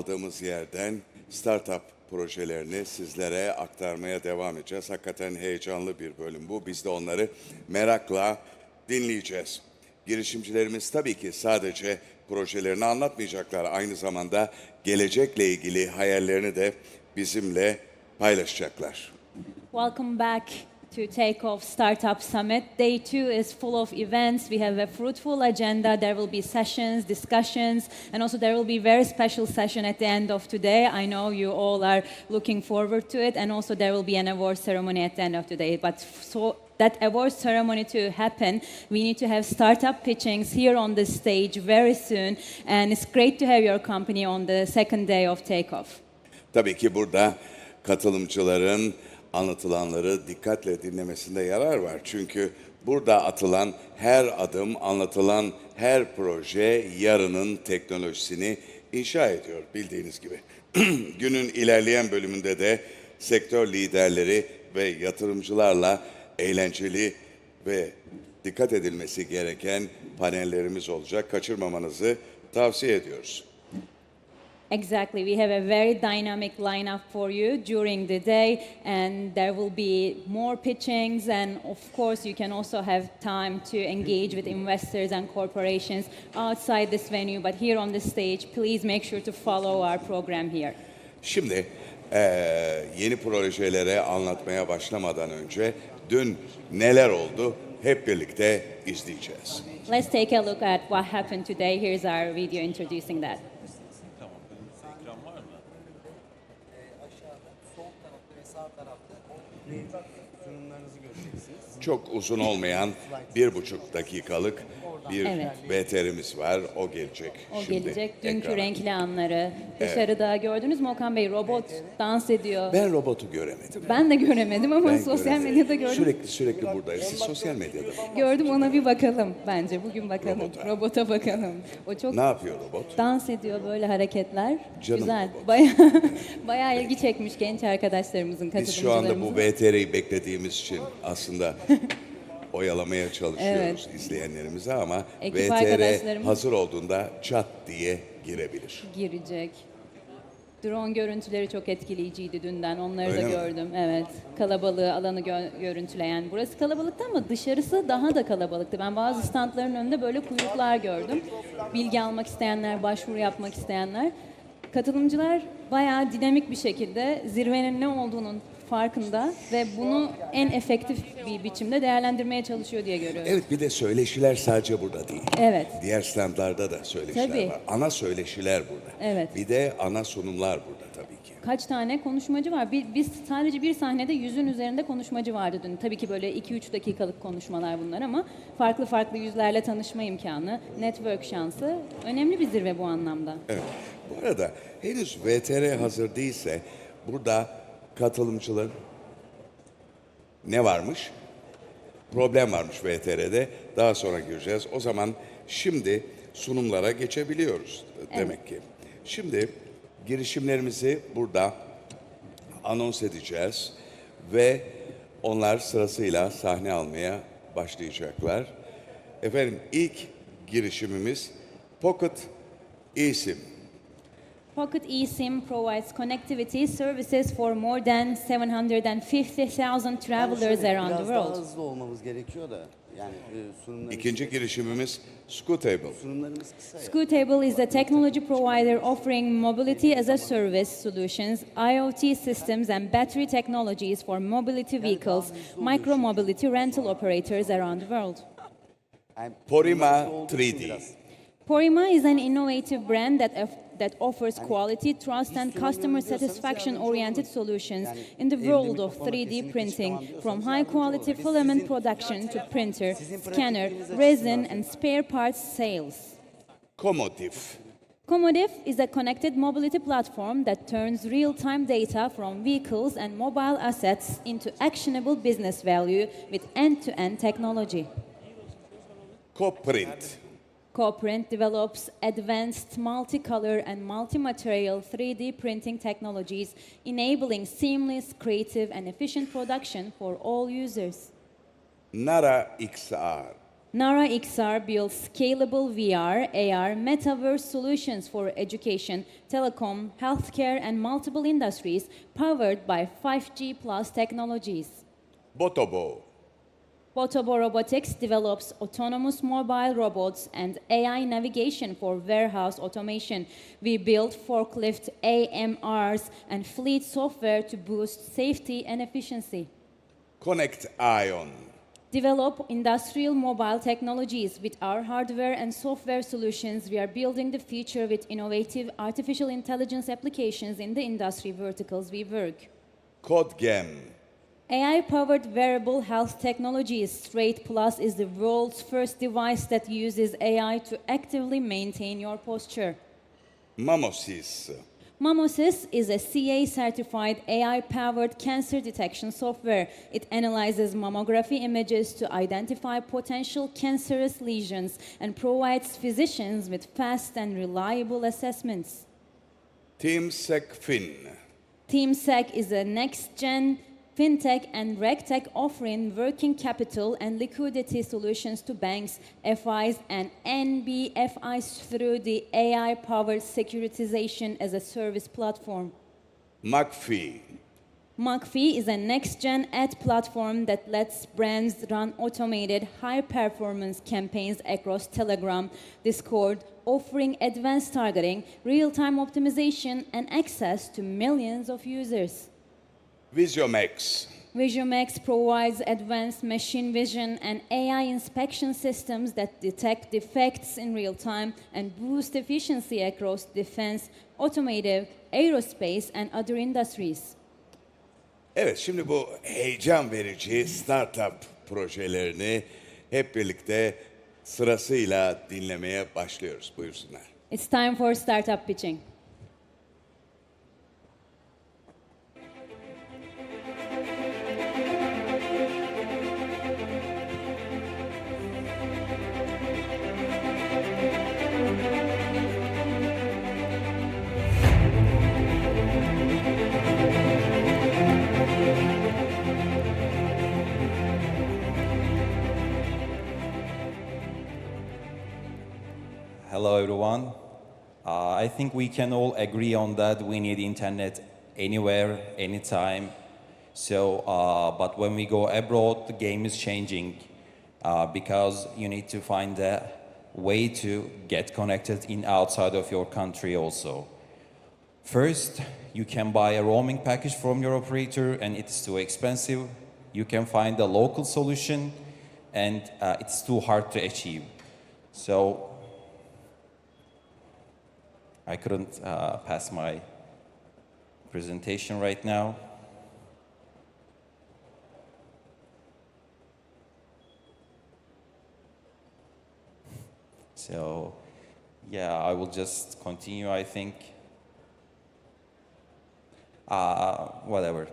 kaldığımız yerden startup projelerini sizlere aktarmaya devam edeceğiz. Hakikaten heyecanlı bir bölüm bu. Biz de onları merakla dinleyeceğiz. Girişimcilerimiz tabii ki sadece projelerini anlatmayacaklar. Aynı zamanda gelecekle ilgili hayallerini de bizimle paylaşacaklar. Welcome back to Takeoff Startup Summit. Day 2 is full of events. We have a fruitful agenda. There will be sessions, discussions, and also there will be a very special session at the end of today. I know you all are looking forward to it, and also there will be an award ceremony at the end of today. But so that award ceremony to happen, we need to have startup pitchings here on the stage very soon, and it's great to have your company on the second day of Takeoff. Tabii ki burada katılımcıların anlatılanları dikkatle dinlemesinde yarar var. Çünkü burada atılan her adım, anlatılan her proje yarının teknolojisini inşa ediyor bildiğiniz gibi. Günün ilerleyen bölümünde de sektör liderleri ve yatırımcılarla eğlenceli ve dikkat edilmesi gereken panellerimiz olacak. Kaçırmamanızı tavsiye ediyoruz. Exactly. We have a very dynamic lineup for you during the day, and there will be more pitchings, and of course you can also have time to engage with investors and corporations outside this venue, but here on the stage, please make sure to follow our program here. Şimdi yeni projelere anlatmaya başlamadan önce dün neler oldu hep birlikte izleyeceğiz. Let's take a look at what happened today. Here's our video introducing that. Çok uzun olmayan 1,5 dakikalık bir Evet. VTR'miz var. O gelecek. O şimdi gelecek. Dünkü ekrana. renkli anları. Dışarıda gördünüz mü Okan Bey? Robot dans ediyor. Ben robotu göremedim. Ben de göremedim ama Ben sosyal göremedim. medyada gördüm. Sürekli buradayız. Siz sosyal medyada mı? Gördüm, ona bir bakalım bence. Bugün bakalım. Robota. Robota bakalım. O çok Ne yapıyor robot? dans ediyor, böyle hareketler. Canım Güzel. robot. Bayağı ilgi çekmiş genç arkadaşlarımızın, Biz şu anda bu katılımcılarımızın. VTR'yi beklediğimiz için aslında oyalamaya çalışıyoruz izleyenlerimize ama Ekip VTR arkadaşlarımız- hazır olduğunda çat diye girebilir. Girecek. Drone görüntüleri çok etkileyiciydi dünden. Onları Öyle da mi? gördüm. Evet. Kalabalığı, alanı görüntüleyen. Burası kalabalıktı ama dışarısı daha da kalabalıktı. Ben bazı standların önünde böyle kuyruklar gördüm. Bilgi almak isteyenler, başvuru yapmak isteyenler. Katılımcılar bayağı dinamik bir şekilde zirvenin ne olduğunun farkında ve bunu en efektif bir biçimde değerlendirmeye çalışıyor diye görüyorum. Evet, bir de söyleşiler sadece burada değil. Evet. Diğer standlarda da söyleşiler Tabii. var. Ana söyleşiler burada. Evet. Bir de ana sunumlar burada tabii ki. Kaç tane konuşmacı var? Biz sadece bir sahnede 100'ün üzerinde konuşmacı vardı dün. Tabii ki böyle 2-3 dakikalık konuşmalar bunlar ama farklı yüzlerle tanışma imkanı, network şansı önemli bir zirve bu anlamda. Evet. Bu arada henüz VTR hazır değilse burada katılımcıların ne varmış? Problem varmış VTR'de. Daha sonra göreceğiz. O zaman şimdi sunumlara geçebiliyoruz demek ki. Şimdi girişimlerimizi burada anons edeceğiz ve onlar sırasıyla sahne almaya başlayacaklar. Efendim ilk girişimimiz Pocket eSIM. Pocket eSIM provides connectivity services for more than 750,000 travelers around the Biraz daha world. hızlı olmamız gerekiyor da yani sunumlarımız, İkinci girişimimiz Scootable. sunumlarımız kısa ya. Scootable is a technology provider offering mobility as a service solutions, IoT systems and battery technologies for mobility vehicles, micro-mobility rental operators around the world. Yani Porima hızlı olduğu için 3D. biraz. Porima is an innovative brand that offers quality, trust and customer satisfaction-oriented solutions in the world of 3D printing, from high-quality filament production to printer, scanner, resin and spare parts sales. Commodif. Commodif is a connected mobility platform that turns real-time data from vehicles and mobile assets into actionable business value with end-to-end technology. Coprint. Coprint develops advanced multicolor and multi-material 3D printing technologies, enabling seamless, creative and efficient production for all users. Nara XR. Nara XR builds scalable VR, AR, metaverse solutions for education, telecom, healthcare, and multiple industries powered by 5G plus technologies. BTOBO. BTOBO Robotics develops autonomous mobile robots and AI navigation for warehouse automation. We build forklift AMRs and fleet software to boost safety and efficiency. Connect Ion. Develop industrial mobile technologies with our hardware and software solutions. We are building the future with innovative artificial intelligence applications in the industry verticals we work. Codam. AI-powered wearable health technologies. Straight Plus is the world's first device that uses AI to actively maintain your posture. Mamosis. Mamosis is a CA-certified AI-powered cancer detection software. It analyzes mammography images to identify potential cancerous lesions and provides physicians with fast and reliable assessments. Teamsek Finn. Teamsek is a next-gen fintech and regtech offering working capital and liquidity solutions to banks, FIs, and NBFIs through the AI-powered securitization as a service platform. Maki. Maki is a next-gen ad platform that lets brands run automated high-performance campaigns across Telegram, Discord, offering advanced targeting, real-time optimization, and access to millions of users. VWork. VWork provides advanced machine vision and AI inspection systems that detect defects in real time and boost efficiency across defense, automotive, aerospace, and other industries. Evet, şimdi bu heyecan verici startup projelerini hep birlikte sırasıyla dinlemeye başlıyoruz. Buyursunlar. It's time for startup pitching. Hello everyone. I think we can all agree on that we need internet anywhere, anytime. But when we go abroad, the game is changing because you need to find a way to get connected in outside of your country also. First, you can buy a roaming package from your operator and it's too expensive. You can find a local solution and it's too hard to achieve. So I couldn't pass my presentation right now. So, yeah, I will just continue, I think. Whatever.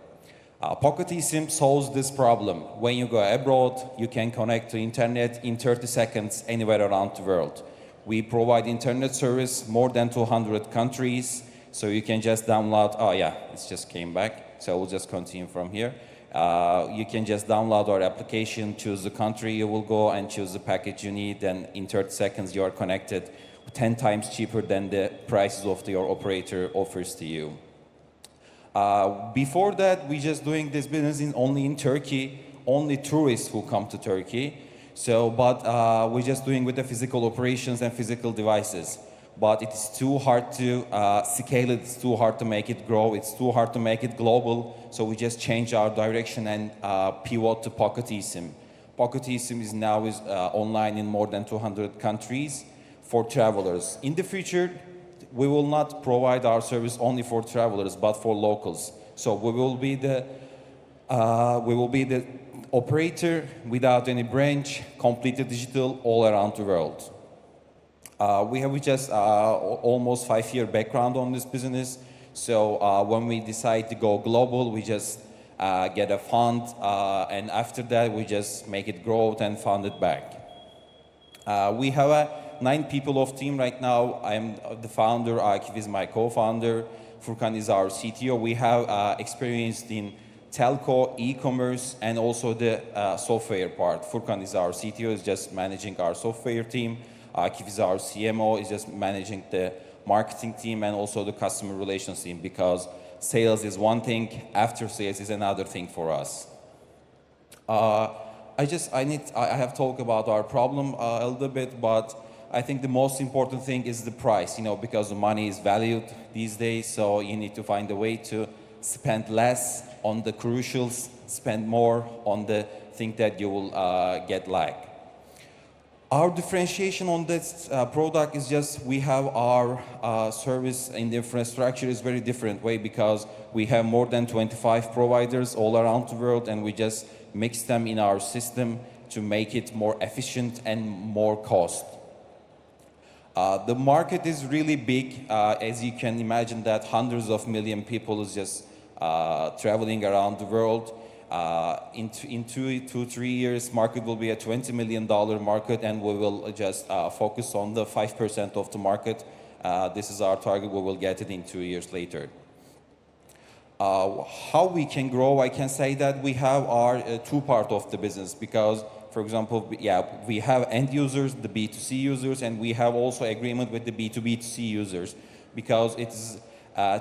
Pocket eSIM solves this problem. When you go abroad, you can connect to internet in 30 seconds anywhere around the world. We provide internet service more than 200 countries, so you can just download, oh yeah, it just came back, so we'll just continue from here. You can just download our application, choose the country you will go and choose the package you need, and in 30 seconds you are connected 10 times cheaper than the prices of your operator offers to you. Before that, we just doing this business only in Turkey, only tourists who come to Turkey. But we're just doing with the physical operations and physical devices. But it's too hard to scale it, it's too hard to make it grow, it's too hard to make it global. So we just change our direction and pivot to Pocket eSIM. Pocket eSIM is now online in more than 200 countries for travelers. In the future, we will not provide our service only for travelers, but for locals. So we will be the operator without any branch, completely digital all around the world. We have just almost 5-year background on this business. So when we decide to go global, we just get a fund, and after that we just make it grow and fund it back. We have 9 people of team right now. I'm the founder, Akif is my co-founder, Furkan is our CTO. We have experience in telco, e-commerce, and also the software part. Furkan is our CTO, is just managing our software team. Akif is our CMO, is just managing the marketing team and also the customer relations team, because sales is one thing, after sales is another thing for us. I have talked about our problem a little bit, but I think the most important thing is the price, because the money is valued these days, so you need to find a way to spend less on the crucials, spend more on the thing that you will get like. Our differentiation on this product is just we have our service in the infrastructure is very different way, because we have more than 25 providers all around the world, and we just mix them in our system to make it more efficient and more cost. The market is really big. As you can imagine, that hundreds of million people is just traveling around the world. In 2-3 years, market will be a $20 million market, and we will just focus on the 5% of the market. This is our target. We will get it in 2 years later. How we can grow, I can say that we have our two part of the business, because, for example, we have end users, the B2C users, and we have also agreement with the B2B2C users, because it's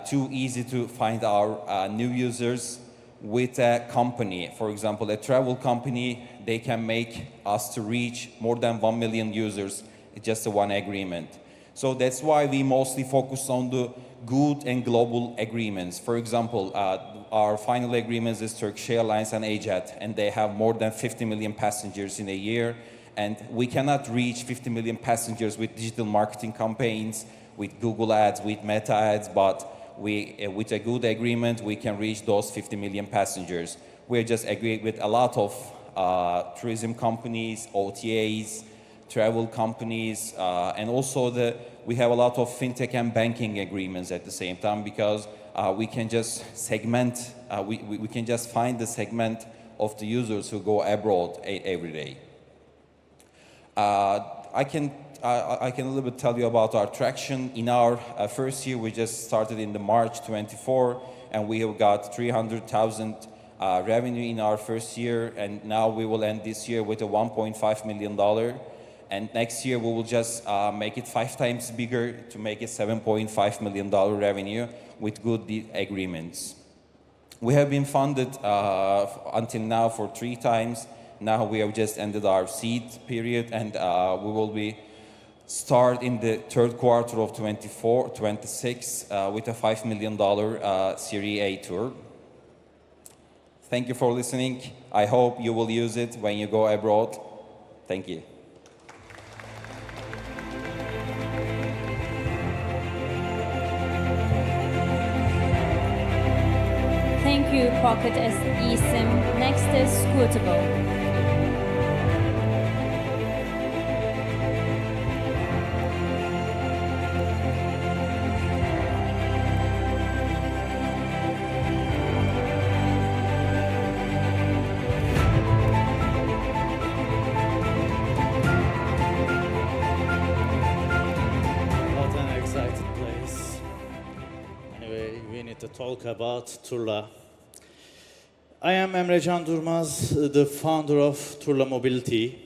too easy to find our new users with a company. For example, a travel company, they can make us to reach more than 1 million users. It's just a one agreement. So that's why we mostly focus on the good and global agreements. For example, our final agreements is Turkish Airlines and AJet, and they have more than 50 million passengers in a year. And we cannot reach 50 million passengers with digital marketing campaigns, with Google ads, with Meta ads, but with a good agreement, we can reach those 50 million passengers. We're just agreed with a lot of tourism companies, OTAs, travel companies, and also we have a lot of fintech and banking agreements at the same time, because we can just segment, we can just find the segment of the users who go abroad every day. I can a little bit tell you about our traction. In our first year, we just started in the March 24, and we have got 300,000 revenue in our first year, and now we will end this year with a $1.5 million. And next year, we will just make it 5 times bigger to make it $7.5 million revenue with good agreements. We have been funded until now for 3 times. Now we have just ended our seed period, and we will be start in the third quarter of 26 with a $5 million Series A tour. Thank you for listening. I hope you will use it when you go abroad. Thank you. Thank you, Pocket eSIM. Next is Scootable. What an exciting place. Anyway, we need to talk about Turla. I am Emre Can Durmaz, the founder of Turla Mobility.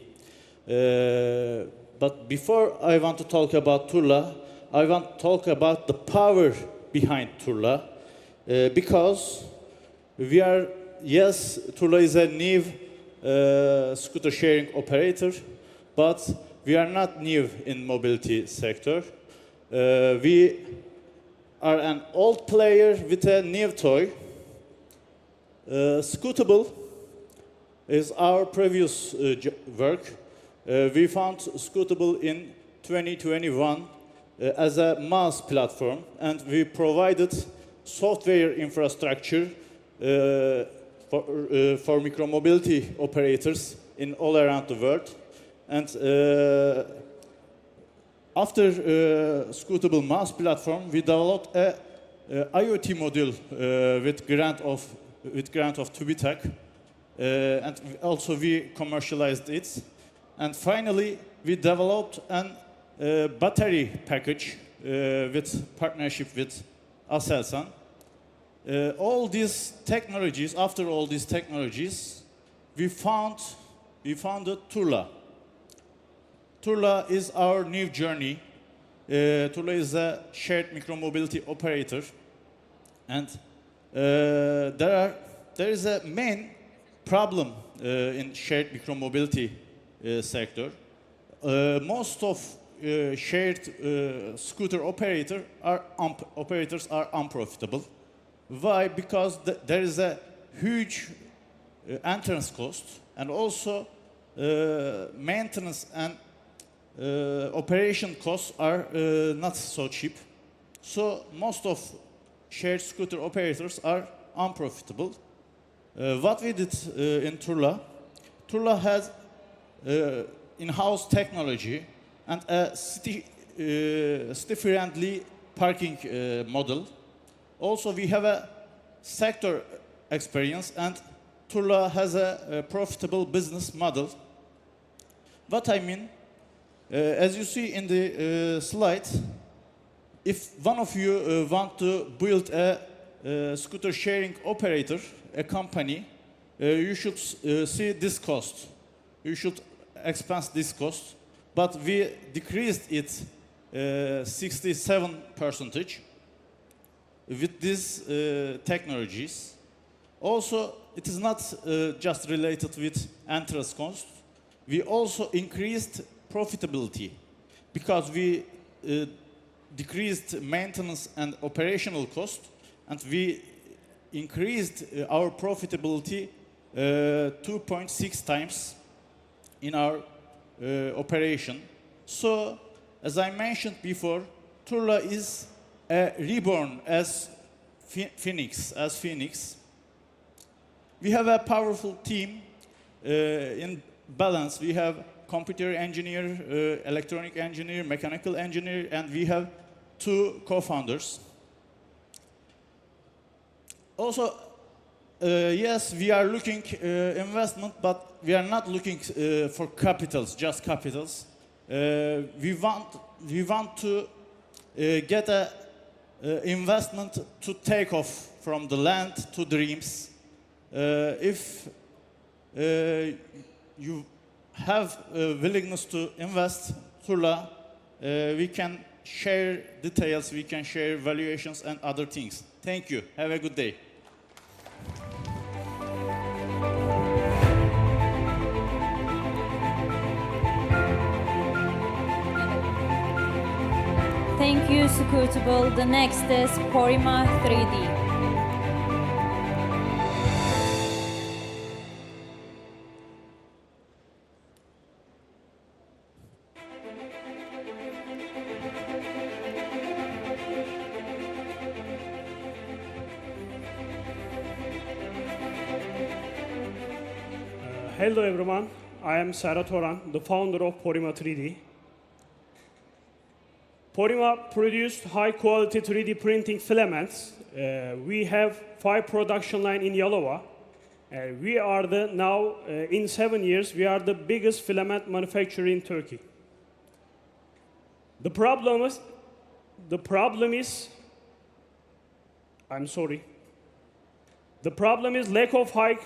But before I want to talk about Turla, I want to talk about the power behind Turla. Because yes, Turla is a new scooter sharing operator, but we are not new in mobility sector. We are an old player with a new toy. Scootable is our previous work. We found Scootable in 2021 as a mass platform, and we provided software infrastructure for micromobility operators in all around the world. And after Scootable mass platform, we developed a IoT module with grant of TÜBİTAK, and also we commercialized it. And finally, we developed a battery package with partnership with Aselsan. all these technologies, after all these technologies, we founded Turla. Turla is our new journey. Turla is a shared micromobility operator, and there is a main problem in shared micromobility sector. Most of shared scooter operators are unprofitable. Why? Because there is a huge entrance cost, and also maintenance and operation costs are not so cheap. So most of shared scooter operators are unprofitable. What we did in Turla, Turla has in-house technology and a city-friendly parking model. Also, we have a sector experience, and Turla has a profitable business model. What I mean, as you see in the slide, if one of you want to build a scooter sharing operator, a company, you should see this cost. You should expense this cost. But we decreased it 67% with these technologies. Also, it is not just related with entrance cost. We also increased profitability because we decreased maintenance and operational cost, and we increased our profitability 2.6 times in our operation. So, as I mentioned before, Turla is reborn as Phoenix. We have a powerful team in balance. We have computer engineer, electronic engineer, mechanical engineer, and we have 2 co-founders. Also, yes, we are looking investment, but we are not looking for capitals, just capitals. We want to get a investment to take off from the land to dreams. If you have willingness to invest, Turla, we can share details, we can share valuations and other things. Thank you. Have a good day. Thank you, Scootable. The next is Porima 3D. Hello everyone, I am Serhat Oran, the founder of Porima 3D. Porima produced high-quality 3D printing filaments. We have 5 production lines in Yalova. We are now, in 7 years, we are the biggest filament manufacturer in Turkey. The problem is lack of high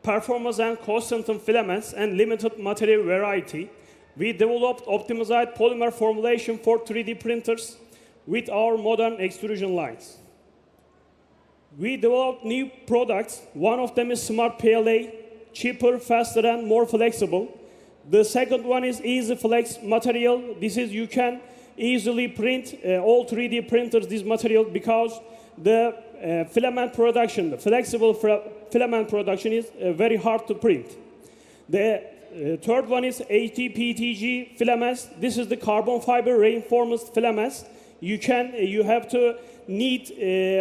performance and cost-sensitive filaments and limited material variety. We developed optimized polymer formulation for 3D printers with our modern extrusion lines. We developed new products. One of them is Smart PLA, cheaper, faster, and more flexible. The second one is Easy Flex material. This is you can easily print all 3D printers this material because the filament production, the flexible filament production is very hard to print. The third one is HDPTG filaments. This is the carbon fiber reinforced filaments. You have to need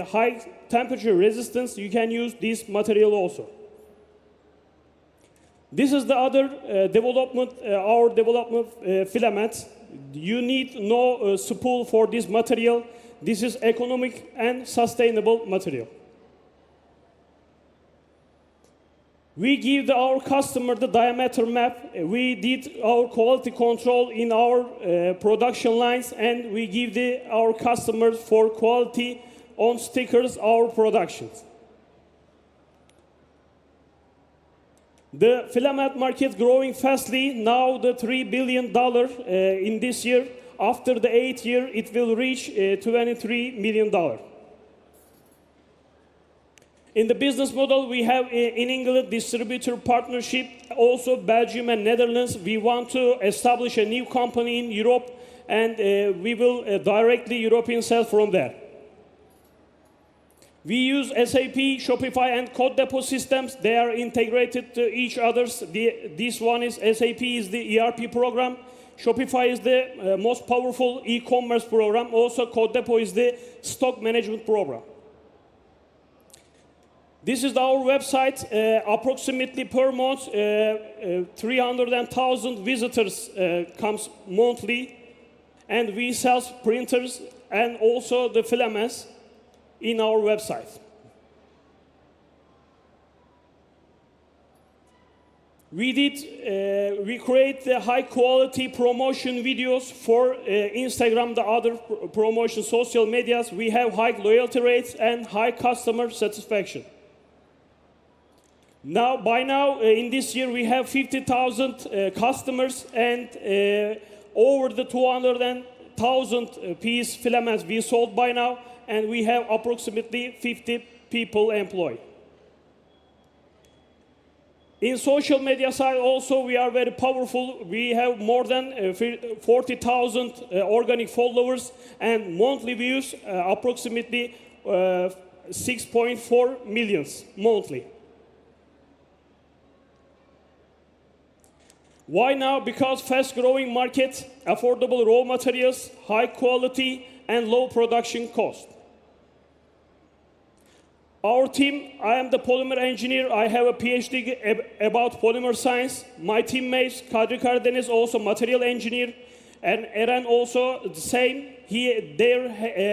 high temperature resistance. You can use this material also. This is the other our development filament. You need no spool for this material. This is economic and sustainable material. We give our customer the diameter map. We did our quality control in our production lines, and we give our customers for quality on stickers our productions. The filament market growing fastly, now the $3 billion in this year. After the 8th year, it will reach $23 million. In the business model, we have in England distributor partnership, also Belgium and Netherlands. We want to establish a new company in Europe, and we will directly European sell from there. We use SAP, Shopify, and Codam systems. They are integrated to each other. This one is SAP is the ERP program. Shopify is the most powerful e-commerce program. Also, Codam is the stock management program. This is our website. Approximately per month, 300,000 visitors comes monthly, and we sell printers and also the filaments in our website. We create the high quality promotion videos for Instagram, the other promotion social medias. We have high loyalty rates and high customer satisfaction. By now, in this year, we have 50,000 customers and over the 200,000 piece filaments we sold by now, and we have approximately 50 people employed. In social media side also, we are very powerful. We have more than 40,000 organic followers and monthly views, approximately 6.4 million monthly. Why now? Because fast-growing market, affordable raw materials, high quality, and low production cost. Our team, I am the polymer engineer. I have a PhD about polymer science. My teammates, Kadri Karadeniz, also material engineer, and Eren also the same. He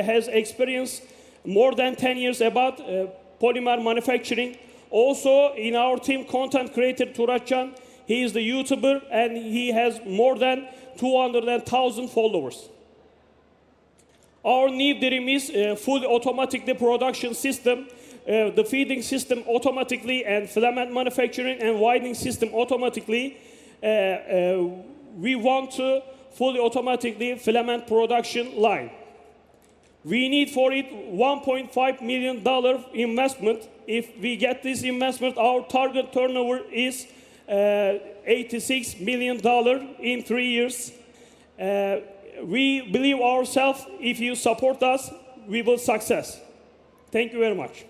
has experience more than 10 years about polymer manufacturing. Also in our team, content creator Turatcan. He is the YouTuber and he has more than 200,000 followers. Our new dream is fully automatic production system, the feeding system automatically, and filament manufacturing and winding system automatically. We want to fully automatically filament production line. We need for it $1.5 million investment. If we get this investment, our target turnover is $86 million in 3 years. We believe ourselves, if you support us, we will success. Thank you very much.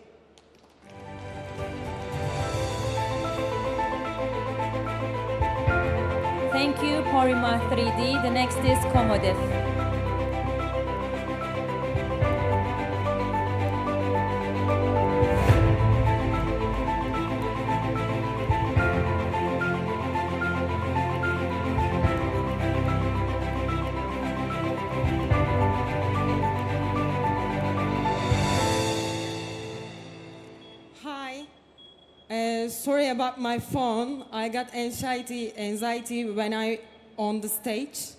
Thank you, Porima 3D. The next is Commodif. Sorry about my phone. I got anxiety when I on the stage.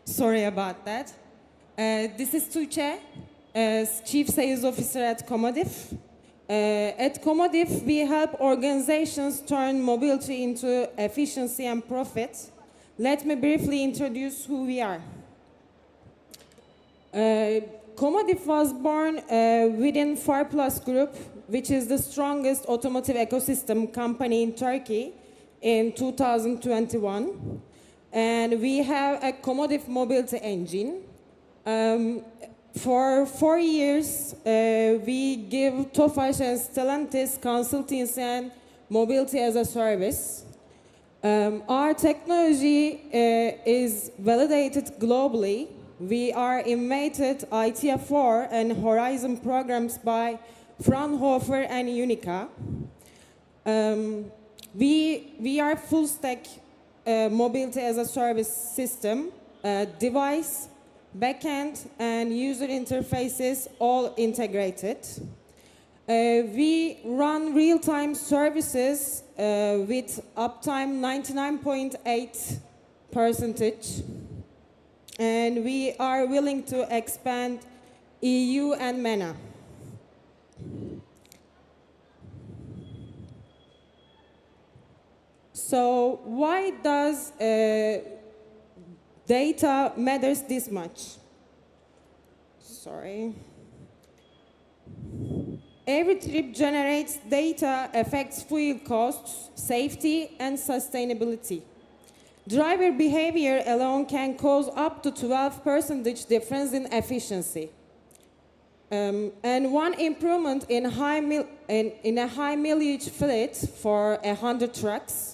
Sorry about that. This is Tuğçe, Chief Sales Officer at Commodif. At Commodif, we help organizations turn mobility into efficiency and profit. Let me briefly introduce who we are. Commodif was born within Farplus Group, which is the strongest automotive ecosystem company in Turkey in 2021. And we have a Commodif mobility engine. For 4 years, we give Tofaş and Stellantis consultancy and mobility as a service. Our technology is validated globally. We are invited ITF4 and Horizon programs by Fraunhofer and Unica. We are full stack mobility as a service system, device, backend, and user interfaces all integrated. We run real-time services with uptime 99.8%, and we are willing to expand EU and MENA. So why does data matters this much? Sorry. Every trip generates data, affects fuel costs, safety, and sustainability. Driver behavior alone can cause up to 12% difference in efficiency. And one improvement in a high mileage fleet for 100 trucks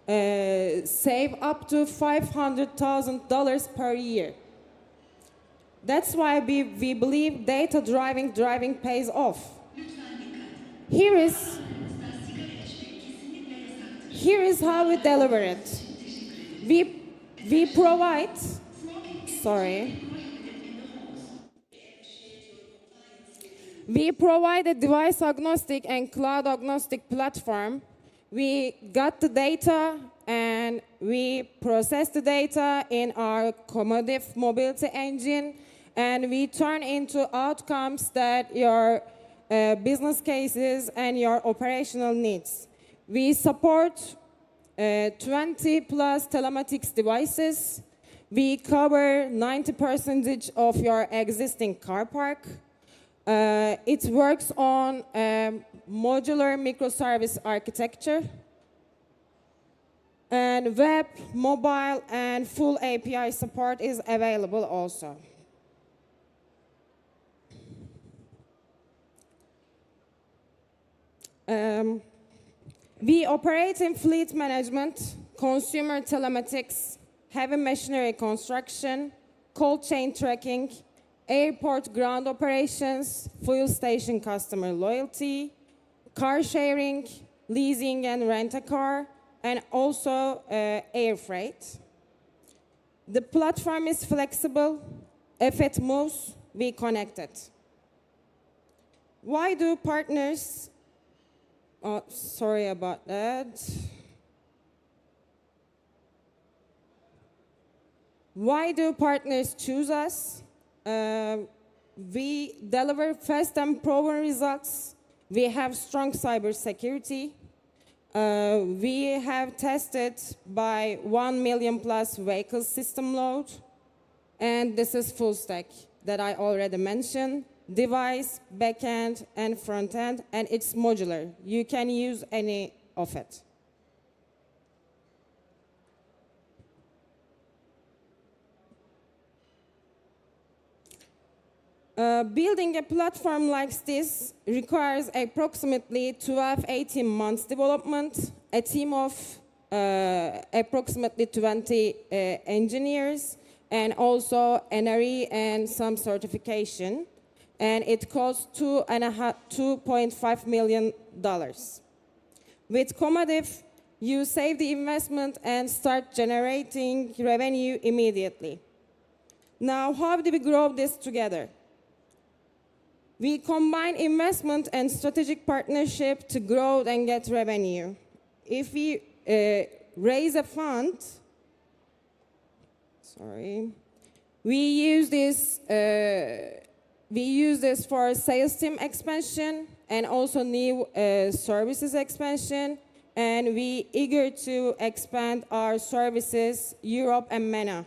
save up to $500,000 per year. That's why we believe data driving pays off. Here is how we deliver it. We provide, we provide a device agnostic and cloud agnostic platform. We got the data and we process the data in our Commodif mobility engine, and we turn into outcomes that your business cases and your operational needs. We support 20 plus telematics devices. We cover 90% of your existing car park. It works on modular microservice architecture. And web, mobile, and full API support is available also. We operate in fleet management, consumer telematics, heavy machinery construction, cold chain tracking, airport ground operations, fuel station customer loyalty, car sharing, leasing and rent-a-car, and also air freight. The platform is flexible. If it moves, we connect it. Why do partners... Oh, sorry about that. Why do partners choose us? We deliver fast and proven results. We have strong cybersecurity. We have tested by 1 million plus vehicle system load. And this is full stack that I already mentioned. Device, backend, and frontend, and it's modular. You can use any of it. Building a platform like this requires approximately 12-18 months development, a team of approximately 20 engineers, and also NRE and some certification. And it costs $2.5 million. With Commodif, you save the investment and start generating revenue immediately. Now, how do we grow this together? We combine investment and strategic partnership to grow and get revenue. If we raise a fund, we use this for sales team expansion and also new services expansion, and we eager to expand our services Europe and MENA.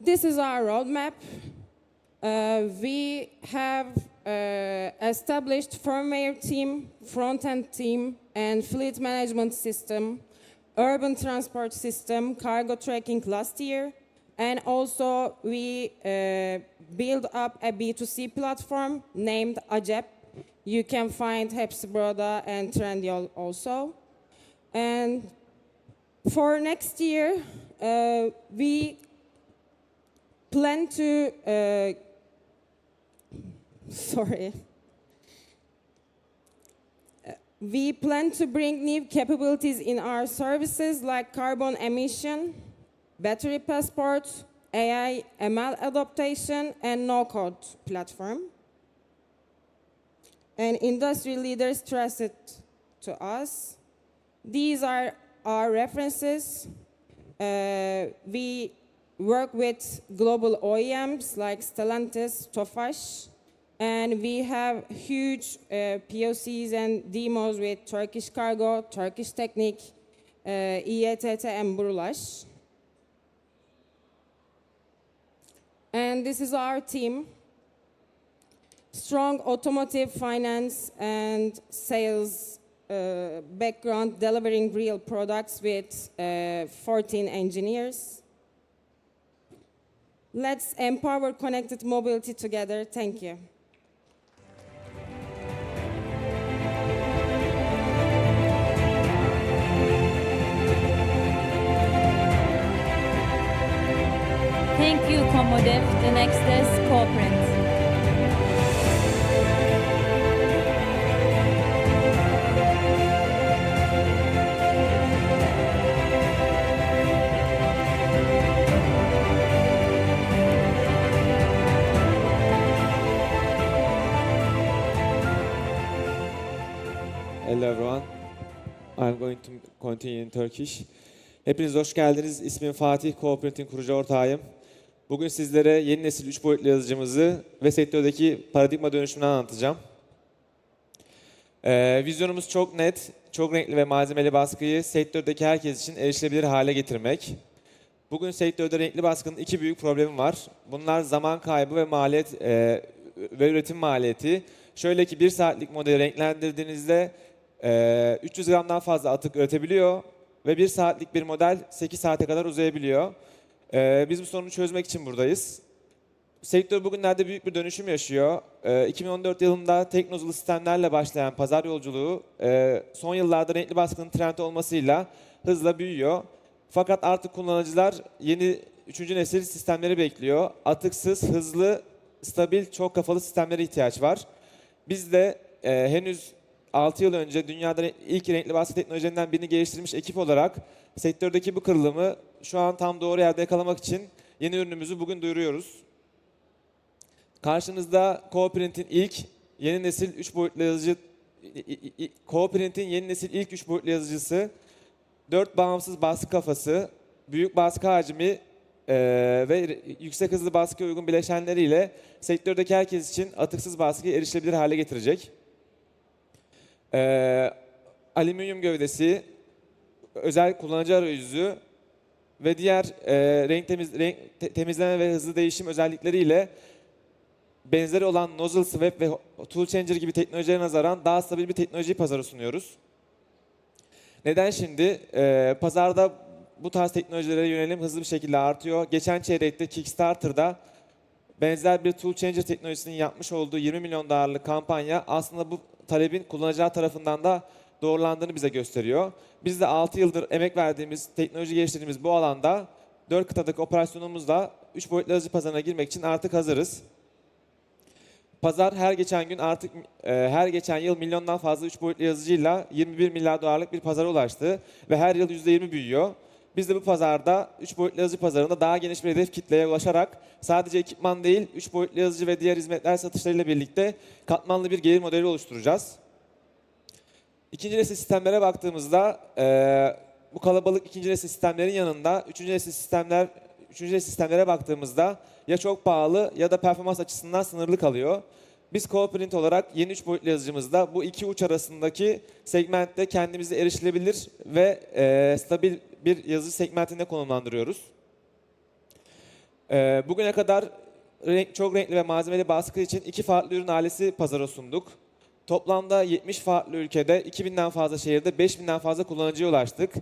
This is our roadmap. We have established firmware team, front-end team, and fleet management system, urban transport system, cargo tracking last year. And also, we build up a B2C platform named AJEP. You can find Hepsiburada and Trendyol also. And for next year, we plan to... We plan to bring new capabilities in our services like carbon emission, battery passport, AI, ML adaptation, and no-code platform. And industry leaders trust it to us. These are our references. We work with global OEMs like Stellantis, Tofaş, And we have huge POCs and demos with Turkish Cargo, Turkish Technic, İETT, and Burulaş. And this is our team. Strong automotive finance and sales background, delivering real products with 14 engineers. Let's empower connected mobility together. Thank you. Thank you, Commodif. The next is Coprint. Hello everyone. I'm going to continue in Turkish. Hepiniz hoş geldiniz. İsmim Fatih, Coprint'in kurucu ortağıyım. Bugün sizlere yeni nesil 3 boyutlu yazıcımızı ve sektördeki paradigma dönüşümünü anlatacağım. Vizyonumuz çok net, çok renkli ve malzemeli baskıyı sektördeki herkes için erişilebilir hale getirmek. Bugün sektörde renkli baskının iki büyük problemi var. Bunlar zaman kaybı ve maliyet ve üretim maliyeti. Şöyle ki 1 saatlik modeli renklendirdiğinizde 300 gramdan fazla atık üretebiliyor ve 1 saatlik bir model 8 saate kadar uzayabiliyor. Biz bu sorunu çözmek için buradayız. Sektör bugünlerde büyük bir dönüşüm yaşıyor. 2014 yılında tek nozulu sistemlerle başlayan pazar yolculuğu son yıllarda renkli baskının trend olmasıyla hızla büyüyor. Fakat artık kullanıcılar yeni 3. nesil sistemleri bekliyor. Atıksız, hızlı, stabil, çok kafalı sistemlere ihtiyaç var. Biz de henüz 6 yıl önce dünyada ilk renkli baskı teknolojilerinden birini geliştirmiş ekip olarak sektördeki bu kırılımı şu an tam doğru yerde yakalamak için yeni ürünümüzü bugün duyuruyoruz. Karşınızda Coprint'in ilk yeni nesil 3 boyutlu yazıcı Coprint'in yeni nesil ilk 3 boyutlu yazıcısı, 4 bağımsız baskı kafası, büyük baskı hacmi ve yüksek hızlı baskıya uygun bileşenleriyle sektördeki herkes için atıksız baskıyı erişilebilir hale getirecek. Alüminyum gövdesi, özel kullanıcı arayüzü ve diğer temizleme ve hızlı değişim özellikleriyle benzeri olan nozzle swap ve tool changer gibi teknolojilere nazaran daha stabil bir teknolojiyi pazara sunuyoruz. Neden şimdi? Pazarda bu tarz teknolojilere yönelim hızlı bir şekilde artıyor. Geçen çeyrekte Kickstarter'da benzer bir tool changer teknolojisinin yapmış olduğu 20 milyon dolarlık kampanya aslında bu talebin kullanıcılar tarafından da doğrulandığını bize gösteriyor. Biz de 6 yıldır emek verdiğimiz, teknoloji geliştirdiğimiz bu alanda 4 kıtadaki operasyonumuzla 3 boyutlu yazıcı pazarına girmek için artık hazırız. Pazar her geçen yıl milyondan fazla 3 boyutlu yazıcıyla 21 milyar dolarlık bir pazara ulaştı ve her yıl %20 büyüyor. Biz de bu pazarda 3 boyutlu yazıcı pazarında daha geniş bir hedef kitleye ulaşarak sadece ekipman değil 3 boyutlu yazıcı ve diğer hizmetler satışlarıyla birlikte katmanlı bir gelir modeli oluşturacağız. İkinci nesil sistemlere baktığımızda bu kalabalık ikinci nesil sistemlerin yanında üçüncü nesil sistemlere baktığımızda ya çok pahalı ya da performans açısından sınırlı kalıyor. Biz Coprint olarak yeni 3 boyutlu yazıcımızda bu iki uç arasındaki segmentte kendimizi erişilebilir ve stabil bir yazıcı segmentinde konumlandırıyoruz. Bugüne kadar çok renkli ve malzemeli baskı için 2 farklı ürün ailesi pazara sunduk. Toplamda 70 farklı ülkede 2000'den fazla şehirde 5000'den fazla kullanıcıya ulaştık.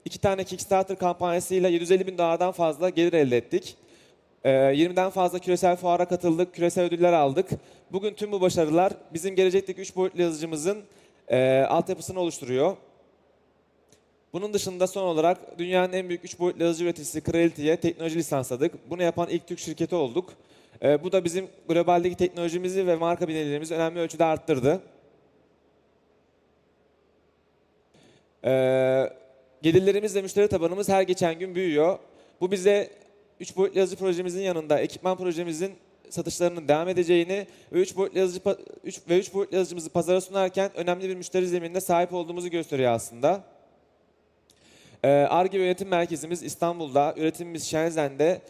2 tane Kickstarter kampanyasıyla 750 bin dolardan fazla gelir elde ettik. 20'den fazla küresel fuara katıldık, küresel ödüller aldık. Bugün tüm bu başarılar bizim gelecekteki 3 boyutlu yazıcımızın altyapısını oluşturuyor. Bunun dışında son olarak dünyanın en büyük 3 boyutlu yazıcı üreticisi Creality'ye teknoloji lisansladık. Bunu yapan ilk Türk şirketi olduk. Bu da bizim globaldeki teknolojimizi ve marka bilinirliğimizi önemli ölçüde arttırdı. Gelirlerimiz ve müşteri tabanımız her geçen gün büyüyor. Bu bize 3 boyutlu yazıcı projemizin yanında ekipman projemizin satışlarının devam edeceğini ve 3 boyutlu yazıcımızı pazara sunarken önemli bir müşteri zeminine sahip olduğumuzu gösteriyor aslında. Ar-Ge yönetim merkezimiz İstanbul'da, üretimimiz Shenzhen'de,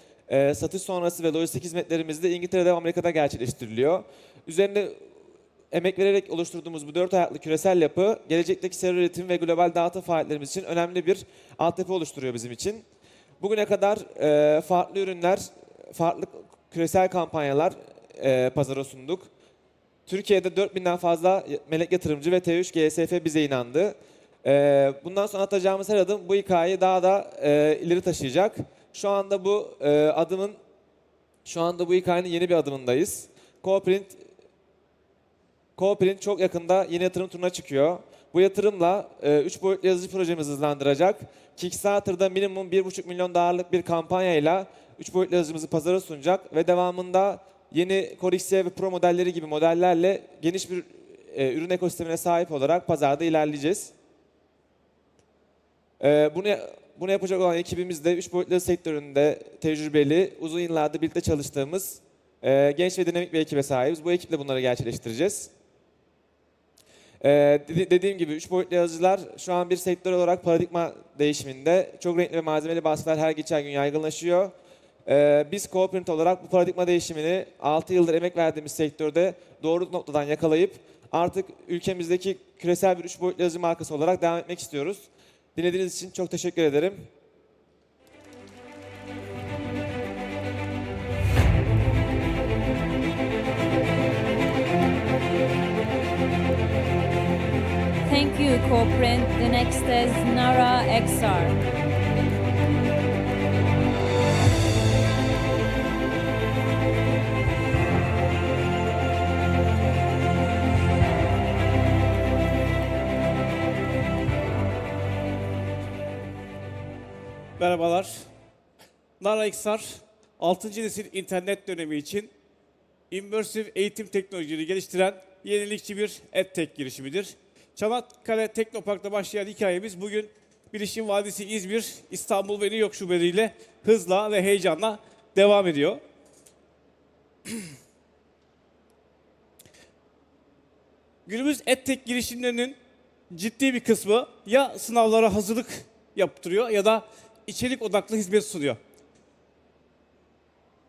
satış sonrası ve lojistik hizmetlerimiz de İngiltere'de ve Amerika'da gerçekleştiriliyor. Üzerine emek vererek oluşturduğumuz bu 4 ayaklı küresel yapı, gelecekteki seri üretim ve global dağıtım faaliyetlerimiz için önemli bir altyapı oluşturuyor bizim için. Bugüne kadar farklı ürünler, farklı küresel kampanyalar pazara sunduk. Türkiye'de 4000'den fazla melek yatırımcı ve T3 GSF bize inandı. Bundan sonra atacağımız her adım bu hikayeyi daha da ileri taşıyacak. Şu anda bu hikayenin yeni bir adımındayız. Coprint çok yakında yeni yatırım turuna çıkıyor. Bu yatırımla 3 boyutlu yazıcı projemizi hızlandıracak. Kickstarter'da minimum 1,5 milyon dolarlık bir kampanyayla 3 boyutlu yazıcımızı pazara sunacak ve devamında yeni Core XR ve Pro modelleri gibi modellerle geniş bir ürün ekosistemine sahip olarak pazarda ilerleyeceğiz. Bunu yapacak olan ekibimiz de 3 boyutlu sektöründe tecrübeli, uzun yıllardır birlikte çalıştığımız genç ve dinamik bir ekibe sahibiz. Bu ekiple bunları gerçekleştireceğiz. Dediğim gibi 3 boyutlu yazıcılar şu an bir sektör olarak paradigma değişiminde. Çok renkli ve malzemeli baskılar her geçen gün yaygınlaşıyor. Biz Coprint olarak bu paradigma değişimini 6 yıldır emek verdiğimiz sektörde doğru noktadan yakalayıp artık ülkemizdeki küresel bir 3 boyutlu yazıcı markası olarak devam etmek istiyoruz. Dinlediğiniz için çok teşekkür ederim. Thank you, Coprint. The next is Nara XR. Merhabalar. Nara XR 6. nesil internet dönemi için immersive eğitim teknolojileri geliştiren yenilikçi bir EdTech girişimidir. Çanakkale Teknopark'ta başlayan hikayemiz bugün Bilişim Vadisi İzmir, İstanbul ve New York şubeleriyle hızla ve heyecanla devam ediyor. Günümüz EdTech girişimlerinin ciddi bir kısmı ya sınavlara hazırlık yaptırıyor ya da içerik odaklı hizmet sunuyor.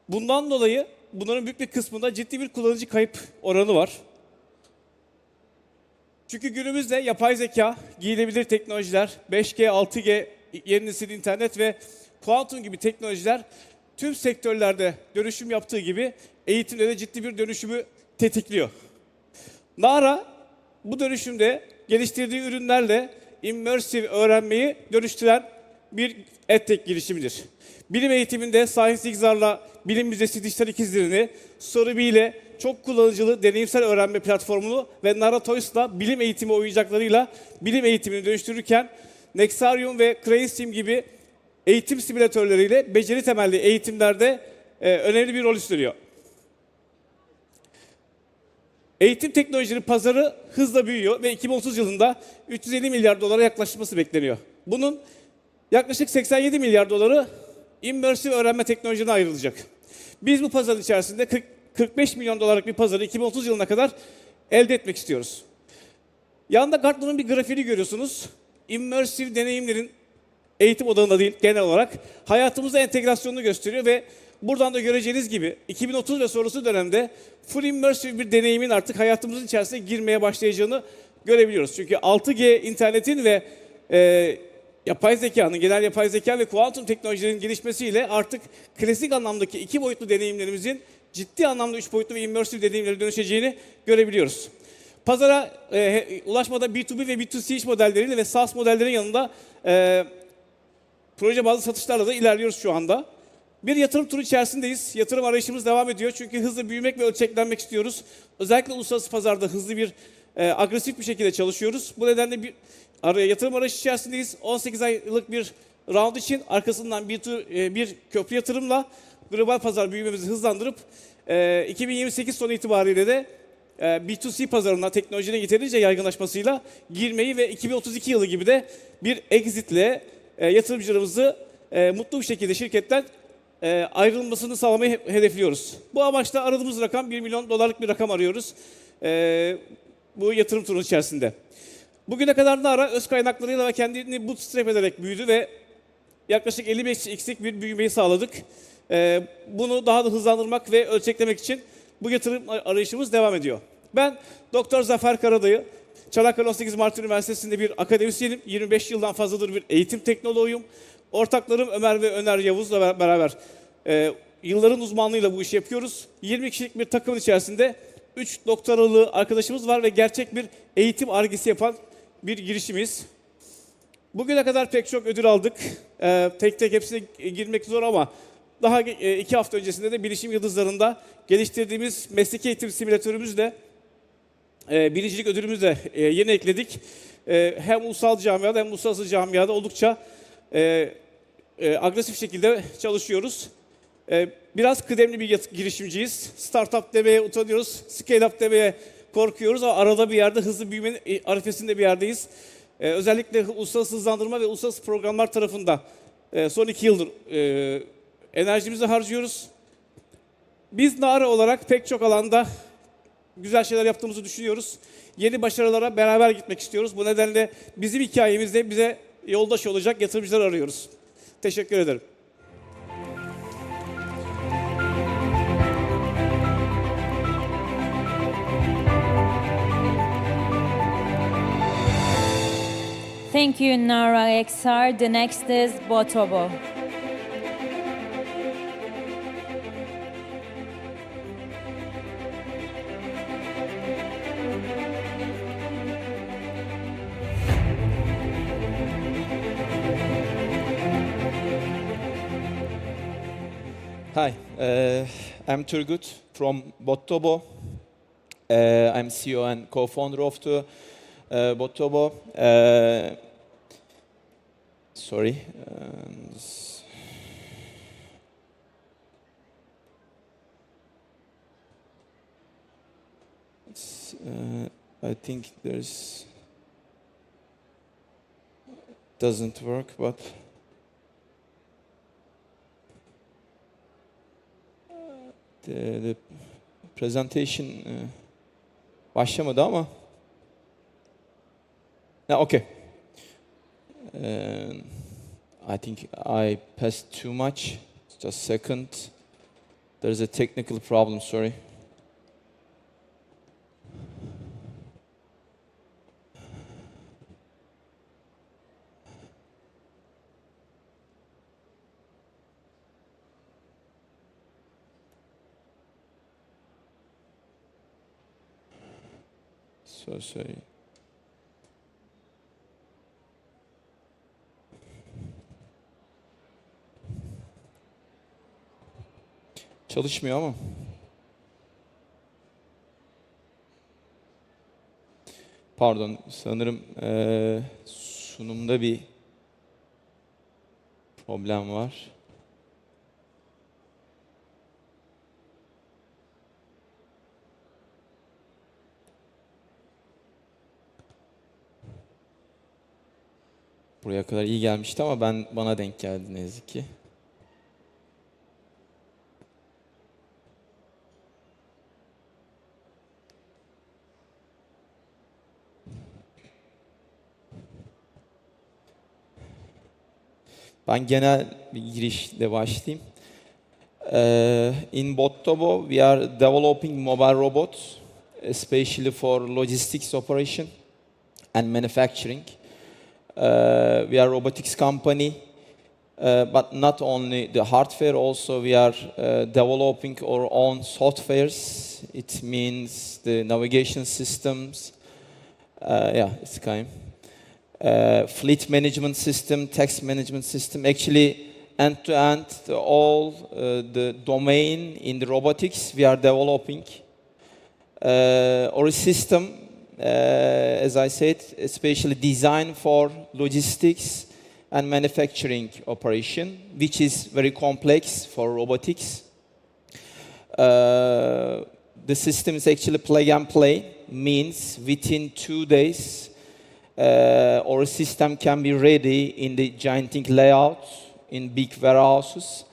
Bundan dolayı bunların büyük bir kısmında ciddi bir kullanıcı kayıp oranı var. Çünkü günümüzde yapay zeka, giyilebilir teknolojiler, 5G, 6G, yeni nesil internet ve kuantum gibi teknolojiler tüm sektörlerde dönüşüm yaptığı gibi eğitimde de ciddi bir dönüşümü tetikliyor. Nara bu dönüşümde geliştirdiği ürünlerle immersive öğrenmeyi dönüştüren bir EdTech girişimidir. Bilim eğitiminde Science XR'la Bilim Müzesi dijital ikizlerini, Storybi ile çok kullanıcılı deneyimsel öğrenme platformunu ve Nara Toys'la bilim eğitimi oyuncaklarıyla bilim eğitimini dönüştürürken Nexarium ve Cranesim gibi eğitim simülatörleriyle beceri temelli eğitimlerde önemli bir rol üstleniyor. Eğitim teknolojileri pazarı hızla büyüyor ve 2030 yılında 350 milyar dolara yaklaşması bekleniyor. Bunun yaklaşık 87 milyar doları immersive öğrenme teknolojilerine ayrılacak. Biz bu pazarın içerisinde 45 milyon dolarlık bir pazarı 2030 yılına kadar elde etmek istiyoruz. Yanında Gartner'ın bir grafiğini görüyorsunuz. Immersive deneyimlerin eğitim odağında değil, genel olarak hayatımıza entegrasyonunu gösteriyor ve buradan da göreceğiniz gibi 2030 ve sonrası dönemde full immersive bir deneyimin artık hayatımızın içerisine girmeye başlayacağını görebiliyoruz. Çünkü 6G internetin ve yapay zekanın, genel yapay zeka ve kuantum teknolojilerin gelişmesiyle artık klasik anlamdaki 2 boyutlu deneyimlerimizin ciddi anlamda 3 boyutlu ve immersive deneyimlere dönüşeceğini görebiliyoruz. Pazara ulaşmada B2B ve B2C iş modelleriyle ve SaaS modellerin yanında proje bazlı satışlarla da ilerliyoruz şu anda. Bir yatırım turu içerisindeyiz. Yatırım arayışımız devam ediyor. Çünkü hızlı büyümek ve ölçeklenmek istiyoruz. Özellikle uluslararası pazarda hızlı bir, agresif bir şekilde çalışıyoruz. Bu nedenle bir yatırım arayışı içerisindeyiz. 18 aylık bir round için arkasından bir köprü yatırımla global pazar büyümemizi hızlandırıp 2028 sonu itibariyle de B2C pazarına teknolojinin yeterince yaygınlaşmasıyla girmeyi ve 2032 yılı gibi de bir exitle yatırımcılarımızı mutlu bir şekilde şirketten ayrılmasını sağlamayı hedefliyoruz. Bu amaçla aradığımız rakam 1 milyon dolarlık bir rakam arıyoruz bu yatırım turunun içerisinde. Bugüne kadar Nara öz kaynaklarıyla ve kendini bootstrap ederek büyüdü ve yaklaşık 55x'lik bir büyümeyi sağladık. Bunu daha da hızlandırmak ve ölçeklemek için bu yatırım arayışımız devam ediyor. Ben Doktor Zafer Karadayı, Çanakkale 18 Mart Üniversitesi'nde bir akademisyenim. 25 yıldan fazladır bir eğitim teknoloğuyum. Ortaklarım Ömer ve Öner Yavuz'la beraber yılların uzmanlığıyla bu işi yapıyoruz. 20 kişilik bir takımın içerisinde 3 doktoralı arkadaşımız var ve gerçek bir eğitim argesi yapan bir girişimiz. Bugüne kadar pek çok ödül aldık. Tek tek hepsine girmek zor ama daha 2 hafta öncesinde de Bilişim Yıldızları'nda geliştirdiğimiz mesleki eğitim simülatörümüzle birincilik ödülümüzü de yeni ekledik. Hem ulusal camiada hem uluslararası camiada oldukça agresif şekilde çalışıyoruz. Biraz kıdemli bir girişimciyiz. Startup demeye utanıyoruz, scale up demeye korkuyoruz ama arada bir yerde hızlı büyümenin arifesinde bir yerdeyiz. Özellikle uluslararası hızlandırma ve uluslararası programlar tarafında son 2 yıldır enerjimizi harcıyoruz. Biz Nara olarak pek çok alanda güzel şeyler yaptığımızı düşünüyoruz. Yeni başarılara beraber gitmek istiyoruz. Bu nedenle bizim hikayemizde bize yoldaş olacak yatırımcılar arıyoruz. Teşekkür ederim. Thank you, Nara XR. The next is BTOBO. Hi, I'm Turgut from BTOBO. I'm CEO and co-founder of the BTOBO. Sorry. I think there's doesn't work, but the presentation başlamadı ama. Okay. I think I passed too much. Just a second. There's a technical problem, sorry. So sorry. Çalışmıyor ama. Pardon, sanırım sunumda bir problem var. Buraya kadar iyi gelmişti ama bana denk geldi ne yazık ki. Ben genel bir girişle başlayayım. In BTOBO, we are developing mobile robots, especially for logistics operation and manufacturing. We are a robotics company, but not only the hardware, also we are developing our own softwares. It means the navigation systems. It's kind. Fleet management system, tax management system, actually end-to-end, all the domain in the robotics we are developing. Our system, as I said, especially designed for logistics and manufacturing operation, which is very complex for robotics. The system is actually plug and play, means within 2 days, our system can be ready in the gigantic layout in big warehouses.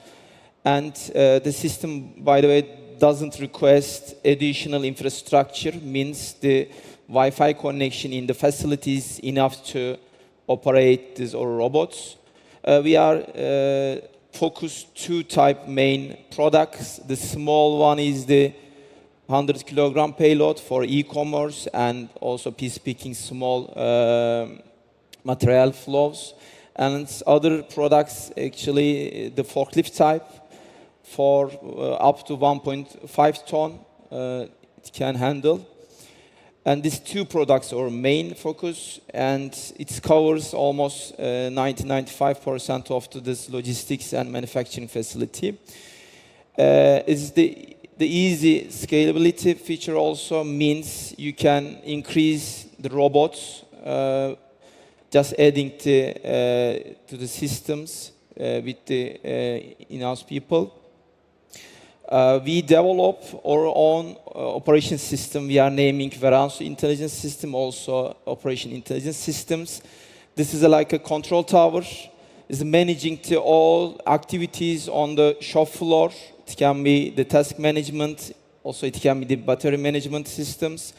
And the system, by the way, doesn't request additional infrastructure, means the Wi-Fi connection in the facilities enough to operate these robots. We are focused 2 type main products. The small one is the 100 kilogram payload for e-commerce and also piece picking small material flows. And other products, actually, the forklift type for up to 1.5 ton it can handle. And these two products are main focus, and it covers almost 90-95% of this logistics and manufacturing facility. Is the easy scalability feature also means you can increase the robots, just adding to the systems with the in-house people. We develop our own operation system. We are naming Veransu Intelligence System, also Operation Intelligence Systems. This is like a control tower. It's managing all activities on the shop floor. It can be the task management. Also, it can be the battery management systems.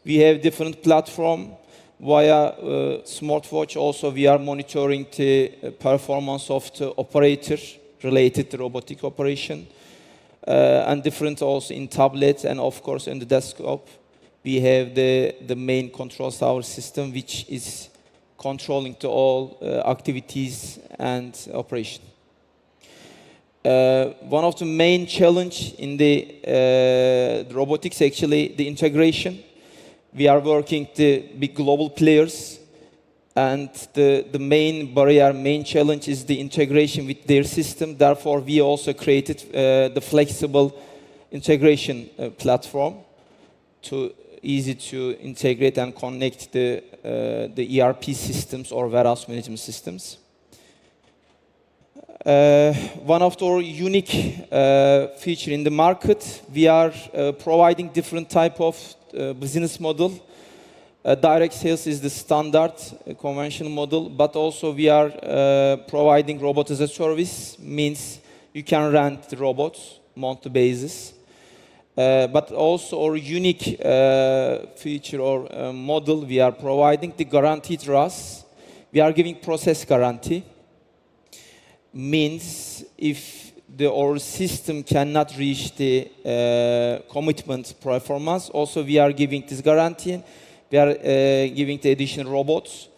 We have different platform via smartwatch. Also, we are monitoring the performance of the operator related to robotic operation. And different also in tablets and of course in the desktop. We have the main control tower system, which is controlling to all activities and operation. One of the main challenge in the robotics, actually, the integration. We are working the big global players, and the main barrier, main challenge is the integration with their system. Therefore, we also created the flexible integration platform to easy to integrate and connect the ERP systems or warehouse management systems. One of our unique feature in the market, we are providing different type of business model. Direct sales is the standard conventional model, but also we are providing robot as a service, means you can rent the robots monthly basis. But also our unique feature or model, we are providing the guaranteed RAS. We are giving process guarantee. Means if our system cannot reach the commitment performance, also we are giving this guarantee. We are giving the additional robots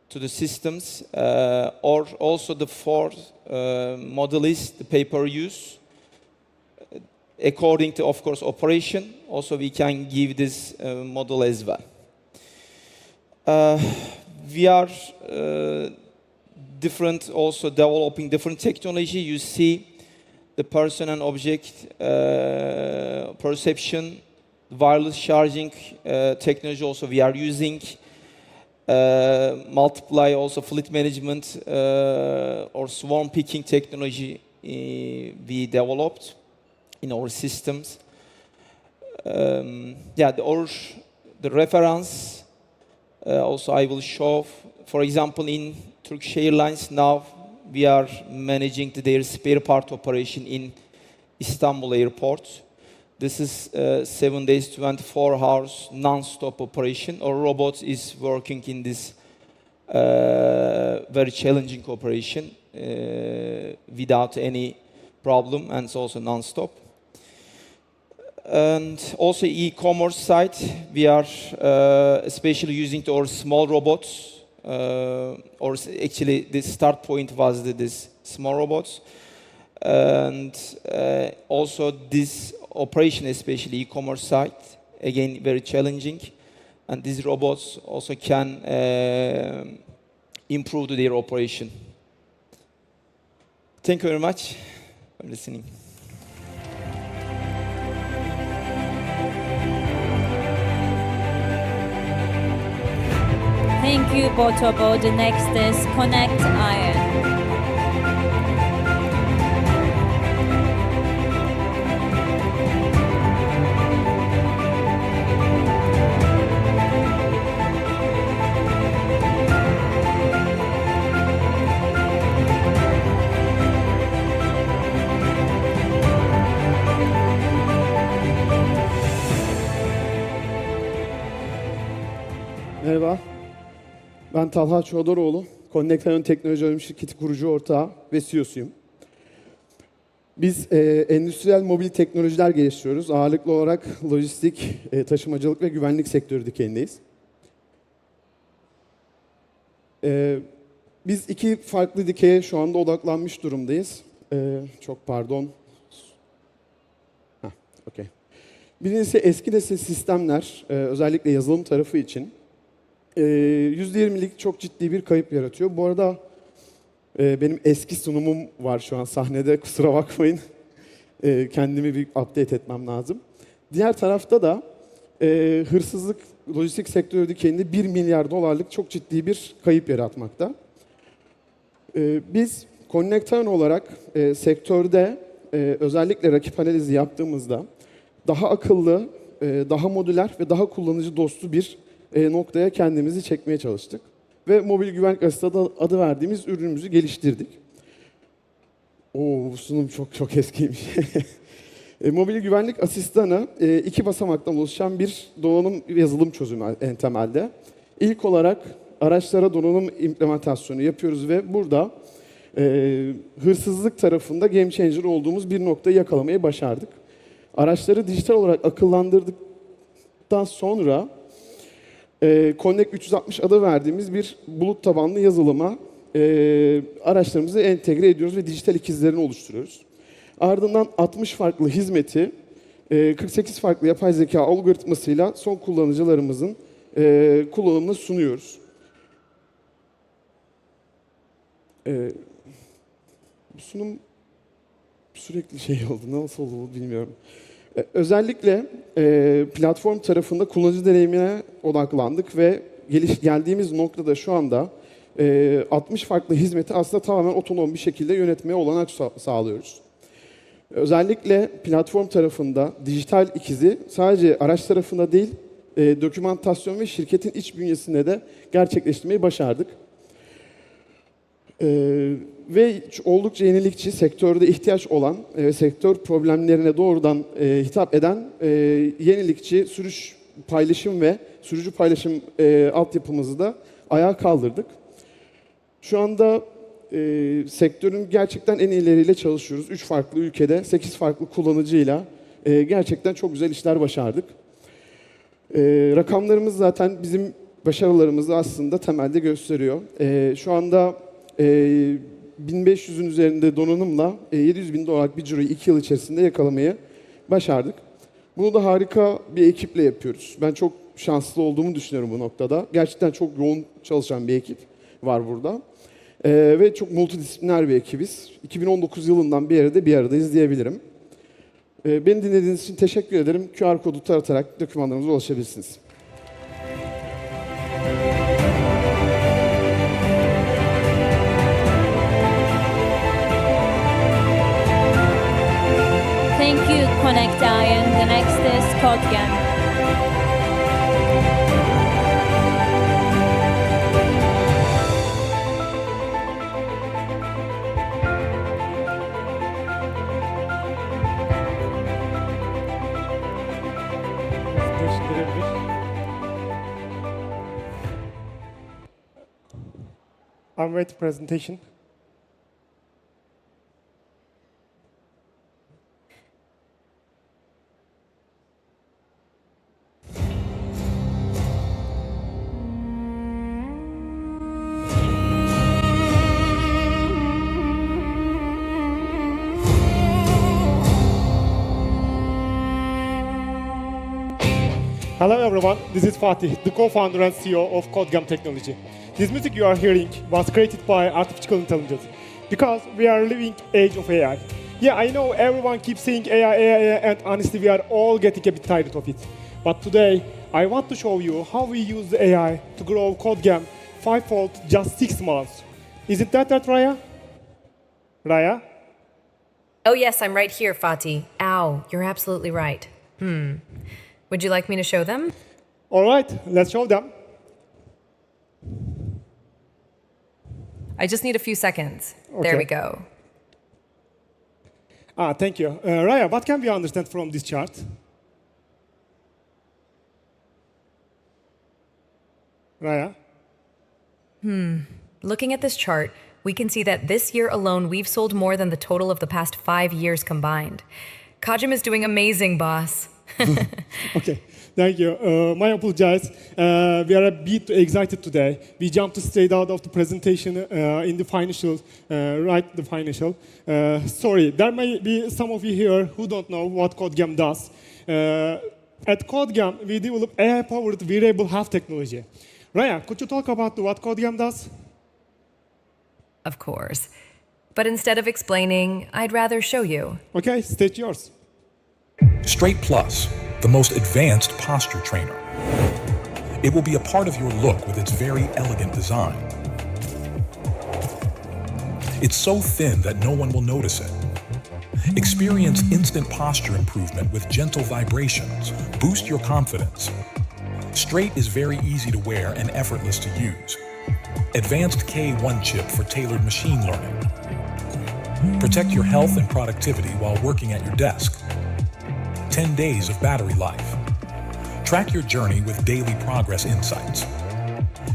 to the systems. Or also the fourth model is the pay-per-use. According to, of course, operation, also we can give this model as well. We are different, also developing different technology. You see the person and object perception, wireless charging technology also we are using. Multiply also fleet management or swarm picking technology we developed in our systems. The reference also I will show. For example, in Turkish Airlines now we are managing their spare part operation in Istanbul airport. This is 7 days, 24 hours non-stop operation. Our robot is working in this very challenging operation without any problem, and it's also non-stop. And also e-commerce side, we are especially using our small robots, or actually the start point was this small robots. And also this operation, especially e-commerce side, again, very challenging. And these robots also can improve their operation. Thank you very much for listening. Thank you, BTOBO. The next is Connect Iron. Merhaba, ben Talha Çoğdaroğlu, Connect Iron Teknoloji Anonim Şirketi kurucu ortağı ve CEO'suyum. Biz endüstriyel mobil teknolojiler geliştiriyoruz. Ağırlıklı olarak lojistik, taşımacılık ve güvenlik sektörü dikendeyiz. Biz iki farklı dikeye şu anda odaklanmış durumdayız. Çok pardon. Okay. Birincisi eski nesil sistemler, özellikle yazılım tarafı için %20'lik çok ciddi bir kayıp yaratıyor. Bu arada benim eski sunumum var şu an sahnede, kusura bakmayın. Kendimi bir update etmem lazım. Diğer tarafta da hırsızlık lojistik sektörü dikeyinde 1 milyar dolarlık çok ciddi bir kayıp yaratmakta. Biz konnektör olarak sektörde özellikle rakip analizi yaptığımızda daha akıllı, daha modüler ve daha kullanıcı dostu bir noktaya kendimizi çekmeye çalıştık. Ve mobil güvenlik asistanı adı verdiğimiz ürünümüzü geliştirdik. Bu sunum çok eskiymiş. Mobil güvenlik asistanı iki basamaktan oluşan bir donanım yazılım çözümü en temelde. İlk olarak araçlara donanım implementasyonu yapıyoruz ve burada hırsızlık tarafında game changer olduğumuz bir noktayı yakalamayı başardık. Araçları dijital olarak akıllandırdıktan sonra Connect 360 adı verdiğimiz bir bulut tabanlı yazılıma araçlarımızı entegre ediyoruz ve dijital ikizlerini oluşturuyoruz. Ardından 60 farklı hizmeti 48 farklı yapay zeka algoritmasıyla son kullanıcılarımızın kullanımına sunuyoruz. Bu sunum sürekli şey oldu. Nasıl oldu bilmiyorum. Özellikle platform tarafında kullanıcı deneyimine odaklandık ve geldiğimiz noktada şu anda 60 farklı hizmeti aslında tamamen otonom bir şekilde yönetmeye olanak sağlıyoruz. Özellikle platform tarafında dijital ikizi sadece araç tarafında değil, dokümantasyon ve şirketin iç bünyesinde de gerçekleştirmeyi başardık. Ve oldukça yenilikçi, sektörde ihtiyaç olan, sektör problemlerine doğrudan hitap eden yenilikçi sürüş paylaşım ve sürücü paylaşım altyapımızı da ayağa kaldırdık. Şu anda sektörün gerçekten en iyileriyle çalışıyoruz. 3 farklı ülkede, 8 farklı kullanıcıyla gerçekten çok güzel işler başardık. Rakamlarımız zaten bizim başarılarımızı aslında temelde gösteriyor. Şu anda 1500'ün üzerinde donanımla 700 bin dolarlık bir ciroyu 2 yıl içerisinde yakalamayı başardık. Bunu da harika bir ekiple yapıyoruz. Ben çok şanslı olduğumu düşünüyorum bu noktada. Gerçekten çok yoğun çalışan bir ekip var burada. Ve çok multidisipliner bir ekibiz. 2019 yılından beri de bir aradayız diyebilirim. Beni dinlediğiniz için teşekkür ederim. QR kodu taratarak dokümanlarınıza ulaşabilirsiniz. Thank you, Connect Ian. The next is Codam. I'm ready to presentation. Hello everyone, this is Fatih, the co-founder and CEO of Muk Technology. This music you are hearing was created by artificial intelligence because we are living age of AI. Yeah, I know everyone keeps saying AI, and honestly we are all getting a bit tired of it. But today, I want to show you how we use the AI to grow Codam fivefold just 6 months. Isn't that right, Raya? Raya? Oh yes, I'm right here, Fatih. Ow, you're absolutely right. Would you like me to show them? All right, let's show them. I just need a few seconds. Okay. There we go. Thank you. Raya, what can we understand from this chart? Raya? Looking at this chart, we can see that this year alone we've sold more than the total of the past 5 years combined. Codam is doing amazing, boss. Okay, thank you. My apologies. We are a bit excited today. We jumped straight out of the presentation in the financial, the financial. Sorry, there may be some of you here who don't know what Codam does. At Codam, we develop AI-powered wearable health technology. Raya, could you talk about what Codam does? Of course. But instead of explaining, I'd rather show you. Okay, stage yours. Straight Plus, the most advanced posture trainer. It will be a part of your look with its very elegant design. It's so thin that no one will notice it. Experience instant posture improvement with gentle vibrations. Boost your confidence. Straight is very easy to wear and effortless to use. Advanced K1 chip for tailored machine learning. Protect your health and productivity while working at your desk. 10 days of battery life. Track your journey with daily progress insights.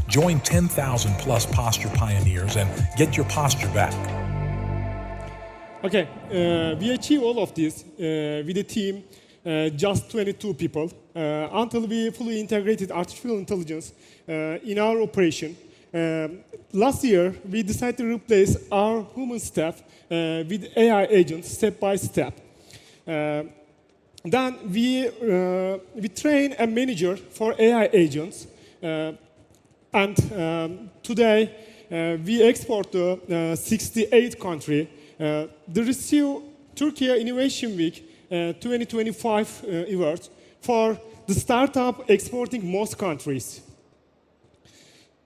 Join 10,000 plus posture pioneers and get your posture back. Okay, we achieve all of this with a team, just 22 people, until we fully integrated artificial intelligence in our operation. Last year, we decided to replace our human staff with AI agents step by step. Then we train a manager for AI agents, and today we export to 68 countries. The receive Turkey Innovation Week 2025 awards for the startup exporting most countries.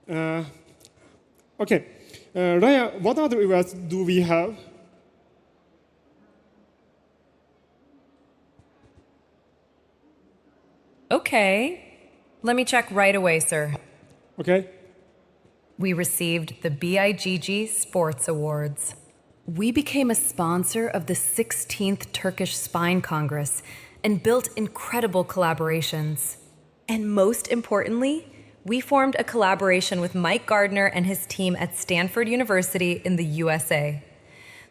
Okay, Raya, what other awards do we have? Okay. Let me check right away, sir. Okay. We received the BIGG Sports Awards. We became a sponsor of the 16th Turkish Spine Congress and built incredible collaborations. And most importantly, we formed a collaboration with Mike Gardner and his team at Stanford University in the USA.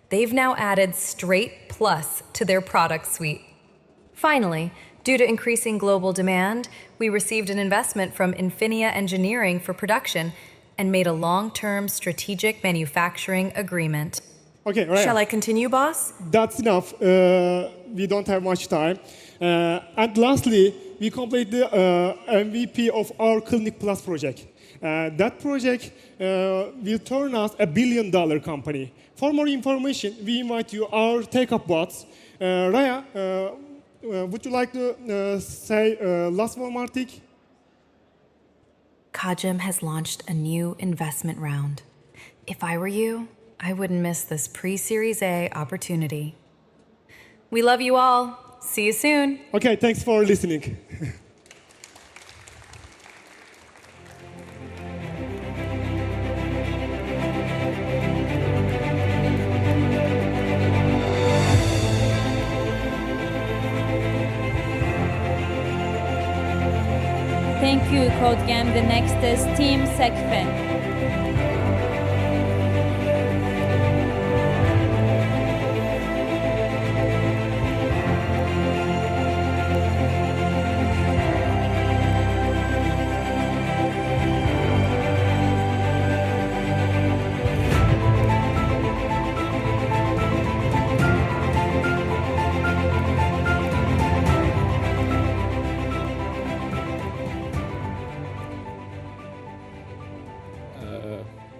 They've now added Straight Plus to their product suite. Finally, due to increasing global demand, we received an investment from Infinia Engineering for production and made a long-term strategic manufacturing agreement. Okay, Raya. Shall I continue, boss? That's enough. We don't have much time. And lastly, we completed the MVP of our Clinic Plus project. That project will turn us $1 billion company. For more information, we invite you our Takeoff bots. Raya, would you like to say last one, Martik? Codam has launched a new investment round. If I were you, I wouldn't miss this pre-Series A opportunity. We love you all. See you soon. Okay, thanks for listening. Thank you, Codam. The next is Teamsek Finn.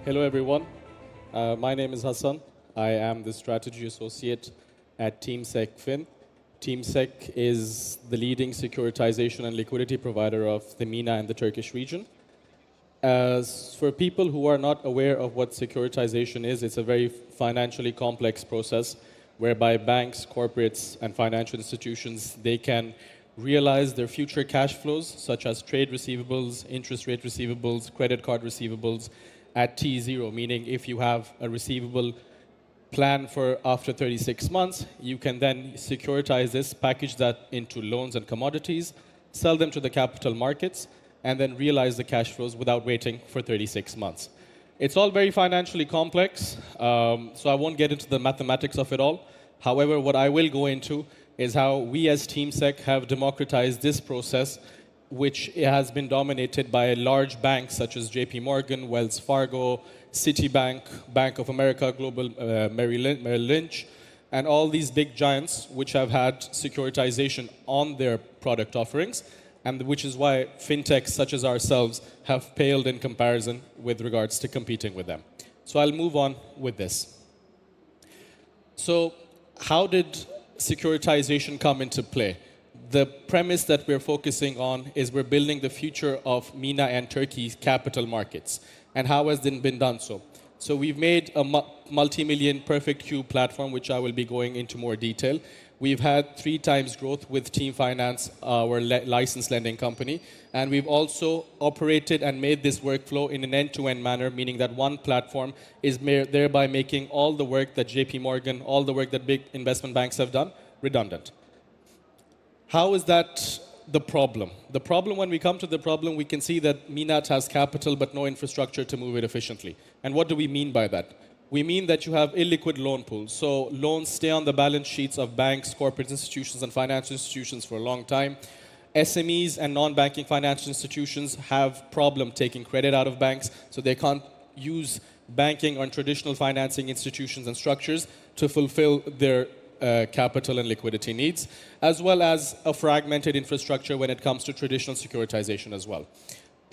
Hello everyone, my name is Hassan. I am the Strategy Associate at Teamsek Finn. Teamsek is the leading securitization and liquidity provider of the MENA and the Turkish region. As for people who are not aware of what securitization is, it's a very financially complex process whereby banks, corporates, and financial institutions, they can realize their future cash flows, such as trade receivables, interest rate receivables, credit card receivables, at T0, meaning if you have a receivable plan for after 36 months, you can then securitize this, package that into loans and commodities, sell them to the capital markets, and then realize the cash flows without waiting for 36 months. It's all very financially complex, so I won't get into the mathematics of it all. However, what I will go into is how we as Teamsek have democratized this process, which has been dominated by large banks such as JP Morgan, Wells Fargo, Citibank, Bank of America, Global Merrill Lynch, and all these big giants which have had securitization on their product offerings, and which is why fintechs such as ourselves have paled in comparison with regards to competing with them. So I'll move on with this. So how did securitization come into play? The premise that we're focusing on is we're building the future of MENA and Turkey's capital markets. And how has it been done so? So we've made a multi-million perfect cube platform, which I will be going into more detail. We've had 3 times growth with Team Finance, our licensed lending company. And we've also operated and made this workflow in an end-to-end manner, meaning that one platform is thereby making all the work that JP Morgan, all the work that big investment banks have done, redundant. How is that the problem? The problem, when we come to the problem, we can see that MENAT has capital but no infrastructure to move it efficiently. And what do we mean by that? We mean that you have illiquid loan pools. So loans stay on the balance sheets of banks, corporate institutions, and financial institutions for a long time. SMEs and non-banking financial institutions have problem taking credit out of banks, so they can't use banking or traditional financing institutions and structures to fulfill their capital and liquidity needs, as well as a fragmented infrastructure when it comes to traditional securitization as well.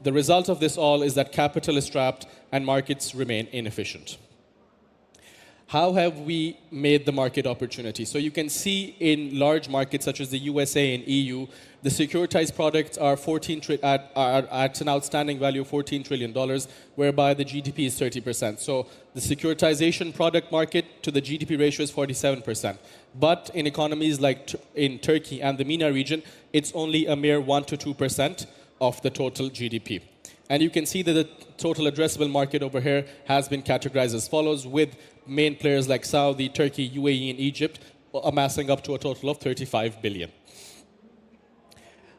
The result of this all is that capital is trapped and markets remain inefficient. How have we made the market opportunity? So you can see in large markets such as the USA and EU, the securitized products are at an outstanding value of $14 trillion, whereby the GDP is 30%. So the securitization product market to the GDP ratio is 47%. But in economies like in Turkey and the MENA region, it's only a mere 1 to 2% of the total GDP. And you can see that the total addressable market over here has been categorized as follows, with main players like Saudi, Turkey, UAE, and Egypt amassing up to a total of 35 billion.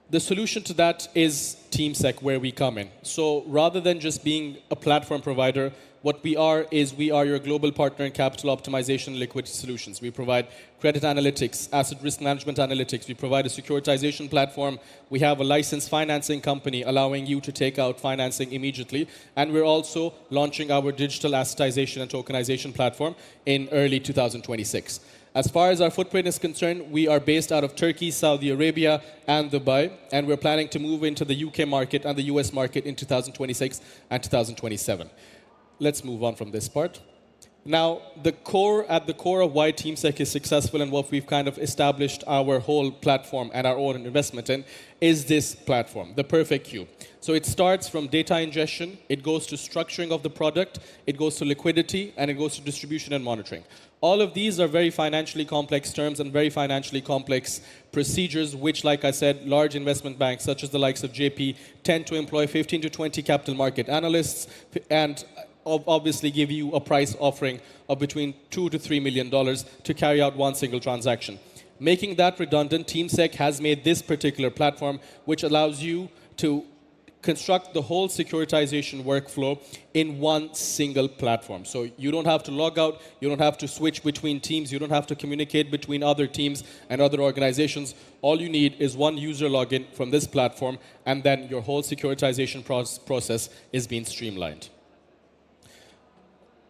The solution to that is Teamsek, where we come in. So rather than just being a platform provider, what we are is we are your global partner in capital optimization and liquidity solutions. We provide credit analytics, asset risk management analytics. We provide a securitization platform. We have a licensed financing company allowing you to take out financing immediately. And we're also launching our digital assetization and tokenization platform in early 2026. As far as our footprint is concerned, we are based out of Turkey, Saudi Arabia, and Dubai. And we're planning to move into the UK market and the US market in 2026 and 2027. Let's move on from this part. Now, at the core of why Teamsek is successful and what we've kind of established our whole platform and our own investment in is this platform, the perfect cube. So it starts from data ingestion, it goes to structuring of the product, it goes to liquidity, and it goes to distribution and monitoring. All of these are very financially complex terms and very financially complex procedures, which, like I said, large investment banks, such as the likes of JP, tend to employ 15 to 20 capital market analysts and obviously give you a price offering of between $2 to $3 million to carry out one single transaction. Making that redundant, Teamsek has made this particular platform, which allows you to construct the whole securitization workflow in one single platform. So you don't have to log out, you don't have to switch between teams, you don't have to communicate between other teams and other organizations. All you need is one user login from this platform, and then your whole securitization process is being streamlined.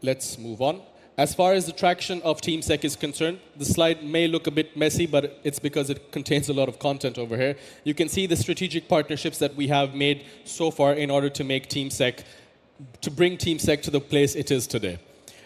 Let's move on. As far as the traction of Teamsek is concerned, the slide may look a bit messy, but it's because it contains a lot of content over here. You can see the strategic partnerships that we have made so far in order to make Teamsek, to bring Teamsek to the place it is today.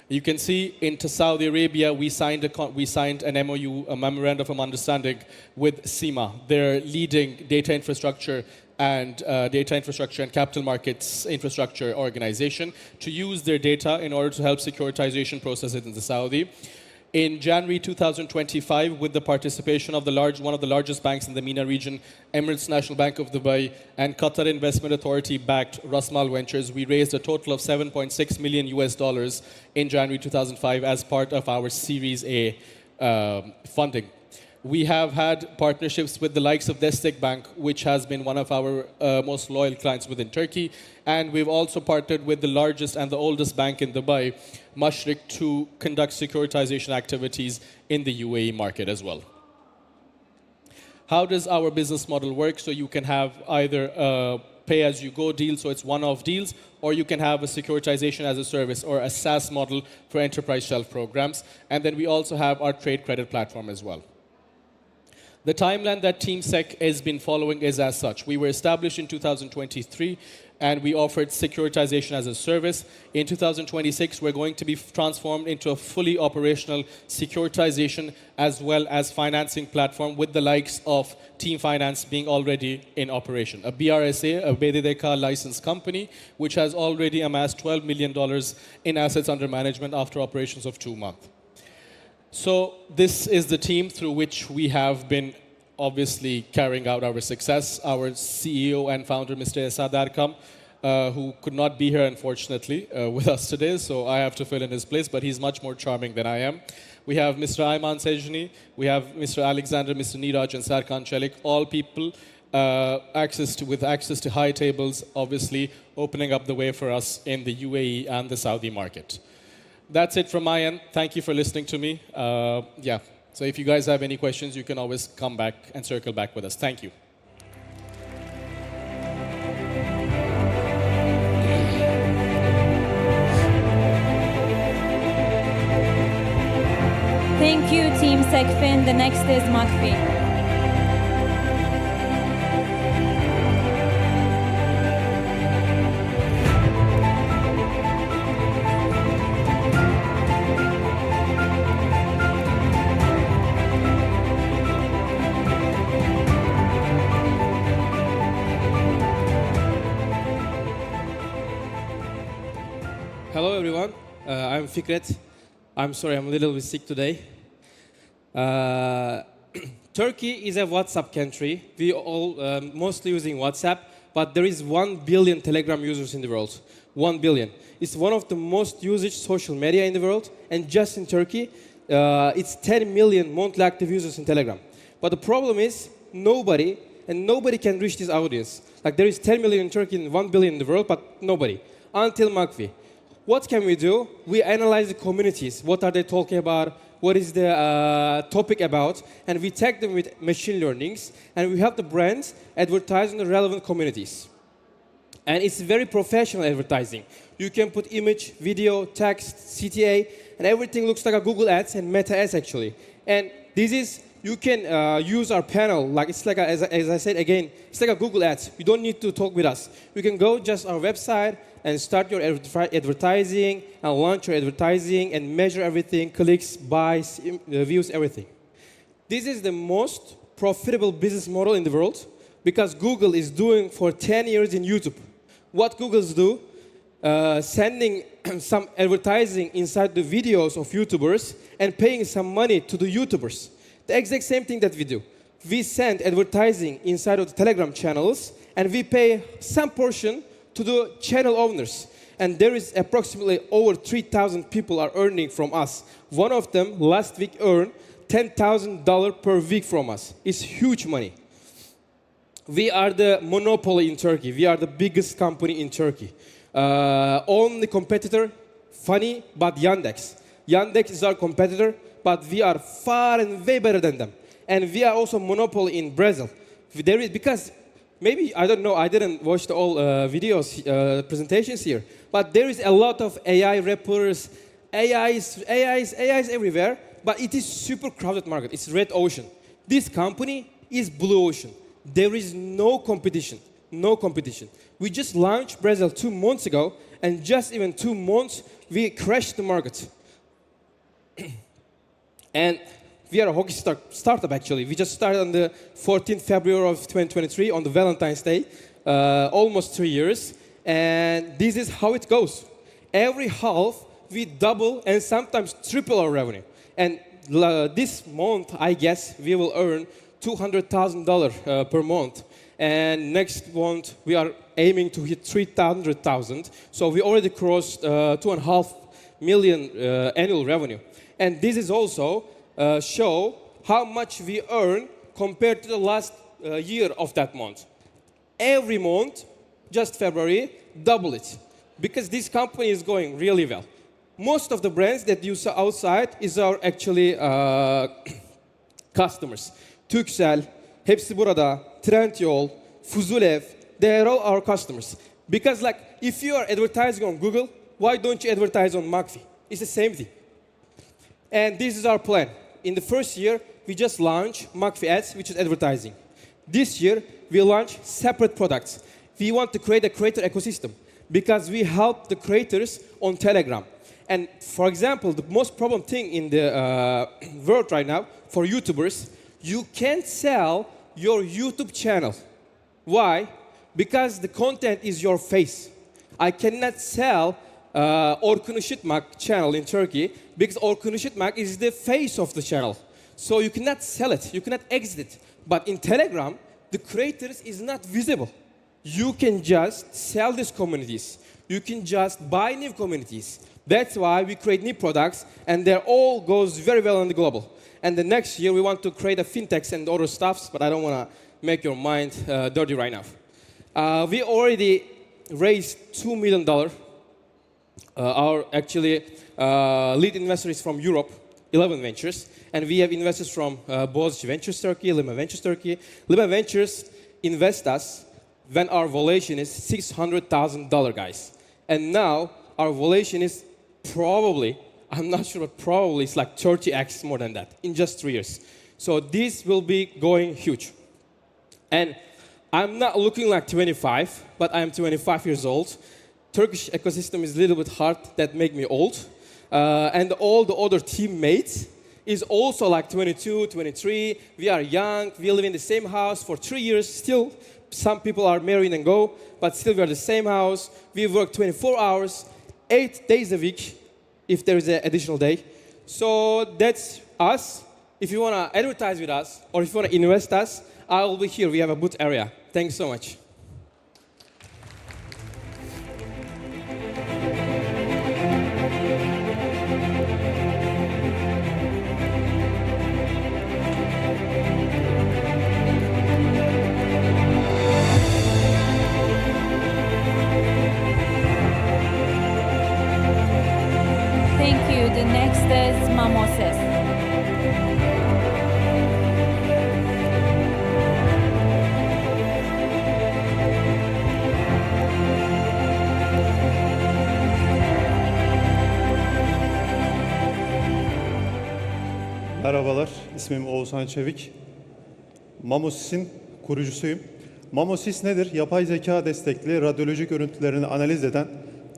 You can see into Saudi Arabia, we signed an MOU, a memorandum of understanding with SEMA, their leading data infrastructure and capital markets infrastructure organization, to use their data in order to help securitization processes in the Saudi. In January 2025, with the participation of one of the largest banks in the MENA region, Emirates National Bank of Dubai, and Qatar Investment Authority-backed Rasmal Ventures, we raised a total of $7.6 million in January 2005 as part of our Series A funding. We have had partnerships with the likes of Destek Bank, which has been one of our most loyal clients within Turkey. And we've also partnered with the largest and the oldest bank in Dubai, Mashrik, to conduct securitization activities in the UAE market as well. How does our business model work? So you can have either a pay-as-you-go deal, so it's one-off deals, or you can have a securitization as a service or a SaaS model for enterprise shelf programs. And then we also have our trade credit platform as well. The timeline that Teamsek has been following is as such. We were established in 2023, and we offered securitization as a service. In 2026, we're going to be transformed into a fully operational securitization as well as financing platform with the likes of Team Finance being already in operation. A BRSA, a BDDK licensed company, which has already amassed $12 million in assets under management after operations of 2 months. So this is the team through which we have been obviously carrying out our success. Our CEO and founder, Mr. Esad Erkam, who could not be here, unfortunately, with us today, so I have to fill in his place, but he's much more charming than I am. We have Mr. Ayman Sejni, we have Mr. Alexander, Mr. Niraj, and Serkan Çelik, all people with access to high tables, obviously opening up the way for us in the UAE and the Saudi market. That's it from my end. Thank you for listening to me. Yeah. So if you guys have any questions, you can always come back and circle back with us. Thank you. Thank you, Teamsek Finn. The next is Maki. Hello everyone, I'm Fikret. I'm sorry, I'm a little bit sick today. Turkey is a WhatsApp country. We all mostly using WhatsApp, but there is 1 billion Telegram users in the world. 1 billion. It's one of the most used social media in the world, and just in Turkey, it's 10 million monthly active users in Telegram. But the problem is, nobody can reach this audience. Like there is 10 million in Turkey and 1 billion in the world, but nobody. Until Maki. What can we do? We analyze the communities. What are they talking about? What is the topic about? And we tag them with machine learnings. And we help the brands advertise in the relevant communities. And it's very professional advertising. You can put image, video, text, CTA, and everything looks like a Google Ads and Meta Ads actually. And this is, you can use our panel, like it's like, as I said again, it's like a Google Ads. You don't need to talk with us. You can go just our website and start your advertising and launch your advertising and measure everything, clicks, buys, views, everything. This is the most profitable business model in the world because Google is doing for 10 years in YouTube. What Google's do, sending some advertising inside the videos of YouTubers and paying some money to the YouTubers. The exact same thing that we do. We send advertising inside of the Telegram channels and we pay some portion to the channel owners. And there is approximately over 3,000 people are earning from us. One of them last week earned $10,000 per week from us. It's huge money. We are the monopoly in Turkey. We are the biggest company in Turkey. Only competitor, funny, but Yandex. Yandex is our competitor, but we are far and way better than them. And we are also monopoly in Brazil. Because maybe, I don't know, I didn't watch the all videos, presentations here, but there is a lot of AI rappers, AIs everywhere, but it is super crowded market. It's red ocean. This company is blue ocean. There is no competition, no competition. We just launched Brazil 2 months ago, and just even 2 months, we crashed the market. And we are a hockey startup, actually. We just started on the 14th February of 2023 on the Valentine's Day, almost 3 years. And this is how it goes. Every half, we double and sometimes triple our revenue. And this month, I guess, we will earn $200,000 per month. And next month, we are aiming to hit 300,000. So we already crossed 2.5 million annual revenue. And this is also show how much we earn compared to the last year of that month. Every month, just February, double it. Because this company is going really well. Most of the brands that you saw outside is our actually customers. Turkcell, Hepsiburada, Trendyol, Fuzulev, they are all our customers. Because like, if you are advertising on Google, why don't you advertise on Maki? It's the same thing. And this is our plan. In the first year, we just launched Maki Ads, which is advertising. This year, we launch separate products. We want to create a creator ecosystem because we help the creators on Telegram. And for example, the most problem thing in the world right now for YouTubers, you can't sell your YouTube channel. Why? Because the content is your face. I cannot sell Orkun Işıtmak channel in Turkey because Orkun Işıtmak is the face of the channel. So you cannot sell it, you cannot exit it. But in Telegram, the creators is not visible. You can just sell these communities. You can just buy new communities. That's why we create new products, and they all goes very well on the global. And the next year, we want to create a fintechs and other stuffs, but I don't want to make your mind dirty right now. We already raised $2 million. Our actually lead investor is from Europe, 11 Ventures, and we have investors from Boğaziçi Ventures Turkey, Lima Ventures Turkey. Lima Ventures invest us when our valuation is $600,000, guys. And now our valuation is probably, I'm not sure, but probably it's like 30x more than that in just 3 years. So this will be going huge. And I'm not looking like 25, but I'm 25 years old. Turkish ecosystem is a little bit hard, that make me old. And all the other teammates is also like 22, 23. We are young, we live in the same house for 3 years. Still, some people are married and go, but still we are the same house. We work 24 hours, 8 days a week, if there is an additional day. So that's us. If you want to advertise with us, or if you want to invest us, I will be here. We have a booth area. Thanks so much. Thank you. The next is Mamosis. Merhabalar, ismim Oğuzhan Çevik. Mamosis'in kurucusuyum. Mamosis nedir? Yapay zeka destekli radyolojik görüntülerini analiz eden,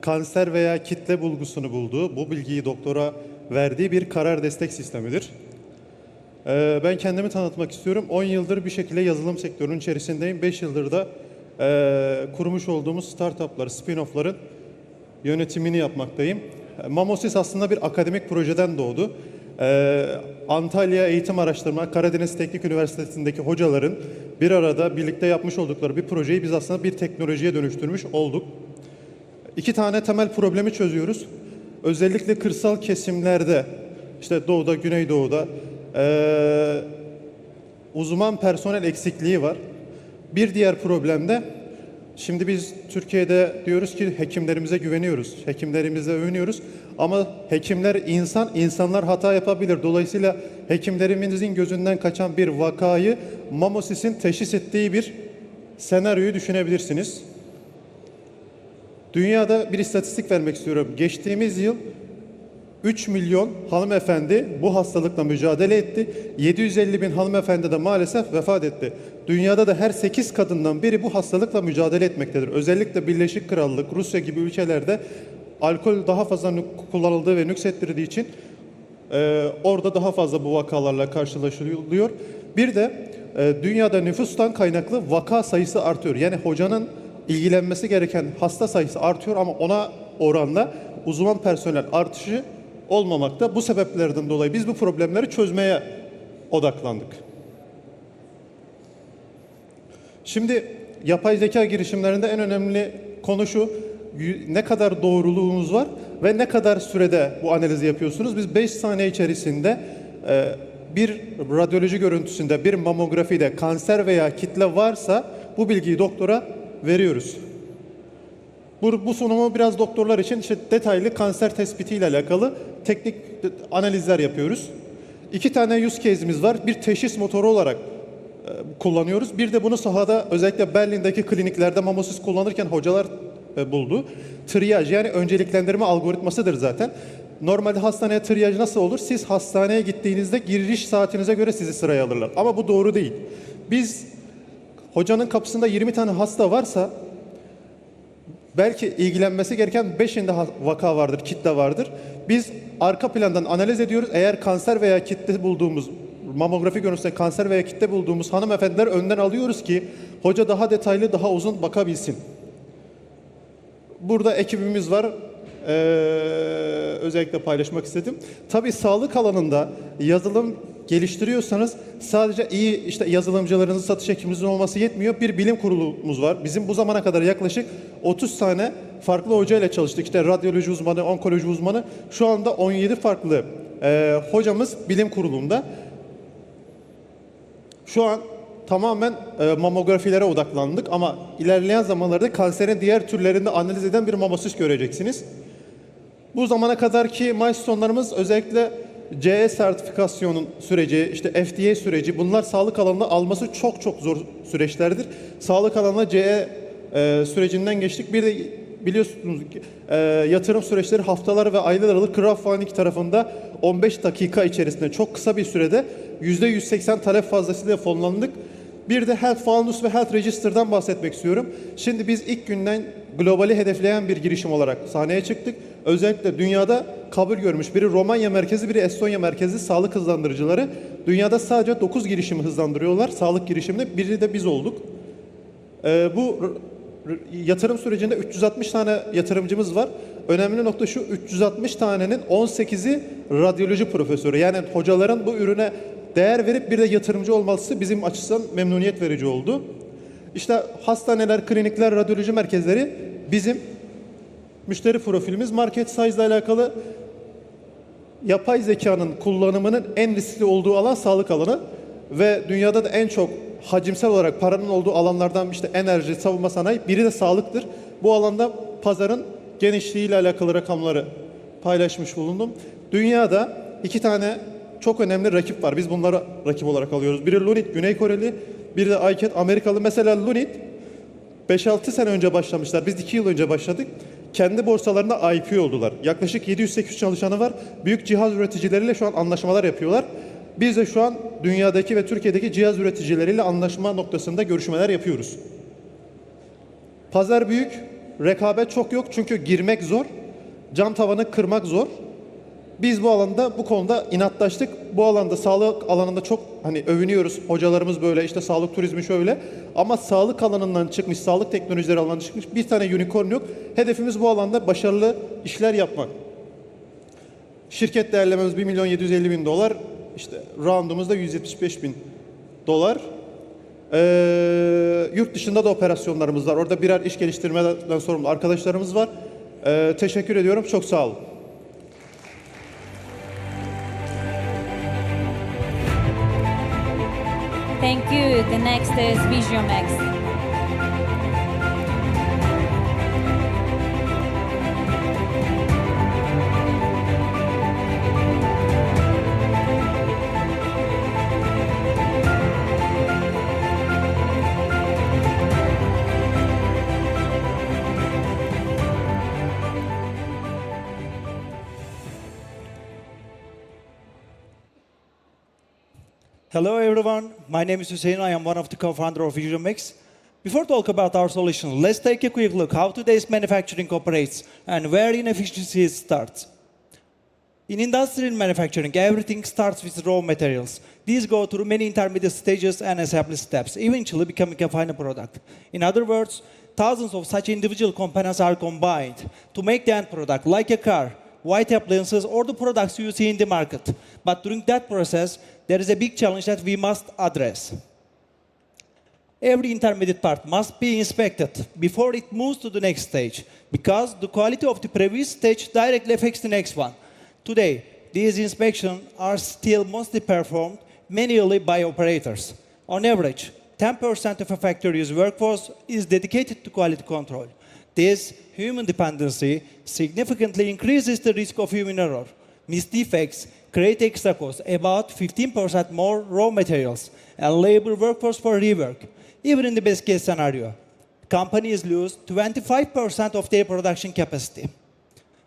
kanser veya kitle bulgusunu bulduğu, bu bilgiyi doktora verdiği bir karar destek sistemidir. Ben kendimi tanıtmak istiyorum. 10 yıldır bir şekilde yazılım sektörünün içerisindeyim. 5 yıldır da kurmuş olduğumuz startuplar, spin-off'ların yönetimini yapmaktayım. Mamosis aslında bir akademik projeden doğdu. Antalya Eğitim Araştırma, Karadeniz Teknik Üniversitesi'ndeki hocaların bir arada birlikte yapmış oldukları bir projeyi biz aslında bir teknolojiye dönüştürmüş olduk. 2 tane temel problemi çözüyoruz. Özellikle kırsal kesimlerde, işte doğuda, güneydoğuda uzman personel eksikliği var. Bir diğer problem de, şimdi biz Türkiye'de diyoruz ki hekimlerimize güveniyoruz, hekimlerimize övünüyoruz. Ama hekimler insan, insanlar hata yapabilir. Dolayısıyla hekimlerimizin gözünden kaçan bir vakayı Mamosis'in teşhis ettiği bir senaryoyu düşünebilirsiniz. Dünyada bir istatistik vermek istiyorum. Geçtiğimiz yıl 3 milyon hanımefendi bu hastalıkla mücadele etti. 750 bin hanımefendi de maalesef vefat etti. Dünyada da her 8 kadından biri bu hastalıkla mücadele etmektedir. Özellikle Birleşik Krallık, Rusya gibi ülkelerde alkol daha fazla kullanıldığı ve nüksettirildiği için orada daha fazla bu vakalarla karşılaşılıyor. Bir de dünyada nüfustan kaynaklı vaka sayısı artıyor. Yani hocanın ilgilenmesi gereken hasta sayısı artıyor ama ona oranla uzman personel artışı olmamakta. Bu sebeplerden dolayı biz bu problemleri çözmeye odaklandık. Şimdi yapay zeka girişimlerinde en önemli konu şu: ne kadar doğruluğunuz var ve ne kadar sürede bu analizi yapıyorsunuz? Biz 5 saniye içerisinde bir radyoloji görüntüsünde, bir mamografide kanser veya kitle varsa bu bilgiyi doktora veriyoruz. Bu sunumu biraz doktorlar için işte detaylı kanser tespitiyle alakalı teknik analizler yapıyoruz. 2 tane use case'imiz var. Bir teşhis motoru olarak kullanıyoruz. Bir de bunu sahada özellikle Berlin'deki kliniklerde Mamosis kullanırken hocalar buldu. Triyaj yani önceliklendirme algoritmasıdır zaten. Normalde hastaneye triyaj nasıl olur? Siz hastaneye gittiğinizde giriş saatinize göre sizi sıraya alırlar. Ama bu doğru değil. Biz hocanın kapısında 20 tane hasta varsa belki ilgilenmesi gereken 5'inde vaka vardır, kitle vardır. Biz arka plandan analiz ediyoruz. Eğer kanser veya kitle bulduğumuz, mamografi görüntüsünde kanser veya kitle bulduğumuz hanımefendiler önden alıyoruz ki hoca daha detaylı, daha uzun bakabilsin. Burada ekibimiz var. Özellikle paylaşmak istedim. Tabii sağlık alanında yazılım geliştiriyorsanız sadece iyi işte yazılımcılarınızın, satış ekibinizin olması yetmiyor. Bir bilim kurulumuz var. Bizim bu zamana kadar yaklaşık 30 tane farklı hoca ile çalıştık. İşte radyoloji uzmanı, onkoloji uzmanı. Şu anda 17 farklı hocamız bilim kurulunda. Şu an tamamen mamografilere odaklandık ama ilerleyen zamanlarda kanserin diğer türlerini analiz eden bir Mamosis göreceksiniz. Bu zamana kadarki milestone'larımız özellikle CE sertifikasyonun süreci, işte FDA süreci, bunlar sağlık alanında alması çok çok zor süreçlerdir. Sağlık alanına CE sürecinden geçtik. Bir de biliyorsunuz yatırım süreçleri haftalar ve aylar alır. Crowdfunding tarafında 15 dakika içerisinde çok kısa bir sürede %180 talep fazlasıyla fonlandık. Bir de Health Founders ve Health Register'dan bahsetmek istiyorum. Şimdi biz ilk günden globali hedefleyen bir girişim olarak sahneye çıktık. Özellikle dünyada kabul görmüş biri Romanya merkezi, biri Estonya merkezi sağlık hızlandırıcıları. Dünyada sadece 9 girişimi hızlandırıyorlar. Sağlık girişiminde biri de biz olduk. Bu yatırım sürecinde 360 tane yatırımcımız var. Önemli nokta şu, 360 tanenin 18'i radyoloji profesörü. Yani hocaların bu ürüne değer verip bir de yatırımcı olması bizim açısından memnuniyet verici oldu. İşte hastaneler, klinikler, radyoloji merkezleri bizim müşteri profilimiz. Market size ile alakalı yapay zekanın kullanımının en riskli olduğu alan sağlık alanı ve dünyada da en çok hacimsel olarak paranın olduğu alanlardan işte enerji, savunma sanayi, biri de sağlıktır. Bu alanda pazarın genişliğiyle alakalı rakamları paylaşmış bulundum. Dünyada 2 tane çok önemli rakip var. Biz bunları rakip olarak alıyoruz. Biri Lunit, Güney Koreli, biri de iCat, Amerikalı. Mesela Lunit 5-6 sene önce başlamışlar. Biz 2 yıl önce başladık. Kendi borsalarında IPO oldular. Yaklaşık 700-800 çalışanı var. Büyük cihaz üreticileriyle şu an anlaşmalar yapıyorlar. Biz de şu an dünyadaki ve Türkiye'deki cihaz üreticileriyle anlaşma noktasında görüşmeler yapıyoruz. Pazar büyük, rekabet çok yok çünkü girmek zor, cam tavanı kırmak zor. Biz bu alanda, bu konuda inatlaştık. Bu alanda, sağlık alanında çok övünüyoruz. Hocalarımız böyle, işte sağlık turizmi şöyle. Ama sağlık alanından çıkmış, sağlık teknolojileri alanından çıkmış bir tane unicorn yok. Hedefimiz bu alanda başarılı işler yapmak. Şirket değerlememiz $1.750.000. İşte roundumuzda $175.000. Yurt dışında da operasyonlarımız var. Orada birer iş geliştirmeden sorumlu arkadaşlarımız var. Teşekkür ediyorum. Çok sağ olun. Thank you. The next is VWork. Hello everyone, my name is Hussein. I am one of the co-founder of VWork. Before talk about our solution, let's take a quick look how today's manufacturing operates and where inefficiencies start. In industrial manufacturing, everything starts with raw materials. These go through many intermediate stages and assembly steps, eventually becoming a final product. In other words, thousands of such individual components are combined to make the end product, like a car, white appliances, or the products you see in the market. But during that process, there is a big challenge that we must address. Every intermediate part must be inspected before it moves to the next stage, because the quality of the previous stage directly affects the next one. Today, these inspections are still mostly performed manually by operators. On average, 10% of a factory's workforce is dedicated to quality control. This human dependency significantly increases the risk of human error. Missed defects create extra costs, about 15% more raw materials and labor workforce for rework. Even in the best case scenario, companies lose 25% of their production capacity.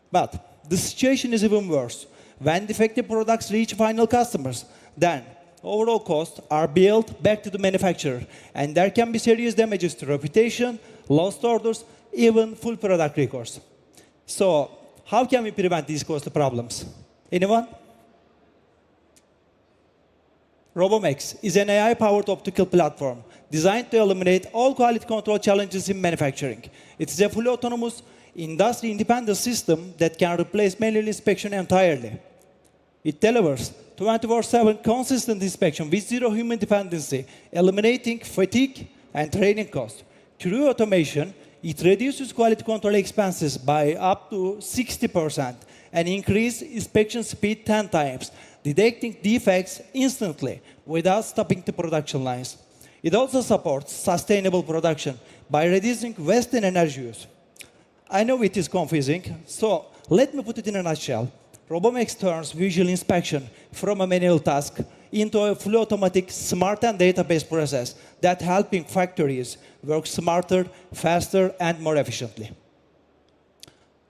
But the situation is even worse. When defective products reach final customers, then overall costs are billed back to the manufacturer, and there can be serious damages to reputation, lost orders, even full product recalls. So, how can we prevent these cost problems? Anyone? RoboMax is an AI-powered optical platform designed to eliminate all quality control challenges in manufacturing. It is a fully autonomous, industry-independent system that can replace manual inspection entirely. It delivers 24/7 consistent inspection with zero human dependency, eliminating fatigue and training costs. Through automation, it reduces quality control expenses by up to 60% and increases inspection speed 10 times, detecting defects instantly without stopping the production lines. It also supports sustainable production by reducing waste and energy use. I know it is confusing, so let me put it in a nutshell. RoboMax turns visual inspection from a manual task into a fully automatic, smart and data-based process that helping factories work smarter, faster, and more efficiently.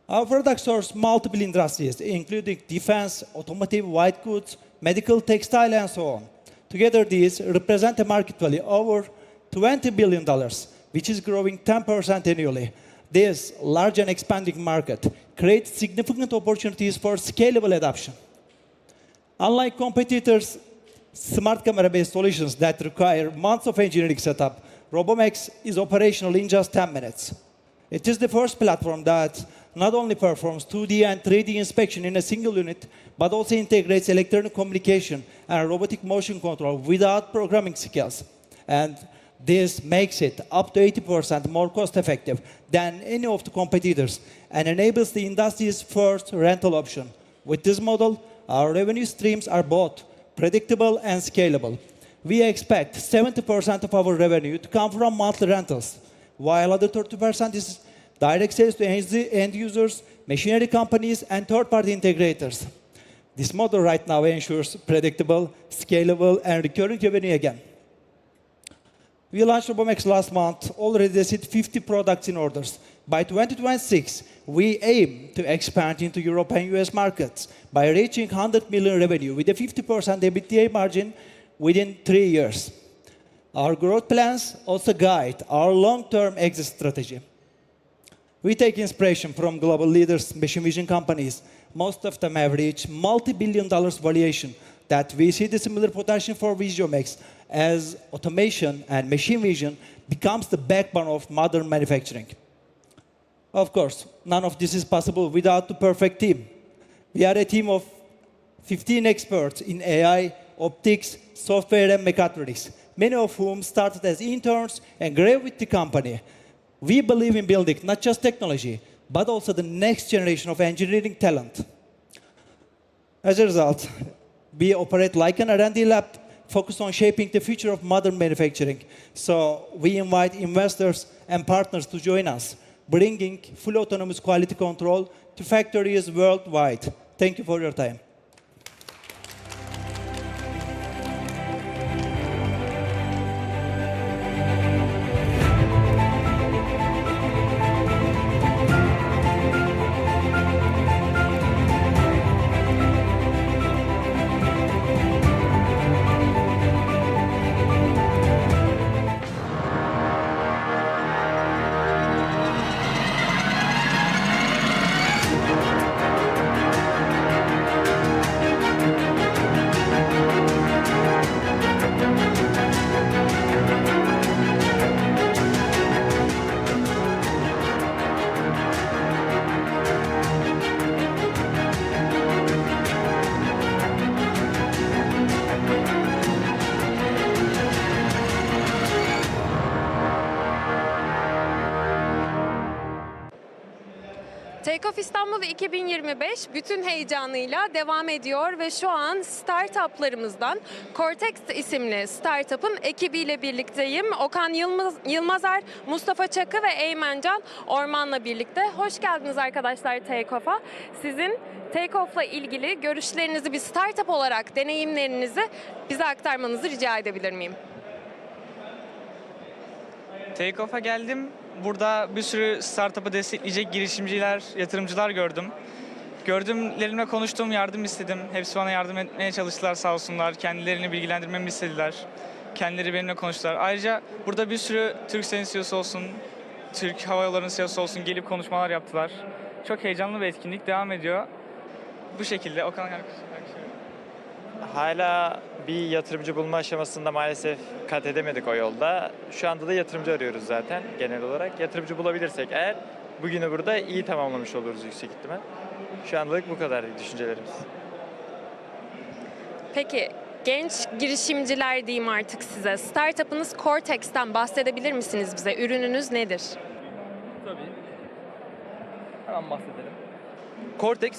Our products serve multiple industries, including defense, automotive, white goods, medical, textile, and so on. Together, these represent a market value over $20 billion, which is growing 10% annually. This large and expanding market creates significant opportunities for scalable adoption. Unlike competitors' smart camera-based solutions that require months of engineering setup, RoboMax is operational in just 10 minutes. It is the first platform that not only performs 2D and 3D inspection in a single unit, but also integrates electronic communication and robotic motion control without programming skills. And this makes it up to 80% more cost-effective than any of the competitors and enables the industry's first rental option. With this model, our revenue streams are both predictable and scalable. We expect 70% of our revenue to come from monthly rentals, while other 30% is direct sales to end users, machinery companies, and third-party integrators. This model right now ensures predictable, scalable, and recurring revenue again. We launched RoboMax last month, already received 50 products in orders. By 2026, we aim to expand into Europe and US markets by reaching 100 million revenue with a 50% EBITDA margin within 3 years. Our growth plans also guide our long-term exit strategy. We take inspiration from global leaders, machine vision companies. Most of them have reached multi-billion dollars valuation. That we see the similar potential for VWork as automation and machine vision becomes the backbone of modern manufacturing. Of course, none of this is possible without the perfect team. We are a team of 15 experts in AI, optics, software, and mechatronics, many of whom started as interns and grew with the company. We believe in building not just technology, but also the next generation of engineering talent. As a result, we operate like an R&D lab focused on shaping the future of modern manufacturing. So we invite investors and partners to join us, bringing full autonomous quality control to factories worldwide. Thank you for your time. Takeoff İstanbul 2025 bütün heyecanıyla devam ediyor ve şu an startuplarımızdan Cortex isimli startup'ın ekibiyle birlikteyim. Okan Yılmazer, Mustafa Çakı ve Eymen Can Orman'la birlikte. Hoş geldiniz arkadaşlar Takeoff'a. Sizin Takeoff'la ilgili görüşlerinizi, bir startup olarak deneyimlerinizi bize aktarmanızı rica edebilir miyim? Takeoff'a geldim. Burada bir sürü startup'ı destekleyecek girişimciler, yatırımcılar gördüm. Gördümlerimle konuştum, yardım istedim. Hepsi bana yardım etmeye çalıştılar sağ olsunlar. Kendilerini bilgilendirmemi istediler. Kendileri benimle konuştular. Ayrıca burada bir sürü Turkcell'in CEO'su olsun, Türk Hava Yolları'nın CEO'su olsun gelip konuşmalar yaptılar. Çok heyecanlı bir etkinlik devam ediyor. Bu şekilde Okan Hala bir yatırımcı bulma aşamasında maalesef kat edemedik o yolda. Şu anda da yatırımcı arıyoruz zaten genel olarak. Yatırımcı bulabilirsek eğer bugünü burada iyi tamamlamış oluruz yüksek ihtimal. Şu andalık bu kadar düşüncelerimiz. Peki genç girişimciler diyeyim artık size. Startup'ınız Cortex'ten bahsedebilir misiniz bize? Ürününüz nedir? Tabii. Hemen bahsedelim. Cortex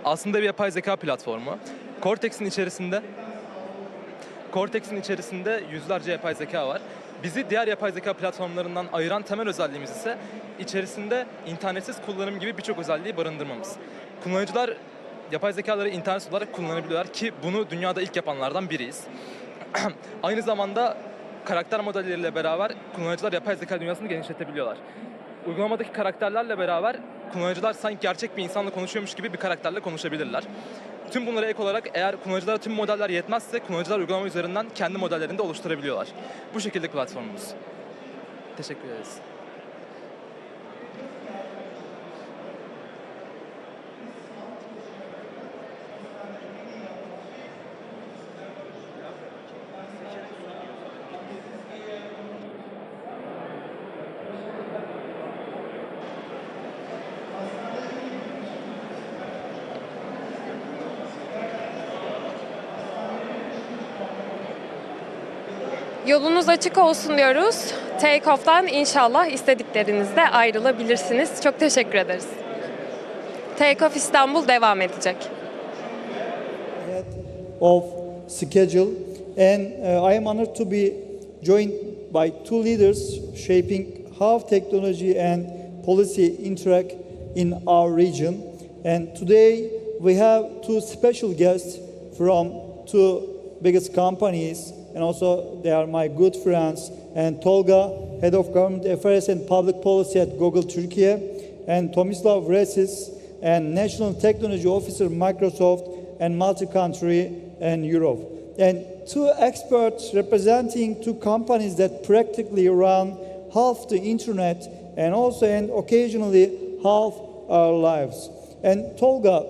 aslında bir yapay zeka platformu. Cortex'in içerisinde yüzlerce yapay zeka var. Bizi diğer yapay zeka platformlarından ayıran temel özelliğimiz ise içerisinde internetsiz kullanım gibi birçok özelliği barındırmamız. Kullanıcılar yapay zekaları internetsiz olarak kullanabiliyorlar ki bunu dünyada ilk yapanlardan biriyiz. Aynı zamanda karakter modelleriyle beraber kullanıcılar yapay zeka dünyasını genişletebiliyorlar. Uygulamadaki karakterlerle beraber kullanıcılar sanki gerçek bir insanla konuşuyormuş gibi bir karakterle konuşabilirler. Tüm bunlara ek olarak eğer kullanıcılara tüm modeller yetmezse kullanıcılar uygulama üzerinden kendi modellerini de oluşturabiliyorlar. Bu şekilde platformumuz. Teşekkür ederiz. Yolunuz açık olsun diyoruz. Takeoff'tan inşallah istediklerinizde ayrılabilirsiniz. Çok teşekkür ederiz. Takeoff İstanbul devam edecek. Of schedule, and I am honored to be joined by two leaders shaping how technology and policy interact in our region. And today we have two special guests from two biggest companies, and also they are my good friends. And Tolga, Head of Government Affairs and Public Policy at Google Turkey, and Tomislav Resis, and National Technology Officer Microsoft and multi-country and Europe. And two experts representing two companies that practically run half the internet and also and occasionally half our lives. And Tolga,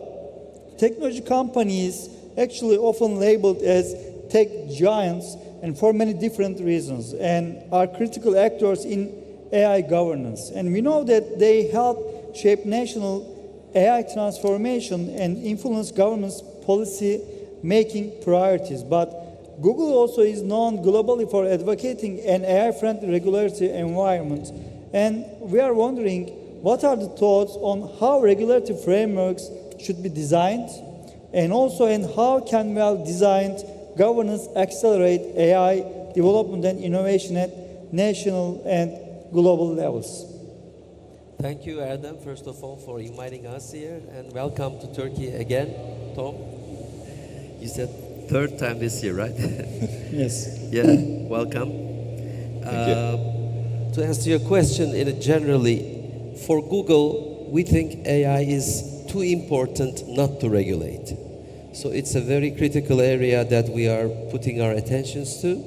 technology companies actually often labeled as tech giants and for many different reasons and are critical actors in AI governance. And we know that they help shape national AI transformation and influence government's policy making priorities. But Google also is known globally for advocating an AI-friendly regulatory environment. And we are wondering, what are the thoughts on how regulatory frameworks should be designed, and also in how can well-designed governance accelerate AI development and innovation at national and global levels? Thank you, Erdem, first of all, for inviting us here, and welcome to Turkey again, Tom. You said third time this year, right? Yes. Yeah, welcome. To answer your question generally, for Google, we think AI is too important not to regulate. So it's a very critical area that we are putting our attentions to.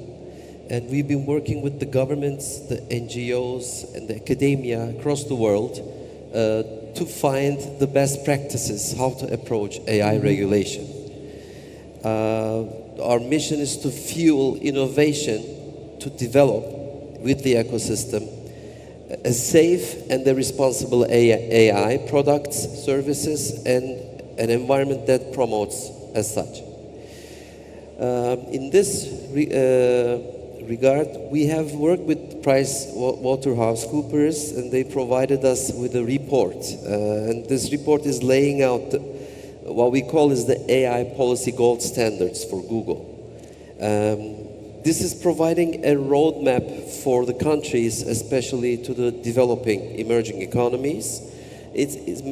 And we've been working with the governments, the NGOs, and the academia across the world to find the best practices, how to approach AI regulation. Our mission is to fuel innovation, to develop with the ecosystem a safe and a responsible AI products, services, and an environment that promotes as such. In this regard, we have worked with PricewaterhouseCoopers, and they provided us with a report. And this report is laying out what we call is the AI policy gold standards for Google. This is providing a roadmap for the countries, especially to the developing emerging economies. It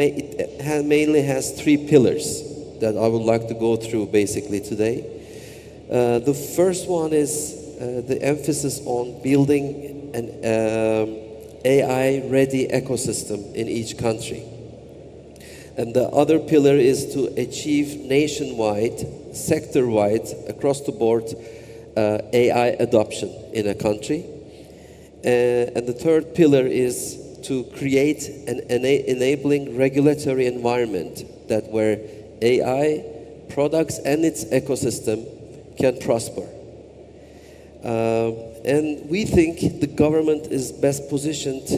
mainly has 3 pillars that I would like to go through basically today. The first one is the emphasis on building an AI-ready ecosystem in each country. And the other pillar is to achieve nationwide, sector-wide, across the board AI adoption in a country. And the third pillar is to create an enabling regulatory environment that where AI products and its ecosystem can prosper. And we think the government is best positioned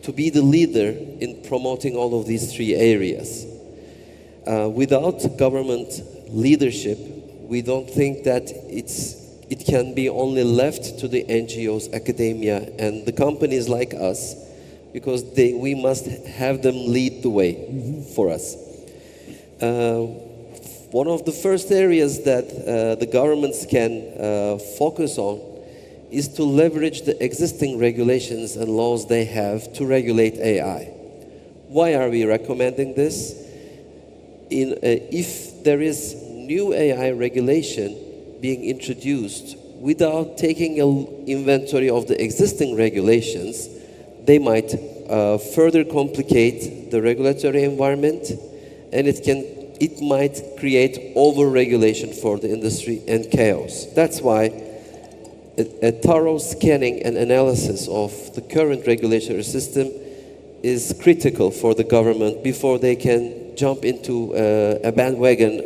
to be the leader in promoting all of these 3 areas. Without government leadership, we don't think that it can be only left to the NGOs, academia, and the companies like us, because we must have them lead the way for us. One of the first areas that the governments can focus on is to leverage the existing regulations and laws they have to regulate AI. Why are we recommending this? If there is new AI regulation being introduced without taking an inventory of the existing regulations, they might further complicate the regulatory environment, and it might create over-regulation for the industry and chaos. That's why a thorough scanning and analysis of the current regulatory system is critical for the government before they can jump into a bandwagon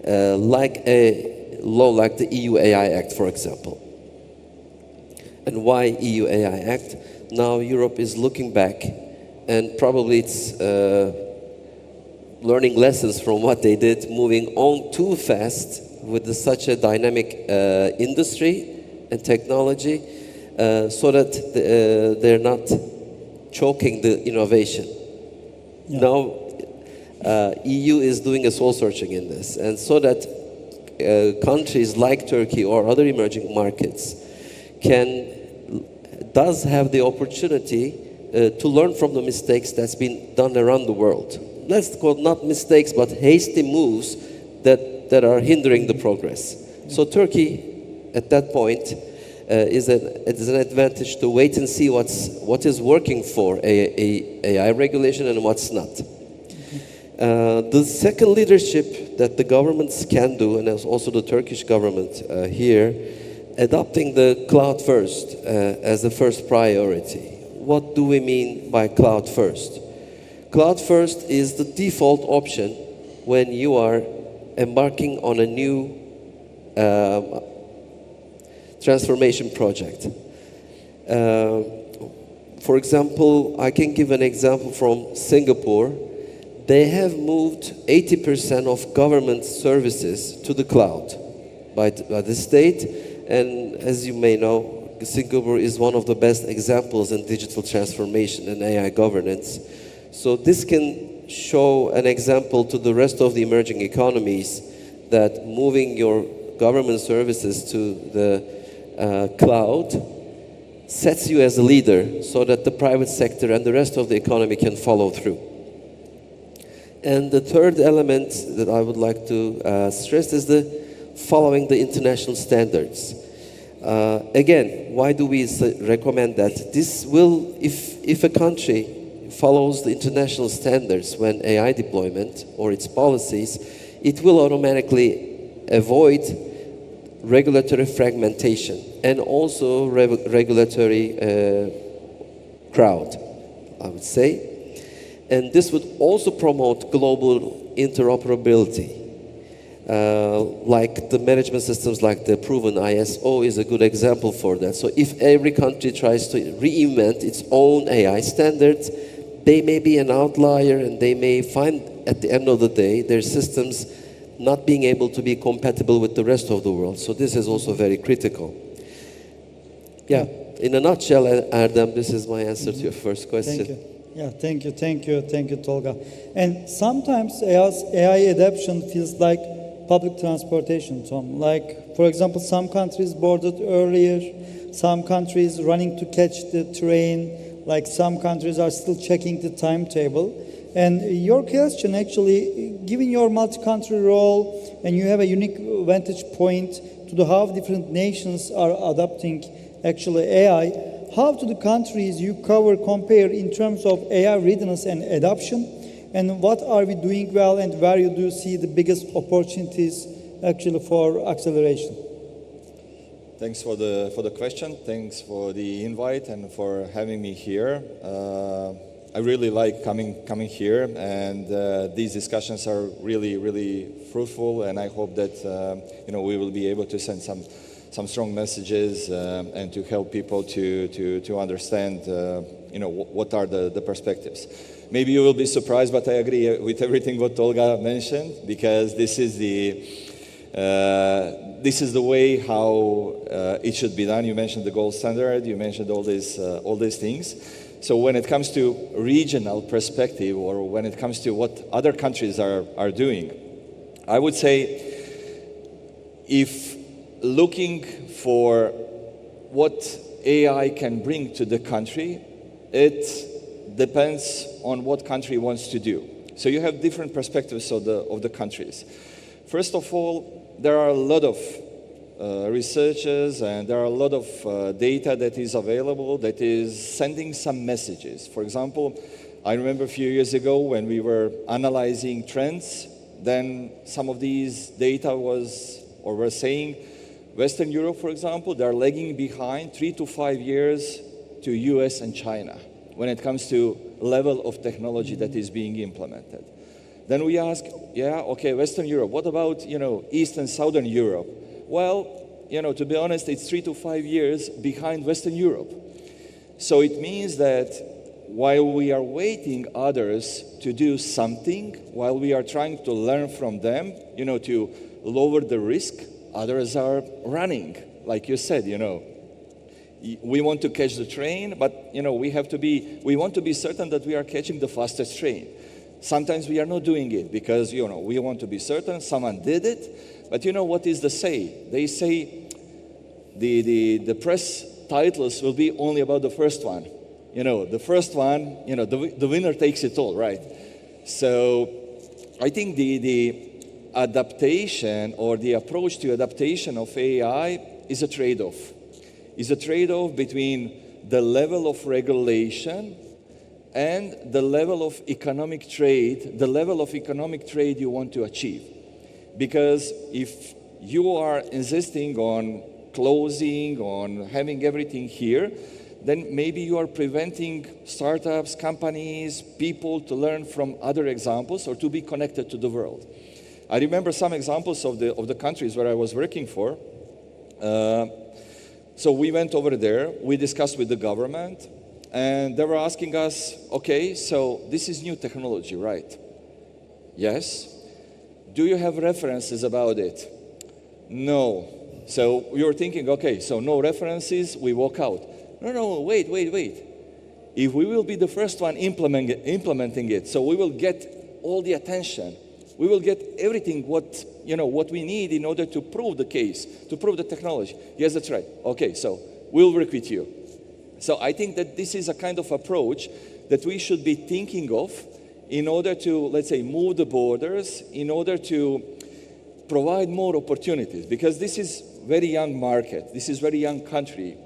like a law like the EU AI Act, for example. And why EU AI Act? Now Europe is looking back, and probably it's learning lessons from what they did, moving on too fast with such a dynamic industry and technology, so that they're not choking the innovation. Yeah. Now, EU is doing a soul searching in this, and so that countries like Turkey or other emerging markets does have the opportunity to learn from the mistakes that's been done around the world. Let's call it not mistakes, but hasty moves that are hindering the progress. So Turkey, at that point, is an advantage to wait and see what is working for AI regulation and what's not. The second leadership that the governments can do, and also the Turkish government here, adopting the cloud first as the first priority. What do we mean by cloud first? Cloud first is the default option when you are embarking on a new transformation project. For example, I can give an example from Singapore. They have moved 80% of government services to the cloud by the state. And as you may know, Singapore is one of the best examples in digital transformation and AI governance. So this can show an example to the rest of the emerging economies that moving your government services to the cloud sets you as a leader so that the private sector and the rest of the economy can follow through. And the third element that I would like to stress is following the international standards. Again, why do we recommend that? This will, if a country follows the international standards when AI deployment or its policies, it will automatically avoid regulatory fragmentation and also regulatory crowd, I would say. And this would also promote global interoperability. Like the management systems like the proven ISO is a good example for that. So if every country tries to reinvent its own AI standards, they may be an outlier and they may find at the end of the day their systems not being able to be compatible with the rest of the world. So this is also very critical. Yeah, in a nutshell, Erdem, this is my answer to your first question. Thank you. Yeah, thank you, Tolga. And sometimes AI adoption feels like public transportation, Tom. Like, for example, some countries boarded earlier, some countries running to catch the train, like some countries are still checking the timetable. And your question actually, given your multi-country role, and you have a unique vantage point to the how different nations are adopting actually AI, how do the countries you cover compare in terms of AI readiness and adoption? And what are we doing well, and where you do see the biggest opportunities actually for acceleration? Thanks for the question. Thanks for the invite and for having me here. I really like coming here, and these discussions are really fruitful. And I hope that we will be able to send some strong messages and to help people to understand what are the perspectives. Maybe you will be surprised, but I agree with everything what Tolga mentioned, because this is the way how it should be done. You mentioned the gold standard. You mentioned all these things. So when it comes to regional perspective, or when it comes to what other countries are doing, I would say, if looking for what AI can bring to the country, it depends on what country wants to do. So you have different perspectives of the countries. First of all, there are a lot of researchers, and there are a lot of data that is available that is sending some messages. For example, I remember a few years ago when we were analyzing trends, then some of these data were saying Western Europe, for example, they're lagging behind 3 to 5 years to US and China when it comes to level of technology that is being implemented. Then we ask, yeah, okay, Western Europe, what about, East and Southern Europe? Well, to be honest, it's 3 to 5 years behind Western Europe. So it means that while we are waiting others to do something, while we are trying to learn from them, to lower the risk, others are running, like you said, We want to catch the train, but, we want to be certain that we are catching the fastest train. Sometimes we are not doing it because, we want to be certain someone did it. But what is the say? They say the press titles will be only about the first one. The first one, the winner takes it all, right? So I think the adaptation or the approach to adaptation of AI is a trade-off. It's a trade-off between the level of regulation and the level of economic trade, you want to achieve. Because if you are insisting on closing, on having everything here, then maybe you are preventing startups, companies, people to learn from other examples or to be connected to the world. I remember some examples of the countries where I was working for. So we went over there, we discussed with the government, and they were asking us, okay, so this is new technology, right? Yes. Do you have references about it? No. So we were thinking, okay, so no references, we walk out. No, wait. If we will be the first one implementing it, so we will get all the attention. We will get everything what we need in order to prove the case, to prove the technology. Yes, that's right. Okay, so we'll work with you. So I think that this is a kind of approach that we should be thinking of in order to, let's say, move the borders, in order to provide more opportunities. Because this is very young market. This is very young country.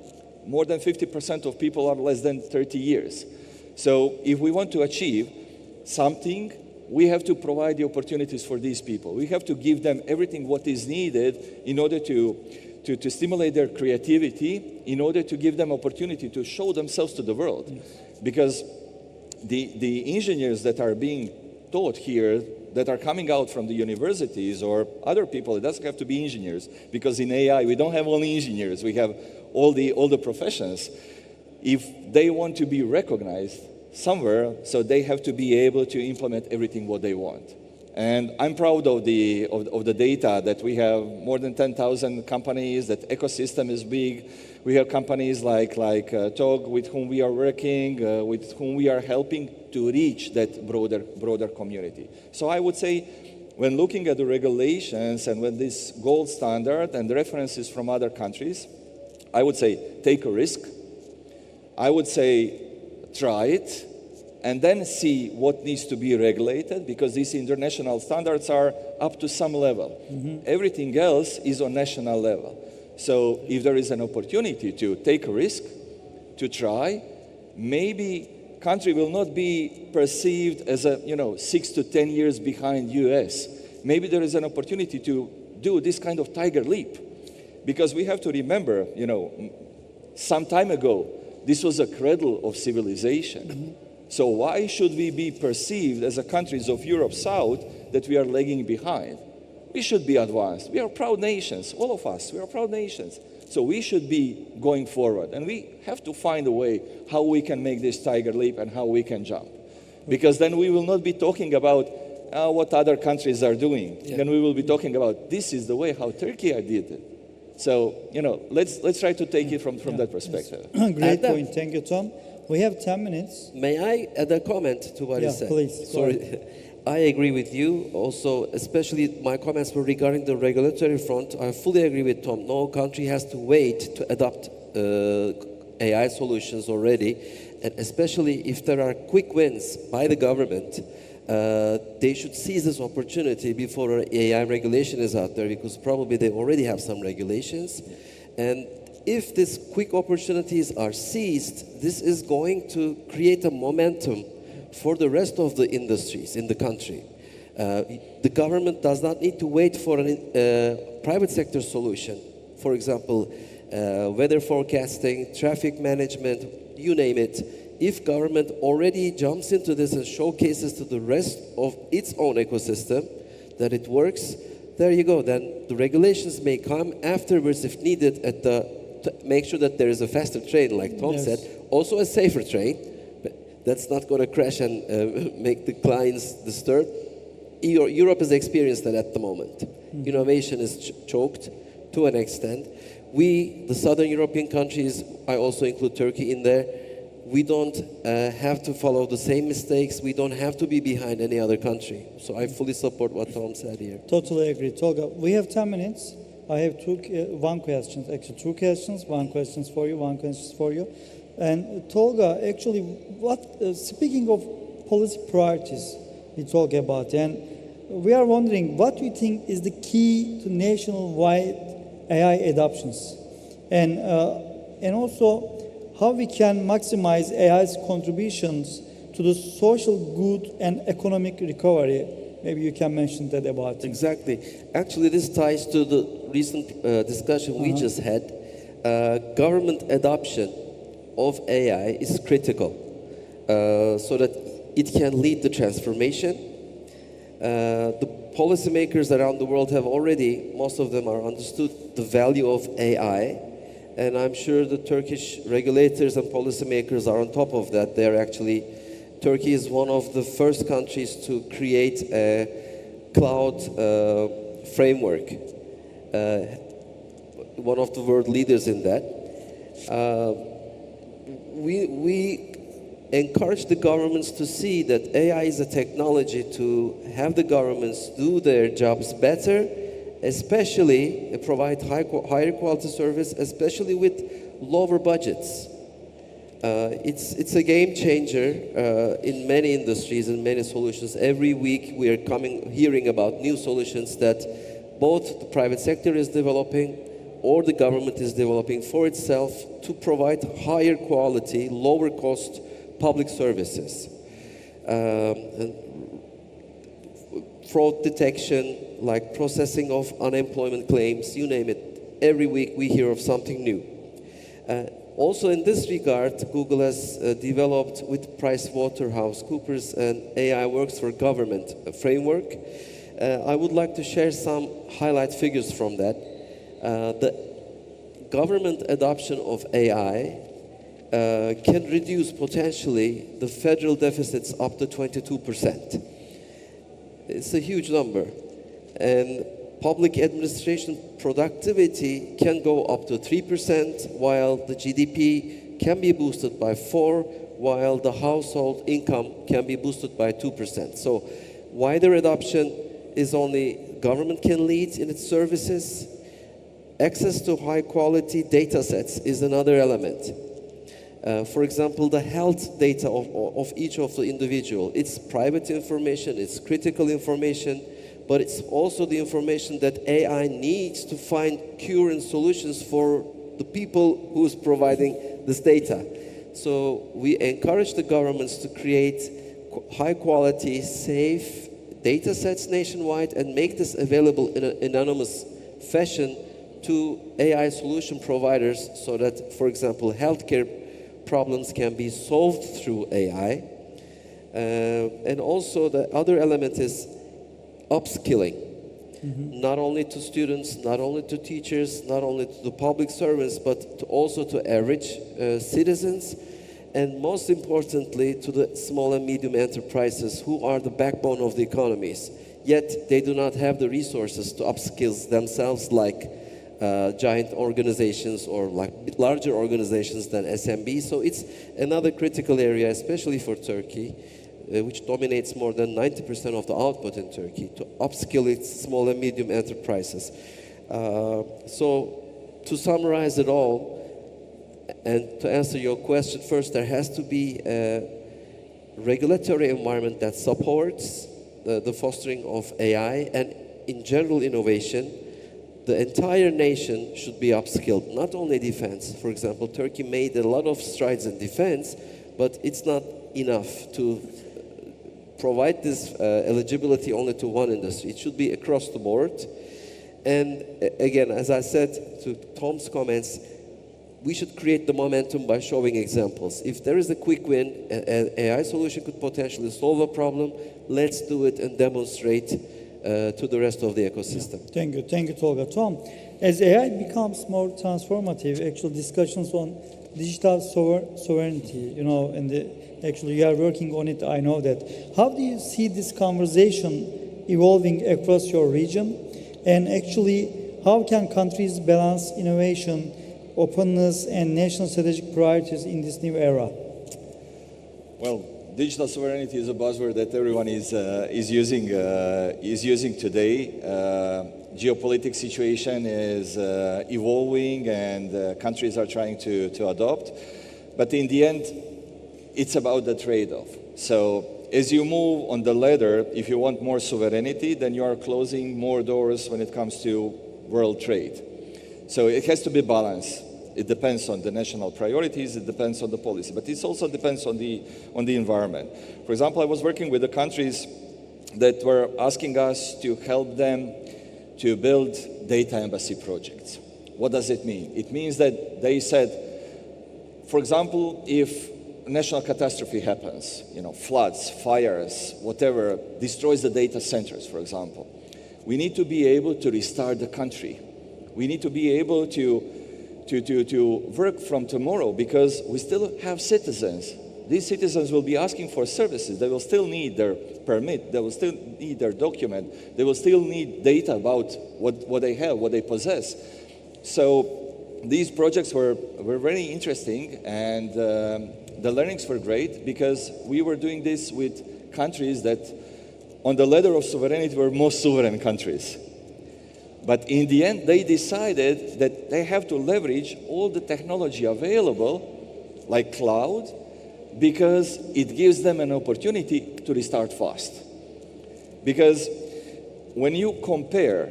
More than 50% of people are less than 30 years. So if we want to achieve something, we have to provide the opportunities for these people. We have to give them everything what is needed in order to stimulate their creativity, in order to give them opportunity to show themselves to the world. Yes. Because the engineers that are being taught here, that are coming out from the universities or other people, it doesn't have to be engineers, because in AI we don't have only engineers, we have all the professions. If they want to be recognized somewhere, so they have to be able to implement everything what they want. And I'm proud of the data that we have more than 10,000 companies, that ecosystem is big. We have companies like TOG with whom we are working, with whom we are helping to reach that broader community. So I would say, when looking at the regulations and when this gold standard and the references from other countries, I would say take a risk. I would say try it, and then see what needs to be regulated, because these international standards are up to some level. Everything else is on national level. So if there is an opportunity to take a risk, to try, maybe country will not be perceived as 6 to 10 years behind US. Maybe there is an opportunity to do this kind of tiger leap. Because we have to remember, some time ago, this was a cradle of civilization. So why should we be perceived as a countries of Europe South that we are lagging behind? We should be advanced. We are proud nations, all of us, we are proud nations. So we should be going forward, and we have to find a way how we can make this tiger leap and how we can jump. Because then we will not be talking about what other countries are doing. Then we will be talking about, this is the way how Turkey did it. So, let's try to take it from that perspective. Great point. Thank you, Tom. We have 10 minutes. May I add a comment to what you said? Please. Sorry. I agree with you. Also, especially my comments were regarding the regulatory front. I fully agree with Tom. No country has to wait to adopt AI solutions already. And especially if there are quick wins by the government, they should seize this opportunity before AI regulation is out there, because probably they already have some regulations. And if these quick opportunities are seized, this is going to create a momentum for the rest of the industries in the country. The government does not need to wait for a private sector solution. For example, weather forecasting, traffic management, you name it. If government already jumps into this and showcases to the rest of its own ecosystem that it works, there you go. Then the regulations may come afterwards if needed to make sure that there is a faster train, like Tom said, also a safer train. But that's not going to crash and make the clients disturbed. Europe has experienced that at the moment. Innovation is choked to an extent. We, the southern European countries, I also include Turkey in there, we don't have to follow the same mistakes. We don't have to be behind any other country. So I fully support what Tom said here. Totally agree. Tolga, we have 10 minutes. I have two questions. One question for you, one question for you. And Tolga, actually, speaking of policy priorities we talk about, and we are wondering, what do you think is the key to nationwide AI adoptions? And also, how we can maximize AI's contributions to the social good and economic recovery. Maybe you can mention that about it. Exactly. Actually, this ties to the recent discussion we just had. Government adoption of AI is critical so that it can lead the transformation. The policymakers around the world have already, most of them are understood the value of AI. And I'm sure the Turkish regulators and policymakers are on top of that. They're actually, Turkey is one of the first countries to create a cloud framework. One of the world leaders in that. We encourage the governments to see that AI is a technology to have the governments do their jobs better, especially provide higher quality service, especially with lower budgets. It's a game changer in many industries and many solutions. Every week we are hearing about new solutions that both the private sector is developing or the government is developing for itself to provide higher quality, lower cost public services. And fraud detection, like processing of unemployment claims, you name it. Every week we hear of something new. Also in this regard, Google has developed with PricewaterhouseCoopers and AI Works for Government framework. I would like to share some highlight figures from that. The government adoption of AI can reduce potentially the federal deficits up to 22%. It's a huge number. And public administration productivity can go up to 3%, while the GDP can be boosted by 4%, while the household income can be boosted by 2%. So wider adoption is only government can lead in its services. Access to high quality data sets is another element. For example, the health data of each of the individual. It's private information, it's critical information, but it's also the information that AI needs to find cure and solutions for the people who's providing this data. So we encourage the governments to create high quality, safe data sets nationwide and make this available in an anonymous fashion to AI solution providers so that, for example, healthcare problems can be solved through AI. And also the other element is upskilling. Not only to students, not only to teachers, not only to the public servants, but also to average citizens, and most importantly to the small and medium enterprises who are the backbone of the economies. Yet they do not have the resources to upskill themselves like giant organizations or like larger organizations than SMB. So it's another critical area, especially for Turkey, which dominates more than 90% of the output in Turkey, to upskill its small and medium enterprises. So to summarize it all, and to answer your question first, there has to be a regulatory environment that supports the fostering of AI and in general innovation. The entire nation should be upskilled, not only defense. For example, Turkey made a lot of strides in defense, but it's not enough to provide this eligibility only to one industry. It should be across the board. And again, as I said to Tom's comments, we should create the momentum by showing examples. If there is a quick win, an AI solution could potentially solve a problem, let's do it and demonstrate to the rest of the ecosystem. Thank you, Tolga. Tom, as AI becomes more transformative, actual discussions on digital sovereignty, you know, and actually you are working on it, I know that. How do you see this conversation evolving across your region? And actually, how can countries balance innovation, openness, and national strategic priorities in this new era? Well, digital sovereignty is a buzzword that everyone is using today. Geopolitical situation is evolving, and countries are trying to adopt. But in the end, it's about the trade-off. So as you move on the ladder, if you want more sovereignty, then you are closing more doors when it comes to world trade. So it has to be balanced. It depends on the national priorities, it depends on the policy, but it also depends on the environment. For example, I was working with the countries that were asking us to help them to build data embassy projects. What does it mean? It means that they said, for example, if national catastrophe happens, you know, floods, fires, whatever, destroys the data centers, for example, we need to be able to restart the country. We need to be able to work from tomorrow because we still have citizens. These citizens will be asking for services. They will still need their permit. They will still need their document. They will still need data about what they have, what they possess. So these projects were very interesting, and the learnings were great because we were doing this with countries that on the ladder of sovereignty were most sovereign countries. But in the end, they decided that they have to leverage all the technology available, like cloud, because it gives them an opportunity to restart fast. Because when you compare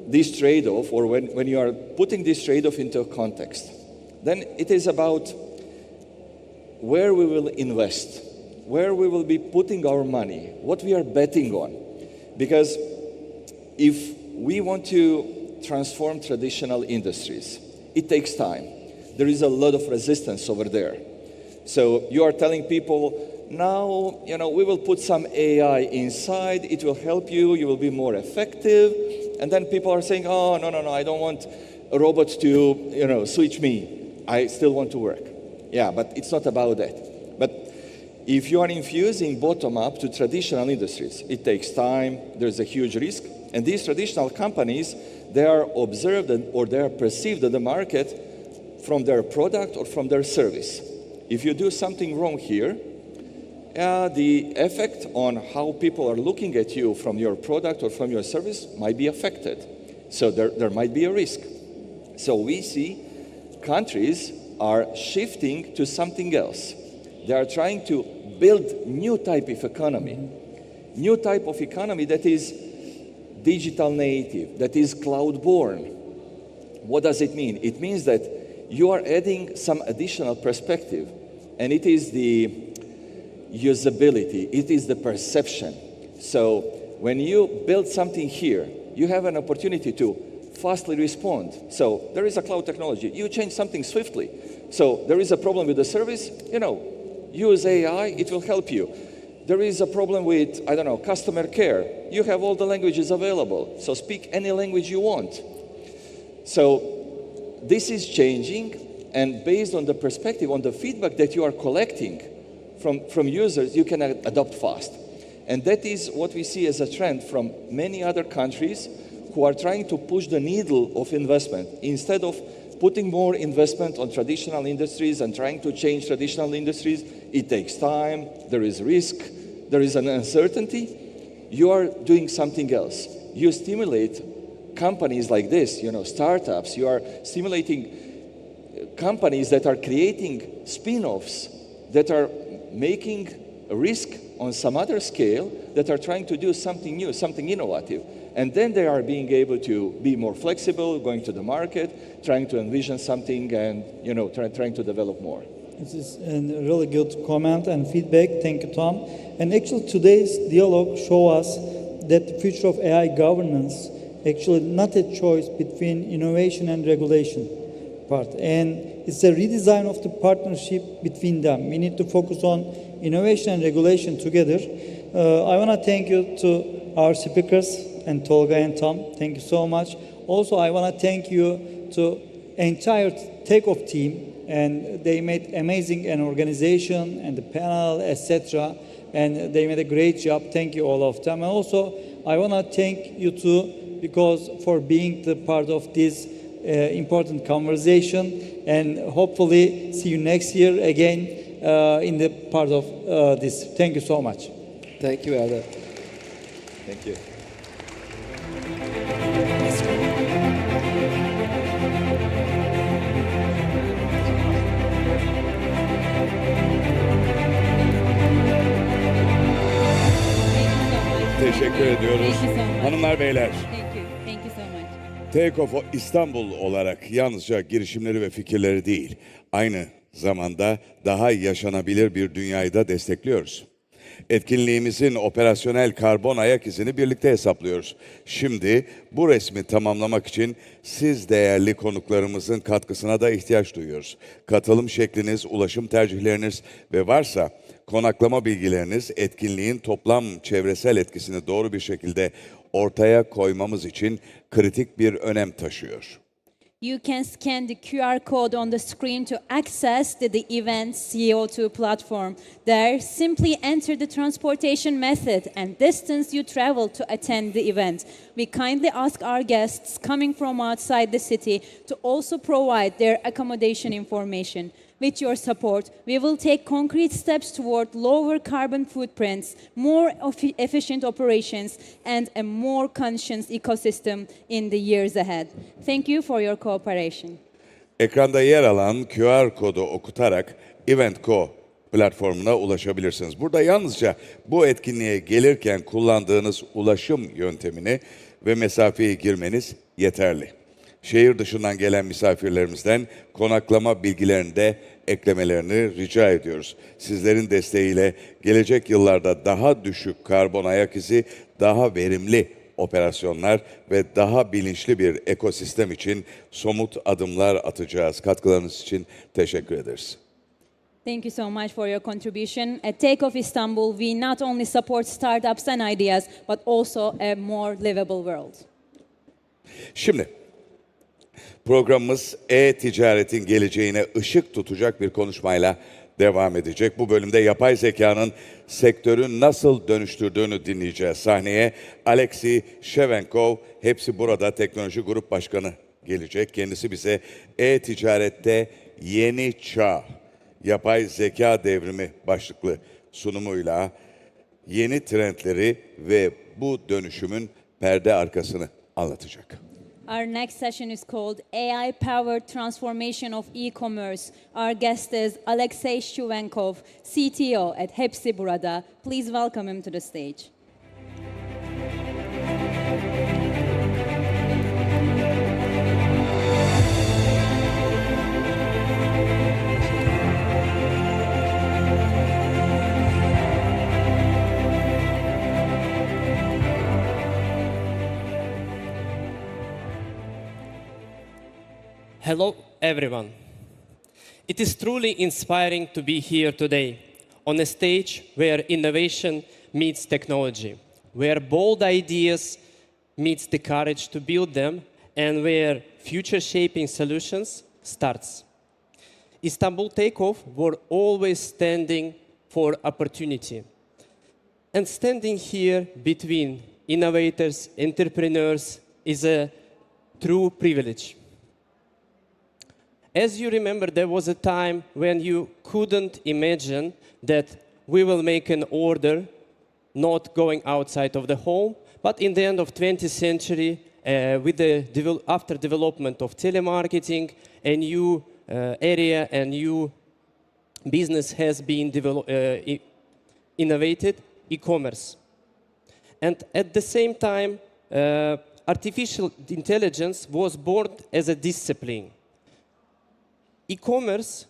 this trade-off, or when you are putting this trade-off into a context, then it is about where we will invest, where we will be putting our money, what we are betting on. Because if we want to transform traditional industries, it takes time. There is a lot of resistance over there. So you are telling people, now, you know, we will put some AI inside, it will help you, you will be more effective. And then people are saying, oh, no, I don't want a robot to, switch me. I still want to work. Yeah, but it's not about that. But if you are infusing bottom-up to traditional industries, it takes time, there's a huge risk, and these traditional companies, they are observed or they are perceived in the market from their product or from their service. If you do something wrong here, the effect on how people are looking at you from your product or from your service might be affected. So there might be a risk. So we see countries are shifting to something else. They are trying to build new type of economy that is digital native, that is cloud-born. What does it mean? It means that you are adding some additional perspective, and it is the usability, it is the perception. So when you build something here, you have an opportunity to fastly respond. So there is a cloud technology. You change something swiftly. So there is a problem with the service, use AI, it will help you. There is a problem with, customer care. You have all the languages available. So speak any language you want. So this is changing, and based on the perspective, on the feedback that you are collecting from users, you can adopt fast. And that is what we see as a trend from many other countries who are trying to push the needle of investment. Instead of putting more investment on traditional industries and trying to change traditional industries, it takes time, there is risk, there is an uncertainty. You are doing something else. You stimulate companies like this, startups. You are stimulating companies that are creating spin-offs, that are making a risk on some other scale, that are trying to do something new, something innovative. And then they are being able to be more flexible, going to the market, trying to envision something and trying to develop more. This is a really good comment and feedback. Thank you, Tom. And actually today's dialogue shows us that the future of AI governance actually not a choice between innovation and regulation part. And it's a redesign of the partnership between them. We need to focus on innovation and regulation together. I want to thank you to our speakers and Tolga and Tom. Thank you so much. Also, I want to thank you to entire Takeoff team, and they made amazing an organization and the panel, etc. And they made a great job. Thank you all of them. And also, I want to thank you too, because for being the part of this important conversation, and hopefully see you next year again in the part of this. Thank you so much. Thank you, Erdem. Thank you. Teşekkür ediyoruz. Hanımlar beyler. Thank you so much. Takeoff İstanbul olarak yalnızca girişimleri ve fikirleri değil, aynı zamanda daha yaşanabilir bir dünyayı da destekliyoruz. Etkinliğimizin operasyonel karbon ayak izini birlikte hesaplıyoruz. Şimdi bu resmi tamamlamak için siz değerli konuklarımızın katkısına da ihtiyaç duyuyoruz. Katılım şekliniz, ulaşım tercihleriniz ve varsa konaklama bilgileriniz etkinliğin toplam çevresel etkisini doğru bir şekilde ortaya koymamız için kritik bir önem taşıyor. You can scan the QR code on the screen to access the event CO2 platform. There, simply enter the transportation method and distance you travel to attend the event. We kindly ask our guests coming from outside the city to also provide their accommodation information. With your support, we will take concrete steps toward lower carbon footprints, more efficient operations, and a more conscious ecosystem in the years ahead. Thank you for your cooperation. Ekranda yer alan QR kodu okutarak Event.co platformuna ulaşabilirsiniz. Burada yalnızca bu etkinliğe gelirken kullandığınız ulaşım yöntemini ve mesafeyi girmeniz yeterli. Şehir dışından gelen misafirlerimizden konaklama bilgilerini de eklemelerini rica ediyoruz. Sizlerin desteğiyle gelecek yıllarda daha düşük karbon ayak izi, daha verimli operasyonlar ve daha bilinçli bir ekosistem için somut adımlar atacağız. Katkılarınız için teşekkür ederiz. Thank you so much for your contribution. At Takeoff Istanbul, we not only support startups and ideas, but also a more livable world. Şimdi programımız e-ticaretin geleceğine ışık tutacak bir konuşmayla devam edecek. Bu bölümde yapay zekanın sektörü nasıl dönüştürdüğünü dinleyeceğiz. Sahneye Alexey Shevenkov, Hepsiburada Teknoloji Grup Başkanı gelecek. Kendisi bize e-ticarette yeni çağ, yapay zeka devrimi başlıklı sunumuyla yeni trendleri ve bu dönüşümün perde arkasını anlatacak. Our next session is called AI-Powered Transformation of E-Commerce. Our guest is Alexey Shevenkov, CTO at Hepsiburada. Please welcome him to the stage. Hello, everyone. It is truly inspiring to be here today on a stage where innovation meets technology, where bold ideas meets the courage to build them, and where future-shaping solutions starts. Istanbul Takeoff were always standing for opportunity. And standing here between innovators, entrepreneurs is a true privilege. As you remember, there was a time when you couldn't imagine that we will make an order not going outside of the home, but in the end of 20th century, after development of telemarketing, a new area, a new business has been innovated, e-commerce. And at the same time, artificial intelligence was born as a discipline. E-commerce,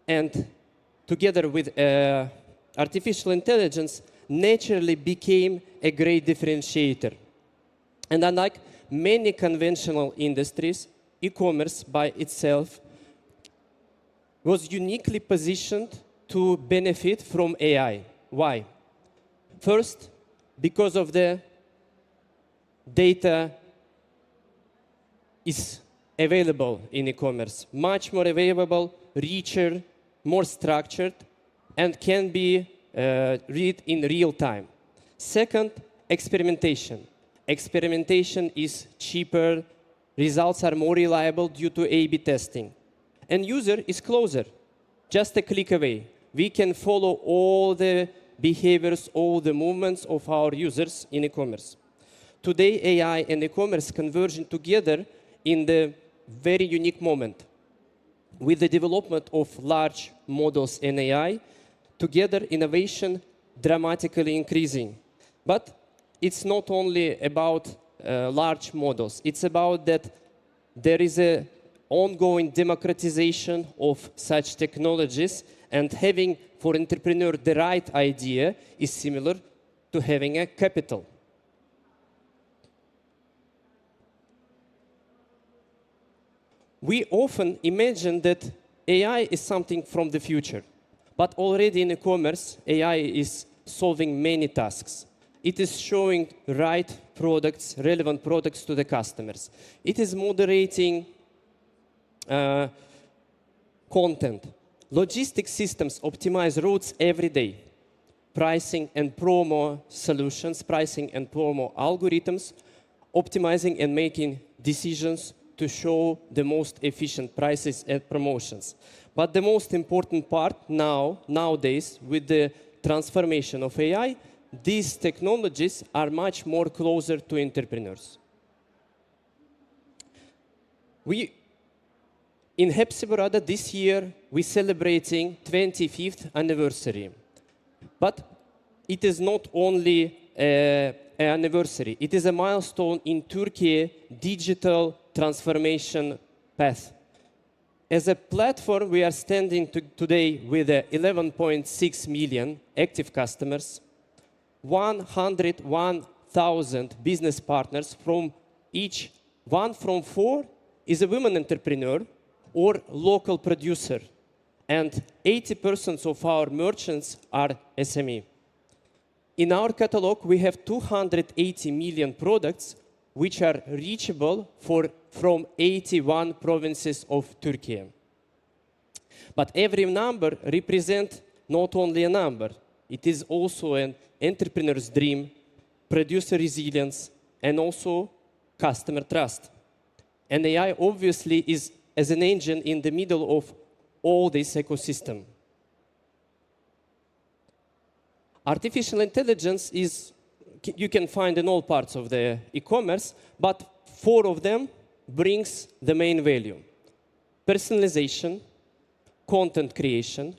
and together with artificial intelligence, naturally became a great differentiator. And unlike many conventional industries, e-commerce by itself was uniquely positioned to benefit from AI. Why? First, because of the data is available in e-commerce, much more available, richer, more structured, and can be read in real time. Second, experimentation. Experimentation is cheaper, results are more reliable due to A/B testing. And user is closer, just a click away. We can follow all the behaviors, all the movements of our users in e-commerce. Today, AI and e-commerce converging together in the very unique moment. With the development of large models in AI, together innovation dramatically increasing. But it's not only about large models. It's about that there is an ongoing democratization of such technologies, and having for entrepreneur the right idea is similar to having a capital. We often imagine that AI is something from the future, but already in e-commerce, AI is solving many tasks. It is showing right products, relevant products to the customers. It is moderating content. Logistics systems optimize routes every day. Pricing and promo solutions, pricing and promo algorithms, optimizing and making decisions to show the most efficient prices and promotions. But the most important part nowadays, with the transformation of AI, these technologies are much more closer to entrepreneurs. In Hepsiburada this year, we're celebrating 25th anniversary. But it is not only an anniversary, it is a milestone in Turkey's digital transformation path. As a platform, we are standing today with 11.6 million active customers, 101,000 business partners, from each 1 from 4 is a women entrepreneur or local producer, and 80% of our merchants are SME. In our catalog, we have 280 million products which are reachable from 81 provinces of Turkey. But every number represents not only a number, it is also an entrepreneur's dream, producer resilience, and also customer trust. And AI obviously is as an engine in the middle of all this ecosystem. Artificial intelligence is, you can find in all parts of the e-commerce, but 4 of them brings the main value: personalization, content creation,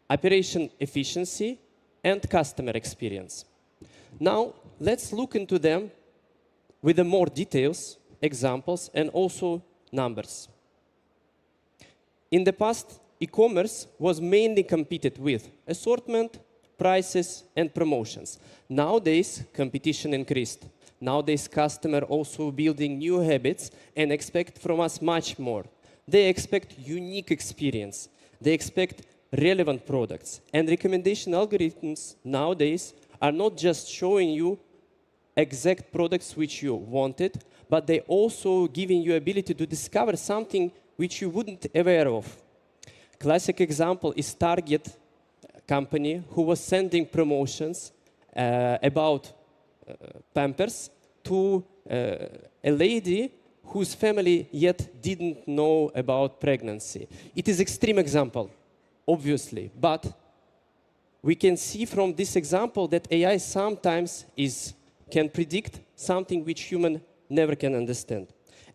operation efficiency, and customer experience. Now, let's look into them with the more details, examples, and also numbers. In the past, e-commerce was mainly competed with assortment, prices, and promotions. Nowadays, competition increased. Nowadays, customers also building new habits and expect from us much more. They expect unique experience. They expect relevant products. And recommendation algorithms nowadays are not just showing you exact products which you wanted, but they also giving you ability to discover something which you wouldn't aware of. Classic example is Target company who was sending promotions about Pampers to a lady whose family yet didn't know about pregnancy. It is extreme example, obviously, but we can see from this example that AI sometimes can predict something which human never can understand.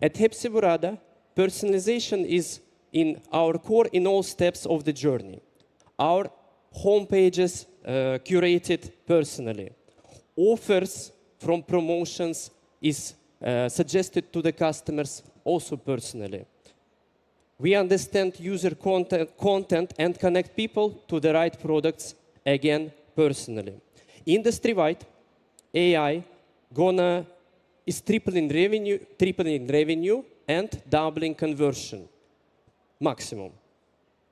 At Hepsiburada, personalization is in our core in all steps of the journey. Our homepages curated personally. Offers from promotions is suggested to the customers also personally. We understand user content and connect people to the right products, again, personally. Industry-wide, AI is tripling revenue and doubling conversion, maximum.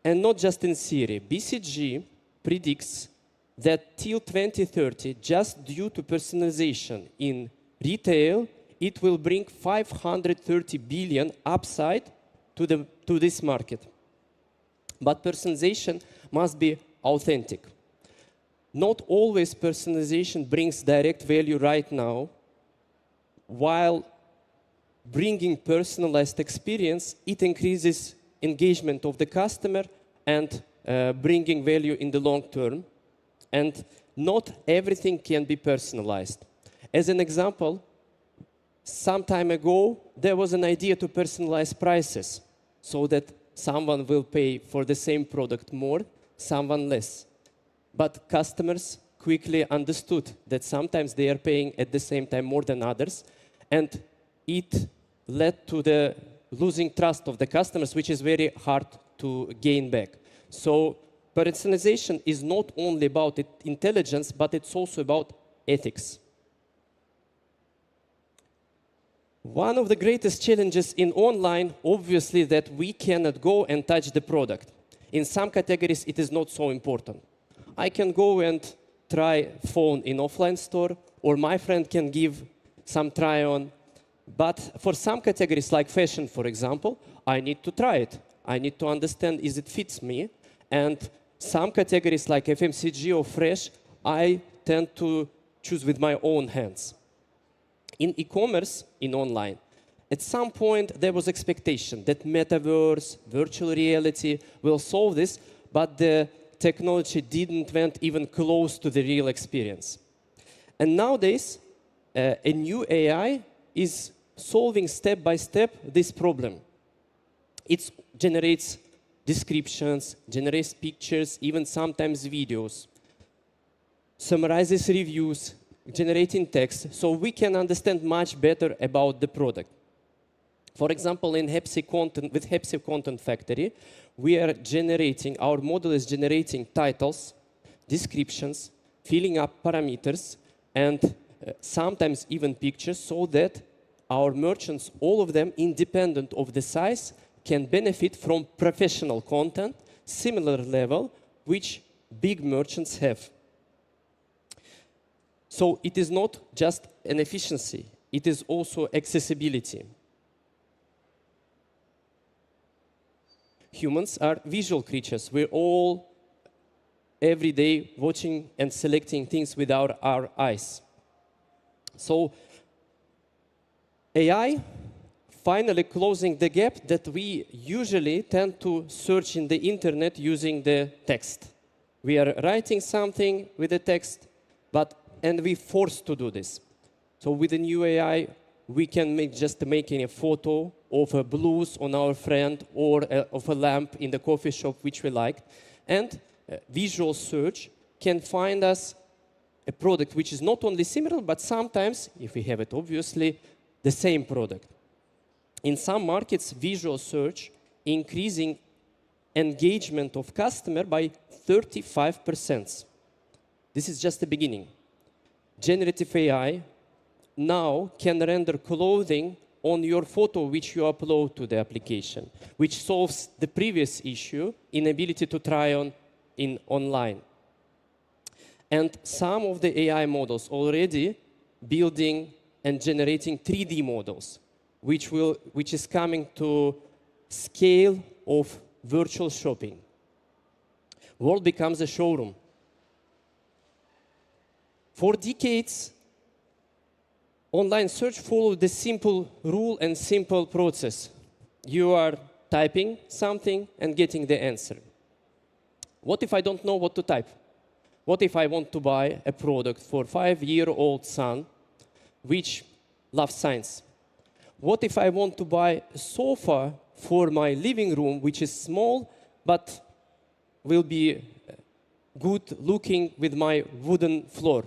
And not just in Siri. BCG predicts that till 2030, just due to personalization in retail, it will bring 530 billion upside to this market. But personalization must be authentic. Not always personalization brings direct value right now, while bringing personalized experience, it increases engagement of the customer and bringing value in the long term. And not everything can be personalized. As an example, some time ago, there was an idea to personalize prices so that someone will pay for the same product more, someone less. But customers quickly understood that sometimes they are paying at the same time more than others, and it led to the losing trust of the customers, which is very hard to gain back. So personalization is not only about intelligence, but it's also about ethics. One of the greatest challenges in online, obviously, that we cannot go and touch the product. In some categories, it is not so important. I can go and try phone in offline store, or my friend can give some try on. But for some categories, like fashion, for example, I need to try it. I need to understand if it fits me. And some categories, like FMCG or fresh, I tend to choose with my own hands. In e-commerce, in online, at some point there was expectation that metaverse, virtual reality will solve this, but the technology didn't went even close to the real experience. And nowadays, a new AI is solving step by step this problem. It generates descriptions, generates pictures, even sometimes videos, summarizes reviews, generating text, so we can understand much better about the product. For example, in with Hepsi Content Factory, we are generating, our model is generating titles, descriptions, filling up parameters, and sometimes even pictures, so that our merchants, all of them independent of the size, can benefit from professional content, similar level, which big merchants have. So it is not just an efficiency, it is also accessibility. humans are visual creatures. We're all every day watching and selecting things with our eyes. So AI finally closing the gap that we usually tend to search in the internet using the text. We are writing something with the text, and we're forced to do this. So with the new AI, we can just making a photo of a blues on our friend or of a lamp in the coffee shop which we like. And visual search can find us a product which is not only similar, but sometimes, if we have it obviously, the same product. In some markets, visual search increasing engagement of customer by 35%. This is just the beginning. Generative AI now can render clothing on your photo which you upload to the application, which solves the previous issue, inability to try on online. And some of the AI models already building and generating 3D models, which is coming to scale of virtual shopping. World becomes a showroom. For decades, online search followed the simple rule and simple process. You are typing something and getting the answer. What if I don't know what to type? What if I want to buy a product for 5-year-old son, which loves science? What if I want to buy a sofa for my living room, which is small, but will be good looking with my wooden floor?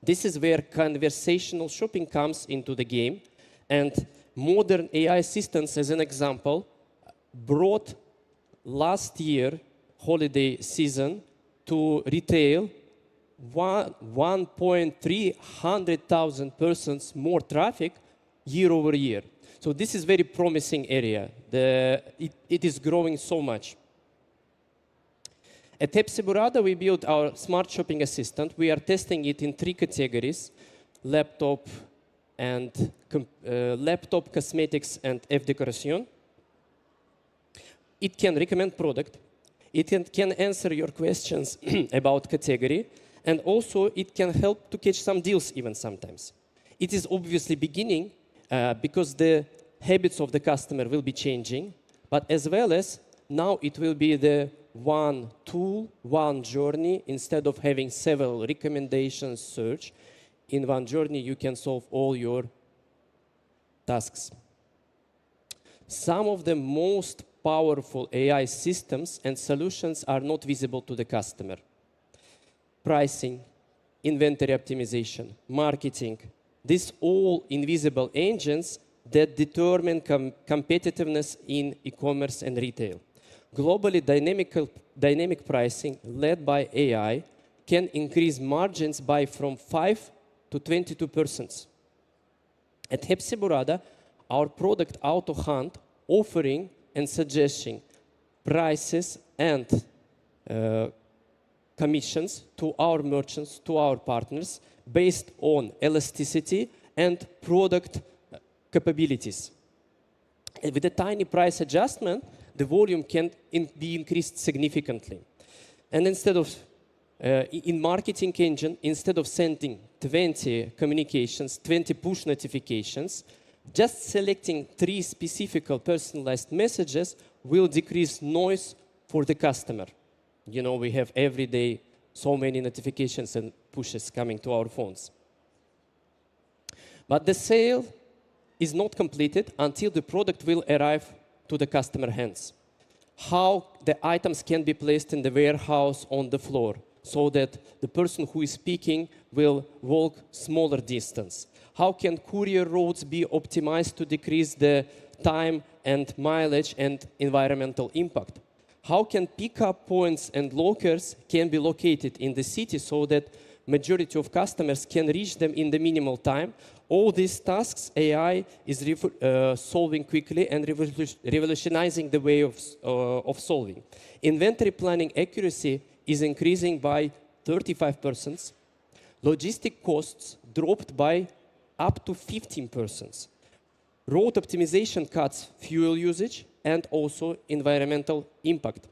This is where conversational shopping comes into the game. And modern AI assistants, as an example, brought last year holiday season to retail 1,300,000 persons more traffic year over year. So this is very promising area. It is growing so much. At Hepsiburada, we built our smart shopping assistant. We are testing it in 3 categories: laptop, cosmetics, and F-decoration. It can recommend product. It can answer your questions about category. And also, it can help to catch some deals even sometimes. It is obviously beginning because the habits of the customer will be changing. But as well as now it will be the one tool, one journey. Instead of having several recommendations search, in one journey you can solve all your tasks. Some of the most powerful AI systems and solutions are not visible to the customer. Pricing, inventory optimization, marketing, these all invisible engines that determine competitiveness in e-commerce and retail. Globally, dynamic pricing led by AI can increase margins by from 5 to 22%. At Hepsiburada, our product AutoHunt offering and suggesting prices and commissions to our merchants, to our partners, based on elasticity and product capabilities. And with a tiny price adjustment, the volume can be increased significantly. And instead of, in marketing engine, instead of sending 20 communications, 20 push notifications, just selecting 3 specific personalized messages will decrease noise for the customer. You know, we have every day so many notifications and pushes coming to our phones. But the sale is not completed until the product will arrive to the customer hands. How the items can be placed in the warehouse on the floor so that the person who is speaking will walk smaller distance. How can courier routes be optimized to decrease the time and mileage and environmental impact? How can pickup points and lockers can be located in the city so that majority of customers can reach them in the minimal time? All these tasks AI is solving quickly and revolutionizing the way of solving. Inventory planning accuracy is increasing by 35%. Logistic costs dropped by up to 15%. Road optimization cuts fuel usage and also environmental impact.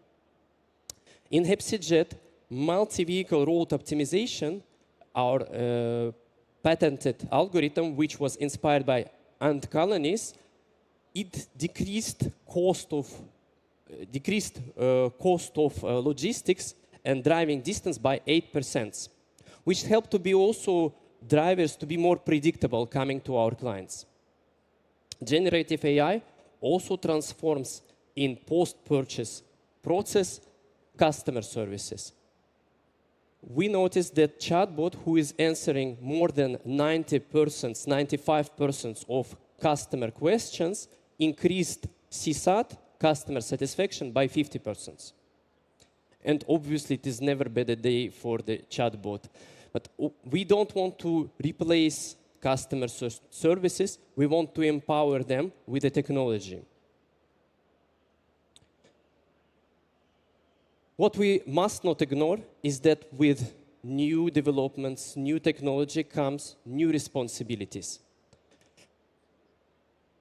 In HepsiJet, multi-vehicle road optimization, our patented algorithm, which was inspired by ant colonies, it decreased cost of logistics and driving distance by 8%, which helped to be also drivers to be more predictable coming to our clients. Generative AI also transforms in post-purchase process customer services. We noticed that chatbot who is answering more than 95% of customer questions increased CSAT, customer satisfaction, by 50%. And obviously, it is never been a day for the chatbot. But we don't want to replace customer services. We want to empower them with the technology. What we must not ignore is that with new developments, new technology comes new responsibilities.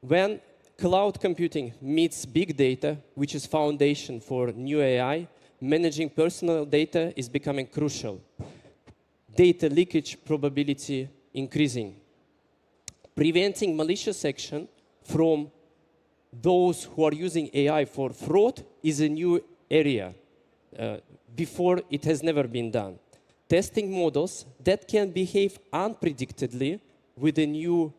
When cloud computing meets big data, which is foundation for new AI, managing personal data is becoming crucial. Data leakage probability increasing. Preventing malicious action from those who are using AI for fraud is a new area. Before, it has never been done. Testing models that can behave unpredictably with the new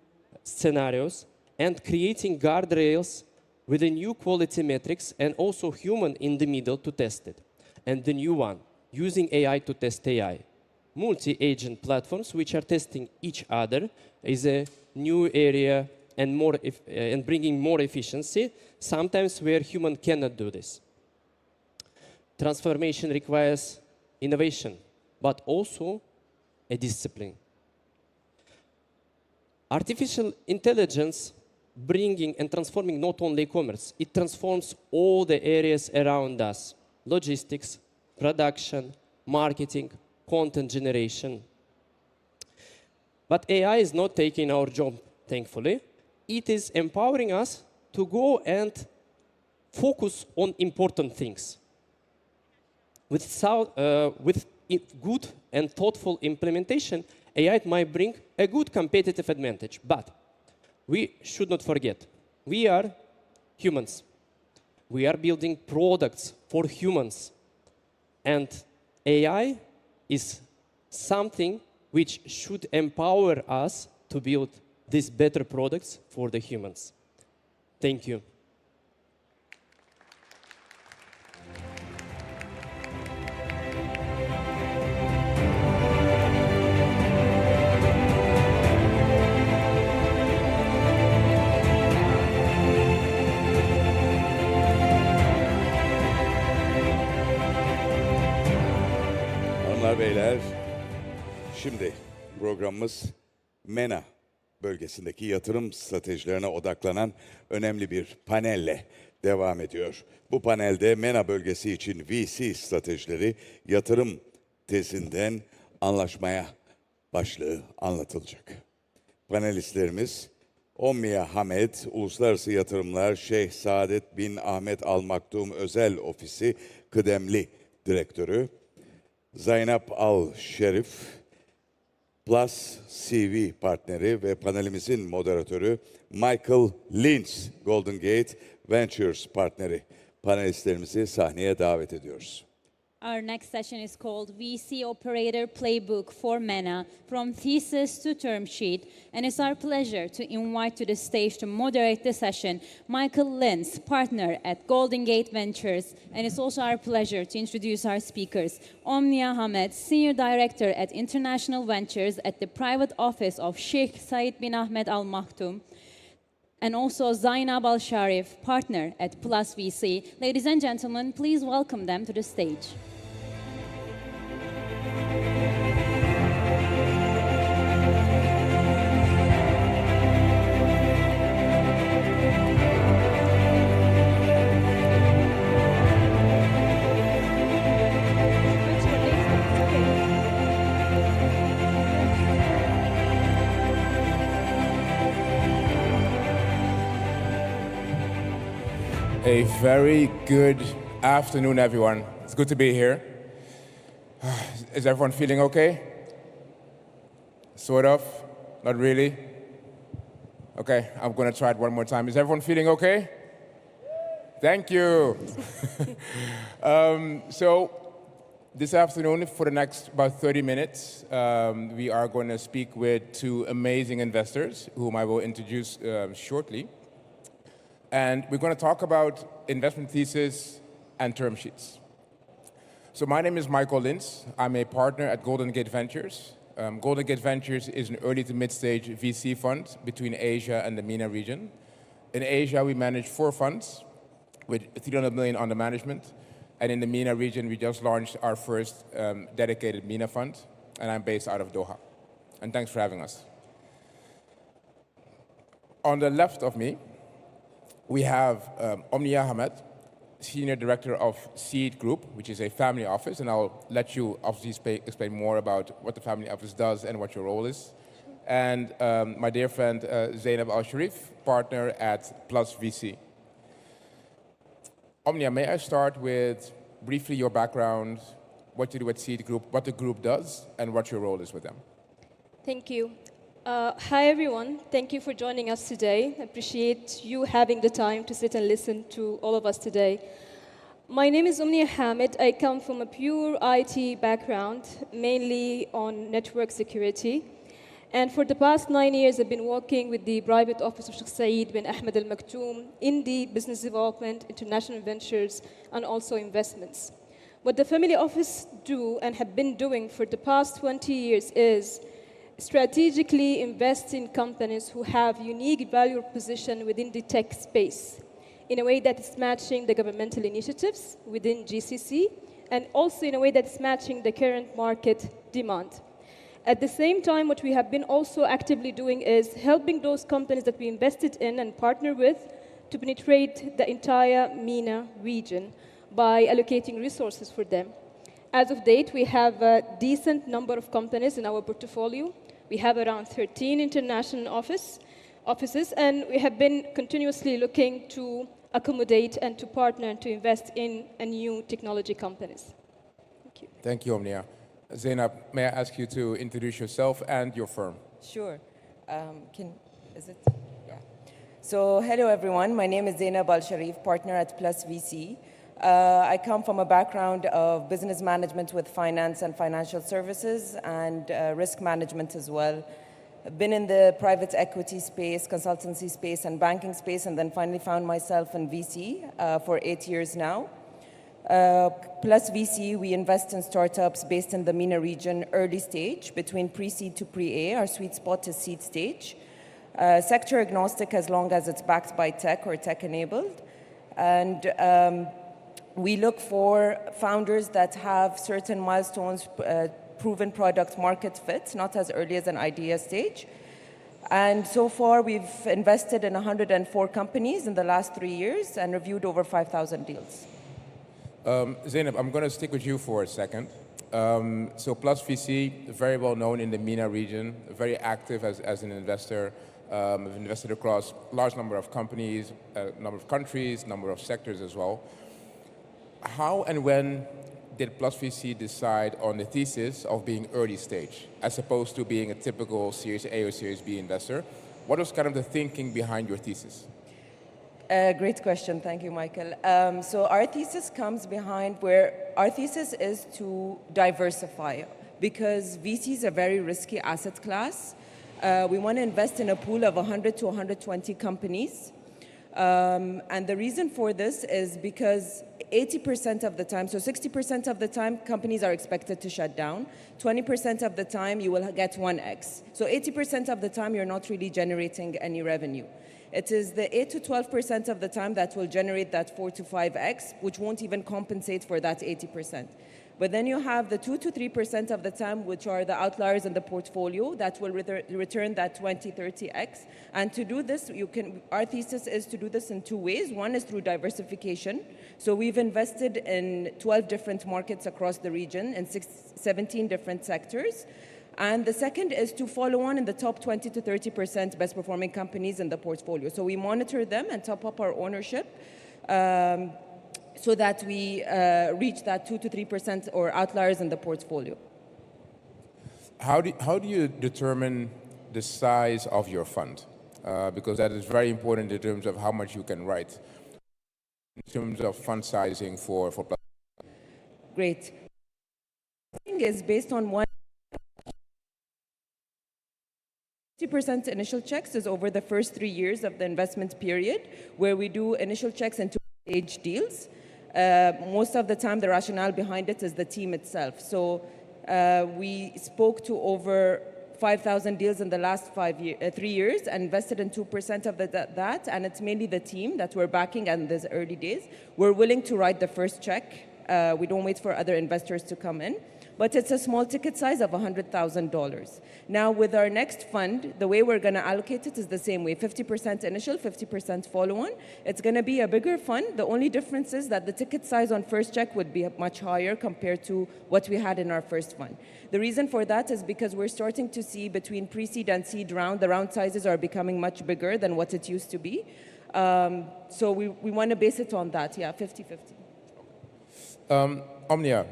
scenarios and creating guardrails with the new quality metrics and also human in the middle to test it. And the new one, using AI to test AI. Multi-agent platforms which are testing each other is a new area and bringing more efficiency, sometimes where human cannot do this. Transformation requires innovation, but also a discipline. Artificial intelligence bringing and transforming not only commerce, it transforms all the areas around us. Logistics, production, marketing, content generation. But AI is not taking our job, thankfully. It is empowering us to go and focus on important things. With good and thoughtful implementation, AI might bring a good competitive advantage. But we should not forget, we are humans. We are building products for humans. And AI is something which should empower us to build these better products for the humans. Thank you. Hanımlar, beyler, şimdi programımız MENA bölgesindeki yatırım stratejilerine odaklanan önemli bir panelle devam ediyor. Bu panelde MENA bölgesi için VC stratejileri yatırım tezinden anlaşmaya başlığı anlatılacak. Panelistlerimiz Omniya Hamed, Uluslararası Yatırımlar Şeyh Saadet bin Ahmet Al Maktum Özel Ofisi Kıdemli Direktörü, Zeynep Al Şerif, Plus CV partneri ve panelimizin moderatörü Michael Lynch, Golden Gate Ventures partneri. Panelistlerimizi sahneye davet ediyoruz. Our next session is called VC Operator Playbook for MENA, From Thesis to Term Sheet. And it's our pleasure to invite to the stage to moderate the session Michael Lentz, partner at Golden Gate Ventures. And it's also our pleasure to introduce our speakers. Omniya Hamed, Senior Director at International Ventures at the private office of Sheikh Said bin Ahmed Al Maktoum. And also Zainab Al Sharif, partner at Plus VC. Ladies and gentlemen, please welcome them to the stage. A very good afternoon, everyone. It's good to be here. Is everyone feeling okay? Sort of? Not really? Okay, I'm going to try it one more time. Is everyone feeling okay? Thank you. So this afternoon, for the next about 30 minutes, we are going to speak with two amazing investors, whom I will introduce shortly. And we're going to talk about investment thesis and term sheets. So my name is Michael Lins. I'm a partner at Golden Gate Ventures. Golden Gate Ventures is an early to mid-stage VC fund between Asia and the MENA region. In Asia, we manage 4 funds with 300 million under management. And in the MENA region, we just launched our first dedicated MENA fund, and I'm based out of Doha. And thanks for having us. On the left of me, we have Omnia Hamed, Senior Director of Seed Group, which is a family office, and I'll let you obviously explain more about what the family office does and what your role is. And my dear friend Zainab Al-Sharif, partner at Plus VC. Omnia, may I start with briefly your background, what you do at Seed Group, what the group does, and what your role is with them? Thank you. Hi, everyone. Thank you for joining us today. I appreciate you having the time to sit and listen to all of us today. My name is Omnia Hamed. I come from a pure IT background, mainly on network security. And for the past 9 years, I've been working with the private office of Sheikh Saeed bin Ahmed Al Maktoum in the business development, international ventures, and also investments. What the family office do and have been doing for the past 20 years is strategically invest in companies who have unique value position within the tech space in a way that is matching the governmental initiatives within GCC and also in a way that's matching the current market demand. At the same time, what we have been also actively doing is helping those companies that we invested in and partner with to penetrate the entire MENA region by allocating resources for them. As of date, we have a decent number of companies in our portfolio. We have around 13 international offices, and we have been continuously looking to accommodate and to partner and to invest in new technology companies. Thank you. Thank you, Omnia. Zainab, may I ask you to introduce yourself and your firm? Sure. Is it? Yeah. So, hello everyone. My name is Zainab Al-Sharif, partner at Plus VC. I come from a background of business management with finance and financial services and risk management as well. I've been in the private equity space, consultancy space, and banking space, and then finally found myself in VC for 8 years now. Plus VC, we invest in startups based in the MENA region, early stage, between pre-seed to pre-A. Our sweet spot is seed stage. Sector agnostic as long as it's backed by tech or tech-enabled. And we look for founders that have certain milestones, proven product market fit, not as early as an idea stage. And so far, we've invested in 104 companies in the last 3 years and reviewed over 5,000 deals. Zainab, I'm going to stick with you for a second. So Plus VC, very well known in the MENA region, very active as an investor. We've invested across a large number of companies, number of countries, number of sectors as well. How and when did Plus VC decide on the thesis of being early stage, as opposed to being a typical Series A or Series B investor? What was kind of the thinking behind your thesis? Great question. Thank you, Michael. So our thesis comes behind where our thesis is to diversify because VC is a very risky asset class. We want to invest in a pool of 100 to 120 companies. And the reason for this is because 80% of the time, so 60% of the time, companies are expected to shut down. 20% of the time, you will get 1x. So 80% of the time, you're not really generating any revenue. It is the 8 to 12% of the time that will generate that 4 to 5x, which won't even compensate for that 80%. But then you have the 2 to 3% of the time, which are the outliers in the portfolio that will return that 20, 30x. And to do this, our thesis is to do this in 2 ways. One is through diversification. So we've invested in 12 different markets across the region in 17 different sectors. And the second is to follow on in the top 20 to 30% best performing companies in the portfolio. So we monitor them and top up our ownership so that we reach that 2 to 3% or outliers in the portfolio. How do you determine the size of your fund? Because that is very important in terms of how much you can write, in terms of fund sizing for Great. The thing is based on 50% initial checks is over the first 3 years of the investment period, where we do initial checks into stage deals. Most of the time, the rationale behind it is the team itself. So we spoke to over 5,000 deals in the last 3 years and invested in 2% of that, and it's mainly the team that we're backing in these early days. We're willing to write the first check. We don't wait for other investors to come in. But it's a small ticket size of $100,000. Now, with our next fund, the way we're going to allocate it is the same way, 50% initial, 50% follow-on. It's going to be a bigger fund. The only difference is that the ticket size on first check would be much higher compared to what we had in our first fund. The reason for that is because we're starting to see between pre-seed and seed round, the round sizes are becoming much bigger than what it used to be. So we want to base it on that, yeah, 50-50. Omnia.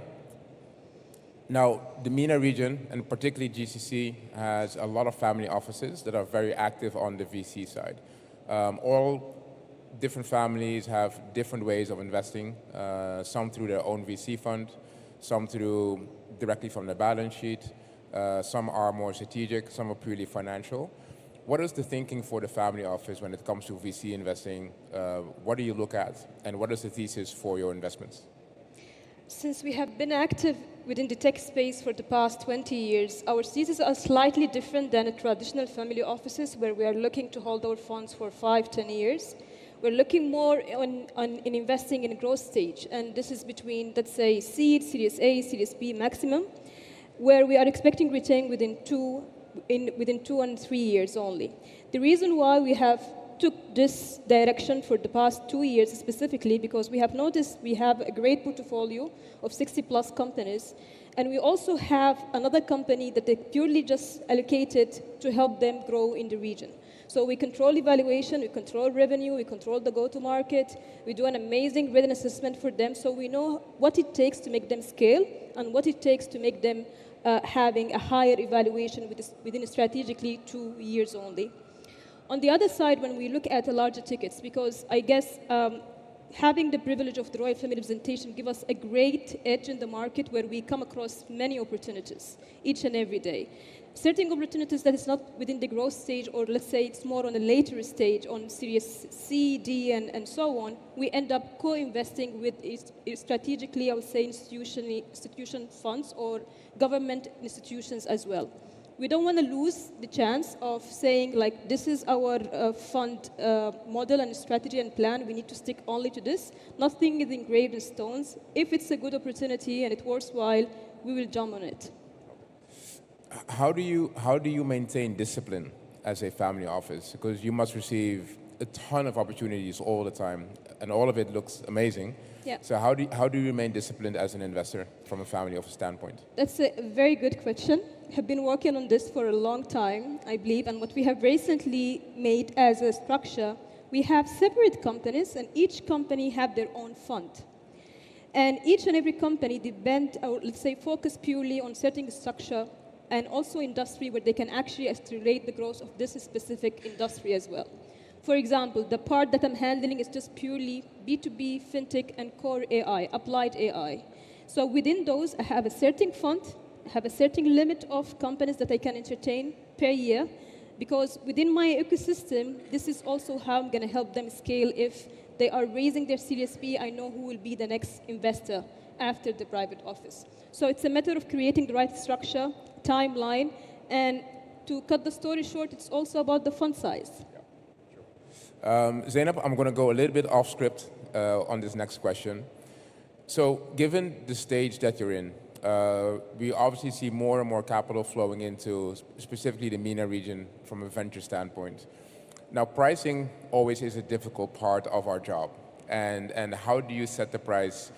Now, the MENA region, and particularly GCC, has a lot of family offices that are very active on the VC side. All different families have different ways of investing, some through their own VC fund, some through directly from their balance sheet, some are more strategic, some are purely financial. What is the thinking for the family office when it comes to VC investing? What do you look at, and what is the thesis for your investments? Since we have been active within the tech space for the past 20 years, our thesis are slightly different than a traditional family offices where we are looking to hold our funds for 5-10 years. We're looking more in investing in a growth stage, and this is between, let's say, seed, Series A, Series B maximum, where we are expecting return within 2 and 3 years only. The reason why we have took this direction for the past 2 years specifically because we have noticed we have a great portfolio of 60+ companies, and we also have another company that they purely just allocated to help them grow in the region. So we control evaluation, we control revenue, we control the go-to-market, we do an amazing readiness assessment for them, so we know what it takes to make them scale and what it takes to make them having a higher evaluation within strategically 2 years only. On the other side, when we look at the larger tickets, because I guess having the privilege of the royal family representation give us a great edge in the market where we come across many opportunities each and every day. Certain opportunities that is not within the growth stage, or let's say it's more on a later stage on Series C, D, and so on, we end up co-investing with strategically, I would say, institution funds or government institutions as well. We don't want to lose the chance of saying, like, this is our fund model and strategy and plan. We need to stick only to this. Nothing is engraved in stones. If it's a good opportunity and it's worthwhile, we will jump on it. How do you maintain discipline as a family office? Because you must receive a ton of opportunities all the time, and all of it looks amazing. Yeah. So how do you remain disciplined as an investor from a family office standpoint? That's a very good question. I have been working on this for a long time, I believe, and what we have recently made as a structure, we have separate companies, and each company have their own fund. And each and every company depend, or let's say, focus purely on certain structure and also industry where they can actually accelerate the growth of this specific industry as well. For example, the part that I'm handling is just purely B2B, fintech, and core AI, applied AI. So within those, I have a certain fund, I have a certain limit of companies that I can entertain per year, because within my ecosystem, this is also how I'm going to help them scale. If they are raising their Series B, I know who will be the next investor after the private office. So it's a matter of creating the right structure, timeline, and to cut the story short, it's also about the fund size. Zainab, I'm going to go a little bit off script on this next question. So given the stage that you're in, we obviously see more and more capital flowing into specifically the MENA region from a venture standpoint. Now, pricing always is a difficult part of our job. And how do you set the price?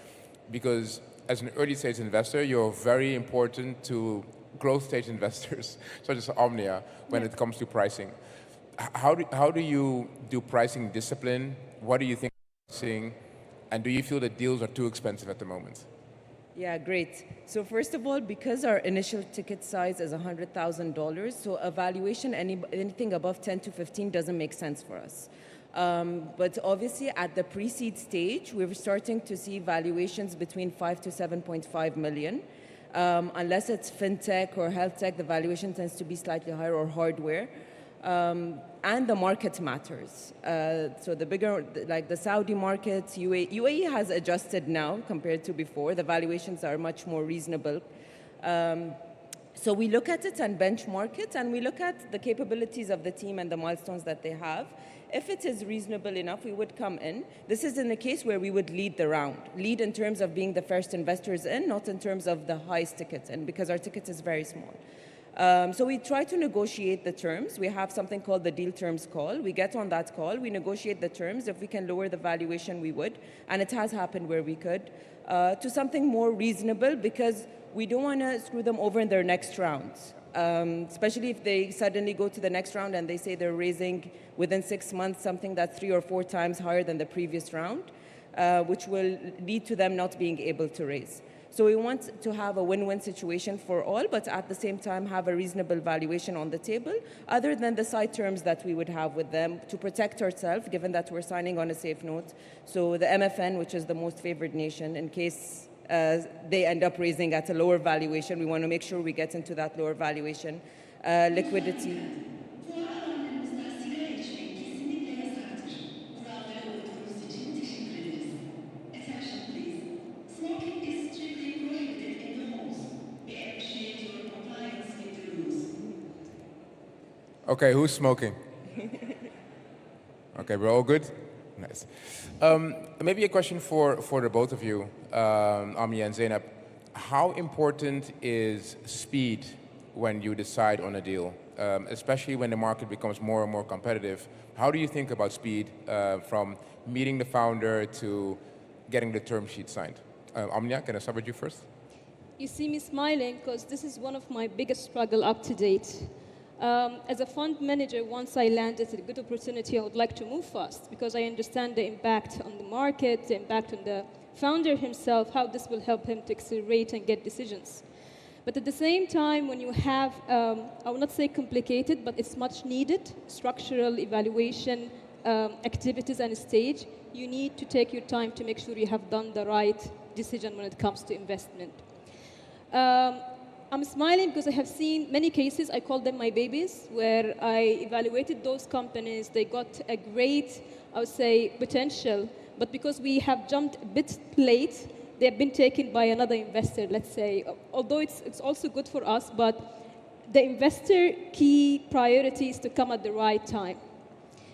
Because as an early stage investor, you're very important to growth stage investors, such as Omnia, when it comes to pricing. How do you do pricing discipline? What do you think seeing, and do you feel that deals are too expensive at the moment? Yeah, great. So first of all, because our initial ticket size is $100,000, so a valuation anything above 10 to 15 doesn't make sense for us. But obviously at the pre-seed stage, we're starting to see valuations between 5 to 7.5 million. Unless it's fintech or health tech, the valuation tends to be slightly higher, or hardware. And the market matters. So the bigger, like the Saudi market, UAE has adjusted now compared to before. The valuations are much more reasonable. So we look at it and benchmark it, and we look at the capabilities of the team and the milestones that they have. If it is reasonable enough, we would come in. This is in the case where we would lead the round. Lead in terms of being the first investors in, not in terms of the highest ticket in, because our ticket is very small. So we try to negotiate the terms. We have something called the deal terms call. We get on that call, we negotiate the terms. If we can lower the valuation, we would. And it has happened where we could, to something more reasonable, because we don't want to screw them over in their next rounds. Especially if they suddenly go to the next round and they say they're raising within 6 months something that's 3 or 4 times higher than the previous round, which will lead to them not being able to raise. So we want to have a win-win situation for all, but at the same time have a reasonable valuation on the table, other than the side terms that we would have with them to protect ourselves, given that we're signing on a safe note. So the MFN, which is the most favored nation, in case they end up raising at a lower valuation, we want to make sure we get into that lower valuation. Liquidity. Okay, who's smoking? Okay, we're all good? Nice. Maybe a question for the both of you, Ami and Zainab. How important is speed when you decide on a deal, especially when the market becomes more and more competitive? How do you think about speed from meeting the founder to getting the term sheet signed? Amnia, can I start with you first? You see me smiling because this is one of my biggest struggle up to date. As a fund manager, once I landed a good opportunity, I would like to move fast because I understand the impact on the market, the impact on the founder himself, how this will help him to accelerate and get decisions. But at the same time, when you have, I will not say complicated, but it's much needed, structural evaluation activities and stage, you need to take your time to make sure you have done the right decision when it comes to investment. I'm smiling because I have seen many cases, I call them my babies, where I evaluated those companies. They got a great, I would say, potential, but because we have jumped a bit late, they have been taken by another investor, let's say. Although it's also good for us, but the investor key priority is to come at the right time.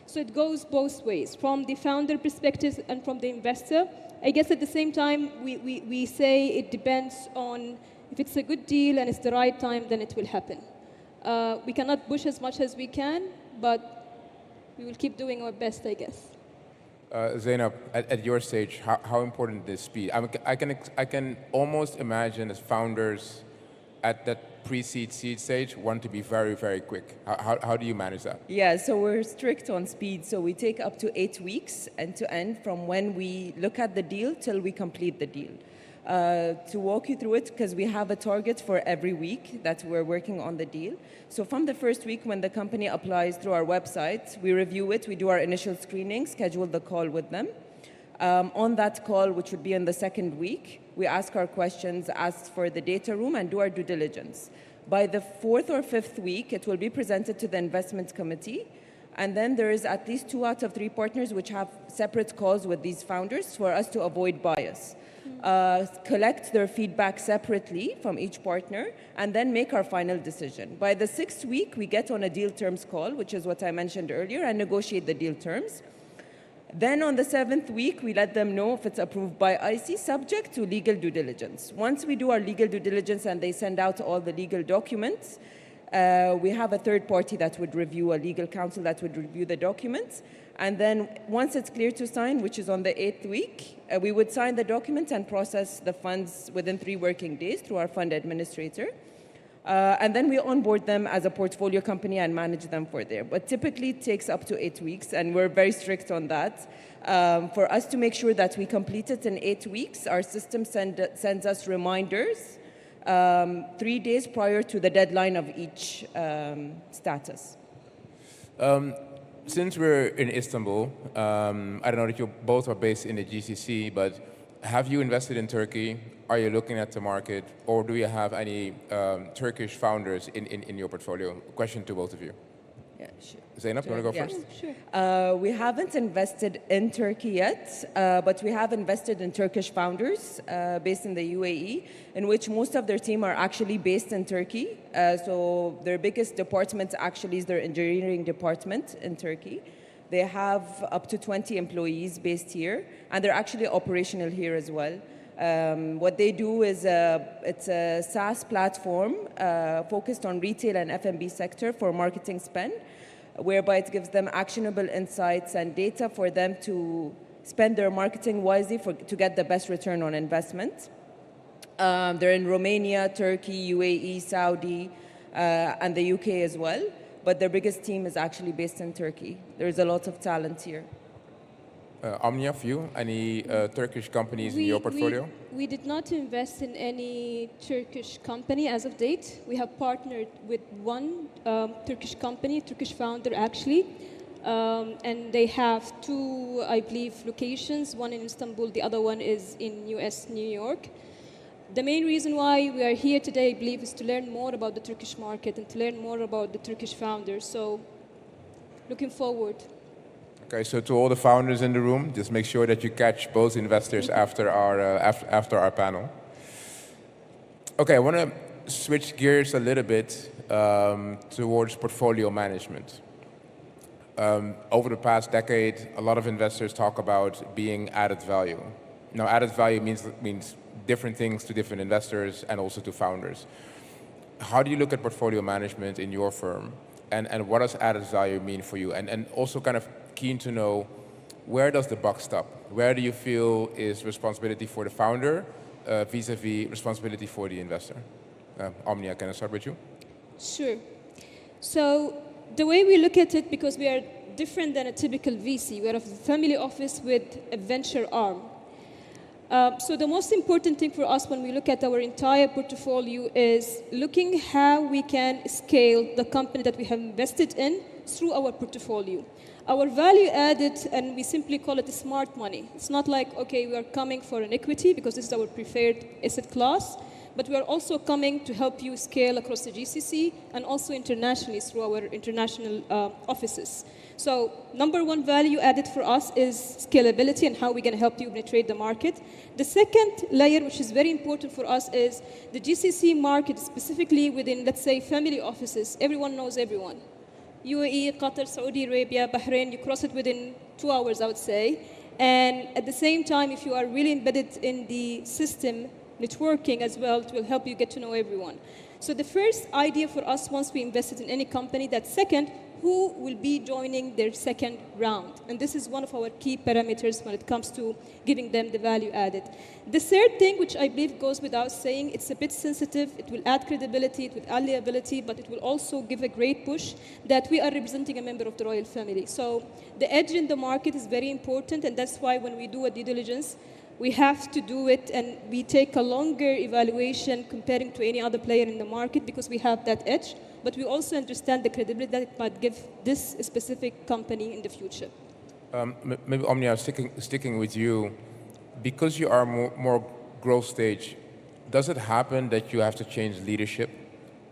So it goes both ways, from the founder perspective and from the investor. I guess at the same time, we say it depends on if it's a good deal and it's the right time, then it will happen. We cannot push as much as we can, but we will keep doing our best, I guess. Zainab, at your stage, how important is speed? I can almost imagine as founders at that pre-seed seed stage want to be very, very quick. How do you manage that? Yeah, so we're strict on speed. So we take up to 8 weeks end to end from when we look at the deal till we complete the deal. To walk you through it, because we have a target for every week that we're working on the deal. So from the first week when the company applies through our website, we review it, we do our initial screening, schedule the call with them. On that call, which would be in the second week, we ask our questions, ask for the data room, and do our due diligence. By the 4th or 5th week, it will be presented to the investment committee. And then there is at least 2 out of 3 partners which have separate calls with these founders for us to avoid bias. Collect their feedback separately from each partner, and then make our final decision. By the 6th week, we get on a deal terms call, which is what I mentioned earlier, and negotiate the deal terms. Then on the 7th week, we let them know if it's approved by IC, subject to legal due diligence. Once we do our legal due diligence and they send out all the legal documents, we have a third party that would review, a legal counsel that would review the documents. And then once it's clear to sign, which is on the 8th week, we would sign the document and process the funds within 3 working days through our fund administrator. And then we onboard them as a portfolio company and manage them for there. But typically it takes up to 8 weeks, and we're very strict on that. For us to make sure that we complete it in 8 weeks, our system sends us reminders 3 days prior to the deadline of each status. Since we're in Istanbul, I don't know if you both are based in the GCC, but have you invested in Turkey? Are you looking at the market? Or do you have any Turkish founders in your portfolio? Question to both of you. Yeah, sure. Zainab, you want to go first? Sure. We haven't invested in Turkey yet, but we have invested in Turkish founders based in the UAE, in which most of their team are actually based in Turkey. So their biggest department actually is their engineering department in Turkey. They have up to 20 employees based here, and they're actually operational here as well. What they do is it's a SaaS platform focused on retail and F&B sector for marketing spend, whereby it gives them actionable insights and data for them to spend their marketing wisely to get the best return on investment. They're in Romania, Turkey, UAE, Saudi, and the UK as well. But their biggest team is actually based in Turkey. There's a lot of talent here. Omnia, for you, any Turkish companies in your portfolio? We did not invest in any Turkish company as of date. We have partnered with one Turkish company, Turkish founder actually, and they have two, I believe, locations, one in Istanbul, the other one is in US, New York. The main reason why we are here today, I believe, is to learn more about the Turkish market and to learn more about the Turkish founders. So, looking forward. Okay, so to all the founders in the room, just make sure that you catch both investors after our panel. Okay, I want to switch gears a little bit towards portfolio management. Over the past decade, a lot of investors talk about being added value. Now, added value means different things to different investors and also to founders. How do you look at portfolio management in your firm? And what does added value mean for you? And also kind of keen to know, where does the buck stop? Where do you feel is responsibility for the founder vis-a-vis responsibility for the investor? Omnia, can I start with you? Sure. So the way we look at it, because we are different than a typical VC, we're a family office with a venture arm. So the most important thing for us when we look at our entire portfolio is looking how we can scale the company that we have invested in through our portfolio. Our value added, and we simply call it smart money. It's not like, okay, we are coming for an equity because this is our preferred asset class, but we are also coming to help you scale across the GCC and also internationally through our international offices. So number one value added for us is scalability and how we're going to help you penetrate the market. The second layer, which is very important for us, is the GCC market, specifically within, let's say, family offices. Everyone knows everyone. UAE, Qatar, Saudi Arabia, Bahrain, you cross it within 2 hours, I would say. And at the same time, if you are really embedded in the system, networking as well, it will help you get to know everyone. So the first idea for us, once we invested in any company, that second, who will be joining their second round? And this is one of our key parameters when it comes to giving them the value added. The third thing, which I believe goes without saying, it's a bit sensitive, it will add credibility, it will add liability, but it will also give a great push that we are representing a member of the royal family. So the edge in the market is very important, and that's why when we do a due diligence, we have to do it, and we take a longer evaluation comparing to any other player in the market because we have that edge. But we also understand the credibility that it might give this specific company in the future. Maybe Omnia, sticking with you, because you are more growth stage, does it happen that you have to change leadership?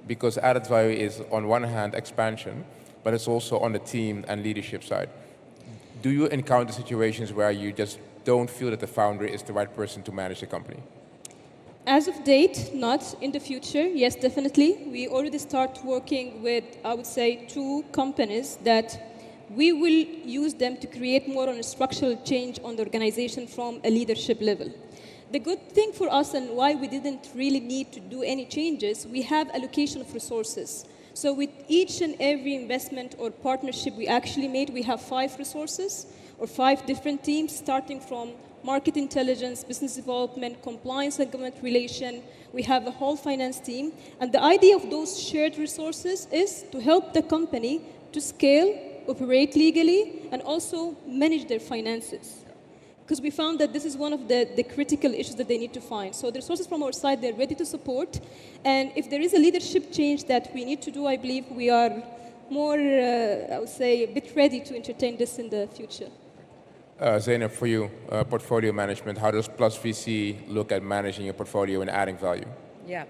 Because added value is on one hand expansion, but it's also on the team and leadership side. Do you encounter situations where you just don't feel that the founder is the right person to manage the company? As of date, not. In the future, yes, definitely. We already start working with, I would say, 2 companies that we will use them to create more on a structural change on the organization from a leadership level. The good thing for us and why we didn't really need to do any changes, we have allocation of resources. So with each and every investment or partnership we actually made, we have 5 resources. or 5 different teams, starting from market intelligence, business development, compliance and government relation. We have a whole finance team. And the idea of those shared resources is to help the company to scale, operate legally, and also manage their finances. Because we found that this is one of the critical issues that they need to find. So the resources from our side, they're ready to support. And if there is a leadership change that we need to do, I believe we are more, I would say, a bit ready to entertain this in the future. Zainab, for you, portfolio management, how does Plus VC look at managing your portfolio and adding value? Yeah.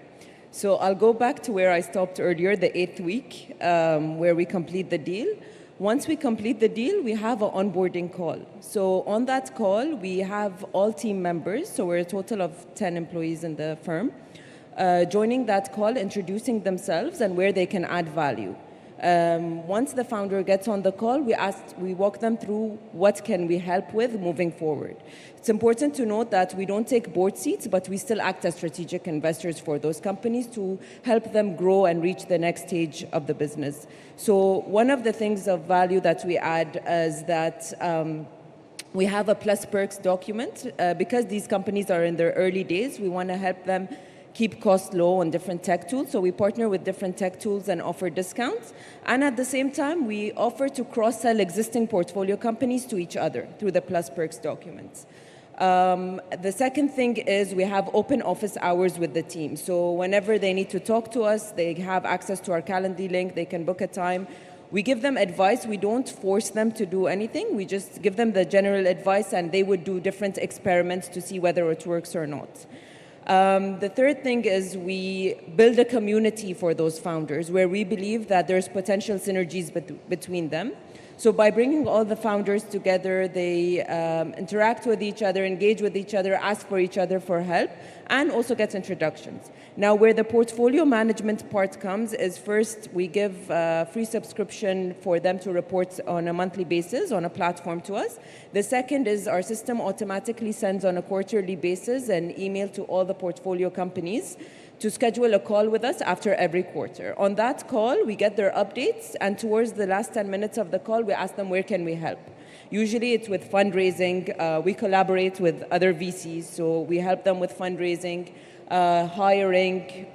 So I'll go back to where I stopped earlier, the 8th week, where we complete the deal. Once we complete the deal, we have an onboarding call. So on that call, we have all team members, so we're a total of 10 employees in the firm, joining that call, introducing themselves and where they can add value. Once the founder gets on the call, we walk them through what can we help with moving forward. It's important to note that we don't take board seats, but we still act as strategic investors for those companies to help them grow and reach the next stage of the business. So one of the things of value that we add is that we have a Plus Perks document. Because these companies are in their early days, we want to help them keep costs low on different tech tools. So we partner with different tech tools and offer discounts. And at the same time, we offer to cross-sell existing portfolio companies to each other through the Plus Perks documents. The second thing is we have open office hours with the team. So whenever they need to talk to us, they have access to our Calendly link, they can book a time. We give them advice. We don't force them to do anything. We just give them the general advice, and they would do different experiments to see whether it works or not. The third thing is we build a community for those founders where we believe that there's potential synergies between them. So by bringing all the founders together, they interact with each other, engage with each other, ask for each other for help, and also get introductions. Now, where the portfolio management part comes is first we give free subscription for them to report on a monthly basis on a platform to us. The second is our system automatically sends on a quarterly basis an email to all the portfolio companies to schedule a call with us after every quarter. On that call, we get their updates, and towards the last 10 minutes of the call, we ask them where can we help. Usually it's with fundraising. We collaborate with other VCs, so we help them with fundraising, hiring,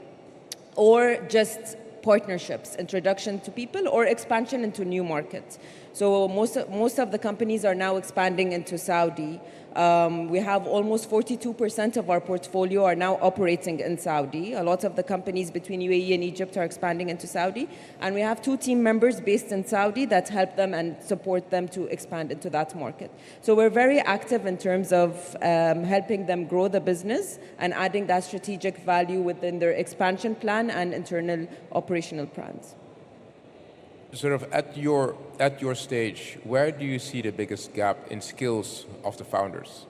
or just partnerships, introduction to people, or expansion into new markets. So most of the companies are now expanding into Saudi. We have almost 42% of our portfolio are now operating in Saudi. A lot of the companies between UAE and Egypt are expanding into Saudi. And we have 2 team members based in Saudi that help them and support them to expand into that market. So we're very active in terms of helping them grow the business and adding that strategic value within their expansion plan and internal operational plans. Sort of at your stage, where do you see the biggest gap in skills of the founders?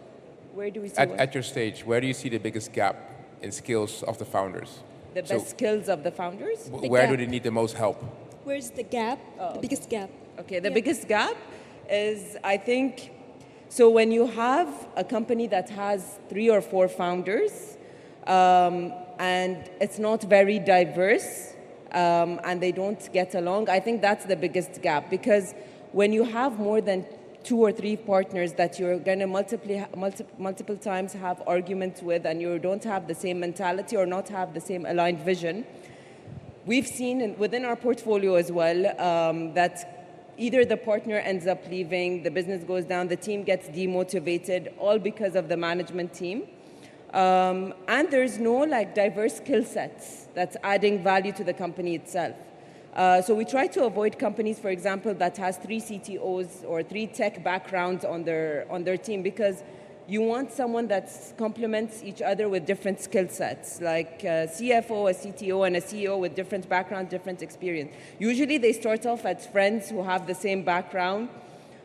Where do we see at your stage, where do you see the biggest gap in skills of the founders? The best skills of the founders? Where do they need the most help? Where's the gap? Oh, the biggest gap? Okay, the biggest gap is, I think, so when you have a company that has 3 or 4 founders and it's not very diverse, and they don't get along, I think that's the biggest gap. Because when you have more than 2 or 3 partners that you're going to multiple times have arguments with, and you don't have the same mentality or not have the same aligned vision, we've seen within our portfolio as well that either the partner ends up leaving, the business goes down, the team gets demotivated, all because of the management team. And there's no diverse skill sets that's adding value to the company itself. So we try to avoid companies, for example, that has 3 CTOs or 3 tech backgrounds on their team, because you want someone that complements each other with different skill sets, like a CFO, a CTO, and a CEO with different background, different experience. Usually they start off as friends who have the same background.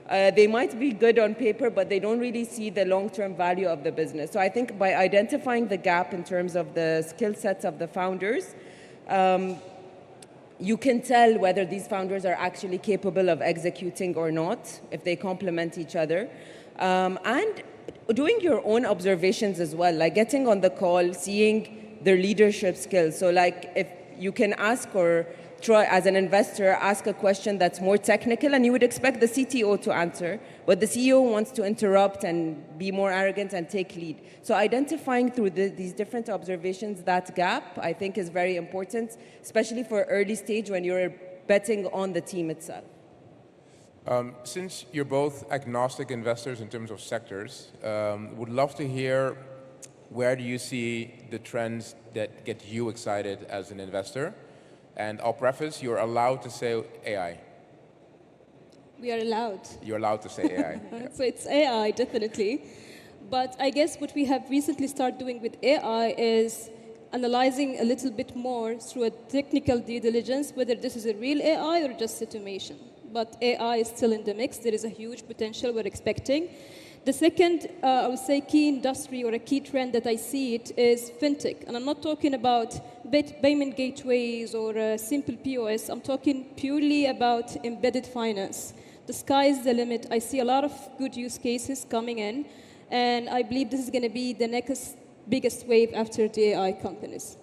They might be good on paper, but they don't really see the long-term value of the business. So I think by identifying the gap in terms of the skill sets of the founders, you can tell whether these founders are actually capable of executing or not, if they complement each other. And doing your own observations as well, like getting on the call, seeing their leadership skills. So if you can ask or try, as an investor, ask a question that's more technical, and you would expect the CTO to answer, but the CEO wants to interrupt and be more arrogant and take lead. So identifying through these different observations that gap, I think, is very important, especially for early stage when you're betting on the team itself. Since you're both agnostic investors in terms of sectors, would love to hear where do you see the trends that get you excited as an investor? And I'll preface, you're allowed to say AI. We are allowed. You're allowed to say AI. Yeah. So it's AI, definitely. But I guess what we have recently started doing with AI is analyzing a little bit more through a technical due diligence whether this is a real AI or just automation. But AI is still in the mix. There is a huge potential we're expecting. The second, I would say, key industry or a key trend that I see it is fintech. And I'm not talking about payment gateways or simple POS. I'm talking purely about embedded finance. The sky is the limit. I see a lot of good use cases coming in. And I believe this is going to be the next biggest wave after the AI companies.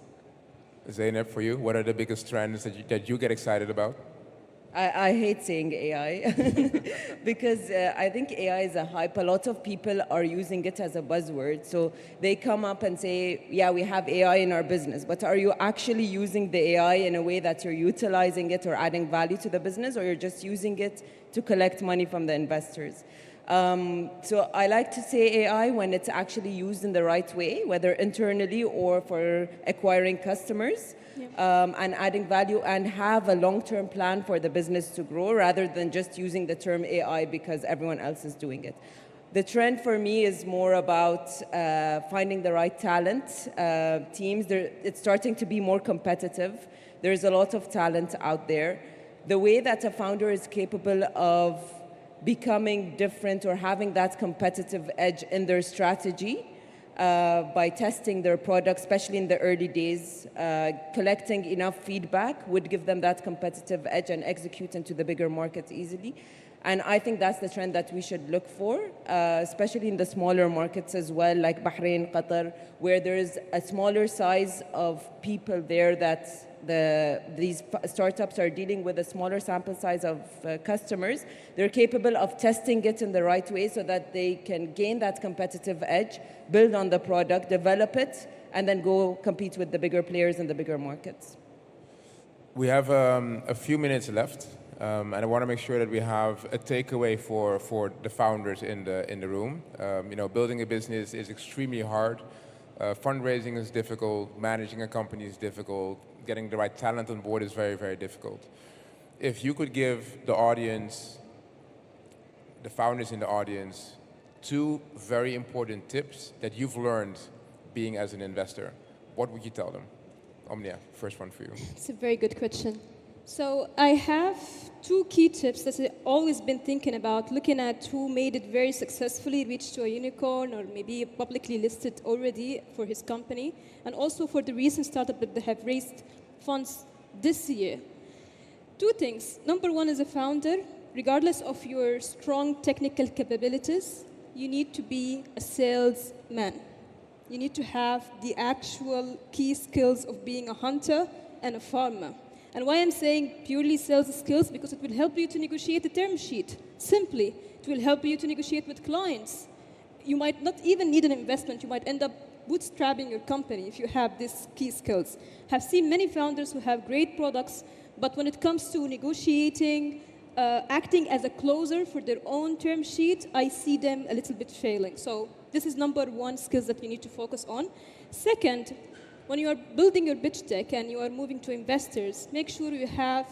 Zeynep, for you, what are the biggest trends that you get excited about? I hate saying AI because I think AI is a hype. A lot of people are using it as a buzzword. So they come up and say, yeah, we have AI in our business, but are you actually using the AI in a way that you're utilizing it or adding value to the business, or you're just using it to collect money from the investors? So I like to say AI when it's actually used in the right way, whether internally or for acquiring customers. And adding value and have a long-term plan for the business to grow rather than just using the term AI because everyone else is doing it. The trend for me is more about finding the right talent. Teams, it's starting to be more competitive. There's a lot of talent out there. The way that a founder is capable of becoming different or having that competitive edge in their strategy by testing their product, especially in the early days, collecting enough feedback would give them that competitive edge and execute into the bigger markets easily. And I think that's the trend that we should look for, especially in the smaller markets as well, like Bahrain, Qatar, where there is a smaller size of people there that these startups are dealing with a smaller sample size of customers. They're capable of testing it in the right way so that they can gain that competitive edge, build on the product, develop it, and then go compete with the bigger players in the bigger markets. We have a few minutes left, and I want to make sure that we have a takeaway for the founders in the room. Building a business is extremely hard. Fundraising is difficult. Managing a company is difficult. Getting the right talent on board is very, very difficult. If you could give the audience, the founders in the audience, 2 very important tips that you've learned being as an investor, what would you tell them? Omnia, first one for you. It's a very good question. So I have 2 key tips that I've always been thinking about, looking at who made it very successfully, reached to a unicorn or maybe publicly listed already for his company, and also for the recent startup that they have raised funds this year. 2 things. Number 1, as a founder, regardless of your strong technical capabilities, you need to be a salesman. You need to have the actual key skills of being a hunter and a farmer. And why I'm saying purely sales skills, because it will help you to negotiate a term sheet. Simply, it will help you to negotiate with clients. You might not even need an investment. You might end up bootstrapping your company if you have these key skills. I've seen many founders who have great products, but when it comes to negotiating, acting as a closer for their own term sheet, I see them a little bit failing. So this is number 1 skills that you need to focus on. Second, when you are building your pitch deck and you are moving to investors, make sure you have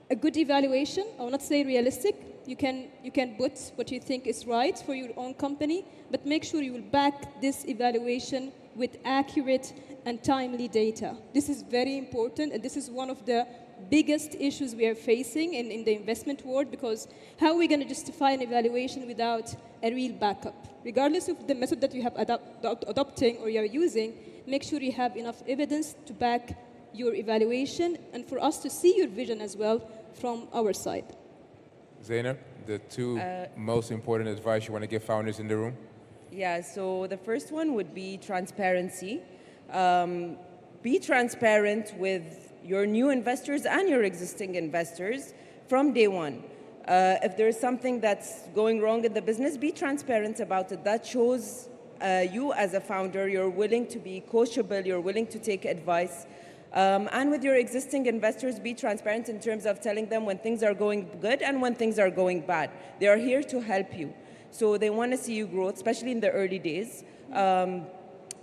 a good evaluation. I will not say realistic. You can put what you think is right for your own company, but make sure you will back this evaluation with accurate and timely data. This is very important, and this is one of the biggest issues we are facing in the investment world, because how are we going to justify an evaluation without a real backup? Regardless of the method that you have adopting or you're using, make sure you have enough evidence to back your evaluation and for us to see your vision as well from our side. Zeynep, the 2 most important advice you want to give founders in the room? Yeah, so the first one would be transparency. Be transparent with your new investors and your existing investors from day one. If there is something that's going wrong in the business, be transparent about it. That shows you as a founder, you're willing to be coachable, you're willing to take advice. And with your existing investors, be transparent in terms of telling them when things are going good and when things are going bad. They are here to help you. So they want to see you grow, especially in the early days.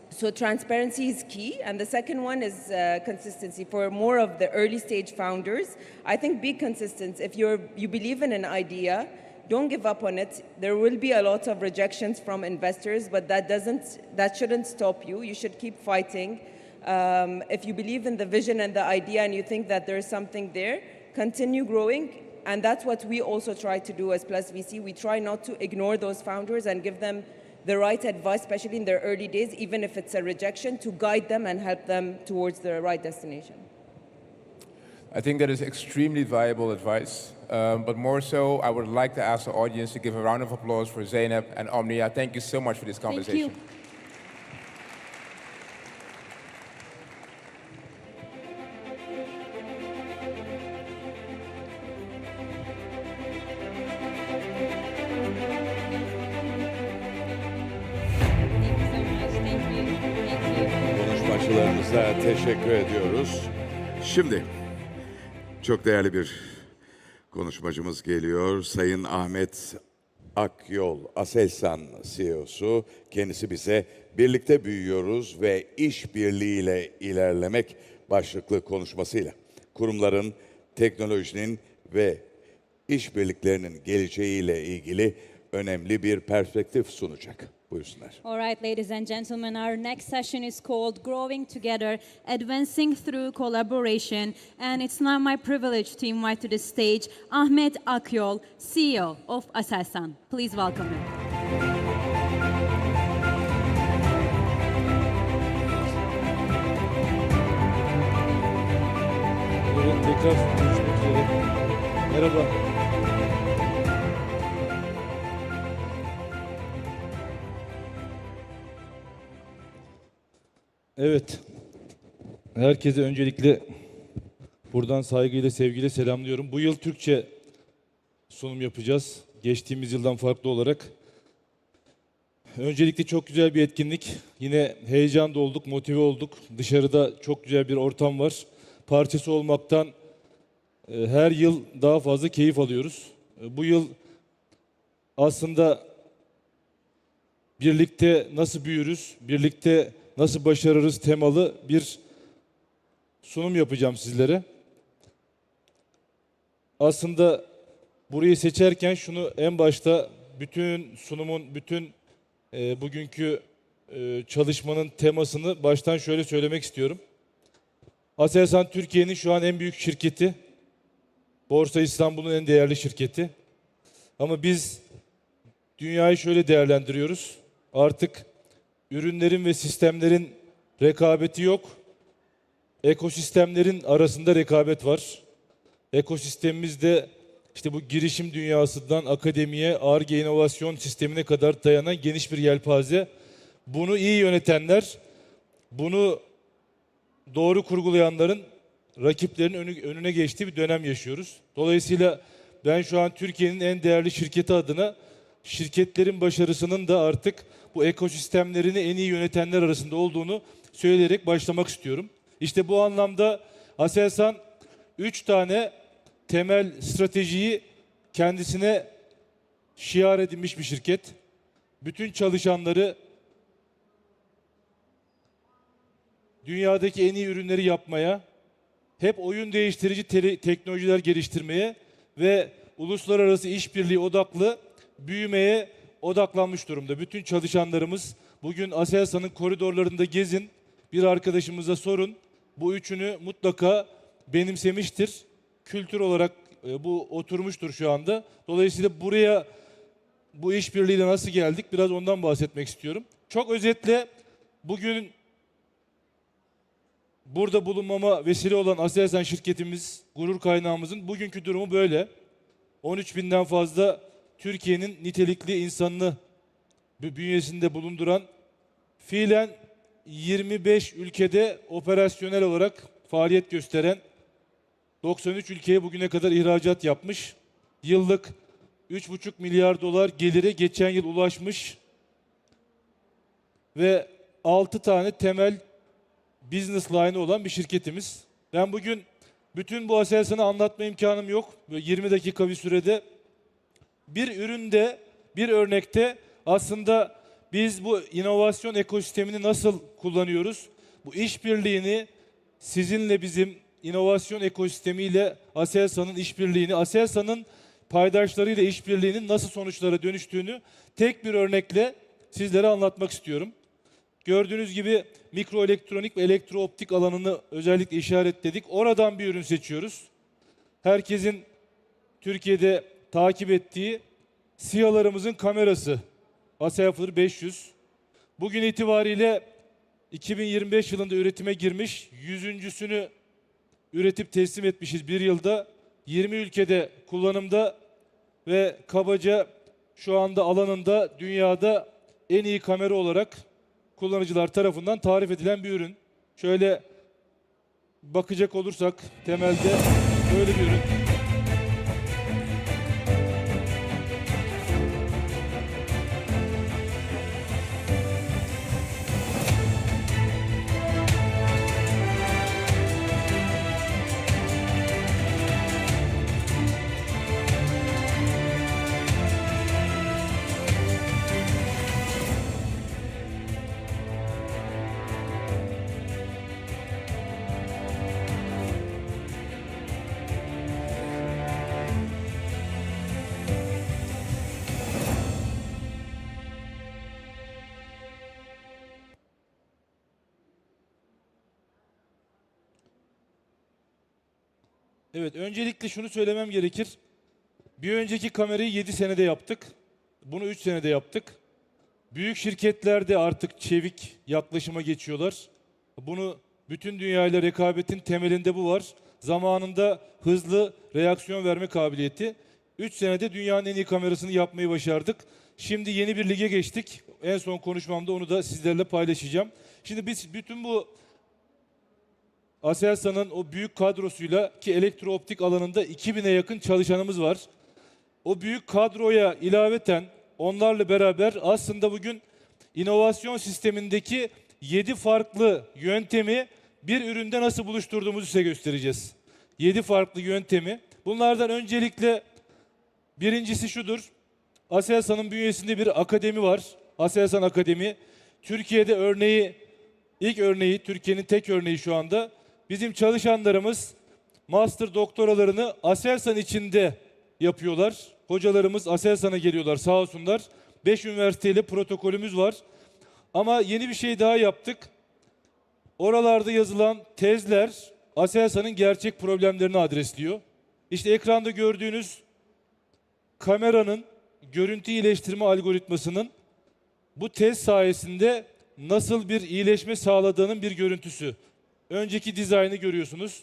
So transparency is key. And the second one is consistency. For more of the early stage founders, I think be consistent. If you believe in an idea, don't give up on it. There will be a lot of rejections from investors, but that shouldn't stop you. You should keep fighting. If you believe in the vision and the idea and you think that there's something there, continue growing. And that's what we also try to do as Plus VC. We try not to ignore those founders and give them the right advice, especially in their early days, even if it's a rejection, to guide them and help them towards the right destination. I think that is extremely valuable advice. But more so, I would like to ask the audience to give a round of applause for Zeynep and Omnia. Thank you so much for this conversation. Thank you. Konuşmacılarımıza teşekkür ediyoruz. Şimdi çok değerli bir konuşmacımız geliyor. Sayın Ahmet Akyol, Aselsan CEO'su. Kendisi bize birlikte büyüyoruz ve işbirliğiyle ilerlemek başlıklı konuşmasıyla kurumların, teknolojinin ve işbirliklerinin geleceğiyle ilgili önemli bir perspektif sunacak. Buyursunlar. All right, ladies and gentlemen, our next session is called Growing Together, Advancing Through Collaboration. And it's now my privilege to invite to the stage Ahmet Akyol, CEO of Aselsan. Please welcome him. Evet, tekrar görüşmek üzere. Merhaba. Evet, herkese öncelikle buradan saygıyla, sevgiyle selamlıyorum. Bu yıl Türkçe sunum yapacağız, geçtiğimiz yıldan farklı olarak. Öncelikle çok güzel bir etkinlik. Yine heyecan olduk, motive olduk. Dışarıda çok güzel bir ortam var. Parçası olmaktan her yıl daha fazla keyif alıyoruz. Bu yıl aslında birlikte nasıl büyürüz, birlikte nasıl başarırız temalı bir sunum yapacağım sizlere. Aslında burayı seçerken şunu en başta bütün sunumun, bütün bugünkü çalışmanın temasını baştan şöyle söylemek istiyorum. Aselsan Türkiye'nin şu an en büyük şirketi. Borsa İstanbul'un en değerli şirketi. Ama biz dünyayı şöyle değerlendiriyoruz. Artık ürünlerin ve sistemlerin rekabeti yok. Ekosistemlerin arasında rekabet var. Ekosistemimizde işte bu girişim dünyasından akademiye, Ar-Ge inovasyon sistemine kadar dayanan geniş bir yelpaze. Bunu iyi yönetenler, bunu doğru kurgulayanların rakiplerinin önüne geçtiği bir dönem yaşıyoruz. Dolayısıyla ben şu an Türkiye'nin en değerli şirketi adına şirketlerin başarısının da artık bu ekosistemlerini en iyi yönetenler arasında olduğunu söyleyerek başlamak istiyorum. İşte bu anlamda Aselsan 3 tane temel stratejiyi kendisine şiar edinmiş bir şirket. Bütün çalışanları dünyadaki en iyi ürünleri yapmaya, hep oyun değiştirici teknolojiler geliştirmeye ve uluslararası işbirliği odaklı büyümeye odaklanmış durumda. Bütün çalışanlarımız bugün Aselsan'ın koridorlarında gezin, bir arkadaşımıza sorun. Bu üçünü mutlaka benimsemiştir. Kültür olarak bu oturmuştur şu anda. Dolayısıyla buraya bu işbirliğiyle nasıl geldik biraz ondan bahsetmek istiyorum. Çok özetle bugün burada bulunmama vesile olan Aselsan şirketimiz, gurur kaynağımızın bugünkü durumu böyle. 13.000'den fazla Türkiye'nin nitelikli insanını bünyesinde bulunduran, fiilen 25 ülkede operasyonel olarak faaliyet gösteren 93 ülkeye bugüne kadar ihracat yapmış. Yıllık 3,5 milyar dolar gelire geçen yıl ulaşmış ve 6 tane temel business line'ı olan bir şirketimiz. Ben bugün bütün bu Aselsan'ı anlatma imkanım yok. Böyle 20 dakika bir sürede bir üründe, bir örnekte aslında biz bu inovasyon ekosistemini nasıl kullanıyoruz? Bu işbirliğini sizinle bizim inovasyon ekosistemiyle Aselsan'ın işbirliğini, Aselsan'ın paydaşlarıyla işbirliğinin nasıl sonuçlara dönüştüğünü tek bir örnekle sizlere anlatmak istiyorum. Gördüğünüz gibi mikroelektronik ve elektrooptik alanını özellikle işaretledik. Oradan bir ürün seçiyoruz. Herkesin Türkiye'de takip ettiği SİHA'larımızın kamerası Aselfır 500. Bugün itibariyle 2025 yılında üretime girmiş, 100.sünü üretip teslim etmişiz bir yılda. 20 ülkede kullanımda ve kabaca şu anda alanında dünyada en iyi kamera olarak kullanıcılar tarafından tarif edilen bir ürün. Şöyle bakacak olursak temelde böyle bir ürün. Evet, öncelikle şunu söylemem gerekir. Bir önceki kamerayı 7 senede yaptık. Bunu 3 senede yaptık. Büyük şirketlerde artık çevik yaklaşıma geçiyorlar. Bunu bütün dünyayla rekabetin temelinde bu var. Zamanında hızlı reaksiyon verme kabiliyeti. 3 senede dünyanın en iyi kamerasını yapmayı başardık. Şimdi yeni bir lige geçtik. En son konuşmamda onu da sizlerle paylaşacağım. Şimdi biz bütün bu Aselsan'ın o büyük kadrosuyla ki elektrooptik alanında 2000'e yakın çalışanımız var. O büyük kadroya ilaveten onlarla beraber aslında bugün inovasyon sistemindeki 7 farklı yöntemi bir üründe nasıl buluşturduğumuzu size göstereceğiz. 7 farklı yöntemi. Bunlardan öncelikle birincisi şudur. Aselsan'ın bünyesinde bir akademi var. Aselsan Akademi. Türkiye'de ilk örneği, Türkiye'nin tek örneği şu anda. Bizim çalışanlarımız master doktoralarını Aselsan içinde yapıyorlar. Hocalarımız Aselsan'a geliyorlar sağ olsunlar. 5 üniversiteyle protokolümüz var. Ama yeni bir şey daha yaptık. Oralarda yazılan tezler Aselsan'ın gerçek problemlerini adresliyor. İşte ekranda gördüğünüz kameranın görüntü iyileştirme algoritmasının bu tez sayesinde nasıl bir iyileşme sağladığının bir görüntüsü. Önceki dizaynı görüyorsunuz.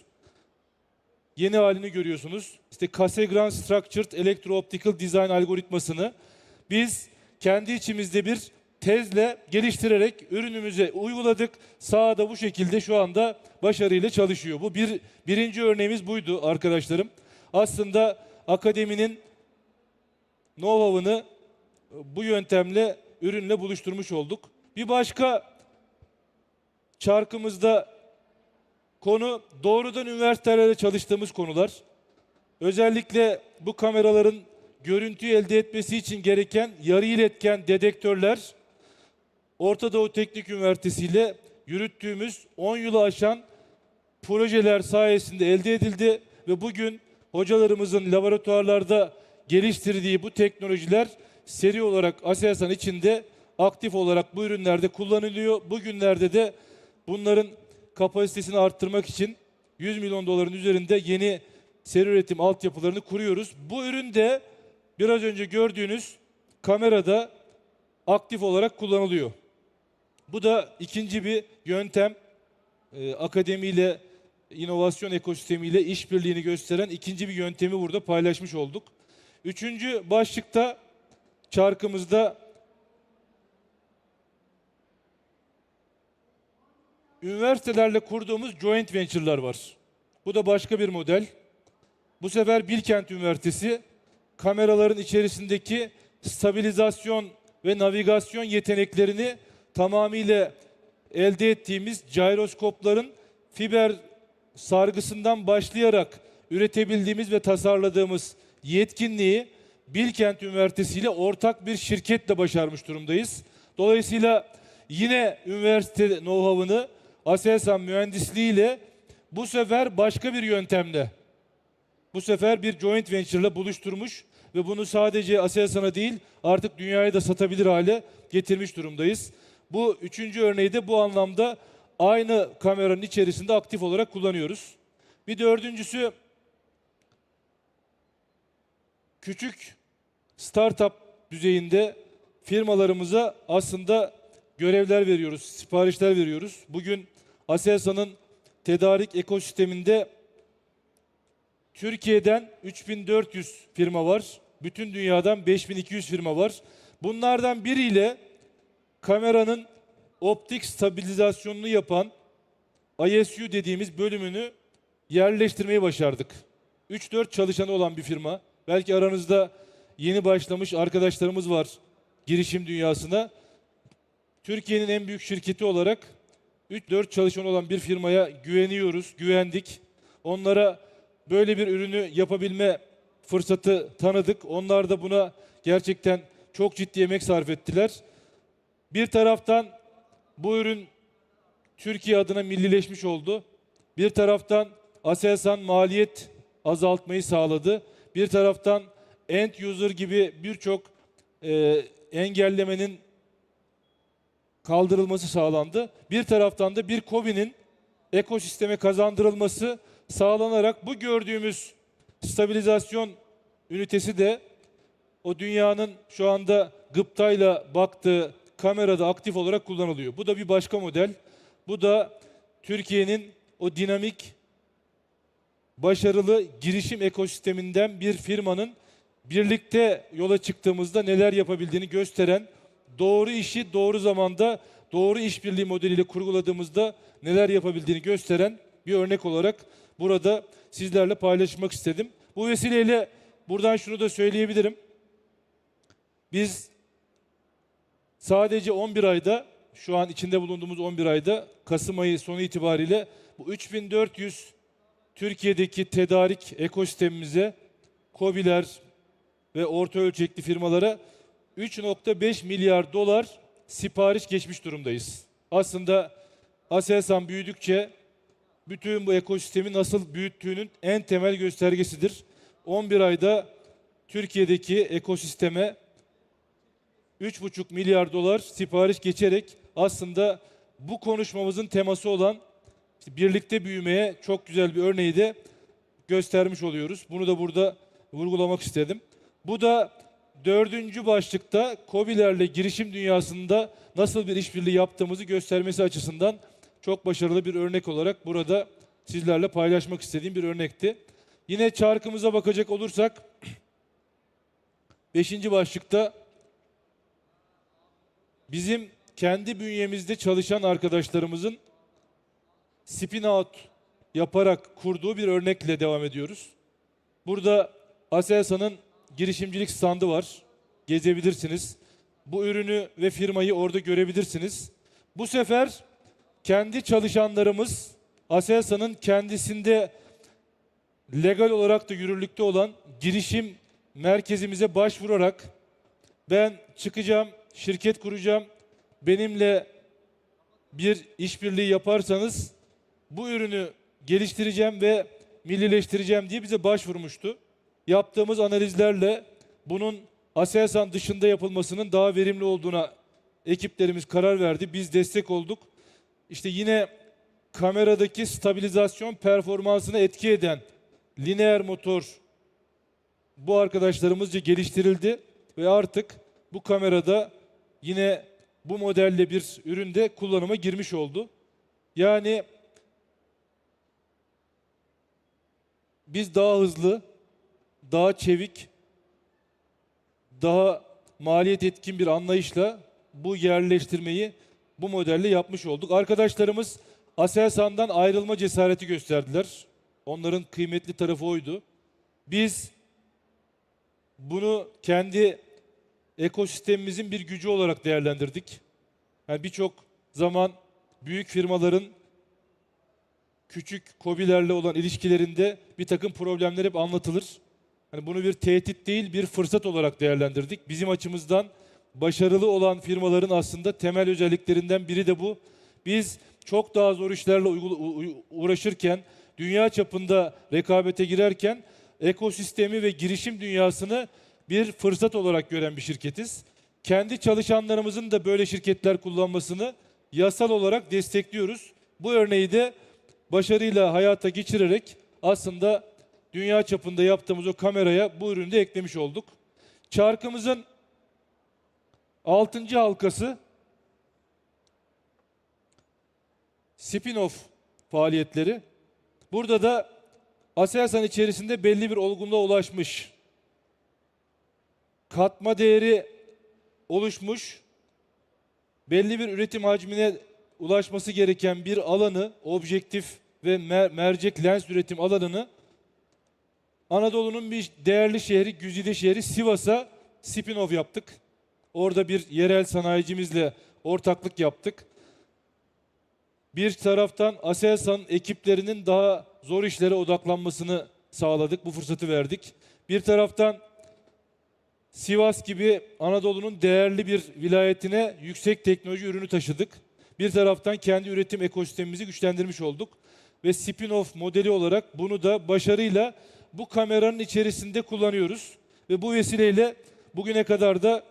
Yeni halini görüyorsunuz. İşte Cassegrain Structured Electro-Optical Design algoritmasını biz kendi içimizde bir tezle geliştirerek ürünümüze uyguladık. Sahada bu şekilde şu anda başarıyla çalışıyor. Bu birinci örneğimiz buydu arkadaşlarım. Aslında akademinin know-how'ını bu yöntemle ürünle buluşturmuş olduk. Bir başka çarkımızda konu doğrudan üniversitelerde çalıştığımız konular. Özellikle bu kameraların görüntüyü elde etmesi için gereken yarı iletken dedektörler Orta Doğu Teknik Üniversitesi ile yürüttüğümüz 10 yılı aşan projeler sayesinde elde edildi ve bugün hocalarımızın laboratuvarlarda geliştirdiği bu teknolojiler seri olarak Aselsan içinde aktif olarak bu ürünlerde kullanılıyor. Bugünlerde de bunların kapasitesini arttırmak için 100 milyon doların üzerinde yeni seri üretim altyapılarını kuruyoruz. Bu ürün de biraz önce gördüğünüz kamerada aktif olarak kullanılıyor. Bu da ikinci bir yöntem. Akademiyle, inovasyon ekosistemiyle işbirliğini gösteren ikinci bir yöntemi burada paylaşmış olduk. Üçüncü başlıkta çarkımızda üniversitelerle kurduğumuz joint venture'lar var. Bu da başka bir model. Bu sefer Bilkent Üniversitesi kameraların içerisindeki stabilizasyon ve navigasyon yeteneklerini tamamıyla elde ettiğimiz gyroskopların fiber sargısından başlayarak üretebildiğimiz ve tasarladığımız yetkinliği Bilkent Üniversitesi ile ortak bir şirketle başarmış durumdayız. Dolayısıyla yine üniversite know-how'ını Aselsan mühendisliğiyle bu sefer başka bir yöntemle, bu sefer bir joint venture ile buluşturmuş ve bunu sadece Aselsan'a değil artık dünyaya da satabilir hale getirmiş durumdayız. Bu üçüncü örneği de bu anlamda aynı kameranın içerisinde aktif olarak kullanıyoruz. Bir dördüncüsü, küçük startup düzeyinde firmalarımıza aslında görevler veriyoruz, siparişler veriyoruz. Bugün Aselsan'ın tedarik ekosisteminde Türkiye'den 3400 firma var. Bütün dünyadan 5200 firma var. Bunlardan biriyle kameranın optik stabilizasyonunu yapan ISU dediğimiz bölümünü yerleştirmeyi başardık. 3-4 çalışanı olan bir firma. Belki aranızda yeni başlamış arkadaşlarımız var girişim dünyasına. Türkiye'nin en büyük şirketi olarak 3-4 çalışan olan bir firmaya güveniyoruz, güvendik. Onlara böyle bir ürünü yapabilme fırsatı tanıdık. Onlar da buna gerçekten çok ciddi emek sarf ettiler. Bir taraftan bu ürün Türkiye adına millileşmiş oldu. Bir taraftan Aselsan maliyet azaltmayı sağladı. Bir taraftan end user gibi birçok engellemenin kaldırılması sağlandı. Bir taraftan da bir KOBİ'nin ekosisteme kazandırılması sağlanarak bu gördüğümüz stabilizasyon ünitesi de o dünyanın şu anda gıptayla baktığı kamerada aktif olarak kullanılıyor. Bu da bir başka model. Bu da Türkiye'nin o dinamik, başarılı girişim ekosisteminden bir firmanın birlikte yola çıktığımızda neler yapabildiğini gösteren, doğru işi doğru zamanda, doğru işbirliği modeliyle kurguladığımızda neler yapabildiğini gösteren bir örnek olarak burada sizlerle paylaşmak istedim. Bu vesileyle buradan şunu da söyleyebilirim. Biz sadece 11 ayda, şu an içinde bulunduğumuz 11 ayda, Kasım ayı sonu itibariyle bu 3400 Türkiye'deki tedarik ekosistemimize, KOBİ'ler ve orta ölçekli firmalara 3,5 milyar dolar sipariş geçmiş durumdayız. Aslında Aselsan büyüdükçe bütün bu ekosistemi nasıl büyüttüğünün en temel göstergesidir. 11 ayda Türkiye'deki ekosisteme 3,5 milyar dolar sipariş geçerek aslında bu konuşmamızın teması olan birlikte büyümeye çok güzel bir örneği de göstermiş oluyoruz. Bunu da burada vurgulamak istedim. Bu da dördüncü başlıkta KOBİ'lerle girişim dünyasında nasıl bir işbirliği yaptığımızı göstermesi açısından çok başarılı bir örnek olarak burada sizlerle paylaşmak istediğim bir örnekti. Yine çarkımıza bakacak olursak 5. başlıkta bizim kendi bünyemizde çalışan arkadaşlarımızın spin out yaparak kurduğu bir örnekle devam ediyoruz. Burada Aselsan'ın girişimcilik standı var. Gezebilirsiniz. Bu ürünü ve firmayı orada görebilirsiniz. Bu sefer kendi çalışanlarımız Aselsan'ın kendisinde legal olarak da yürürlükte olan girişim merkezimize başvurarak ben çıkacağım, şirket kuracağım, benimle bir işbirliği yaparsanız bu ürünü geliştireceğim ve millileştireceğim diye bize başvurmuştu. Yaptığımız analizlerle bunun Aselsan dışında yapılmasının daha verimli olduğuna ekiplerimiz karar verdi. Biz destek olduk. İşte yine kameradaki stabilizasyon performansını etki eden lineer motor bu arkadaşlarımızca geliştirildi ve artık bu kamerada yine bu modelle bir üründe kullanıma girmiş oldu. Yani biz daha hızlı, daha çevik, daha maliyet etkin bir anlayışla bu yerleştirmeyi bu modelle yapmış olduk. Arkadaşlarımız Aselsan'dan ayrılma cesareti gösterdiler. Onların kıymetli tarafı oydu. Biz bunu kendi ekosistemimizin bir gücü olarak değerlendirdik. Yani birçok zaman büyük firmaların küçük KOBİ'lerle olan ilişkilerinde bir takım problemler hep anlatılır. Yani bunu bir tehdit değil, bir fırsat olarak değerlendirdik. Bizim açımızdan başarılı olan firmaların aslında temel özelliklerinden biri de bu. Biz çok daha zor işlerle uğraşırken, dünya çapında rekabete girerken ekosistemi ve girişim dünyasını bir fırsat olarak gören bir şirketiz. Kendi çalışanlarımızın da böyle şirketler kullanmasını yasal olarak destekliyoruz. Bu örneği de başarıyla hayata geçirerek aslında dünya çapında yaptığımız o kameraya bu ürünü de eklemiş olduk. Çarkımızın 6. halkası spin-off faaliyetleri. Burada da Aselsan içerisinde belli bir olgunluğa ulaşmış, katma değeri oluşmuş, belli bir üretim hacmine ulaşması gereken bir alanı, objektif ve mercek lens üretim alanını Anadolu'nun bir değerli şehri, güzide şehri Sivas'a spin-off yaptık. Orada bir yerel sanayicimizle ortaklık yaptık. Bir taraftan Aselsan ekiplerinin daha zor işlere odaklanmasını sağladık, bu fırsatı verdik. Bir taraftan Sivas gibi Anadolu'nun değerli bir vilayetine yüksek teknoloji ürünü taşıdık. Bir taraftan kendi üretim ekosistemimizi güçlendirmiş olduk. Ve spin-off modeli olarak bunu da başarıyla bu kameranın içerisinde kullanıyoruz. Ve bu vesileyle bugüne kadar da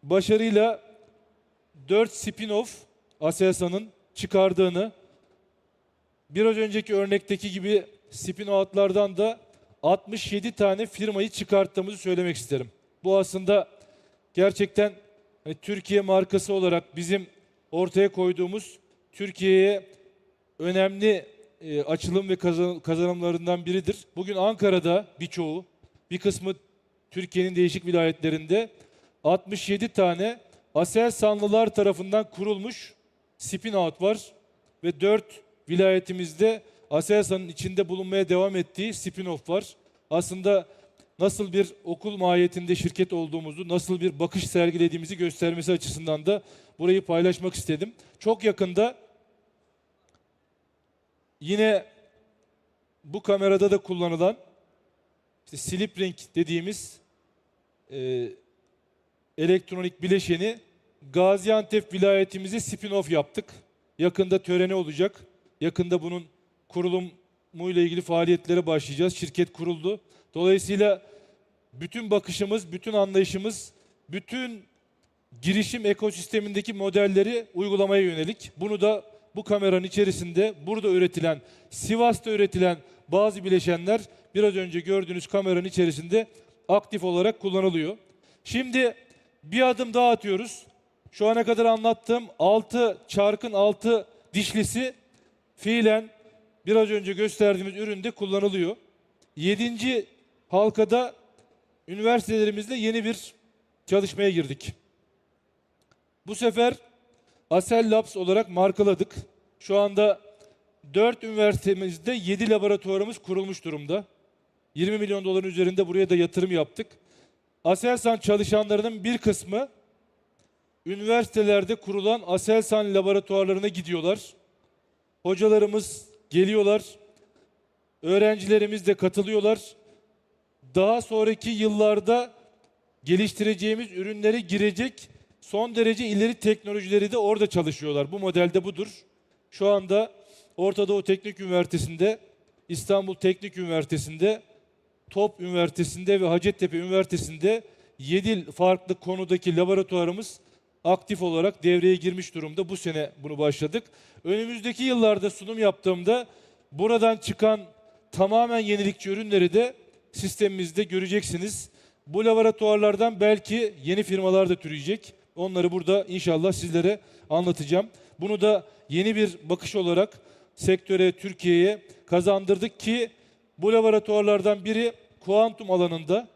başarıyla 4 spin-off Aselsan'ın çıkardığını, biraz önceki örnekteki gibi spin-out'lardan da 67 tane firmayı çıkarttığımızı söylemek isterim. Bu aslında gerçekten Türkiye markası olarak bizim ortaya koyduğumuz Türkiye'ye önemli açılım ve kazanımlarından biridir. Bugün Ankara'da birçoğu, bir kısmı Türkiye'nin değişik vilayetlerinde 67 tane Aselsanlılar tarafından kurulmuş spin-out var ve 4 vilayetimizde Aselsan'ın içinde bulunmaya devam ettiği spin-off var. Aslında nasıl bir okul mahiyetinde şirket olduğumuzu, nasıl bir bakış sergilediğimizi göstermesi açısından da burayı paylaşmak istedim. Çok yakında yine bu kamerada da kullanılan slip ring dediğimiz elektronik bileşeni Gaziantep vilayetimize spin-off yaptık. Yakında töreni olacak. Yakında bunun kurulumuyla ilgili faaliyetlere başlayacağız. Şirket kuruldu. Dolayısıyla bütün bakışımız, bütün anlayışımız, bütün girişim ekosistemindeki modelleri uygulamaya yönelik. Bunu da bu kameranın içerisinde burada üretilen, Sivas'ta üretilen bazı bileşenler biraz önce gördüğünüz kameranın içerisinde aktif olarak kullanılıyor. Şimdi bir adım daha atıyoruz. Şu ana kadar anlattığım 6 çarkın 6 dişlisi fiilen biraz önce gösterdiğimiz üründe kullanılıyor. 7. halkada üniversitelerimizle yeni bir çalışmaya girdik. Bu sefer Asel Labs olarak markaladık. Şu anda 4 üniversitemizde 7 laboratuvarımız kurulmuş durumda. 20 milyon doların üzerinde buraya da yatırım yaptık. Aselsan çalışanlarının bir kısmı üniversitelerde kurulan Aselsan laboratuvarlarına gidiyorlar. Hocalarımız geliyorlar. Öğrencilerimiz de katılıyorlar. Daha sonraki yıllarda geliştireceğimiz ürünlere girecek son derece ileri teknolojileri de orada çalışıyorlar. Bu modelde budur. Şu anda Orta Doğu Teknik Üniversitesi'nde, İstanbul Teknik Üniversitesi'nde, TOP Üniversitesi'nde ve Hacettepe Üniversitesi'nde 7 farklı konudaki laboratuvarımız aktif olarak devreye girmiş durumda. Bu sene bunu başladık. Önümüzdeki yıllarda sunum yaptığımda buradan çıkan tamamen yenilikçi ürünleri de sistemimizde göreceksiniz. Bu laboratuvarlardan belki yeni firmalar da türeyecek. Onları burada inşallah sizlere anlatacağım. Bunu da yeni bir bakış olarak sektöre, Türkiye'ye kazandırdık ki bu laboratuvarlardan biri kuantum alanında.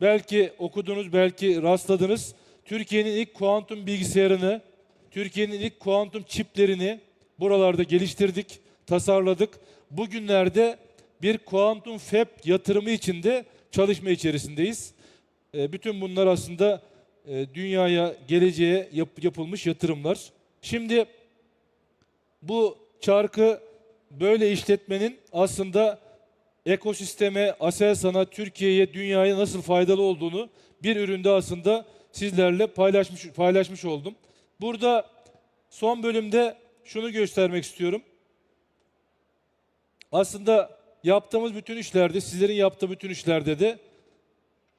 Belki okudunuz, belki rastladınız. Türkiye'nin ilk kuantum bilgisayarını, Türkiye'nin ilk kuantum çiplerini buralarda geliştirdik, tasarladık. Bugünlerde bir kuantum fab yatırımı içinde çalışma içerisindeyiz. Bütün bunlar aslında dünyaya, geleceğe yapılmış yatırımlar. Şimdi bu çarkı böyle işletmenin aslında ekosisteme, Aselsan'a, Türkiye'ye, dünyaya nasıl faydalı olduğunu bir üründe aslında sizlerle paylaşmış oldum. Burada son bölümde şunu göstermek istiyorum. Aslında yaptığımız bütün işlerde, sizlerin yaptığı bütün işlerde de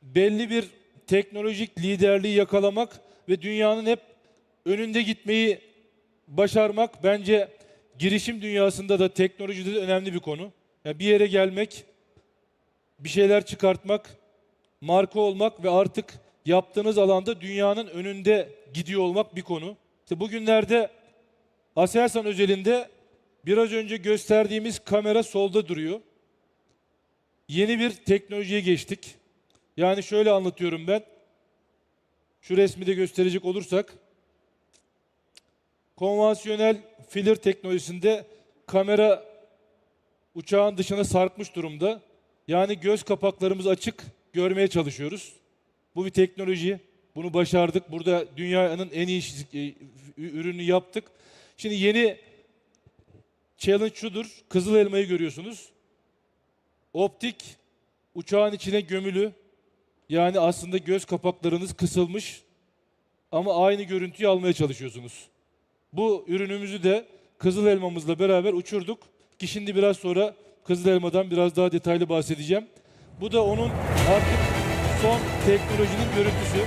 belli bir teknolojik liderliği yakalamak ve dünyanın hep önünde gitmeyi başarmak bence girişim dünyasında da teknolojide de önemli bir konu. Yani bir yere gelmek, bir şeyler çıkartmak, marka olmak ve artık yaptığınız alanda dünyanın önünde gidiyor olmak bir konu. İşte bugünlerde Aselsan özelinde biraz önce gösterdiğimiz kamera solda duruyor. Yeni bir teknolojiye geçtik. Yani şöyle anlatıyorum ben. Şu resmi de gösterecek olursak, konvansiyonel filler teknolojisinde kamera uçağın dışına sarkmış durumda. Yani göz kapaklarımız açık, görmeye çalışıyoruz. Bu bir teknoloji. Bunu başardık. Burada dünyanın en iyi ürünü yaptık. Şimdi yeni challenge şudur. Kızıl elmayı görüyorsunuz. Optik uçağın içine gömülü. Yani aslında göz kapaklarınız kısılmış ama aynı görüntüyü almaya çalışıyorsunuz. Bu ürünümüzü de kızıl elmamızla beraber uçurduk ki şimdi biraz sonra kızıl elmadan biraz daha detaylı bahsedeceğim. Bu da onun artık son teknolojinin görüntüsü.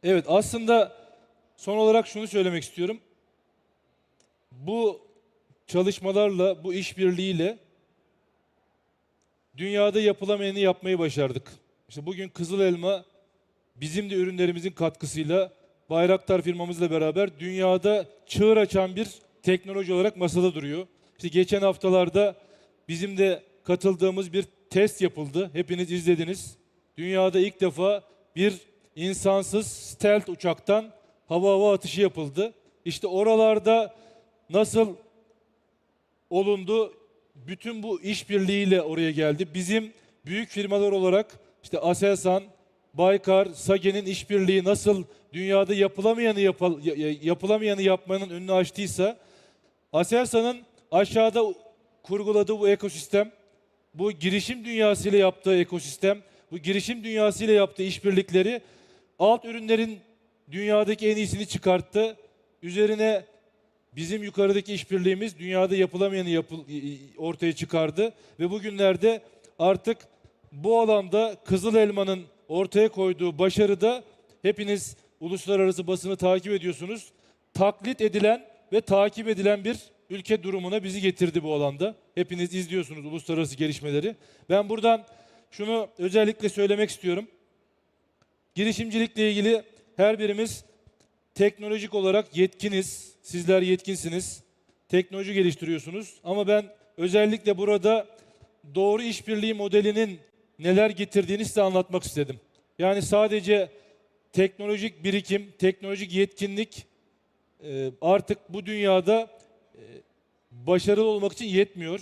Evet, aslında son olarak şunu söylemek istiyorum. Bu çalışmalarla, bu işbirliğiyle dünyada yapılamayanı yapmayı başardık. İşte bugün Kızıl Elma bizim de ürünlerimizin katkısıyla Bayraktar firmamızla beraber dünyada çığır açan bir teknoloji olarak masada duruyor. İşte geçen haftalarda bizim de katıldığımız bir test yapıldı. Hepiniz izlediniz. Dünyada ilk defa bir insansız stealth uçaktan hava atışı yapıldı. İşte oralarda nasıl olundu? Bütün bu işbirliğiyle oraya geldi. Bizim büyük firmalar olarak işte Aselsan, Baykar, Sage'nin işbirliği nasıl dünyada yapılamayanı yapmanın önünü açtıysa, Aselsan'ın aşağıda kurguladığı bu ekosistem, bu girişim dünyasıyla yaptığı ekosistem, bu girişim dünyasıyla yaptığı işbirlikleri alt ürünlerin dünyadaki en iyisini çıkarttı. Üzerine bizim yukarıdaki işbirliğimiz dünyada yapılamayanı ortaya çıkardı. Ve bugünlerde artık bu alanda Kızıl Elma'nın ortaya koyduğu başarıda hepiniz uluslararası basını takip ediyorsunuz. Taklit edilen ve takip edilen bir ülke durumuna bizi getirdi bu alanda. Hepiniz izliyorsunuz uluslararası gelişmeleri. Ben buradan şunu özellikle söylemek istiyorum. Girişimcilikle ilgili her birimiz teknolojik olarak yetkiniz. Sizler yetkinsiniz. Teknoloji geliştiriyorsunuz. Ama ben özellikle burada doğru işbirliği modelinin neler getirdiğini size anlatmak istedim. Yani sadece teknolojik birikim, teknolojik yetkinlik artık bu dünyada başarılı olmak için yetmiyor.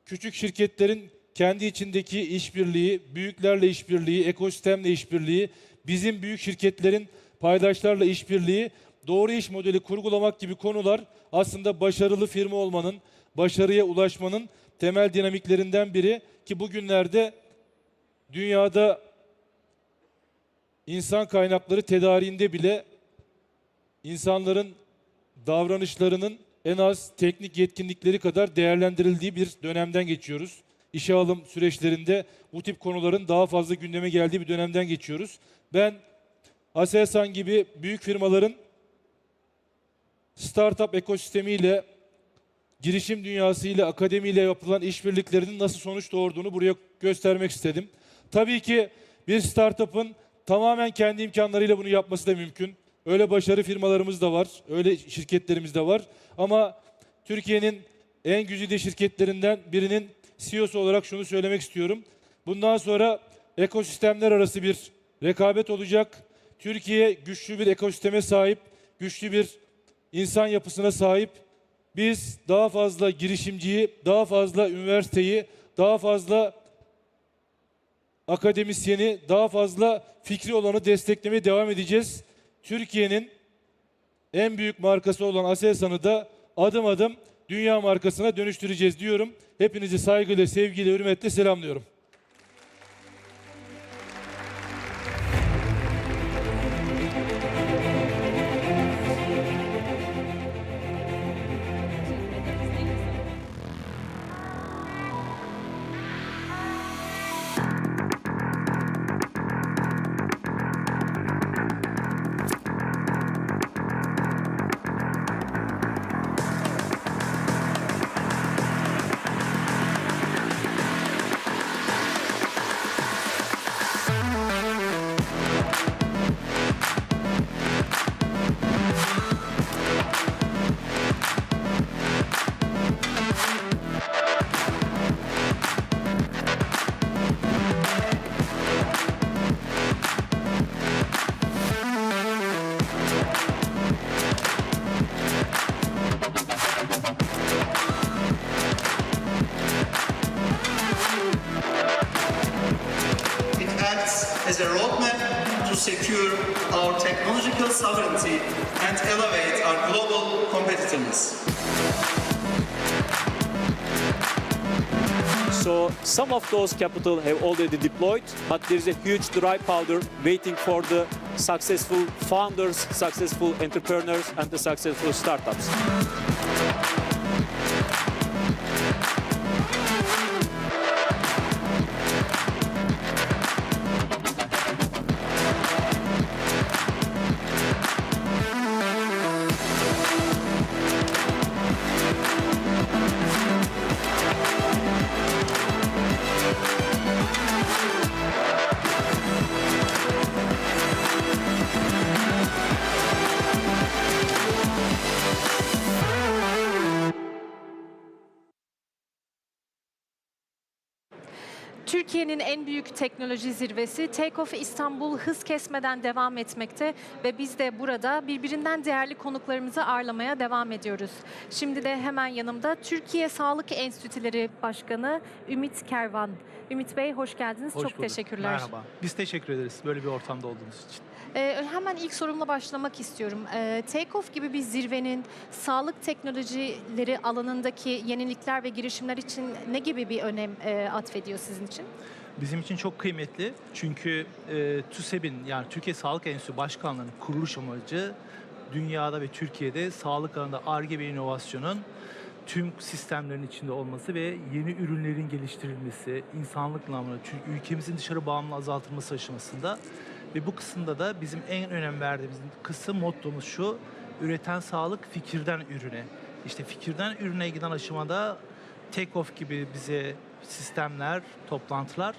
Küçük şirketlerin kendi içindeki işbirliği, büyüklerle işbirliği, ekosistemle işbirliği, bizim büyük şirketlerin paydaşlarla işbirliği, doğru iş modeli kurgulamak gibi konular aslında başarılı firma olmanın, başarıya ulaşmanın temel dinamiklerinden biri ki bugünlerde dünyada insan kaynakları tedariğinde bile insanların davranışlarının en az teknik yetkinlikleri kadar değerlendirildiği bir dönemden geçiyoruz. İşe alım süreçlerinde bu tip konuların daha fazla gündeme geldiği bir dönemden geçiyoruz. Ben Aselsan gibi büyük firmaların startup ekosistemiyle girişim dünyasıyla, akademiyle yapılan işbirliklerinin nasıl sonuç doğurduğunu buraya göstermek istedim. Tabii ki bir startup'ın tamamen kendi imkanlarıyla bunu yapması da mümkün. Öyle başarı firmalarımız da var, öyle şirketlerimiz de var. Ama Türkiye'nin en güzide şirketlerinden birinin CEO'su olarak şunu söylemek istiyorum. Bundan sonra ekosistemler arası bir rekabet olacak. Türkiye güçlü bir ekosisteme sahip, güçlü bir insan yapısına sahip. Biz daha fazla girişimciyi, daha fazla üniversiteyi, daha fazla akademisyeni, daha fazla fikri olanı desteklemeye devam edeceğiz. Türkiye'nin en büyük markası olan Aselsan'ı da adım adım dünya markasına dönüştüreceğiz diyorum. Hepinizi saygıyla, sevgiyle, hürmetle selamlıyorum. As a roadmap to secure our technological sovereignty and elevate our global competitiveness. So some of those capital have already deployed, but there is a huge dry powder waiting for the successful founders, successful entrepreneurs, and the successful startups. Türkiye'nin en büyük teknoloji zirvesi Takeoff İstanbul hız kesmeden devam etmekte ve biz de burada birbirinden değerli konuklarımızı ağırlamaya devam ediyoruz. Şimdi de hemen yanımda Türkiye Sağlık Enstitüleri Başkanı Ümit Kervan. Ümit Bey hoş geldiniz. Çok teşekkürler. Merhaba. Biz teşekkür ederiz böyle bir ortamda olduğunuz için. Hemen ilk sorumla başlamak istiyorum. Takeoff gibi bir zirvenin sağlık teknolojileri alanındaki yenilikler ve girişimler için ne gibi bir önem atfediyor sizin için? Bizim için çok kıymetli çünkü TÜSEB'in yani Türkiye Sağlık Enstitüsü Başkanlığı'nın kuruluş amacı dünyada ve Türkiye'de sağlık alanında Ar-Ge ve inovasyonun tüm sistemlerin içinde olması ve yeni ürünlerin geliştirilmesi, insanlık namına ülkemizin dışarı bağımlılığı azaltılması aşamasında ve bu kısımda da bizim en önem verdiğimiz kısım mottomuz şu: üreten sağlık fikirden ürüne. İşte fikirden ürüne giden aşamada Takeoff gibi bize sistemler, toplantılar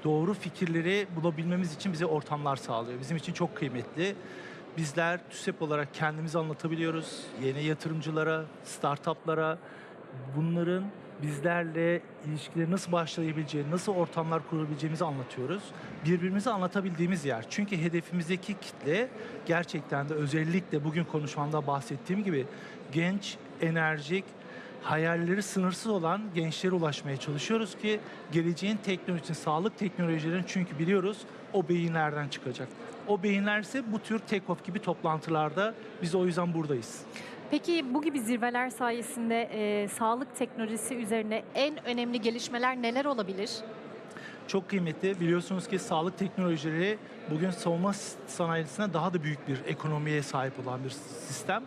doğru fikirleri bulabilmemiz için bize ortamlar sağlıyor. Bizim için çok kıymetli. Bizler TÜSEP olarak kendimizi anlatabiliyoruz. Yeni yatırımcılara, startuplara bunların bizlerle ilişkileri nasıl başlayabileceğini, nasıl ortamlar kurabileceğimizi anlatıyoruz. Birbirimizi anlatabildiğimiz yer. Çünkü hedefimizdeki kitle gerçekten de özellikle bugün konuşmamda bahsettiğim gibi genç, enerjik, hayalleri sınırsız olan gençlere ulaşmaya çalışıyoruz ki geleceğin teknolojisinin, sağlık teknolojilerin çünkü biliyoruz o beyinlerden çıkacak. O beyinler ise bu tür Takeoff gibi toplantılarda biz o yüzden buradayız. Peki bu gibi zirveler sayesinde sağlık teknolojisi üzerine en önemli gelişmeler neler olabilir? Çok kıymetli. Biliyorsunuz ki sağlık teknolojileri bugün savunma sanayisine daha da büyük bir ekonomiye sahip olan bir sistem.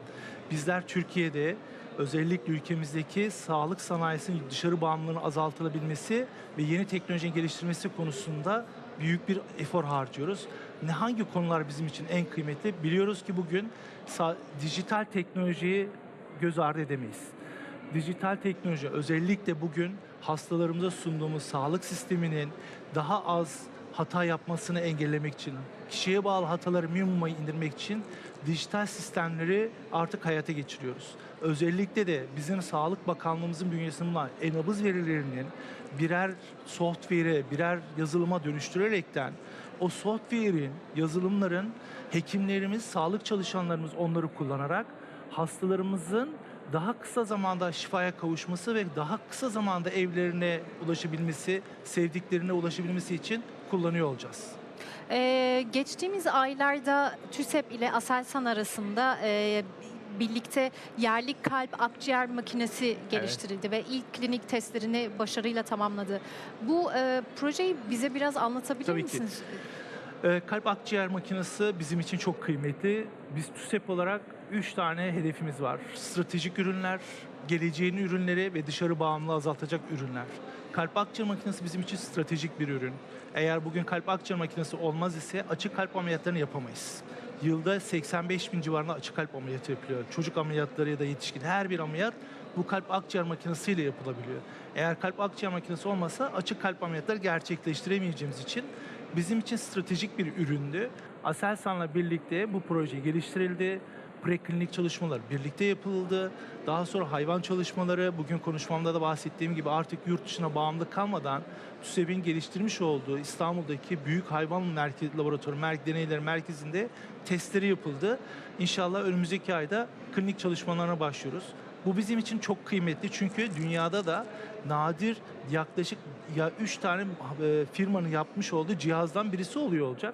Bizler Türkiye'de özellikle ülkemizdeki sağlık sanayisinin dışarı bağımlılığının azaltılabilmesi ve yeni teknolojinin geliştirilmesi konusunda büyük bir efor harcıyoruz. Hangi konular bizim için en kıymetli? Biliyoruz ki bugün dijital teknolojiyi göz ardı edemeyiz. dijital teknoloji özellikle bugün hastalarımıza sunduğumuz sağlık sisteminin daha az hata yapmasını engellemek için, kişiye bağlı hataları minimuma indirmek için dijital sistemleri artık hayata geçiriyoruz. Özellikle de bizim Sağlık Bakanlığımızın bünyesinde bulunan e-nabız verilerinin birer software'e, birer yazılıma dönüştürerekten o software'in, yazılımların hekimlerimiz, sağlık çalışanlarımız onları kullanarak hastalarımızın daha kısa zamanda şifaya kavuşması ve daha kısa zamanda evlerine ulaşabilmesi, sevdiklerine ulaşabilmesi için kullanıyor olacağız. Geçtiğimiz aylarda TÜSEP ile Aselsan arasında birlikte yerli kalp akciğer makinesi geliştirildi ve ilk klinik testlerini başarıyla tamamladı. Bu projeyi bize biraz anlatabilir Tabii misiniz? Kalp akciğer makinesi bizim için çok kıymetli. Biz TÜSEP olarak 3 tane hedefimiz var. Stratejik ürünler, geleceğin ürünleri ve dışarı bağımlılığı azaltacak ürünler. Kalp akciğer makinesi bizim için stratejik bir ürün. Eğer bugün kalp akciğer makinesi olmaz ise açık kalp ameliyatlarını yapamayız. Yılda 85 bin civarında açık kalp ameliyatı yapılıyor. Çocuk ameliyatları ya da yetişkin her bir ameliyat bu kalp akciğer makinesiyle yapılabiliyor. Eğer kalp akciğer makinesi olmasa açık kalp ameliyatları gerçekleştiremeyeceğimiz için bizim için stratejik bir üründü. Aselsan'la birlikte bu proje geliştirildi. Preklinik çalışmalar birlikte yapıldı. Daha sonra hayvan çalışmaları, bugün konuşmamda da bahsettiğim gibi artık yurt dışına bağımlı kalmadan TÜSEP'in geliştirmiş olduğu İstanbul'daki büyük hayvan laboratuvarı deneyleri merkezinde testleri yapıldı. İnşallah önümüzdeki ayda klinik çalışmalarına başlıyoruz. Bu bizim için çok kıymetli çünkü dünyada da nadir yaklaşık 3 tane firmanın yapmış olduğu cihazdan birisi oluyor olacak.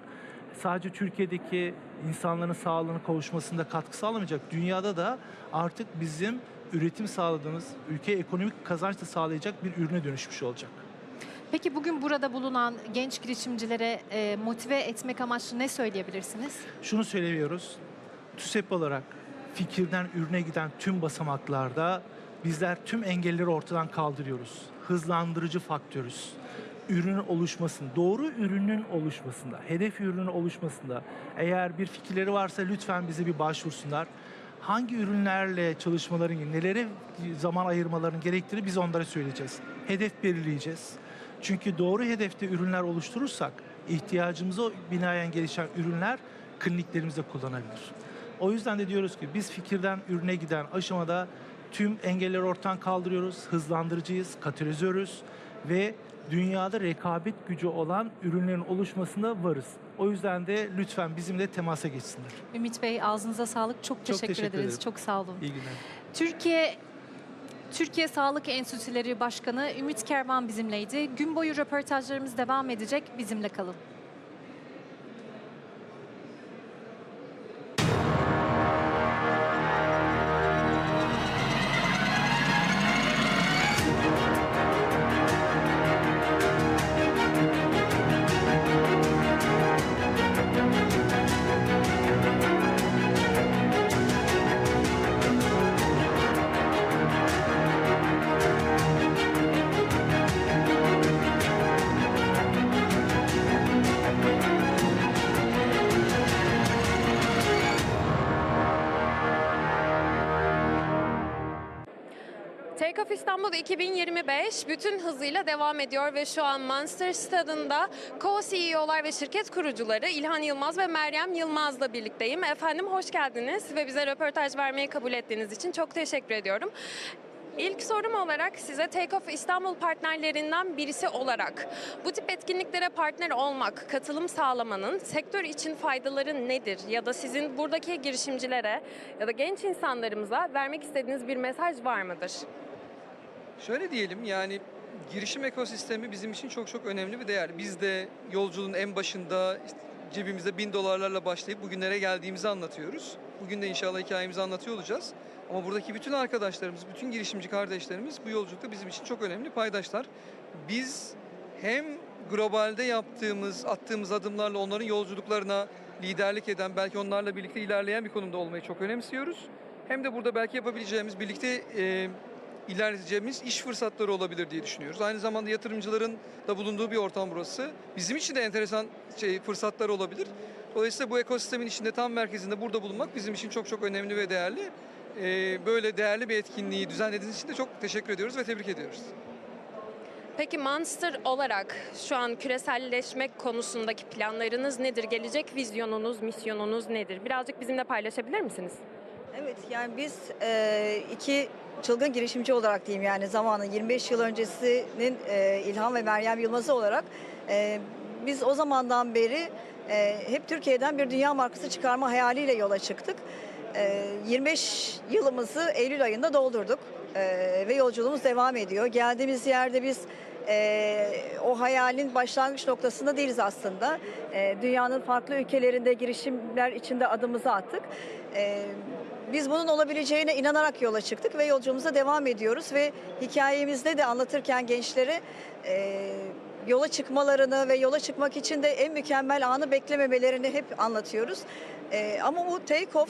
Sadece Türkiye'deki insanların sağlığına kavuşmasında katkı sağlamayacak. Dünyada da artık bizim üretim sağladığımız, ülkeye ekonomik kazanç da sağlayacak bir ürüne dönüşmüş olacak. Peki bugün burada bulunan genç girişimcilere motive etmek amaçlı ne söyleyebilirsiniz? Şunu söylüyoruz. TÜSEP olarak fikirden ürüne giden tüm basamaklarda bizler tüm engelleri ortadan kaldırıyoruz. Hızlandırıcı faktörüz. Ürünün oluşmasında, doğru ürünün oluşmasında, hedef ürünün oluşmasında eğer bir fikirleri varsa lütfen bize bir başvursunlar. Hangi ürünlerle çalışmaların, nelere zaman ayırmalarının gerektiğini biz onlara söyleyeceğiz. Hedef belirleyeceğiz. Çünkü doğru hedefte ürünler oluşturursak ihtiyacımıza binaen gelişen ürünler kliniklerimizde kullanılabilir. O yüzden de diyoruz ki biz fikirden ürüne giden aşamada tüm engelleri ortadan kaldırıyoruz, hızlandırıcıyız, katalizörüz ve dünyada rekabet gücü olan ürünlerin oluşmasında varız. O yüzden de lütfen bizimle temasa geçsinler. Ümit Bey ağzınıza sağlık. Çok teşekkür ederiz. ederim. Çok sağ olun. İyi günler. Türkiye Sağlık Enstitüleri Başkanı Ümit Kervan bizimleydi. Gün boyu röportajlarımız devam edecek. Bizimle kalın. Takeoff İstanbul 2025 bütün hızıyla devam ediyor ve şu an Monster Stad'ında co-CEO'lar ve şirket kurucuları İlhan Yılmaz ve Meryem Yılmaz'la birlikteyim. Efendim hoş geldiniz ve bize röportaj vermeyi kabul ettiğiniz için çok teşekkür ediyorum. İlk sorum olarak size Takeoff İstanbul partnerlerinden birisi olarak bu tip etkinliklere partner olmak, katılım sağlamanın sektör için faydaları nedir? Ya da sizin buradaki girişimcilere ya da genç insanlarımıza vermek istediğiniz bir mesaj var mıdır? Şöyle diyelim yani girişim ekosistemi bizim için çok önemli bir değer. Biz de yolculuğun en başında işte cebimizde $1000'larla başlayıp bugünlere geldiğimizi anlatıyoruz. Bugün de inşallah hikayemizi anlatıyor olacağız. Ama buradaki bütün arkadaşlarımız, bütün girişimci kardeşlerimiz bu yolculukta bizim için çok önemli paydaşlar. Biz hem globalde attığımız adımlarla onların yolculuklarına liderlik eden, belki onlarla birlikte ilerleyen bir konumda olmayı çok önemsiyoruz. Hem de burada belki yapabileceğimiz, birlikte ilerleyeceğimiz iş fırsatları olabilir diye düşünüyoruz. Aynı zamanda yatırımcıların da bulunduğu bir ortam burası. Bizim için de enteresan fırsatlar olabilir. Dolayısıyla bu ekosistemin içinde tam merkezinde burada bulunmak bizim için çok önemli ve değerli. böyle değerli bir etkinliği düzenlediğiniz için de çok teşekkür ediyoruz ve tebrik ediyoruz. Peki Monster olarak şu an küreselleşmek konusundaki planlarınız nedir? Gelecek vizyonunuz, misyonunuz nedir? Birazcık bizimle paylaşabilir misiniz? Evet, yani biz iki çılgın girişimci olarak diyeyim, yani zamanın 25 yıl öncesinin İlhan ve Meryem Yılmaz'ı olarak biz o zamandan beri hep Türkiye'den bir dünya markası çıkarma hayaliyle yola çıktık. 25 yılımızı Eylül ayında doldurduk ve yolculuğumuz devam ediyor. Geldiğimiz yerde biz o hayalin başlangıç noktasında değiliz aslında. Dünyanın farklı ülkelerinde girişimler içinde adımımızı attık. Biz bunun olabileceğine inanarak yola çıktık ve yolculuğumuza devam ediyoruz ve hikayemizde de anlatırken gençlere yola çıkmalarını ve yola çıkmak için de en mükemmel anı beklememelerini hep anlatıyoruz. Ama bu Takeoff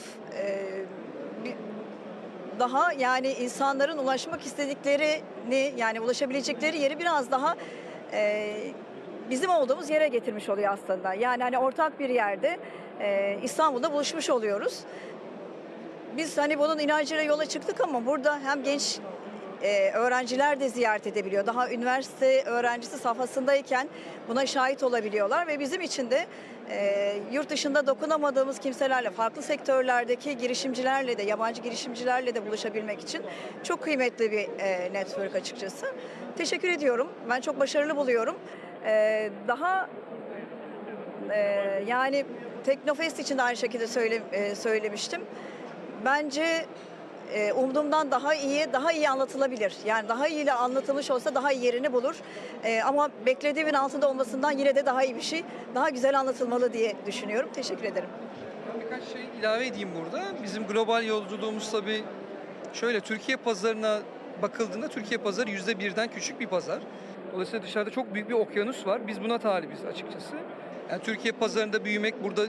daha yani insanların ulaşmak istediklerini, yani ulaşabilecekleri yeri biraz daha bizim olduğumuz yere getirmiş oluyor aslında. Yani hani ortak bir yerde İstanbul'da buluşmuş oluyoruz. Biz hani bunun inancıyla yola çıktık ama burada hem genç öğrenciler de ziyaret edebiliyor. Daha üniversite öğrencisi safhasındayken buna şahit olabiliyorlar ve bizim için de yurt dışında dokunamadığımız kimselerle, farklı sektörlerdeki girişimcilerle de, yabancı girişimcilerle de buluşabilmek için çok kıymetli bir network açıkçası. Teşekkür ediyorum. Ben çok başarılı buluyorum. Yani Teknofest için de aynı şekilde söylemiştim. Bence umduğumdan daha iyi anlatılabilir. Yani daha iyi anlatılmış olsa daha iyi yerini bulur. Ama beklediğimin altında olmasından yine de daha iyi bir şey, daha güzel anlatılmalı diye düşünüyorum. Teşekkür ederim. Birkaç şey ilave edeyim burada. Bizim global yolculuğumuz tabii şöyle, Türkiye pazarına bakıldığında Türkiye pazarı %1'den küçük bir pazar. Dolayısıyla dışarıda çok büyük bir okyanus var. Biz buna talibiz açıkçası. Yani Türkiye pazarında büyümek, burada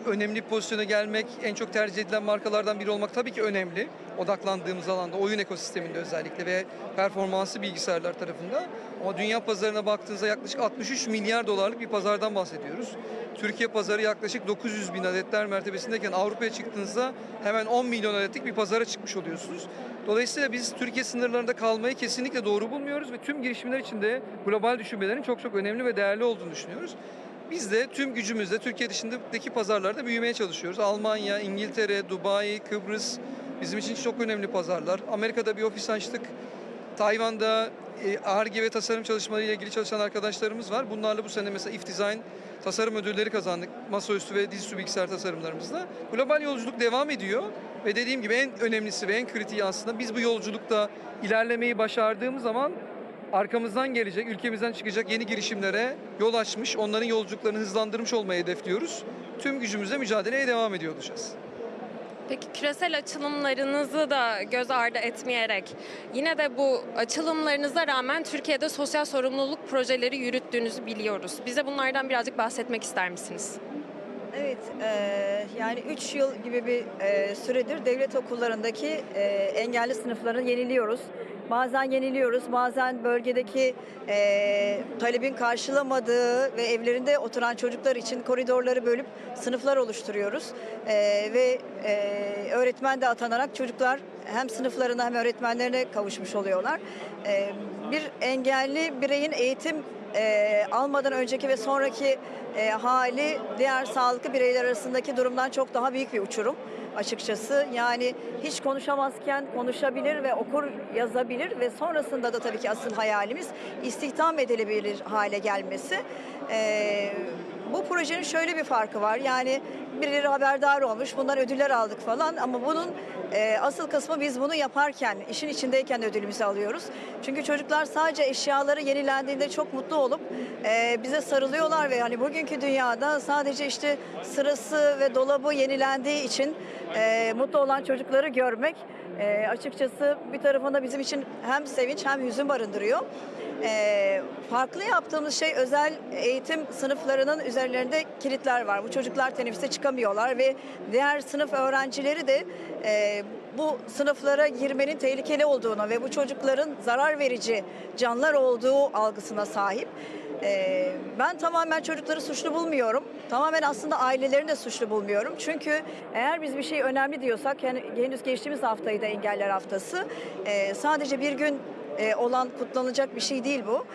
önemli bir pozisyona gelmek, en çok tercih edilen markalardan biri olmak tabii ki önemli. Odaklandığımız alanda, oyun ekosisteminde özellikle ve performanslı bilgisayarlar tarafında. Ama dünya pazarına baktığınızda yaklaşık 63 milyar dolarlık bir pazardan bahsediyoruz. Türkiye pazarı yaklaşık 900 bin adetler mertebesindeyken Avrupa'ya çıktığınızda hemen 10 milyon adetlik bir pazara çıkmış oluyorsunuz. Dolayısıyla biz Türkiye sınırlarında kalmayı kesinlikle doğru bulmuyoruz ve tüm girişimler için de global düşünmelerin çok çok önemli ve değerli olduğunu düşünüyoruz. Biz de tüm gücümüzle Türkiye dışındaki pazarlarda büyümeye çalışıyoruz. Almanya, İngiltere, Dubai, Kıbrıs bizim için çok önemli pazarlar. Amerika'da bir ofis açtık. Tayvan'da Ar-Ge ve tasarım çalışmalarıyla ilgili çalışan arkadaşlarımız var. Bunlarla bu sene mesela If Design tasarım ödülleri kazandık. Masaüstü ve dizüstü bilgisayar tasarımlarımızla. Global yolculuk devam ediyor. Ve dediğim gibi en önemlisi ve en kritiği aslında biz bu yolculukta ilerlemeyi başardığımız zaman arkamızdan gelecek, ülkemizden çıkacak yeni girişimlere yol açmış, onların yolculuklarını hızlandırmış olmayı hedefliyoruz. Tüm gücümüzle mücadeleye devam ediyor olacağız. Peki küresel açılımlarınızı da göz ardı etmeyerek yine de bu açılımlarınıza rağmen Türkiye'de sosyal sorumluluk projeleri yürüttüğünüzü biliyoruz. Bize bunlardan birazcık bahsetmek ister misiniz? Evet, yani 3 yıl gibi bir süredir devlet okullarındaki engelli sınıflarını yeniliyoruz. Bazen yeniliyoruz, bazen bölgedeki talebin karşılamadığı ve evlerinde oturan çocuklar için koridorları bölüp sınıflar oluşturuyoruz. Ve öğretmen de atanarak çocuklar hem sınıflarına hem öğretmenlerine kavuşmuş oluyorlar. Bir engelli bireyin eğitim almadan önceki ve sonraki hali diğer sağlıklı bireyler arasındaki durumdan çok daha büyük bir uçurum açıkçası. Yani hiç konuşamazken konuşabilir ve okur yazabilir ve sonrasında da tabii ki asıl hayalimiz istihdam edilebilir hale gelmesi. Bu projenin şöyle bir farkı var. Yani birileri haberdar olmuş, bundan ödüller aldık falan ama bunun asıl kısmı biz bunu yaparken, işin içindeyken ödülümüzü alıyoruz. Çünkü çocuklar sadece eşyaları yenilendiğinde çok mutlu olup bize sarılıyorlar ve hani bugünkü dünyada sadece işte sırası ve dolabı yenilendiği için mutlu olan çocukları görmek açıkçası bir tarafında bizim için hem sevinç hem hüzün barındırıyor. Farklı yaptığımız şey özel eğitim sınıflarının üzerlerinde kilitler var. Bu çocuklar teneffüse çıkamıyorlar ve diğer sınıf öğrencileri de bu sınıflara girmenin tehlikeli olduğunu ve bu çocukların zarar verici canlılar olduğu algısına sahip. Ben tamamen çocukları suçlu bulmuyorum. Tamamen aslında ailelerini de suçlu bulmuyorum. Çünkü eğer biz bir şey önemli diyorsak, yani henüz geçtiğimiz haftaydı Engeller Haftası, sadece bir gün olan kutlanacak bir şey değil bu.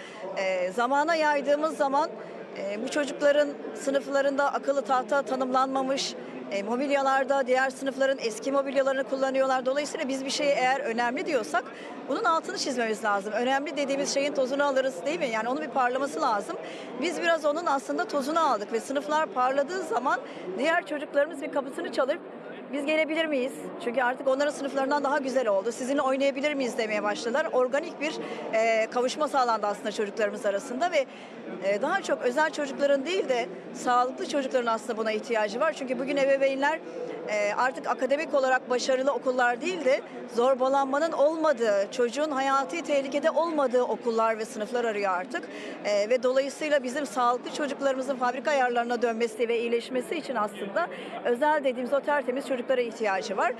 Zamana yaydığımız zaman bu çocukların sınıflarında akıllı tahta tanımlanmamış, mobilyalarda diğer sınıfların eski mobilyalarını kullanıyorlar. Dolayısıyla biz bir şeyi eğer önemli diyorsak bunun altını çizmemiz lazım. Önemli dediğimiz şeyin tozunu alırız değil mi? Yani onun bir parlaması lazım. Biz biraz onun aslında tozunu aldık ve sınıflar parladığı zaman diğer çocuklarımız bir kapısını çalıp biz gelebilir miyiz? Çünkü artık onların sınıflarından daha güzel oldu. Sizinle oynayabilir miyiz demeye başladılar. Organik bir kavuşma sağlandı aslında çocuklarımız arasında ve daha çok özel çocukların değil de sağlıklı çocukların aslında buna ihtiyacı var. Çünkü bugün ebeveynler artık akademik olarak başarılı okullar değil de zorbalanmanın olmadığı, çocuğun hayati tehlikede olmadığı okullar ve sınıflar arıyor artık. Ve dolayısıyla bizim sağlıklı çocuklarımızın fabrika ayarlarına dönmesi ve iyileşmesi için aslında özel dediğimiz o tertemiz çocuklara ihtiyacı var.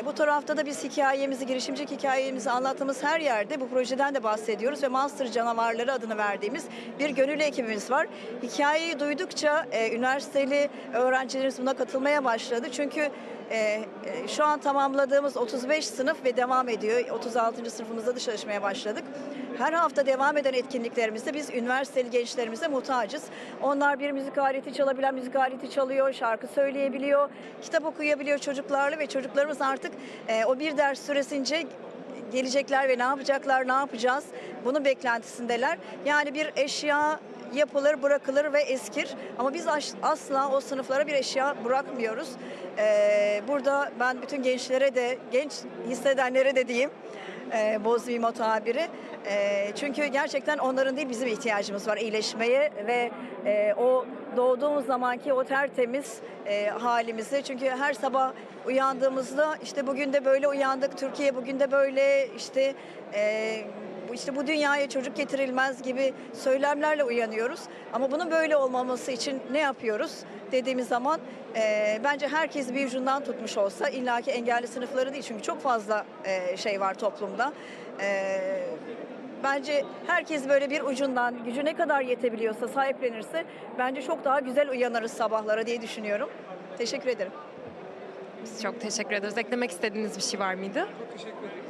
Bu tarafta da biz hikayemizi, girişimcilik hikayemizi anlattığımız her yerde bu projeden de bahsediyoruz ve Monster Canavarları adını verdiğimiz bir gönüllü ekibimiz var. Hikayeyi duydukça üniversiteli öğrencilerimiz buna katılmaya başladı. Çünkü şu an tamamladığımız 35 sınıf ve devam ediyor. 36. sınıfımızda da çalışmaya başladık. Her hafta devam eden etkinliklerimizde biz üniversiteli gençlerimize muhtacız. Onlar bir müzik aleti çalabilen müzik aleti çalıyor, şarkı söyleyebiliyor, kitap okuyabiliyor çocuklarla ve çocuklarımız artık o bir ders süresince gelecekler ve ne yapacaklar, ne yapacağız bunun beklentisindeler. Yani bir eşya yapılır, bırakılır ve eskir. Ama biz asla o sınıflara bir eşya bırakmıyoruz. Burada ben bütün gençlere de, genç hissedenlere de diyeyim, bozmayayım o tabiri. Çünkü gerçekten onların değil bizim ihtiyacımız var iyileşmeye ve o doğduğumuz zamanki o tertemiz halimizi. Çünkü her sabah uyandığımızda işte bugün de böyle uyandık, Türkiye bugün de böyle işte bu dünyaya çocuk getirilmez gibi söylemlerle uyanıyoruz. Ama bunun böyle olmaması için ne yapıyoruz dediğimiz zaman bence herkes bir ucundan tutmuş olsa, illaki engelli sınıfları değil çünkü çok fazla şey var toplumda. Bence herkes böyle bir ucundan gücü ne kadar yetebiliyorsa sahiplenirse bence çok daha güzel uyanırız sabahlara diye düşünüyorum. Teşekkür ederim. Biz çok teşekkür ederiz. Eklemek istediğiniz bir şey var mıydı? Çok teşekkür ederiz.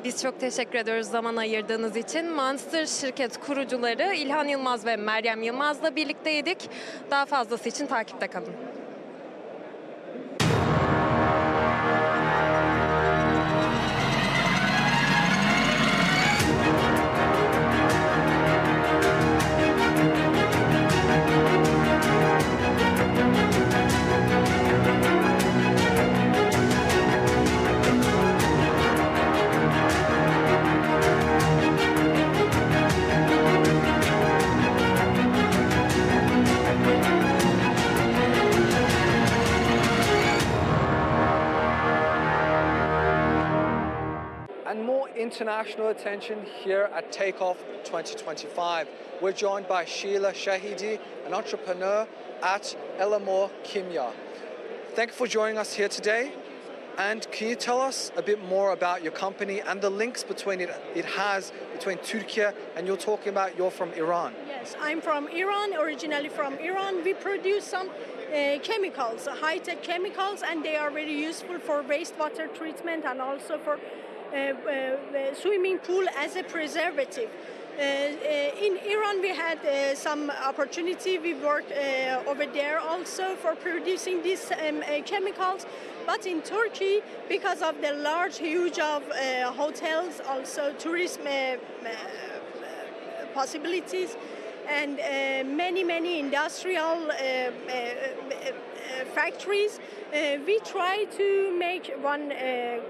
Biz çok teşekkür ediyoruz zaman ayırdığınız için. Monster şirket kurucuları İlhan Yılmaz ve Meryem Yılmaz'la birlikteydik. Daha fazlası için takipte kalın. And more international attention here at Takeoff 2025. We're joined by Sheila Shahidi, an entrepreneur at Elman Kimya. Thank you for joining us here today. And can you tell us a bit more about your company and the links between it has between Turkey and you're talking about you're from Iran? Yes, I'm from Iran, originally from Iran. We produce some chemicals, high-tech chemicals, and they are very useful for wastewater treatment and also for swimming pool as a preservative. In Iran, we had some opportunity. We worked over there also for producing these chemicals. But in Turkey, because of the huge of hotels, also tourism possibilities, and many industrial factories, we try to make one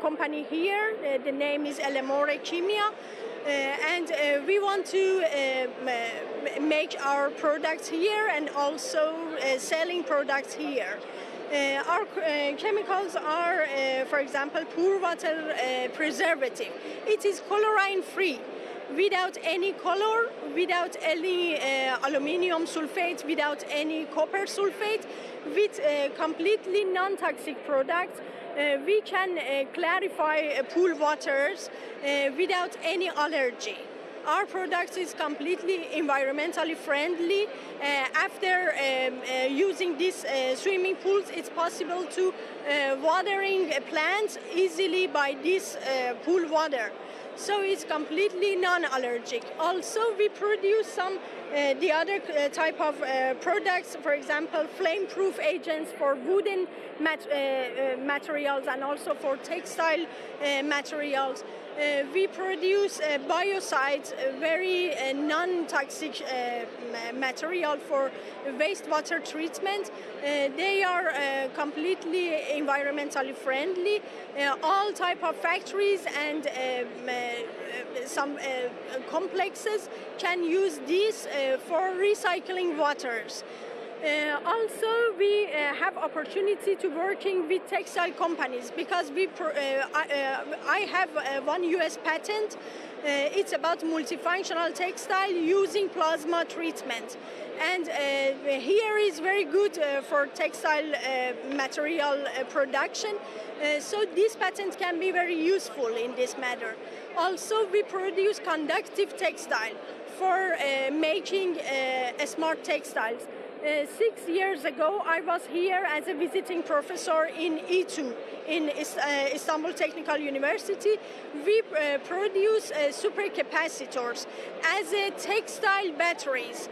company here. The name is Elman Kimya. And we want to make our products here and also selling products here. Our chemicals are, for example, pure water preservative. It is chlorine free, without any color, without any aluminum sulfate, without any copper sulfate, with completely non-toxic products. We can clarify pool waters without any allergy. our product is completely environmentally friendly. After using these swimming pools, it's possible to watering plants easily by this pool water. So it's completely non-allergic. Also, we produce some the other type of products, for example, flame-proof agents for wooden materials and also for textile materials. We produce biocides, very non-toxic material for wastewater treatment. They are completely environmentally friendly. All type of factories and some complexes can use these for recycling waters. Also, we have opportunity to working with textile companies because I have one US patent. It's about multifunctional textile using plasma treatment. And here is very good for textile material production. So this patent can be very useful in this matter. Also, we produce conductive textile for making smart textiles. 6 years ago, I was here as a visiting professor in E2 in Istanbul Technical University. We produce supercapacitors as textile batteries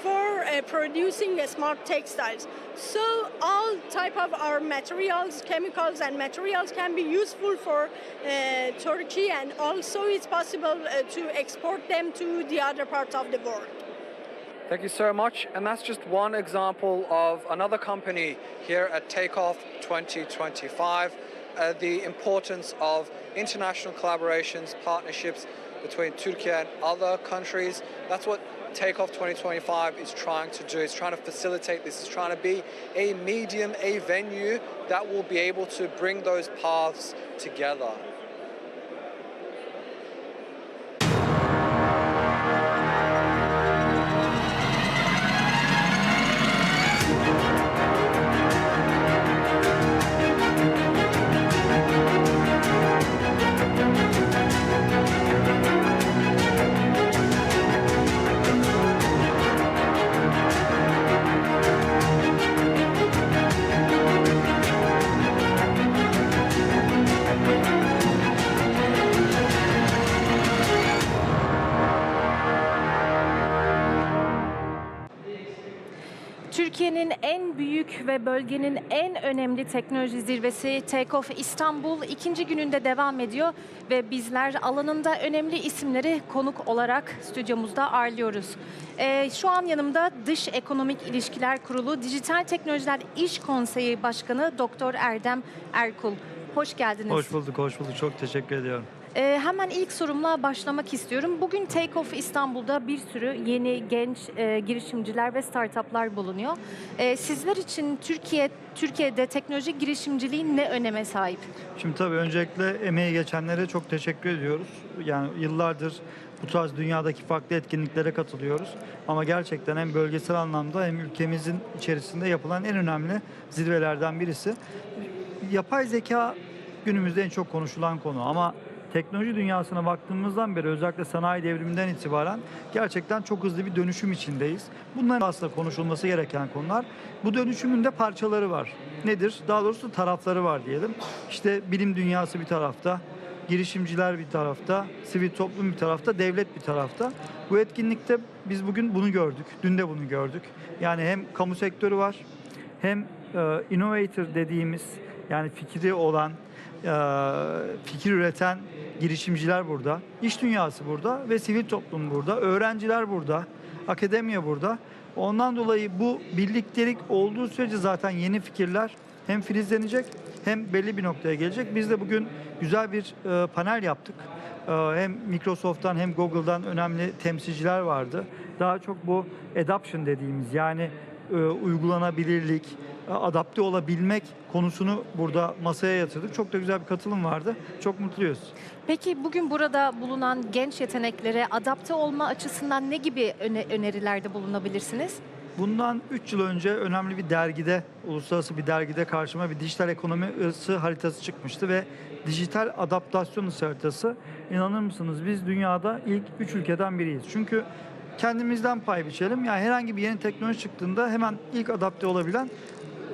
for producing smart textiles. So all type of our materials, chemicals and materials can be useful for Turkey, and also it's possible to export them to the other part of the world. Thank you so much. And that's just one example of another company here at Takeoff 2025. The importance of international collaborations, partnerships between Turkey and other countries. That's what Takeoff 2025 is trying to do. It's trying to facilitate this. It's trying to be a medium, a venue that will be able to bring those paths together. Türkiye'nin en büyük ve bölgenin en önemli teknoloji zirvesi Takeoff İstanbul 2. gününde devam ediyor ve bizler alanında önemli isimleri konuk olarak stüdyomuzda ağırlıyoruz. Şu an yanımda Dış Ekonomik İlişkiler Kurulu Dijital Teknolojiler İş Konseyi Başkanı Dr. Erdem Erkul. Hoş geldiniz. Hoş bulduk, hoş bulduk. Çok teşekkür ediyorum. Hemen ilk sorumla başlamak istiyorum. Bugün Takeoff İstanbul'da bir sürü yeni genç girişimciler ve startuplar bulunuyor. Sizler için Türkiye'de teknoloji girişimciliği ne öneme sahip? Şimdi tabii öncelikle emeği geçenlere çok teşekkür ediyoruz. Yani yıllardır bu tarz dünyadaki farklı etkinliklere katılıyoruz. Ama gerçekten hem bölgesel anlamda hem ülkemizin içerisinde yapılan en önemli zirvelerden birisi. Yapay zeka günümüzde en çok konuşulan konu ama teknoloji dünyasına baktığımızdan beri özellikle sanayi devriminden itibaren gerçekten çok hızlı bir dönüşüm içindeyiz. Bunların aslında konuşulması gereken konular. Bu dönüşümün de parçaları var. Nedir? Daha doğrusu tarafları var diyelim. İşte bilim dünyası bir tarafta, girişimciler bir tarafta, sivil toplum bir tarafta, devlet bir tarafta. Bu etkinlikte biz bugün bunu gördük, dün de bunu gördük. Yani hem kamu sektörü var, hem innovator dediğimiz yani fikri olan, fikir üreten girişimciler burada, iş dünyası burada ve sivil toplum burada, öğrenciler burada, akademiya burada. Ondan dolayı bu birliktelik olduğu sürece zaten yeni fikirler hem filizlenecek hem belli bir noktaya gelecek. Biz de bugün güzel bir panel yaptık. Hem Microsoft'tan hem Google'dan önemli temsilciler vardı. Daha çok bu adoption dediğimiz yani uygulanabilirlik, adapte olabilmek konusunu burada masaya yatırdık. Çok da güzel bir katılım vardı. Çok mutluyuz. Peki bugün burada bulunan genç yeteneklere adapte olma açısından ne gibi önerilerde bulunabilirsiniz? Bundan 3 yıl önce önemli bir dergide, uluslararası bir dergide karşıma bir dijital ekonomi ısı haritası çıkmıştı ve dijital adaptasyon ısı haritası. İnanır mısınız biz dünyada ilk 3 ülkeden biriyiz. Çünkü kendimizden pay biçelim. Yani herhangi bir yeni teknoloji çıktığında hemen ilk adapte olabilen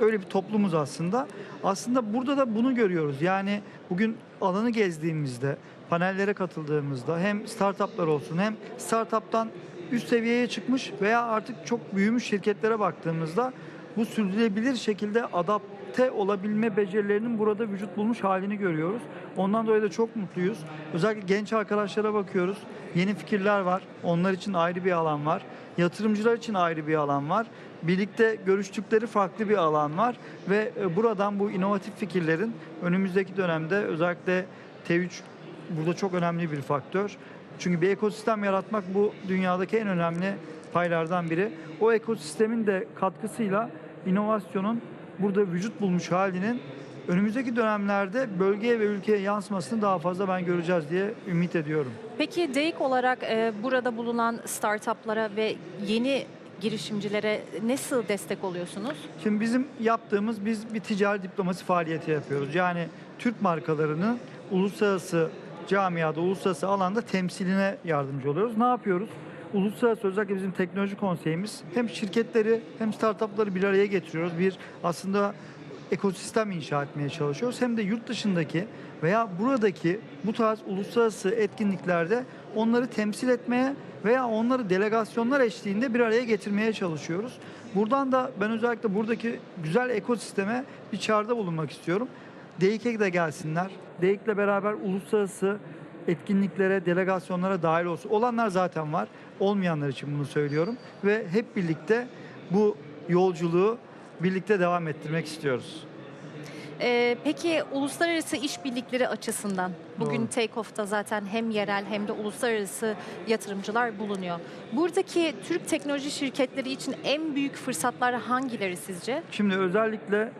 öyle bir toplumuz aslında. Aslında burada da bunu görüyoruz. Yani bugün alanı gezdiğimizde, panellere katıldığımızda hem startuplar olsun hem startuptan üst seviyeye çıkmış veya artık çok büyümüş şirketlere baktığımızda bu sürdürülebilir şekilde adapte olabilme becerilerinin burada vücut bulmuş halini görüyoruz. Ondan dolayı da çok mutluyuz. Özellikle genç arkadaşlara bakıyoruz. Yeni fikirler var. Onlar için ayrı bir alan var. Yatırımcılar için ayrı bir alan var. Birlikte görüştükleri farklı bir alan var ve buradan bu inovatif fikirlerin önümüzdeki dönemde özellikle T3 burada çok önemli bir faktör. Çünkü bir ekosistem yaratmak bu dünyadaki en önemli paylardan biri. O ekosistemin de katkısıyla inovasyonun burada vücut bulmuş halinin önümüzdeki dönemlerde bölgeye ve ülkeye yansımasını daha fazla ben göreceğiz diye ümit ediyorum. Peki DEIK olarak burada bulunan startuplara ve yeni girişimcilere nasıl destek oluyorsunuz? Şimdi bizim yaptığımız, biz bir ticari diplomasi faaliyeti yapıyoruz. Yani Türk markalarını uluslararası camiada, uluslararası alanda temsiline yardımcı oluyoruz. Ne yapıyoruz? Uluslararası özellikle bizim teknoloji konseyimiz hem şirketleri hem startupları bir araya getiriyoruz. Bir aslında ekosistem inşa etmeye çalışıyoruz. Hem de yurt dışındaki veya buradaki bu tarz uluslararası etkinliklerde onları temsil etmeye veya onları delegasyonlar eşliğinde bir araya getirmeye çalışıyoruz. Buradan da ben özellikle buradaki güzel ekosisteme bir çağrıda bulunmak istiyorum. DEIK'e de gelsinler. DEIK'le beraber uluslararası etkinliklere, delegasyonlara dahil olsun. Olanlar zaten var. Olmayanlar için bunu söylüyorum. Ve hep birlikte bu yolculuğu birlikte devam ettirmek istiyoruz. Peki uluslararası işbirlikleri açısından bugün Takeoff'ta zaten hem yerel hem de uluslararası yatırımcılar bulunuyor. Buradaki Türk teknoloji şirketleri için en büyük fırsatlar hangileri sizce? Şimdi özellikle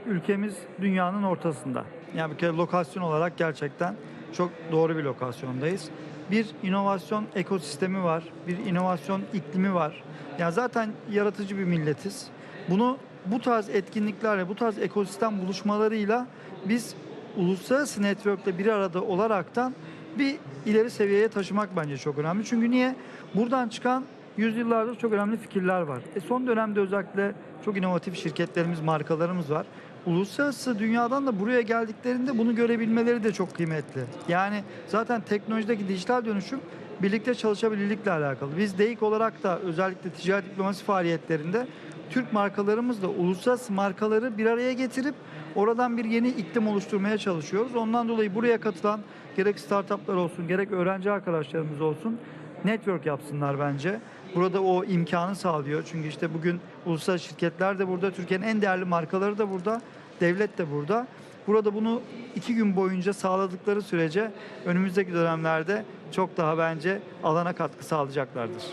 ülkemiz dünyanın ortasında. Yani bir kere lokasyon olarak gerçekten çok doğru bir lokasyondayız. Bir inovasyon ekosistemi var, bir inovasyon iklimi var. Yani zaten yaratıcı bir milletiz. Bunu bu tarz etkinliklerle, bu tarz ekosistem buluşmalarıyla biz uluslararası network'te bir arada olaraktan bir ileri seviyeye taşımak bence çok önemli. Çünkü niye? Buradan çıkan yüzyıllardır çok önemli fikirler var. Son dönemde özellikle çok inovatif şirketlerimiz, markalarımız var. Uluslararası dünyadan da buraya geldiklerinde bunu görebilmeleri de çok kıymetli. Yani zaten teknolojideki dijital dönüşüm birlikte çalışabilirlikle alakalı. Biz DEIK olarak da özellikle ticaret diplomasi faaliyetlerinde Türk markalarımızla uluslararası markaları bir araya getirip oradan bir yeni iklim oluşturmaya çalışıyoruz. Ondan dolayı buraya katılan gerek startuplar olsun, gerek öğrenci arkadaşlarımız olsun network yapsınlar bence. Burada o imkanı sağlıyor. Çünkü işte bugün uluslararası şirketler de burada, Türkiye'nin en değerli markaları da burada, devlet de burada. Burada bunu 2 gün boyunca sağladıkları sürece önümüzdeki dönemlerde çok daha bence alana katkı sağlayacaklardır.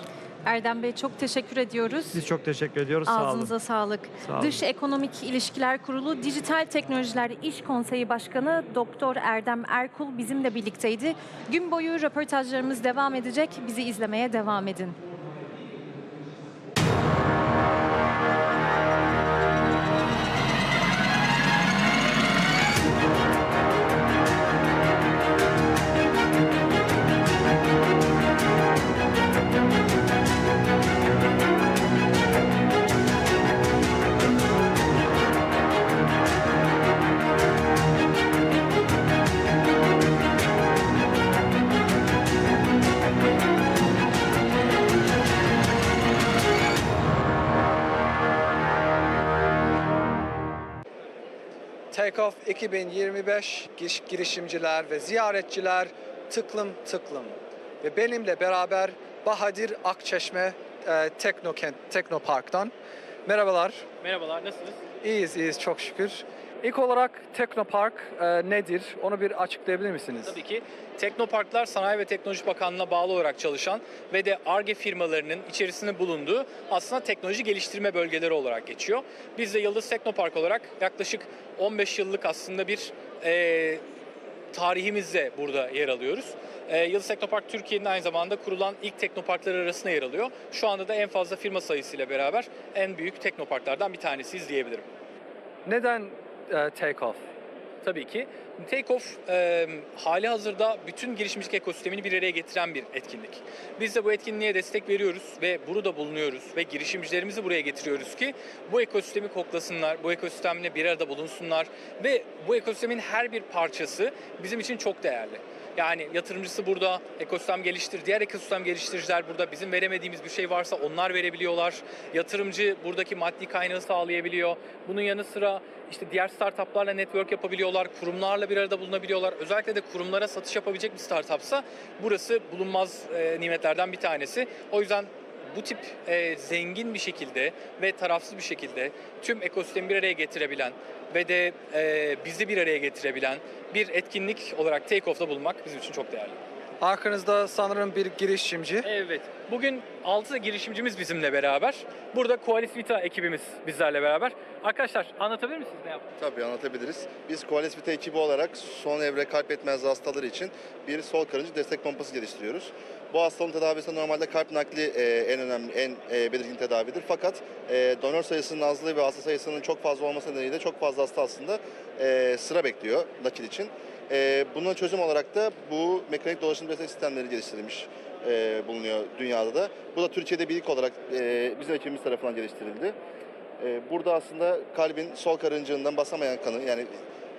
Erdem Bey çok teşekkür ediyoruz. Biz çok teşekkür ediyoruz. Sağ olun. Ağzınıza sağlık. Sağ olun. Dış Ekonomik İlişkiler Kurulu Dijital Teknolojiler İş Konseyi Başkanı Doktor Erdem Erkul bizimle birlikteydi. Gün boyu röportajlarımız devam edecek. Bizi izlemeye devam edin. Takeoff 2025 girişimciler ve ziyaretçiler tıklım tıklım. Ve benimle beraber Bahadır Akçeşme Teknopark'tan. Merhabalar. Merhabalar, nasılsınız? İyiyiz çok şükür. İlk olarak Teknopark nedir? Onu bir açıklayabilir misiniz? Tabii ki. Teknoparklar Sanayi ve Teknoloji Bakanlığı'na bağlı olarak çalışan ve de Ar-Ge firmalarının içerisinde bulunduğu aslında teknoloji geliştirme bölgeleri olarak geçiyor. Biz de Yıldız Teknopark olarak yaklaşık 15 yıllık aslında bir tarihimizle burada yer alıyoruz. Yıldız Teknopark Türkiye'nin aynı zamanda kurulan ilk teknoparklar arasında yer alıyor. Şu anda da en fazla firma sayısıyla beraber en büyük teknoparklardan bir tanesiyiz diyebilirim. Neden Takeoff? Tabii ki. Takeoff hali hazırda bütün girişimcilik ekosistemini bir araya getiren bir etkinlik. Biz de bu etkinliğe destek veriyoruz ve burada bulunuyoruz ve girişimcilerimizi buraya getiriyoruz ki bu ekosistemi koklasınlar, bu ekosistemle bir arada bulunsunlar ve bu ekosistemin her bir parçası bizim için çok değerli. Yani yatırımcısı burada, ekosistem diğer ekosistem geliştiriciler burada. Bizim veremediğimiz bir şey varsa onlar verebiliyorlar. Yatırımcı buradaki maddi kaynağı sağlayabiliyor. Bunun yanı sıra işte diğer startuplarla network yapabiliyorlar, kurumlarla bir arada bulunabiliyorlar. Özellikle de kurumlara satış yapabilecek bir startupsa burası bulunmaz nimetlerden bir tanesi. O yüzden bu tip zengin bir şekilde ve tarafsız bir şekilde tüm ekosistemi bir araya getirebilen ve de bizi bir araya getirebilen bir etkinlik olarak Takeoff'ta bulunmak bizim için çok değerli. Arkanızda sanırım bir girişimci. Evet. Bugün 6 girişimcimiz bizimle beraber. Burada Qualis Vita ekibimiz bizlerle beraber. Arkadaşlar anlatabilir misiniz ne yaptınız? Tabii anlatabiliriz. Biz Qualis Vita ekibi olarak son evre kalp yetmezliği hastaları için bir sol karıncı destek pompası geliştiriyoruz. Bu hastalığın tedavisinde normalde kalp nakli en önemli, en belirgin tedavidir. Fakat donör sayısının azlığı ve hasta sayısının çok fazla olması nedeniyle çok fazla hasta aslında sıra bekliyor nakil için. Buna çözüm olarak da bu mekanik dolaşım destek sistemleri geliştirilmiş bulunuyor dünyada da. Bu da Türkiye'de bir ilk olarak bizim ekibimiz tarafından geliştirildi. Burada aslında kalbin sol karıncığından basamayan kanı, yani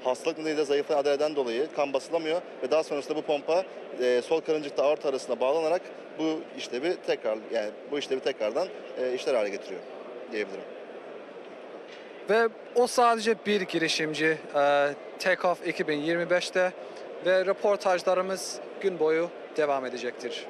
hastalık nedeniyle zayıflayan adreden dolayı kan basılamıyor ve daha sonrasında bu pompa sol karıncıkla aorta arasında bağlanarak bu işlevi tekrardan işler hale getiriyor diyebilirim. Ve o sadece bir girişimci Takeoff 2025'te ve röportajlarımız gün boyu devam edecektir.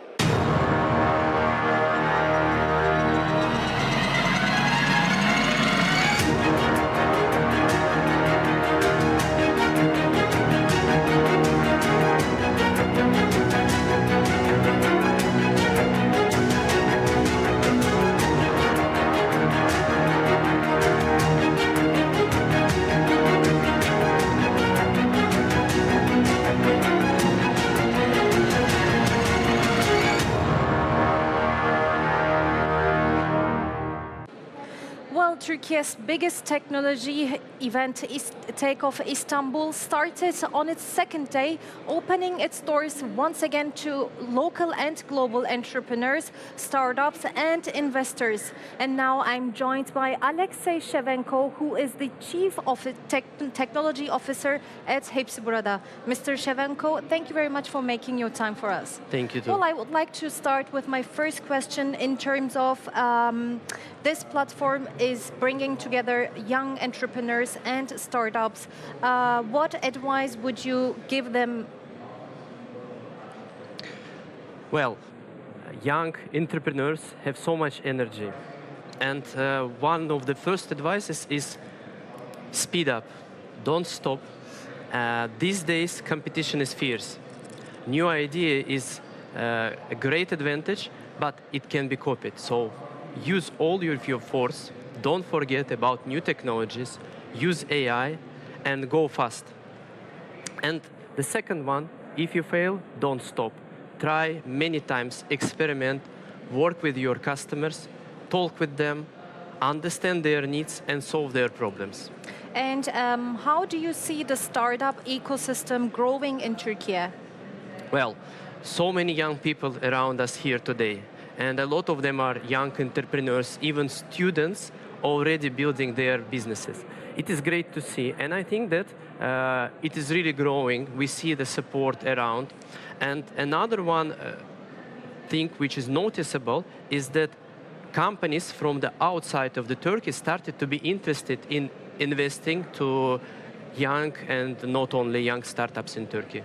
Turkey's biggest technology event, Takeoff İstanbul, started on its second day, opening its doors once again to local and global entrepreneurs, startups and investors. And now I'm joined by Alexey Shevenko, who is the Chief Technology Officer at Hepsiburada. Mr. Shevenko, thank you very much for making your time for us. Thank you too. Well, I would like to start with my first question in terms of this platform is bringing together young entrepreneurs and startups. What advice would you give them? Well, young entrepreneurs have so much energy. And one of the first advices is speed up, don't stop. These days, competition is fierce. New idea is a great advantage, but it can be copied. So use all your force. Don't forget about new technologies. Use AI and go fast. And the second one, if you fail, don't stop. Try many times, experiment, work with your customers, talk with them, understand their needs and solve their problems. And how do you see the startup ecosystem growing in Turkey? Well, so many young people around us here today. And a lot of them are young entrepreneurs, even students already building their businesses. It is great to see, and I think that it is really growing. We see the support around. And another one thing which is noticeable is that companies from the outside of the Turkey started to be interested in investing to young and not only young startups in Turkey.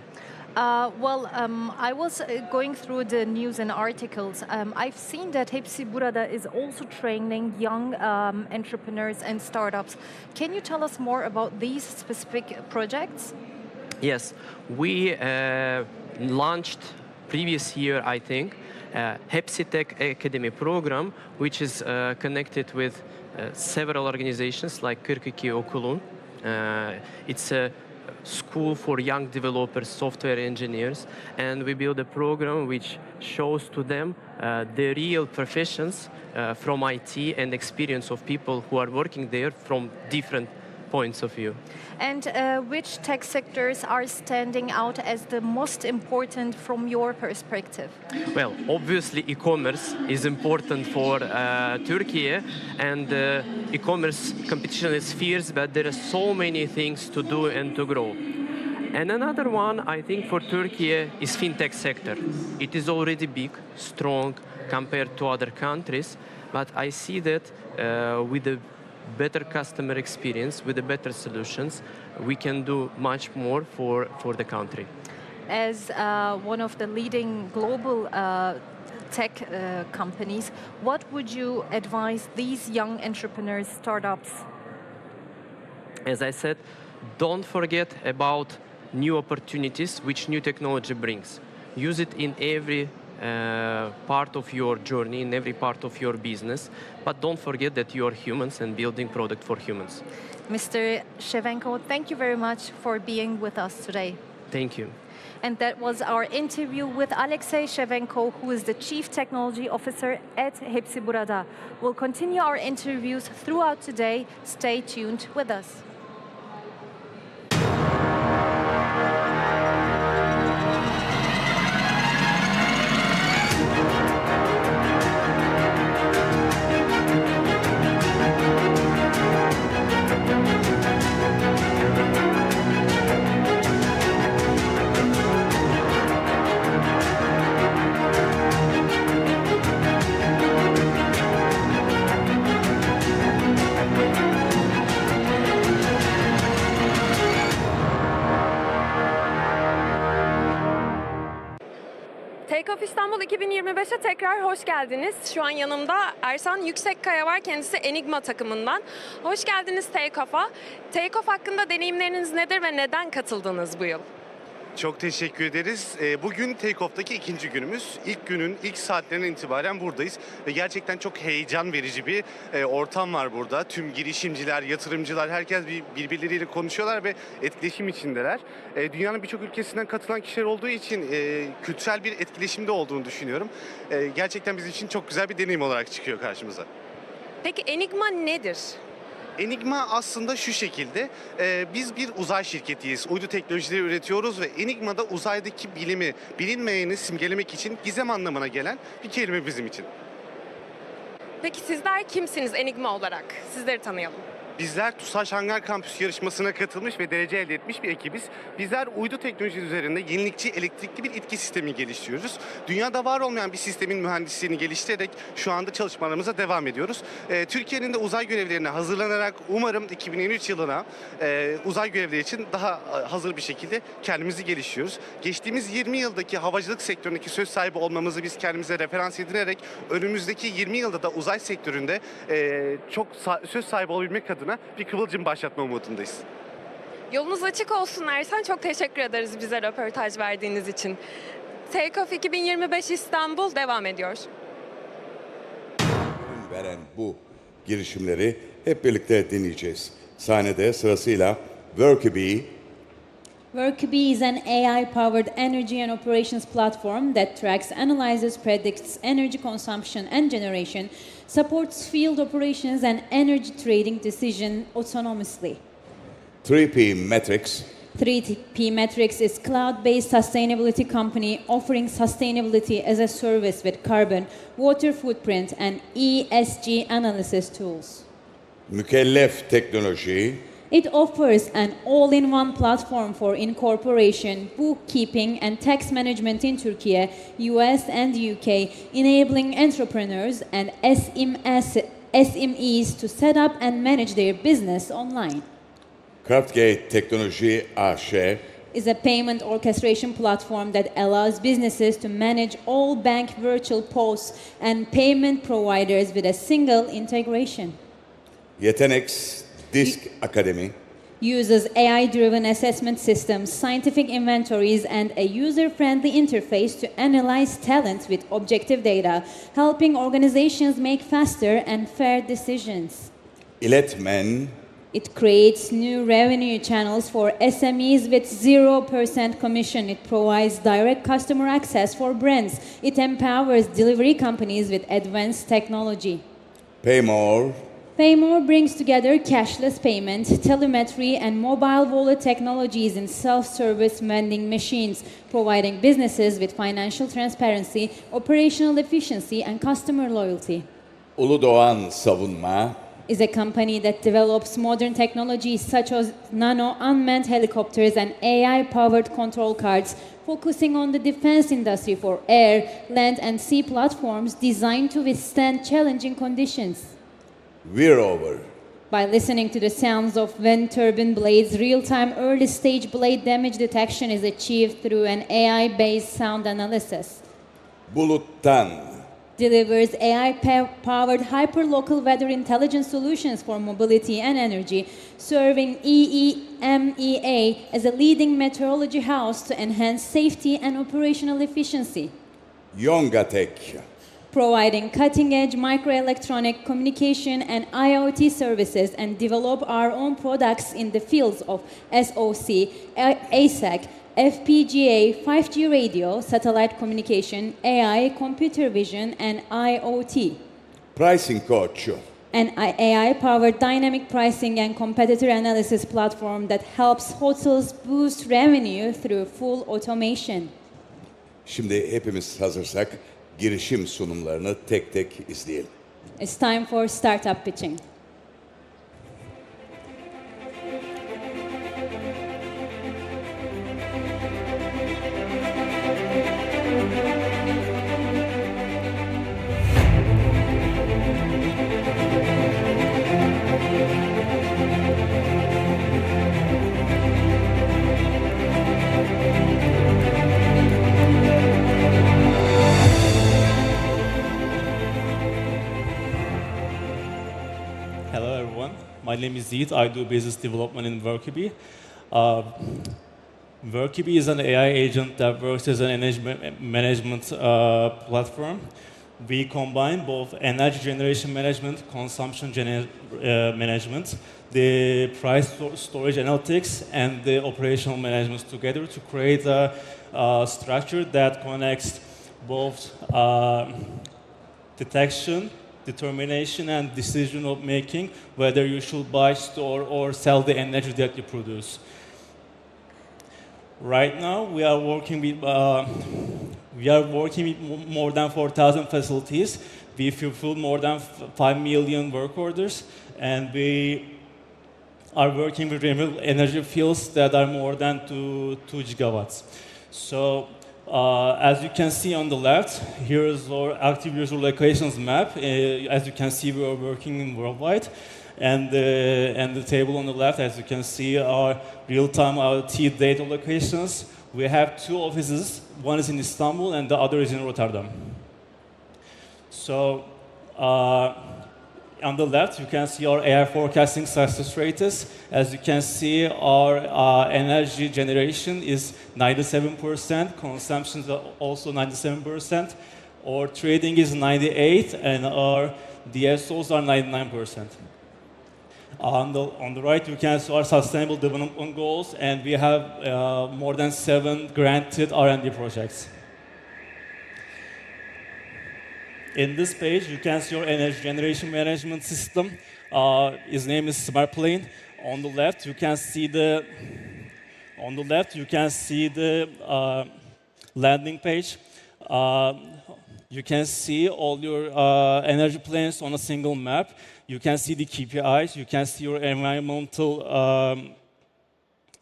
I was going through the news and articles. I've seen that Hepsiburada is also training young entrepreneurs and startups. Can you tell us more about these specific projects? Yes, we launched previous year, I think, Hepsitech Academy program, which is connected with several organizations like 42 Okulun. It's a school for young developers, software engineers, and we build a program which shows to them the real professions from IT and experience of people who are working there from different points of view. And which tech sectors are standing out as the most important from your perspective? Well, obviously e-commerce is important for Turkey, and e-commerce competition is fierce, but there are so many things to do and to grow. And another one, I think, for Turkey is fintech sector. It is already big, strong compared to other countries, but I see that with the better customer experience, with the better solutions, we can do much more for the country. As one of the leading global tech companies, what would you advise these young entrepreneurs, startups? As I said, don't forget about new opportunities which new technology brings. Use it in every part of your journey, in every part of your business, but don't forget that you are humans and building product for humans. Mr. Shevenko, thank you very much for being with us today. Thank you. And that was our interview with Alexey Shevenko, who is the Chief Technology Officer at Hepsiburada. We'll continue our interviews throughout today. Stay tuned with us. Takeoff İstanbul 2025'e tekrar hoş geldiniz. Şu an yanımda Ersan Yüksekkaya var, kendisi Enigma takımından. Hoş geldiniz Takeoff'a. Takeoff hakkında deneyimleriniz nedir ve neden katıldınız bu yıl? Çok teşekkür ederiz. Bugün Takeoff'taki ikinci günümüz. İlk günün ilk saatlerinden itibaren buradayız. Ve gerçekten çok heyecan verici bir ortam var burada. Tüm girişimciler, yatırımcılar, herkes birbirleriyle konuşuyorlar ve etkileşim içindeler. Dünyanın birçok ülkesinden katılan kişiler olduğu için kültürel bir etkileşimde olduğunu düşünüyorum. Gerçekten bizim için çok güzel bir deneyim olarak çıkıyor karşımıza. Peki Enigma nedir? Enigma aslında şu şekilde, biz bir uzay şirketiyiz, uydu teknolojileri üretiyoruz ve Enigma'da uzaydaki bilimi, bilinmeyeni simgelemek için gizem anlamına gelen bir kelime bizim için. Peki sizler kimsiniz Enigma olarak? Sizleri tanıyalım. Bizler TUSAŞ Hangar Kampüs yarışmasına katılmış ve derece elde etmiş bir ekibiz. Bizler uydu teknolojisi üzerinde yenilikçi elektrikli bir itki sistemi geliştiriyoruz. Dünyada var olmayan bir sistemin mühendisliğini geliştirerek şu anda çalışmalarımıza devam ediyoruz. Türkiye'nin de uzay görevlerine hazırlanarak umarım 2023 yılına uzay görevleri için daha hazır bir şekilde kendimizi geliştiriyoruz. Geçtiğimiz 20 yıldaki havacılık sektöründeki söz sahibi olmamızı biz kendimize referans edinerek önümüzdeki 20 yılda da uzay sektöründe çok söz sahibi olabilmek adına bir kıvılcım başlatma umudundayız. Yolunuz açık olsun Ersan. Çok teşekkür ederiz bize röportaj verdiğiniz için. Takeoff 2025 İstanbul devam ediyor. Veren bu girişimleri hep dinleyeceğiz. Sahnede sırasıyla Workby. Workby is an AI-powered energy and operations platform that tracks, analyzes, predicts energy consumption and generation, supports field operations and energy trading decision autonomously. 3P Metrics. 3P Metrics is cloud-based sustainability company offering sustainability as a service with carbon, water footprint and ESG analysis tools. Mükellef Teknoloji. It offers an all-in-one platform for incorporation, bookkeeping and tax management in Turkey, US and UK, enabling entrepreneurs and SMEs to set up and manage their business online. Craftgate Teknoloji AŞ is a payment orchestration platform that allows businesses to manage all bank virtual POS and payment providers with a single integration. YetX Disk Akademi uses AI-driven assessment systems, scientific inventories, and a user-friendly interface to analyze talent with objective data, helping organizations make faster and fair decisions. İletmen It creates new revenue channels for SMEs with 0% commission. It provides direct customer access for brands. It empowers delivery companies with advanced technology. Pay more. Paymore brings together cashless payment, telemetry, and mobile wallet technologies in self-service vending machines, providing businesses with financial transparency, operational efficiency, and customer loyalty. Uludan Savunma. Is a company that develops modern technologies such as nano unmanned helicopters and AI-powered control cards, focusing on the defense industry for air, land, and sea platforms designed to withstand challenging conditions. Rover. By listening to the sounds of wind turbine blades, real-time early-stage blade damage detection is achieved through an AI-based sound analysis. Blutan. Delivers AI-powered hyper-local weather intelligence solutions for mobility and energy, serving EEMEA as a leading meteorology house to enhance safety and operational efficiency. Yongate. Providing cutting-edge microelectronic communication and IoT services, and develop our own products in the fields of SoC, ASIC, FPGA, 5G radio, satellite communication, AI, computer vision, and IoT. Pricing coach. An AI-powered dynamic pricing and competitor analysis platform that helps hotels boost revenue through full automation. Şimdi hepimiz hazırsak girişim sunumlarını tek tek izleyelim. It's time for startup pitching. My name is Zid. I do business development in Workibi. Workibi is an AI agent that works as an management platform. We combine both energy generation management, consumption management, the price storage analytics, and the operational management together to create a structure that connects both detection, determination, and decision of making whether you should buy, store, or sell the energy that you produce. Right now, we are working with more than 4,000 facilities. We fulfill more than 5 million work orders, and we are working with renewable energy fields that are more than 2 gigawatts. So, as you can see on the left, here is our active user locations map. As you can see, we are working worldwide. And the table on the left, as you can see, are real-time IoT data locations. We have 2 offices. One is in Istanbul, and the other is in Rotterdam. So, on the left, you can see our AI forecasting success rates. As you can see, our energy generation is 97%, consumption is also 97%, our trading is 98%, and our DSOs are 99%. On the right, you can see our sustainable development goals, and we have more than 7 granted R&D projects. In this page, you can see your energy generation management system. Its name is Smart Plane. On the left, you can see the landing page. You can see all your energy plans on a single map. You can see the KPIs. You can see your environmental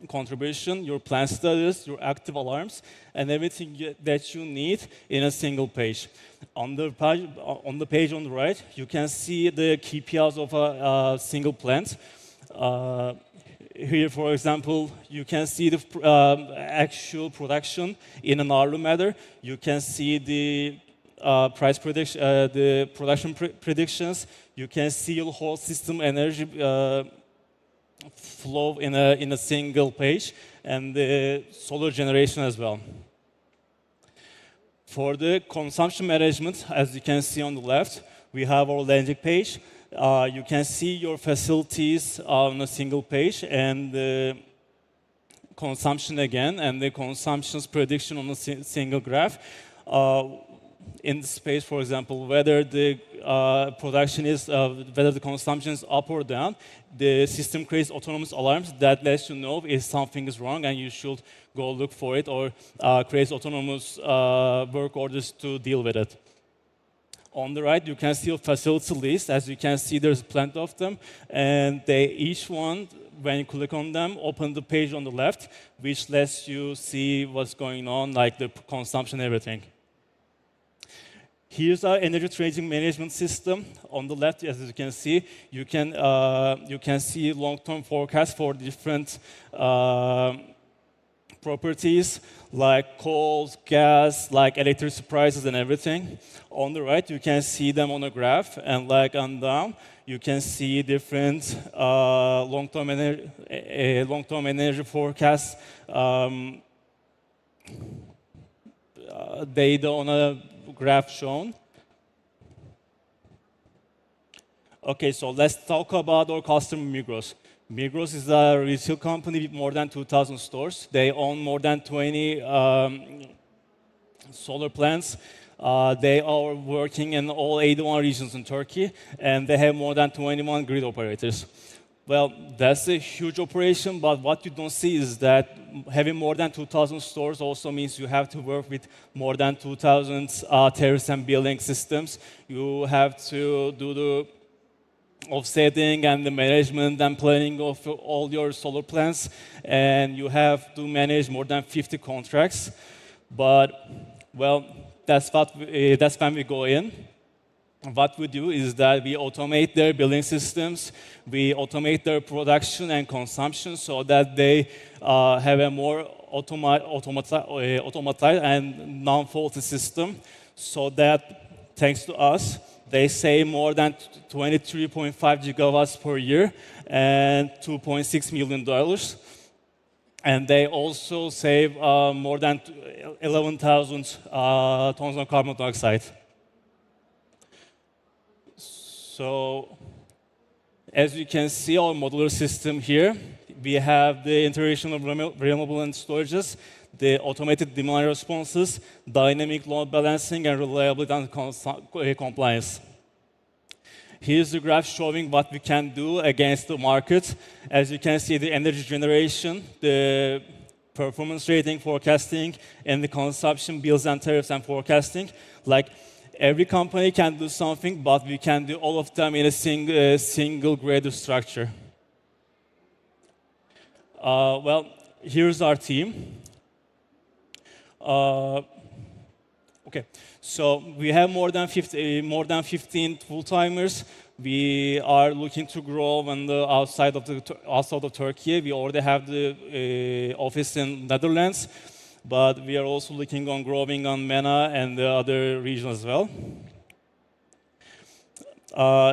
contribution, your plant status, your active alarms, and everything that you need in a single page. On the page on the right, you can see the KPIs of a single plant. Here, for example, you can see the actual production in an hourly manner. You can see the price prediction, the production predictions. You can see your whole system energy flow in a single page, and the solar generation as well. For the consumption management, as you can see on the left, we have our landing page. You can see your facilities on a single page and the consumption again, and the consumption's prediction on a single graph. In the space, for example, whether the production is, whether the consumption is up or down, the system creates autonomous alarms that lets you know if something is wrong and you should go look for it, or creates autonomous work orders to deal with it. On the right, you can see a facility list. As you can see, there's plenty of them, and each one, when you click on them, open the page on the left, which lets you see what's going on, like the consumption, everything. Here's our energy trading management system. On the left, as you can see, you can see long-term forecasts for different properties like coal, gas, like electricity prices and everything. On the right, you can see them on a graph, and like on down, you can see different long-term energy forecasts data on a graph shown. Okay, so let's talk about our customer Migros. Migros is a retail company with more than 2,000 stores. They own more than 20 solar plants. They are working in all 81 regions in Turkey, and they have more than 21 grid operators. Well, that's a huge operation, but what you don't see is that having more than 2,000 stores also means you have to work with more than 2,000 tariffs and billing systems. You have to do the offsetting and the management and planning of all your solar plants, and you have to manage more than 50 contracts. But, well, that's when we go in. What we do is that we automate their billing systems, we automate their production and consumption so that they have a more automatized and non-faulty system, so that, thanks to us, they save more than 23.5 gigawatts per year and $2.6 million. And they also save more than 11,000 tons of carbon dioxide. So, as you can see, our modular system here, we have the integration of renewable and storages, the automated demand responses, dynamic load balancing, and reliability and compliance. Here's the graph showing what we can do against the market. As you can see, the energy generation, the performance rating forecasting, and the consumption bills and tariffs and forecasting. Like, every company can do something, but we can do all of them in a single graded structure. Well, here's our team. Okay, so we have more than 15 full-timers. We are looking to grow on the outside of Turkey. We already have the office in Netherlands, but we are also looking on growing on MENA and the other regions as well.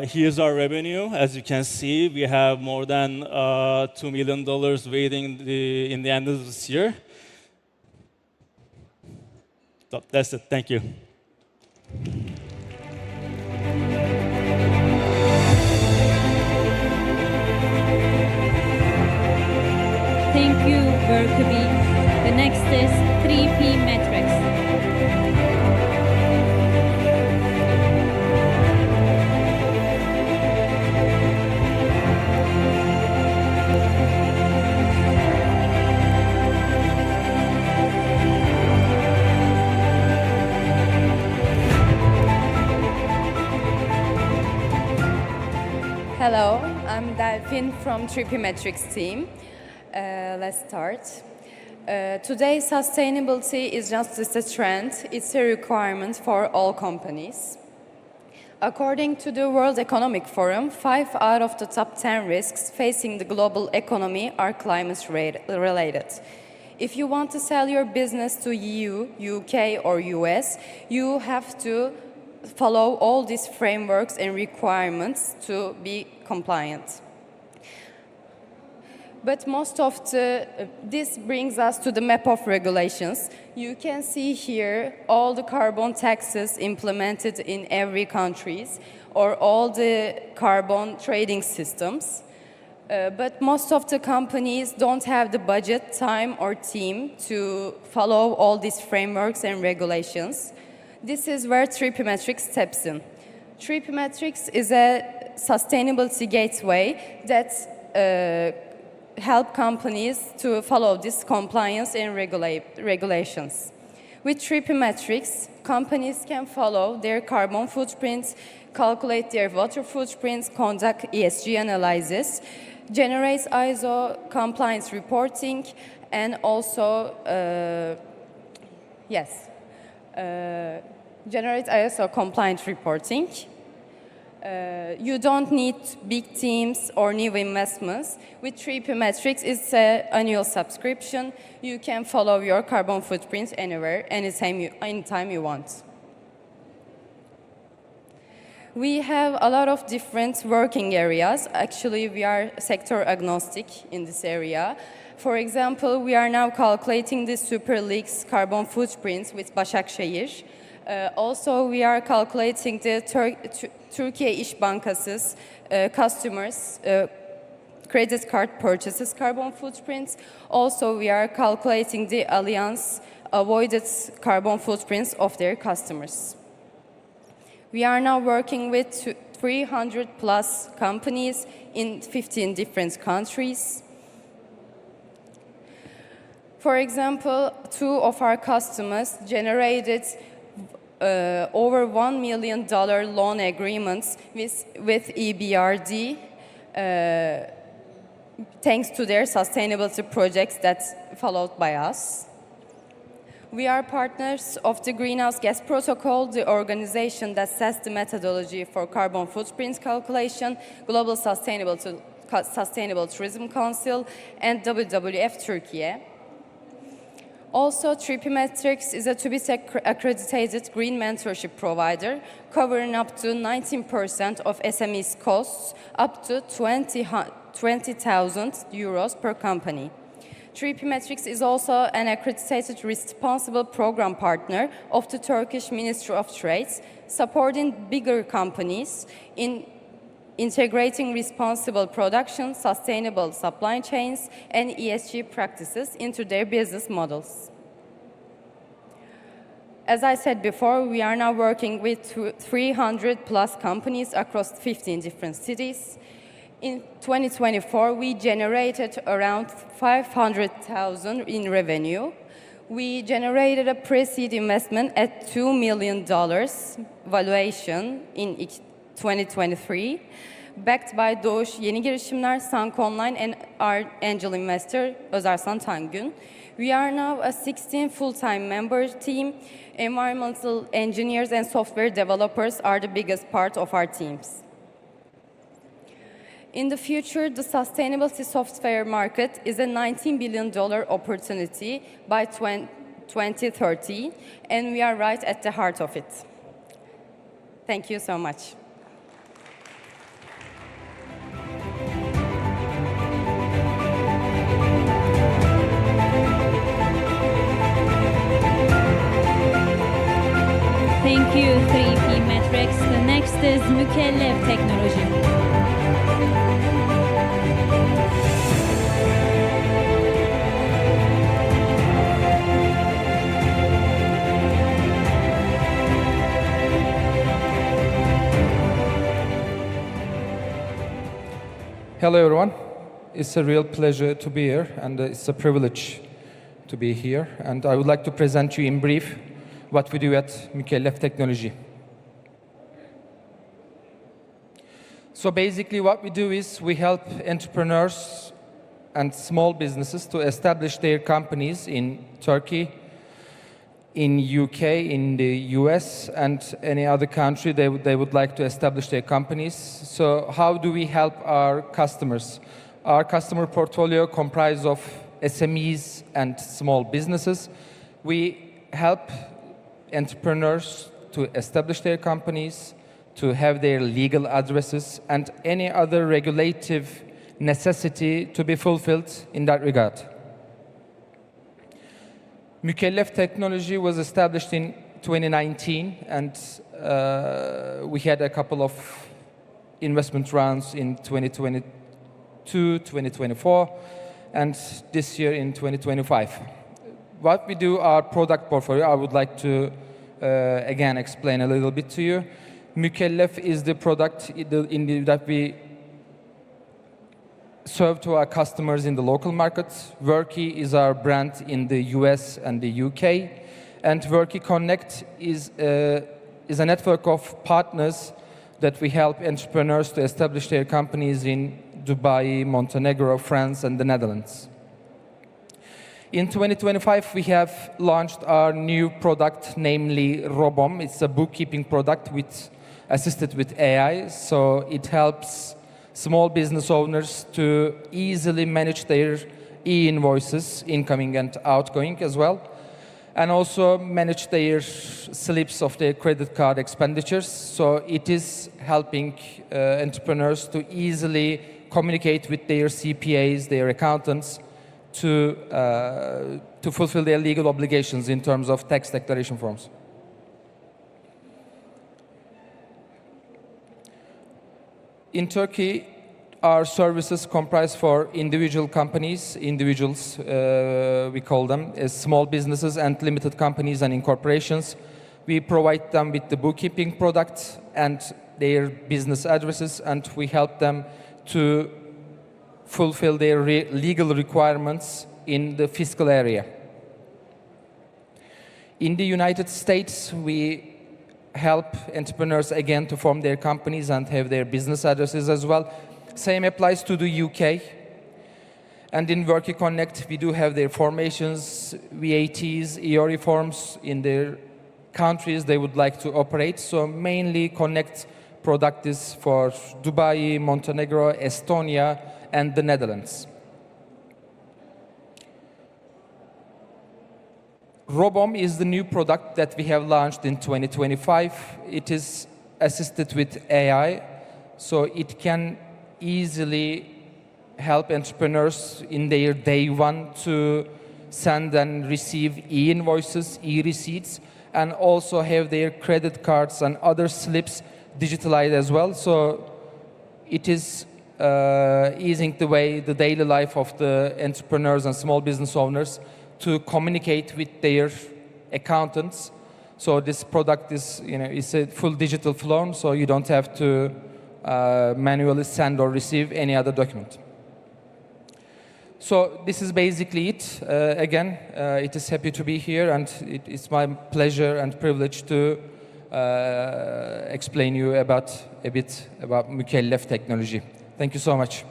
Here's our revenue. As you can see, we have more than $2 million waiting in the end of this year. So that's it. Thank you. Thank you, Berkeby. The next is 3P metrics. Hello, I'm Delphine from 3P Metrics team. Let's start. Today, sustainability is not just a trend, it's a requirement for all companies. According to the World Economic Forum, 5 out of the top 10 risks facing the global economy are climate-related. If you want to sell your business to EU, UK, or US, you have to follow all these frameworks and requirements to be compliant. But most of this brings us to the map of regulations. You can see here all the carbon taxes implemented in every countries or all the carbon trading systems. But most of the companies don't have the budget, time, or team to follow all these frameworks and regulations. This is where 3P Metrics steps in. 3P Metrics is a sustainability gateway that help companies to follow this compliance and regulations. With 3P Metrics, companies can follow their carbon footprints, calculate their water footprints, conduct ESG analysis, generate ISO compliance reporting, and also, generate ISO compliant reporting. You don't need big teams or new investments. With 3P Metrics, it's an annual subscription. You can follow your carbon footprint anywhere, anytime you want. We have a lot of different working areas. Actually, we are sector agnostic in this area. For example, we are now calculating the Super League's carbon footprints with Başakşehir. Also, we are calculating the Türkiye İş Bankası's customers' credit card purchases carbon footprints. Also, we are calculating the Allianz avoided carbon footprints of their customers. We are now working with 300 plus companies in 15 different countries. For example, 2 of our customers generated over $1 million loan agreements with EBRD thanks to their sustainability projects that followed by us. We are partners of the Greenhouse Gas Protocol, the organization that sets the methodology for carbon footprint calculation, Global Sustainable Tourism Council, and WWF Turkey. Also, 3P Metrics is a TÜBİTAK accredited green mentorship provider, covering up to 19% of SMEs costs, up to 20,000 euros per company. 3P Metrics is also an accredited responsible program partner of the Turkish Ministry of Trade, supporting bigger companies in integrating responsible production, sustainable supply chains, and ESG practices into their business models. As I said before, we are now working with 300 plus companies across 15 different cities. In 2024, we generated around 500,000 in revenue. We generated a pre-seed investment at $2 million valuation in 2023, backed by Doğuş Yeni Girişimler, Sank Online, and our angel investor, Özarsan Tangün. We are now a 16 full-time member team. Environmental engineers and software developers are the biggest part of our teams. In the future, the sustainability software market is a $19 billion opportunity by 2030, and we are right at the heart of it. Thank you so much. Thank you, 3P Metrics. The next is Muk Technology. Hello, everyone. It's a real pleasure to be here, and it's a privilege to be here. And I would like to present you in brief what we do at Muk Technology. So basically what we do is we help entrepreneurs and small businesses to establish their companies in Turkey, in UK, in the US, and any other country they would like to establish their companies. So how do we help our customers? Our customer portfolio comprises of SMEs and small businesses. We help entrepreneurs to establish their companies, to have their legal addresses, and any other regulative necessity to be fulfilled in that regard. Mukellef Technology was established in 2019, and we had a couple of investment rounds in 2022, 2024, and this year in 2025. What we do, our product portfolio, I would like to again explain a little bit to you. Mukellef is the product that we serve to our customers in the local markets. Worky is our brand in the US and the UK. And Worky Connect is a network of partners that we help entrepreneurs to establish their companies in Dubai, Montenegro, France, and the Netherlands. In 2025, we have launched our new product, namely Robom. It's a bookkeeping product assisted with AI, so it helps small business owners to easily manage their e-invoices, incoming and outgoing as well, and also manage their slips of their credit card expenditures. So it is helping entrepreneurs to easily communicate with their CPAs, their accountants, to fulfill their legal obligations in terms of tax declaration forms. In Turkey, our services comprise for individual companies, individuals, we call them, as small businesses and limited companies and incorporations. We provide them with the bookkeeping product and their business addresses, and we help them to fulfill their legal requirements in the fiscal area. In the United States, we help entrepreneurs again to form their companies and have their business addresses as well. Same applies to the UK. And in Worky Connect, we do have their formations, VATs, EORI forms in their countries they would like to operate. So mainly Connect product is for Dubai, Montenegro, Estonia, and the Netherlands. Robom is the new product that we have launched in 2025. It is assisted with AI, so it can easily help entrepreneurs in their day one to send and receive e-invoices, e-receipts, and also have their credit cards and other slips digitalized as well. So it is easing the daily life of the entrepreneurs and small business owners to communicate with their accountants. So this product is, it's a full digital form, so you don't have to manually send or receive any other document. So this is basically it. Again, it is happy to be here, and it's my pleasure and privilege to explain you a bit about Mukellef Technology. Thank you so much.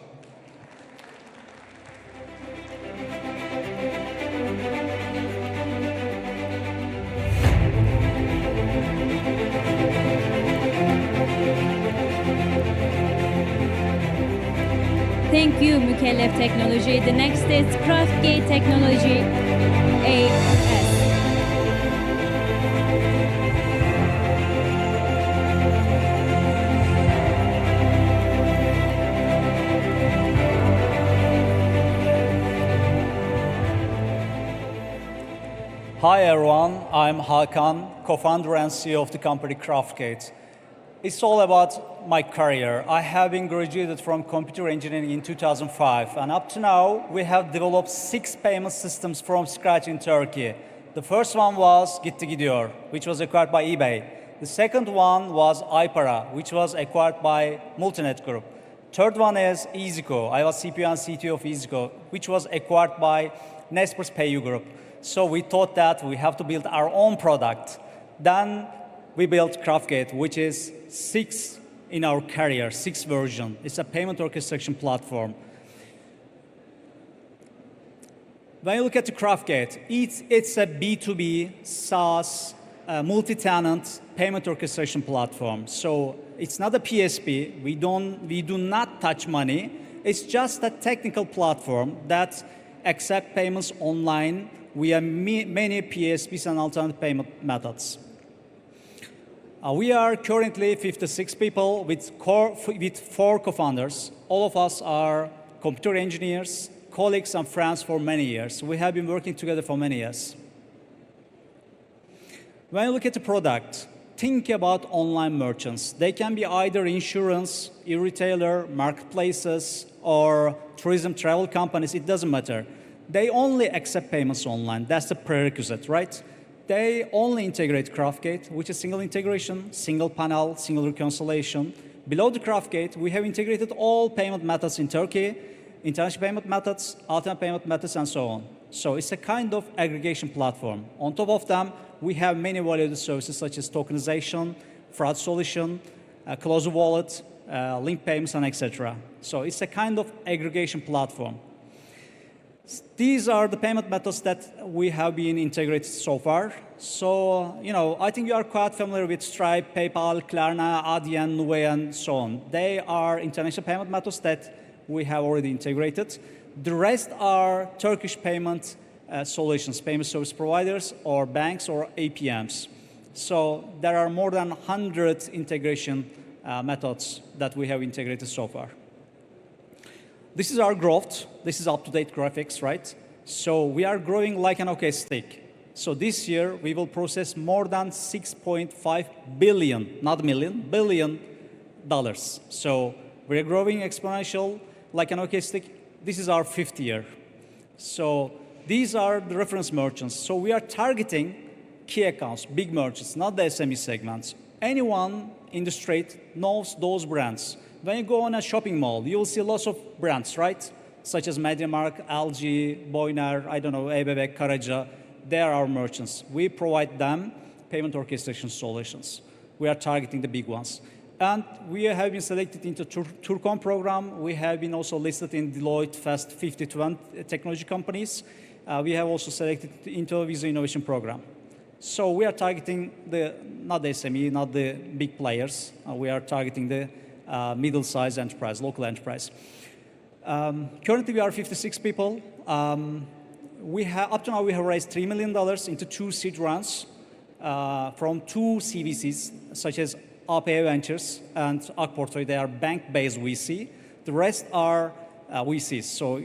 Thank you, Mukellef Technology. The next is Craftgate Technology AS. Hi everyone, I'm Hakan, co-founder and CEO of the company Craftgate. It's all about my career. I have been graduated from computer engineering in 2005, and up to now, we have developed 6 payment systems from scratch in Turkey. The first one was Gitti Gidiyor, which was acquired by eBay. The second one was iPara, which was acquired by Multinet Group. Third one is EasyCo. I was CPO and CTO of EasyCo, which was acquired by Naspers PayU Group. So we thought that we have to build our own product. Then we built Craftgate, which is 6 in our career, 6th version. It's a payment orchestration platform. When you look at the Craftgate, it's a B2B SaaS multi-tenant payment orchestration platform. So it's not a PSP. We do not touch money. It's just a technical platform that accepts payments online via many PSPs and alternative payment methods. We are currently 56 people with 4 co-founders. All of us are computer engineers, colleagues and friends for many years. We have been working together for many years. When you look at the product, think about online merchants. They can be either insurance, e-retailer, marketplaces, or tourism travel companies. It doesn't matter. They only accept payments online. That's the prerequisite, right? They only integrate Craftgate, which is single integration, single panel, single reconciliation. Below the Craftgate, we have integrated all payment methods in Turkey, international payment methods, alternate payment methods, and so on. So it's a kind of aggregation platform. On top of them, we have many value-added services such as tokenization, fraud solution, closed wallet, link payments, and etc. So it's a kind of aggregation platform. These are the payment methods that we have been integrated so far. So, I think you are quite familiar with Stripe, PayPal, Klarna, Adyen, Nuvei, and so on. They are international payment methods that we have already integrated. The rest are Turkish payment solutions, payment service providers, or banks, or APMs. So there are more than 100 integration methods that we have integrated so far. This is our growth. This is up-to-date graphics, right? So we are growing like an hockey stick. So this year, we will process more than 6.5 billion, not million, billion dollars. So we're growing exponential like an hockey stick. This is our 5th year. So these are the reference merchants. So we are targeting key accounts, big merchants, not the SME segments. Anyone in the street knows those brands. When you go on a shopping mall, you will see lots of brands, right? Such as MediaMarkt, LG, Boyner, I don't know, Ebebek, Karaca. They are our merchants. We provide them payment orchestration solutions. We are targeting the big ones. And we have been selected into Turcom program. We have been also listed in Deloitte Fast 50 technology companies. We have also selected into Visa Innovation Program. So we are targeting not the SME, not the big players. We are targeting the middle-sized enterprise, local enterprise. Currently, we are 56 people. Up to now, we have raised $3 million into 2 seed rounds from 2 CVCs, such as APE Ventures and Akportoy. They are bank-based VC. The rest are VCs, so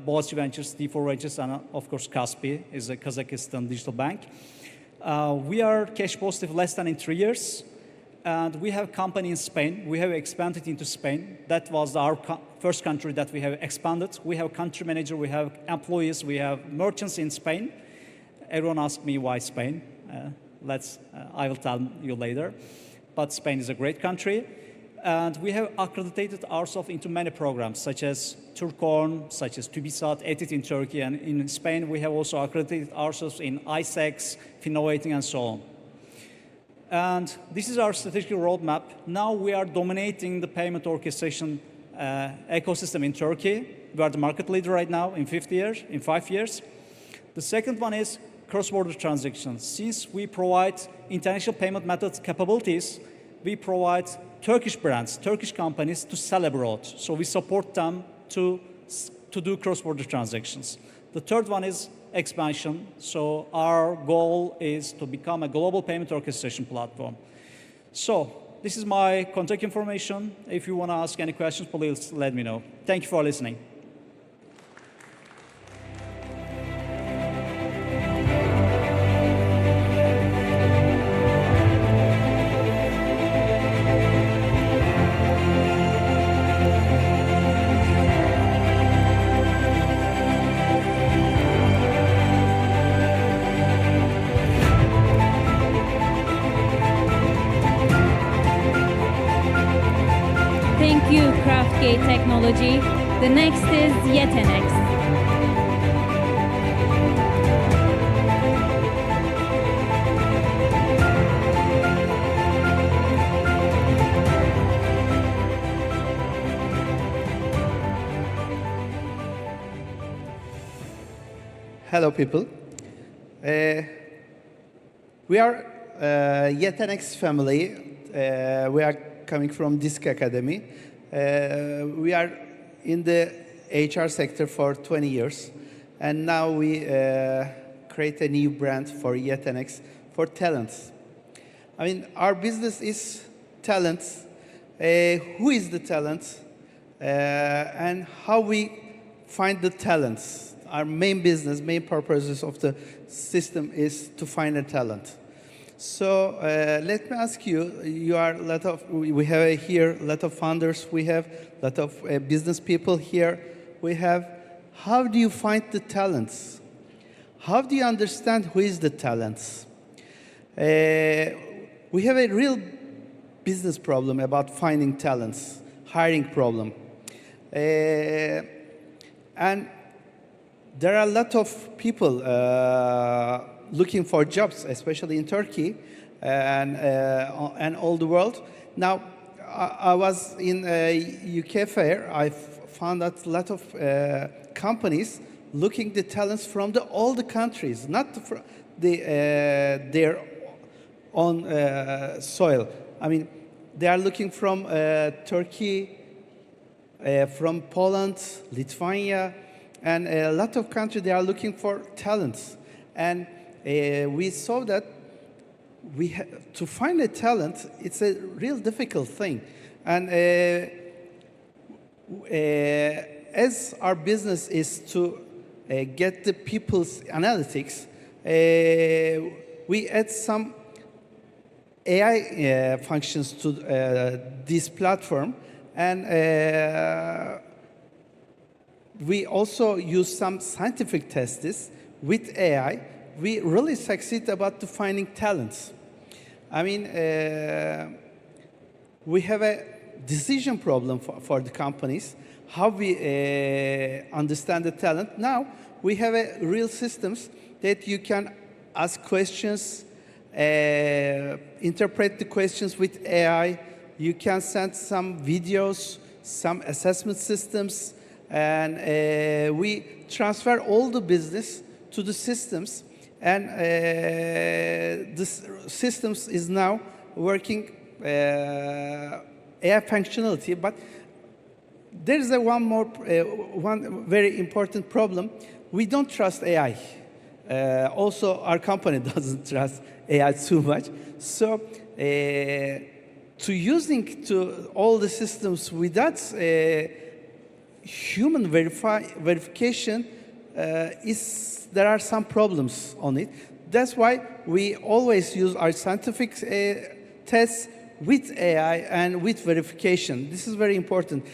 Boğaziçi Ventures, D4 Ventures, and of course, Kaspi is a Kazakhstan digital bank. We are cash positive less than in 3 years. And we have a company in Spain. We have expanded into Spain. That was our first country that we have expanded. We have a country manager, we have employees, we have merchants in Spain. Everyone asks me why Spain. I will tell you later. But Spain is a great country. And we have accredited ourselves into many programs, such as Turcom, such as TÜBİSAT, ETIT in Turkey. And in Spain, we have also accredited ourselves in ISEX, Finnovating, and so on. And this is our strategic roadmap. Now we are dominating the payment orchestration ecosystem in Turkey. We are the market leader right now in 5 years. The second one is cross-border transactions. Since we provide international payment methods capabilities, we provide Turkish brands, Turkish companies to sell abroad. So we support them to do cross-border transactions. The third one is expansion. So our goal is to become a global payment orchestration platform. So this is my contact information. If you want to ask any questions, please let me know. Thank you for listening. Thank you, Craftgate Technology. The next is YetX. Hello, people. We are YetX family. We are coming from Disk Academy. We are in the HR sector for 20 years. And now we create a new brand for YetX for talents. I mean, our business is talents. Who is the talent? and how we find the talents. Our main business, main purposes of the system is to find a talent. So let me ask you, we have here a lot of founders, we have a lot of business people here, how do you find the talents? How do you understand who is the talents? We have a real business problem about finding talents, hiring problem. And there are a lot of people looking for jobs, especially in Turkey and all the world. Now, I was in a UK fair. I found that a lot of companies looking the talents from all the countries, not from their own soil. I mean, they are looking from Turkey, from Poland, Lithuania, and a lot of countries. They are looking for talents, and we saw that to find a talent, it's a real difficult thing. And as our business is to get the people's analytics, we add some AI functions to this platform, and we also use some scientific tests with AI. We really succeed about finding talents. I mean, we have a decision problem for the companies, how we understand the talent. Now, we have real systems that you can ask questions, interpret the questions with AI. You can send some videos, some assessment systems, and we transfer all the business to the systems. And this systems is now working AI functionality, but there is one very important problem. We don't trust AI. Also, our company doesn't trust AI too much. So, using all the systems without human verification, there are some problems on it. That's why we always use our scientific tests with AI and with verification. This is very important.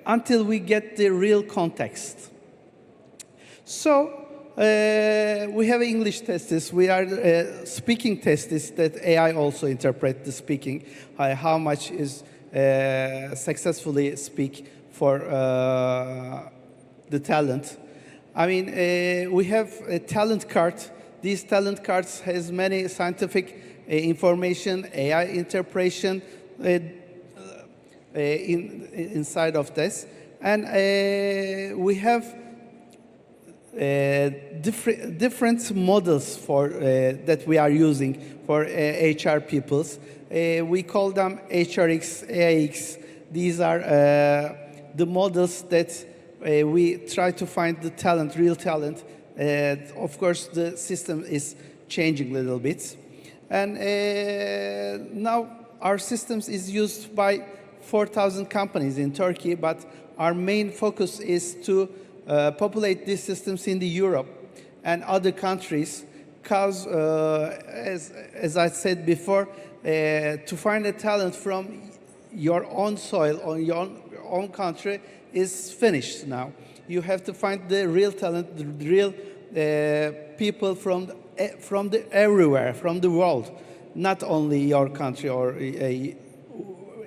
Until we get the real context. So we have English tests. We are speaking tests that AI also interpret the speaking, how much is successfully speak for the talent. I mean, we have a talent card. These talent cards has many scientific information, AI interpretation inside of this, and we have different models for that we are using for HR peoples. We call them HRX, AX. These are the models that we try to find the talent, real talent. Of course, the system is changing a little bit. And now our systems is used by 4,000 companies in Turkey, but our main focus is to populate these systems in Europe and other countries, because, as I said before, to find a talent from your own soil or your own country is finished now. You have to find the real talent, the real people from everywhere, from the world, not only your country. Or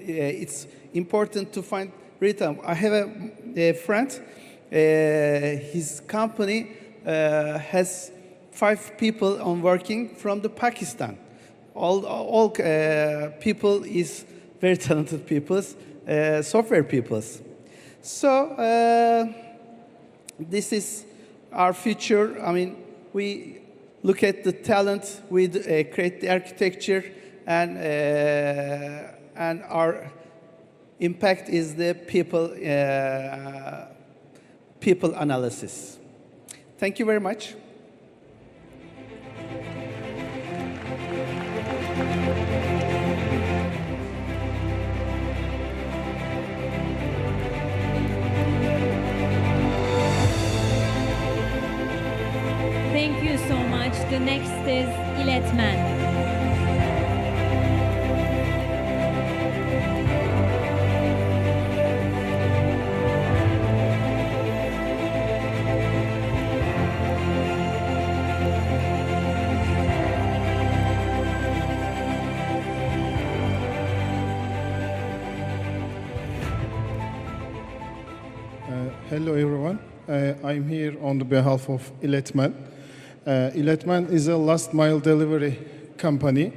it's important to find real talent. I have a friend. His company has 5 people on working from Pakistan. All people is very talented people, software people. So this is our future. I mean, we look at the talent, we create the architecture, and our impact is the people analysis. Thank you very much. next is İletmen. Hello everyone. I'm here on the behalf of İletmen. İletmen is a last mile delivery company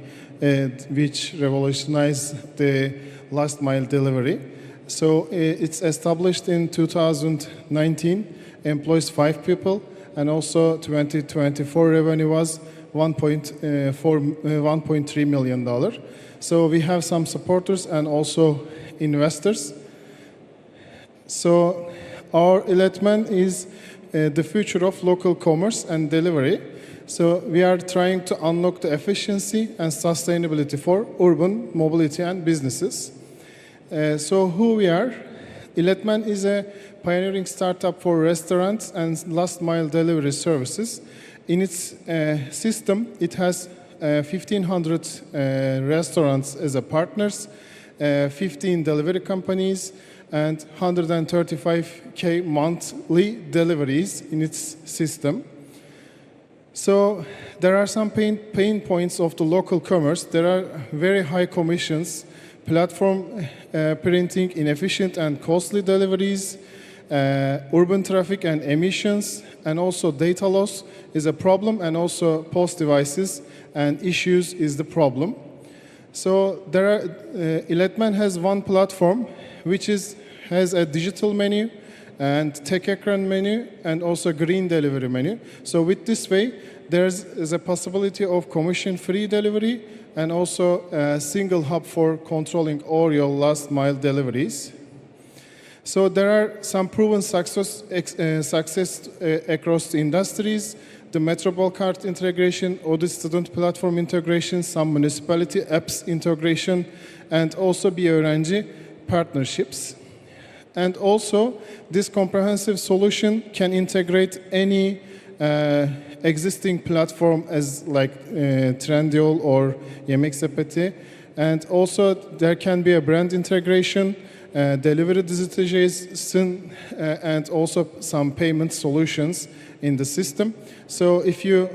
which revolutionized the last mile delivery. So it's established in 2019, employs 5 people, and also 2024 revenue was $1.3 million. So we have some supporters and also investors. So our İletmen is the future of local commerce and delivery. So we are trying to unlock the efficiency and sustainability for urban mobility and businesses. So who we are? İletmen is a pioneering startup for restaurants and last mile delivery services. In its system, it has 1,500 restaurants as a partners, 15 delivery companies, and 135K monthly deliveries in its system. So there are some pain points of the local commerce. There are very high commissions, platform printing, inefficient and costly deliveries, urban traffic and emissions, and also data loss is a problem, and also post devices and issues is the problem. So there are, İletmen has one platform which has a digital menu and tek ekran menu and also green delivery menu. So with this way, there's a possibility of commission-free delivery and also a single hub for controlling all your last mile deliveries. So there are some proven success across the industries, the Metropol card integration, Audi student platform integration, some municipality apps integration, and also BTOBO partnerships. And also, this comprehensive solution can integrate any existing platform as like Trendyol or Yemek Sepeti. And also, there can be a brand integration, delivery digitization, and also some payment solutions in the system. So if you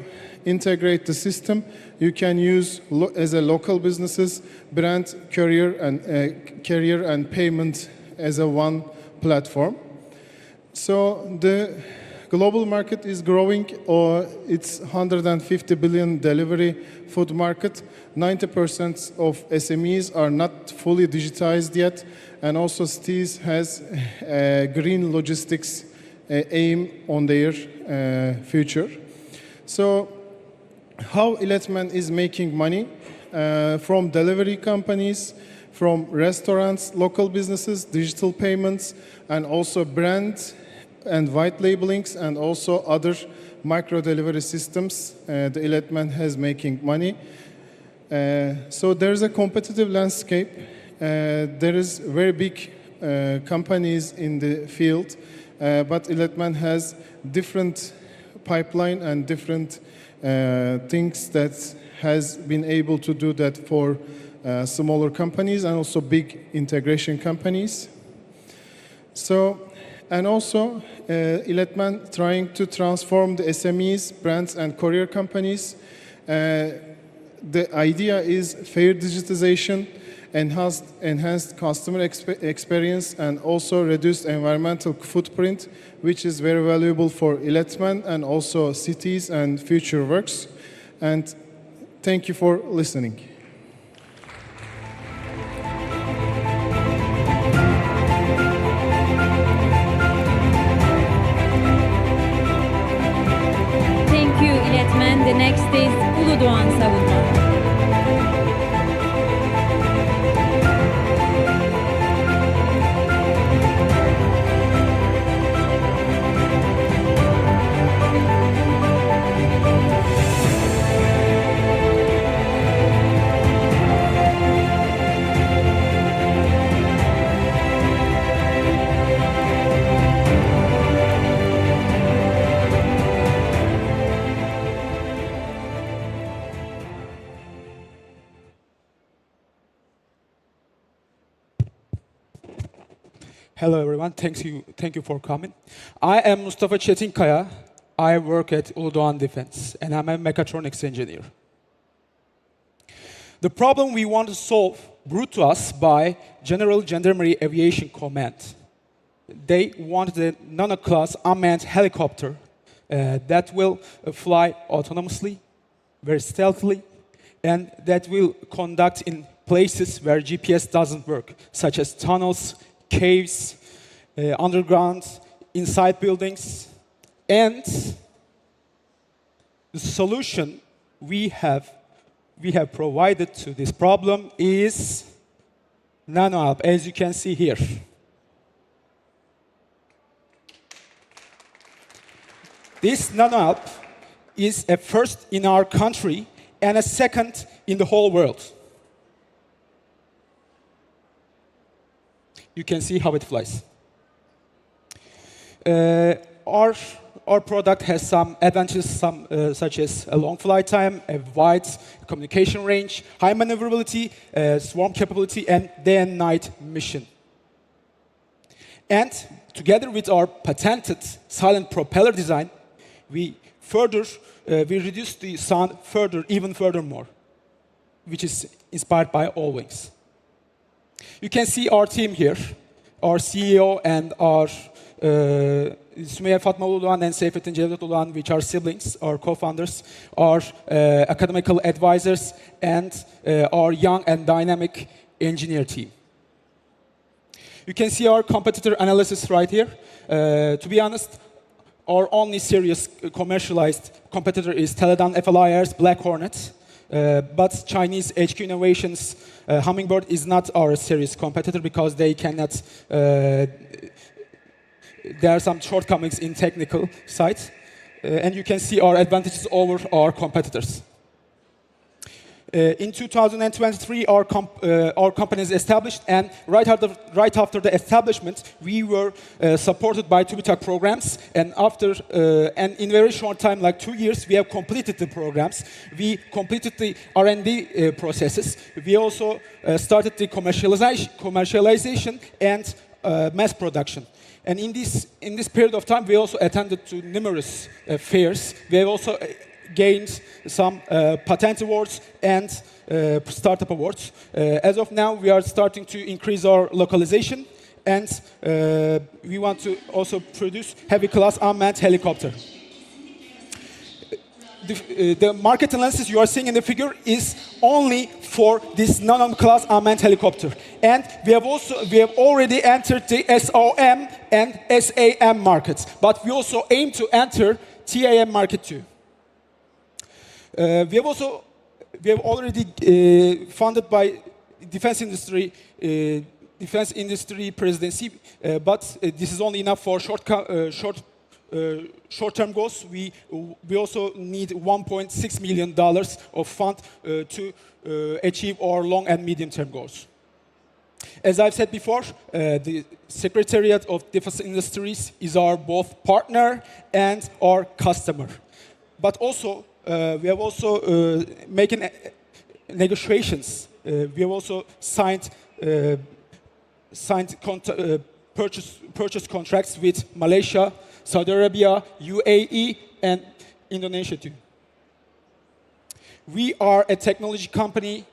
integrate the system, you can use as a local businesses, brand, carrier and payment as a one platform. So the global market is growing, or it's 150 billion delivery food market. 90% of SMEs are not fully digitized yet, and also cities has green logistics aim on their future. So how İletmen is making money? From delivery companies, from restaurants, local businesses, digital payments, and also brand and white labelings, and also other micro delivery systems. The İletmen has making money. So there's a competitive landscape. There is very big companies in the field, but İletmen has different pipeline and different things that has been able to do that for smaller companies and also big integration companies. So, and also İletmen trying to transform the SMEs, brands and courier companies. The idea is fair digitization, enhanced customer experience, and also reduced environmental footprint, which is very valuable for İletmen and also cities and VWorks. And thank you for listening. Thank you İletmen. The next is Uludan Savunma. Hello, everyone. Thank you for coming. I am Mustafa Çetinkaya. I work at Uludan Defense, and I'm a mechatronics engineer. The problem we want to solve brought to us by General Gendarmerie Aviation Command. They wanted a nano-class unmanned helicopter that will fly autonomously, very stealthily, and that will conduct in places where GPS doesn't work, such as tunnels, caves, underground, inside buildings. And the solution we have provided to this problem is NanoAlp, as you can see here. This NanoAlp is a first in our country and a second in the whole world. You can see how it flies. Our product has some advantages, such as a long flight time, a wide communication range, high maneuverability, swarm capability, and day and night mission. And together with our patented silent propeller design, we reduced the sound even furthermore, which is inspired by all wings. You can see our team here, our CEO and our Sümeyye Fatma Uludan and Seyfettin Cevdet Uludan, which are siblings, our co-founders, our academical advisors, and our young and dynamic engineer team. You can see our competitor analysis right here. To be honest, our only serious commercialized competitor is Teledyne FLIR's Black Hornet. But Chinese HQ Innovations Hummingbird is not our serious competitor because they cannot. There are some shortcomings in technical side, and you can see our advantages over our competitors. In 2023, our company is established, and right after the establishment, we were supported by TÜBİTAK programs, and in very short time, like 2 years, we have completed the programs. We completed the R&D processes. We also started the commercialization and mass production. And in this period of time, we also attended to numerous fairs. We have also gained some patent awards and startup awards. As of now, we are starting to increase our localization, and we want to also produce heavy-class unmanned helicopter. The market analysis you are seeing in the figure is only for this nano-class unmanned helicopter. And we have already entered the SOM and SAM markets, but we also aim to enter TAM market too. We have already funded by defense industry presidency, but this is only enough for short-term goals. We also need $1.6 million of fund to achieve our long and medium-term goals. As I've said before, the Secretariat of Defense Industries is our both partner and our customer. But also, we have also making negotiations. We have also signed purchase contracts with Malaysia, Saudi Arabia, UAE, and Indonesia too. We are a technology company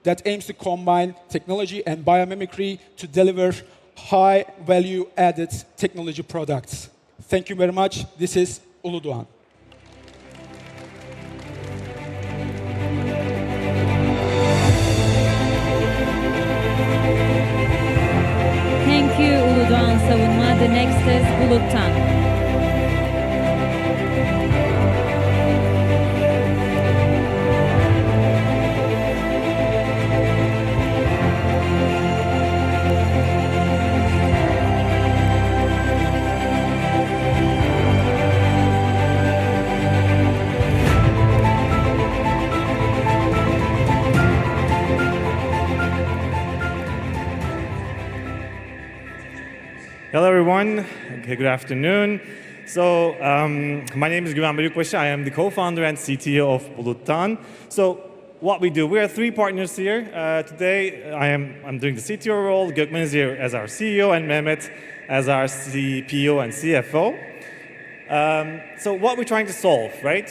that aims to combine technology and biomimicry to deliver high value-added technology products. Thank you very much. This is Uludan. Thank you, Uludan Savunma. The next is Blutan. Hello, everyone. Okay, good afternoon. So, my name is Güven Bölükbaşı. I am the co-founder and CTO of Blutan. So, what we do. We are 3 partners here. Today, I'm doing the CTO role. Gökmen is here as our CEO, and Mehmet as our CPO and CFO. So what we're trying to solve, right?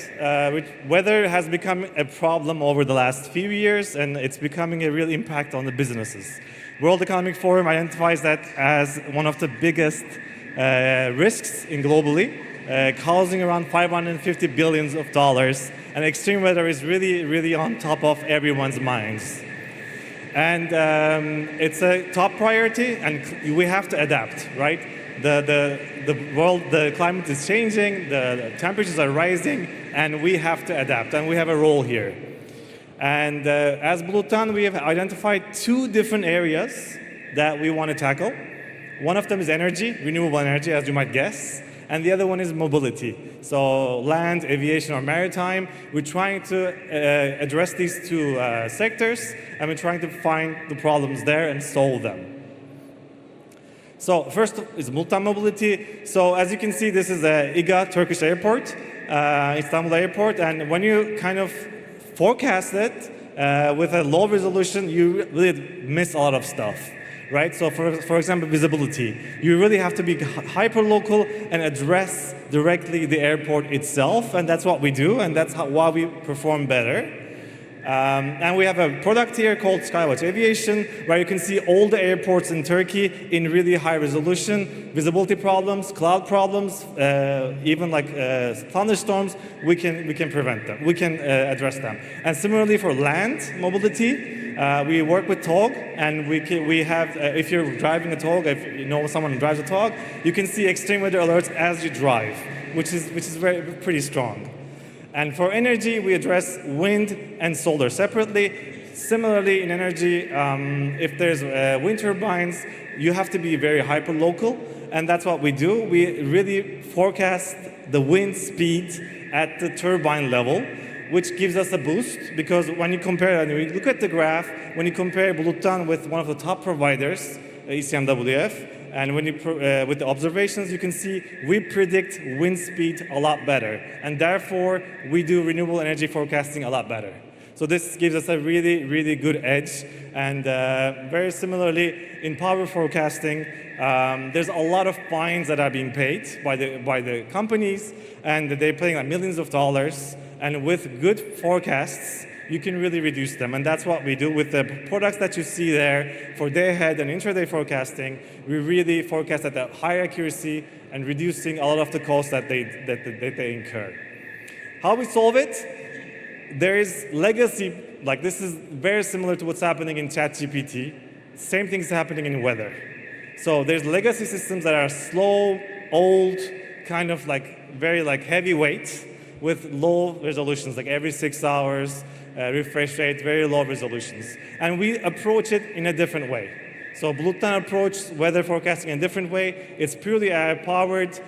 Weather has become a problem over the last few years, and it's becoming a real impact on the businesses. World Economic Forum identifies that as one of the biggest risks globally, causing around $550 billion, and extreme weather is really, really on top of everyone's minds. And it's a top priority, and we have to adapt, right? The climate is changing, the temperatures are rising, and we have to adapt, and we have a role here. And as Blutan, we have identified 2 different areas that we want to tackle. One of them is energy, renewable energy, as you might guess, and the other one is mobility. So land, aviation, or maritime. We're trying to address these 2 sectors, and we're trying to find the problems there and solve them. So first is multi-mobility. So as you can see, this is the İGA Turkish airport, Istanbul airport, and when you kind of forecast it with a low resolution, you really miss a lot of stuff, right? So for example, visibility. You really have to be hyper-local and address directly the airport itself, and that's what we do, and that's why we perform better. And we have a product here called Skywatch Aviation, where you can see all the airports in Turkey in really high resolution, visibility problems, cloud problems, even like thunderstorms. We can prevent them. We can address them. And similarly for land mobility, we work with TOG, and we have, if you're driving a TOG, if you know someone who drives a TOG, you can see extreme weather alerts as you drive, which is pretty strong. And for energy, we address wind and solar separately. Similarly, in energy, if there's wind turbines, you have to be very hyper-local, and that's what we do. We really forecast the wind speed at the turbine level, which gives us a boost, because when you compare, and we look at the graph, when you compare Blutan with one of the top providers, ECMWF, and when you with the observations, you can see we predict wind speed a lot better, and therefore we do renewable energy forecasting a lot better. So this gives us a really, really good edge. And very similarly, in power forecasting, there's a lot of fines that are being paid by the companies, and they're paying like millions of dollars. And with good forecasts, you can really reduce them. And that's what we do with the products that you see there for day ahead and intraday forecasting. We really forecast at a higher accuracy and reducing a lot of the costs that they incur. How we solve it? There is legacy, like this is very similar to what's happening in ChatGPT. Same thing's happening in weather. So there's legacy systems that are slow, old, kind of like very like heavyweight with low resolutions, like every 6 hours, refresh rate, very low resolutions. And we approach it in a different way. So Blutan approaches weather forecasting in a different way. It's purely AI-powered.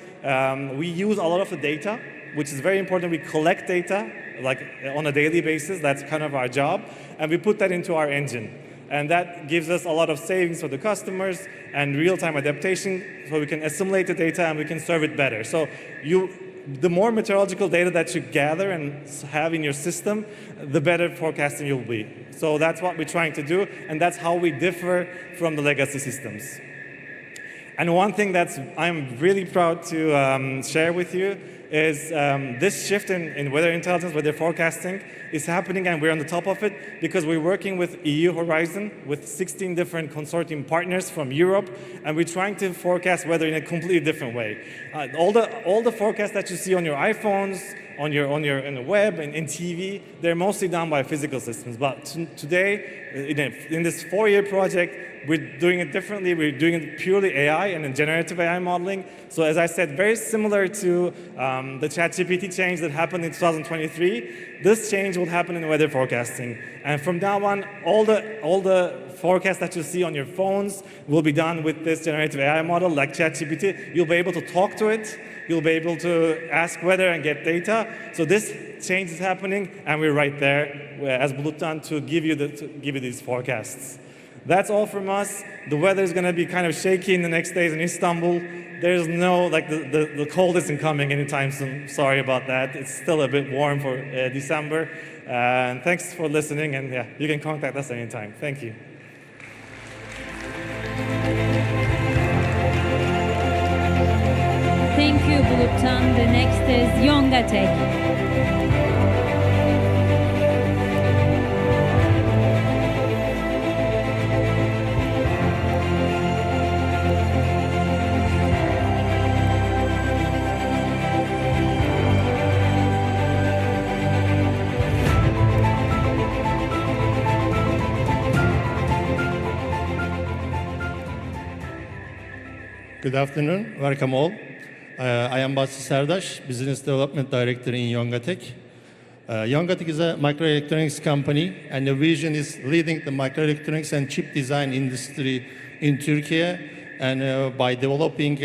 We use a lot of the data, which is very important. We collect data like on a daily basis. That's kind of our job. And we put that into our engine. And that gives us a lot of savings for the customers and real-time adaptation, so we can assimilate the data and we can serve it better. So the more meteorological data that you gather and have in your system, the better forecasting you'll be. So that's what we're trying to do, and that's how we differ from the legacy systems. And one thing that I'm really proud to share with you is this shift in weather intelligence, weather forecasting is happening, and we're on the top of it because we're working with EU Horizon with 16 different consortium partners from Europe, and we're trying to forecast weather in a completely different way. All the forecasts that you see on your iPhones, on the web and in TV, they're mostly done by physical systems. But today, in this 4-year project, we're doing it differently. We're doing it purely AI and in generative AI modeling. So as I said, very similar to the ChatGPT change that happened in 2023, this change will happen in weather forecasting. And from now on, all the forecasts that you see on your phones will be done with this generative AI model like ChatGPT. You'll be able to talk to it. You'll be able to ask weather and get data. So this change is happening, and we're right there as Blutan to give you these forecasts. That's all from us. The weather is going to be kind of shaky in the next days in Istanbul. There's no, like, the cold isn't coming anytime soon. Sorry about that. It's still a bit warm for December. And thanks for listening. And yeah, you can contact us anytime. Thank you. Thank you, Blutan. The next is Yongate. Good afternoon, welcome all. I am Basri Serdaş, Business Development Director in Yongate. Yongate is a microelectronics company, and the vision is leading the microelectronics and chip design industry in Turkey, and by developing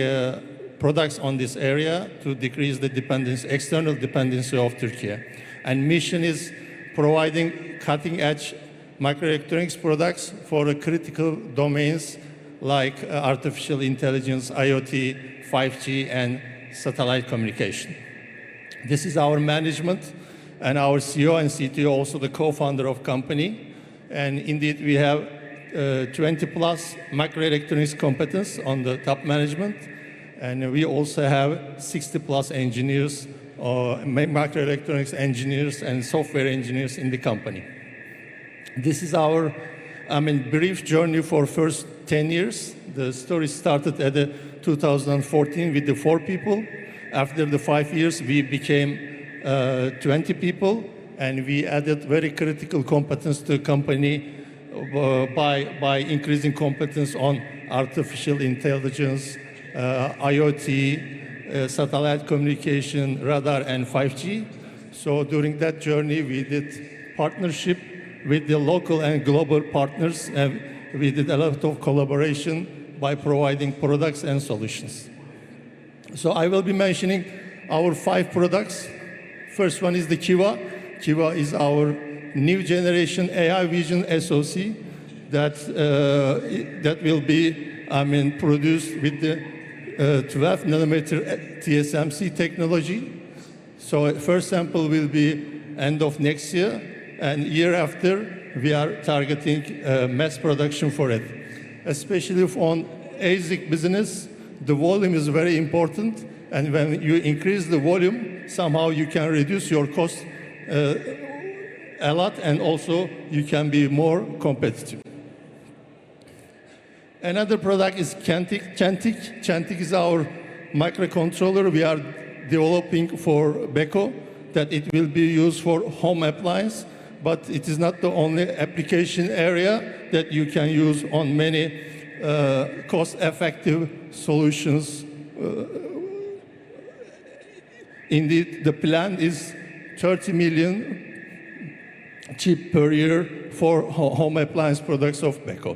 products on this area to decrease the dependency, external dependency of Turkey. And mission is providing cutting-edge microelectronics products for critical domains like artificial intelligence, IoT, 5G, and satellite communication. This is our management, and our CEO and CTO, also the co-founder of company. And indeed, we have 20 plus microelectronics competence on the top management. And we also have 60 plus engineers, microelectronics engineers and software engineers in the company. This is our brief journey for first 10 years. The story started at 2014 with the 4 people. After the 5 years, we became 20 people, and we added very critical competence to the company by increasing competence on artificial intelligence, IoT, satellite communication, radar, and 5G. So during that journey, we did partnership with the local and global partners, and we did a lot of collaboration by providing products and solutions. So I will be mentioning our 5 products. First one is the Kiva. Kiva is our new generation AI vision SoC that will be produced with the 12 nanometer TSMC technology. So first sample will be end of next year, and year after we are targeting mass production for it. Especially on ASIC business, the volume is very important, and when you increase the volume, somehow you can reduce your cost a lot, and also you can be more competitive. Another product is Chantic. Chantic is our microcontroller we are developing for Beko, that it will be used for home appliance, but it is not the only application area that you can use on many cost-effective solutions. Indeed, the plan is 30 million chip per year for home appliance products of Beko.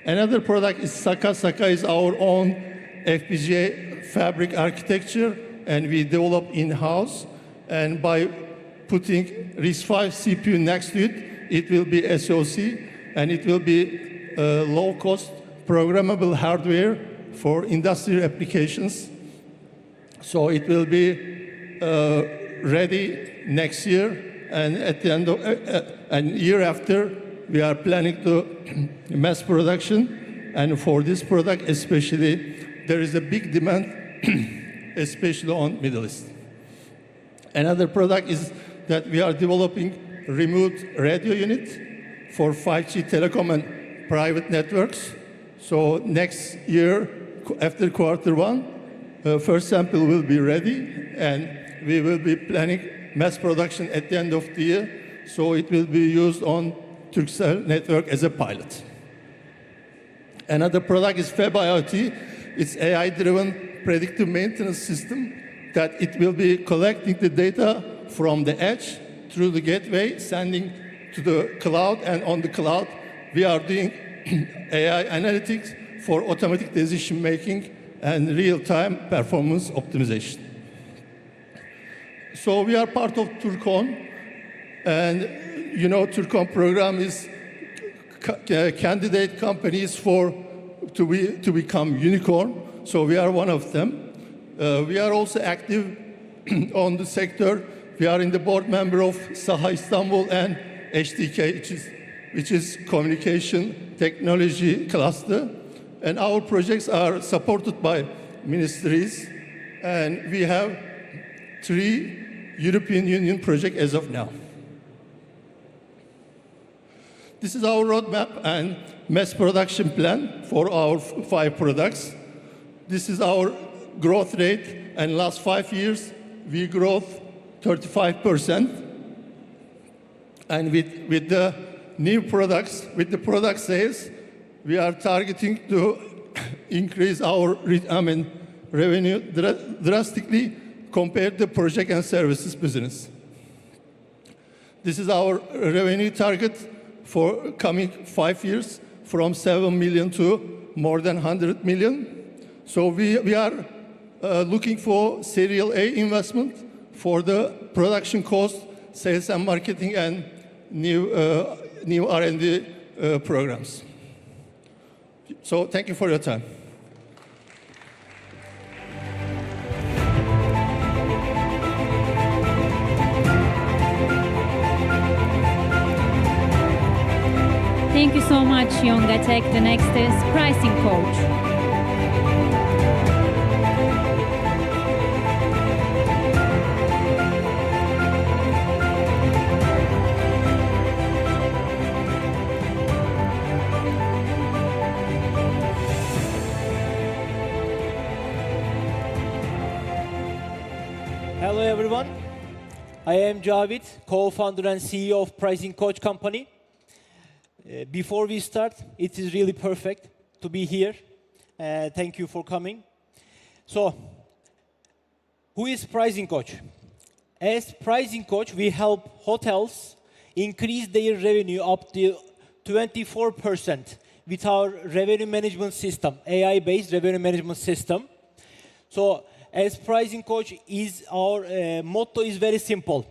Another product is Saka. Saka is our own FPGA fabric architecture, and we develop in-house. And by putting RISC-V CPU next to it, it will be SoC, and it will be low-cost programmable hardware for industrial applications. So it will be ready next year, and at the end of and year after, we are planning to mass production. And for this product especially, there is a big demand, especially on Middle East. Another product is that we are developing remote radio unit for 5G telecom and private networks. So next year, after Q1, first sample will be ready, and we will be planning mass production at the end of the year. So it will be used on Turkcell network as a pilot. Another product is Fab IoT. It's AI-driven predictive maintenance system that it will be collecting the data from the edge through the gateway, sending to the cloud, and on the cloud, we are doing AI analytics for automatic decision-making and real-time performance optimization. So we are part of Turkon, and you know, Turkon program is candidate companies to become unicorn. So we are one of them. We are also active on the sector. We are in the board member of Saha İstanbul and HTK, which is communication technology cluster. And our projects are supported by ministries. And we have 3 European Union projects as of now. This is our roadmap and mass production plan for our 5 products. This is our growth rate, and last 5 years, we grew 35%. And with the new products, with the product sales, we are targeting to increase our revenue drastically compared to project and services business. This is our revenue target for coming 5 years, from 7 million to more than 100 million. So we are looking for serial A investment for the production cost, sales and marketing, and new R&D programs. So thank you for your time. Thank you so much, Yongate. The next is pricing coach. Hello everyone. I am Javit, co-founder and CEO of Pricing Coach Company. Before we start, it is really perfect to be here. Thank you for coming. So, who is Pricing Coach? As Pricing Coach, we help hotels increase their revenue up to 24% with our revenue management system, AI-based revenue management system. So, as Pricing Coach, our motto is very simple.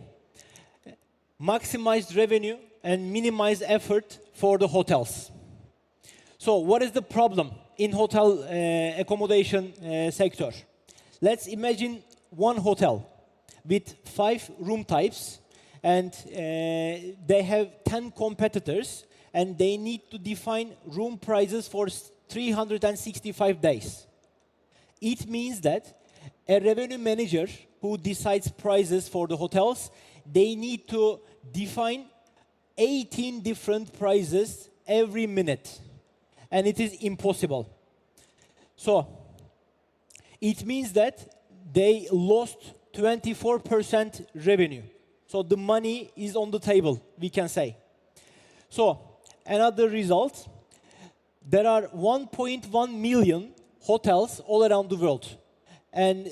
Maximize revenue and minimize effort for the hotels. So what is the problem in hotel accommodation sector? Let's imagine one hotel with 5 room types, and they have 10 competitors, and they need to define room prices for 365 days. It means that a revenue manager who decides prices for the hotels, they need to define 18 different prices every minute, and it is impossible. So it means that they lost 24% revenue. So the money is on the table, we can say. So another result, there are 1.1 million hotels all around the world, and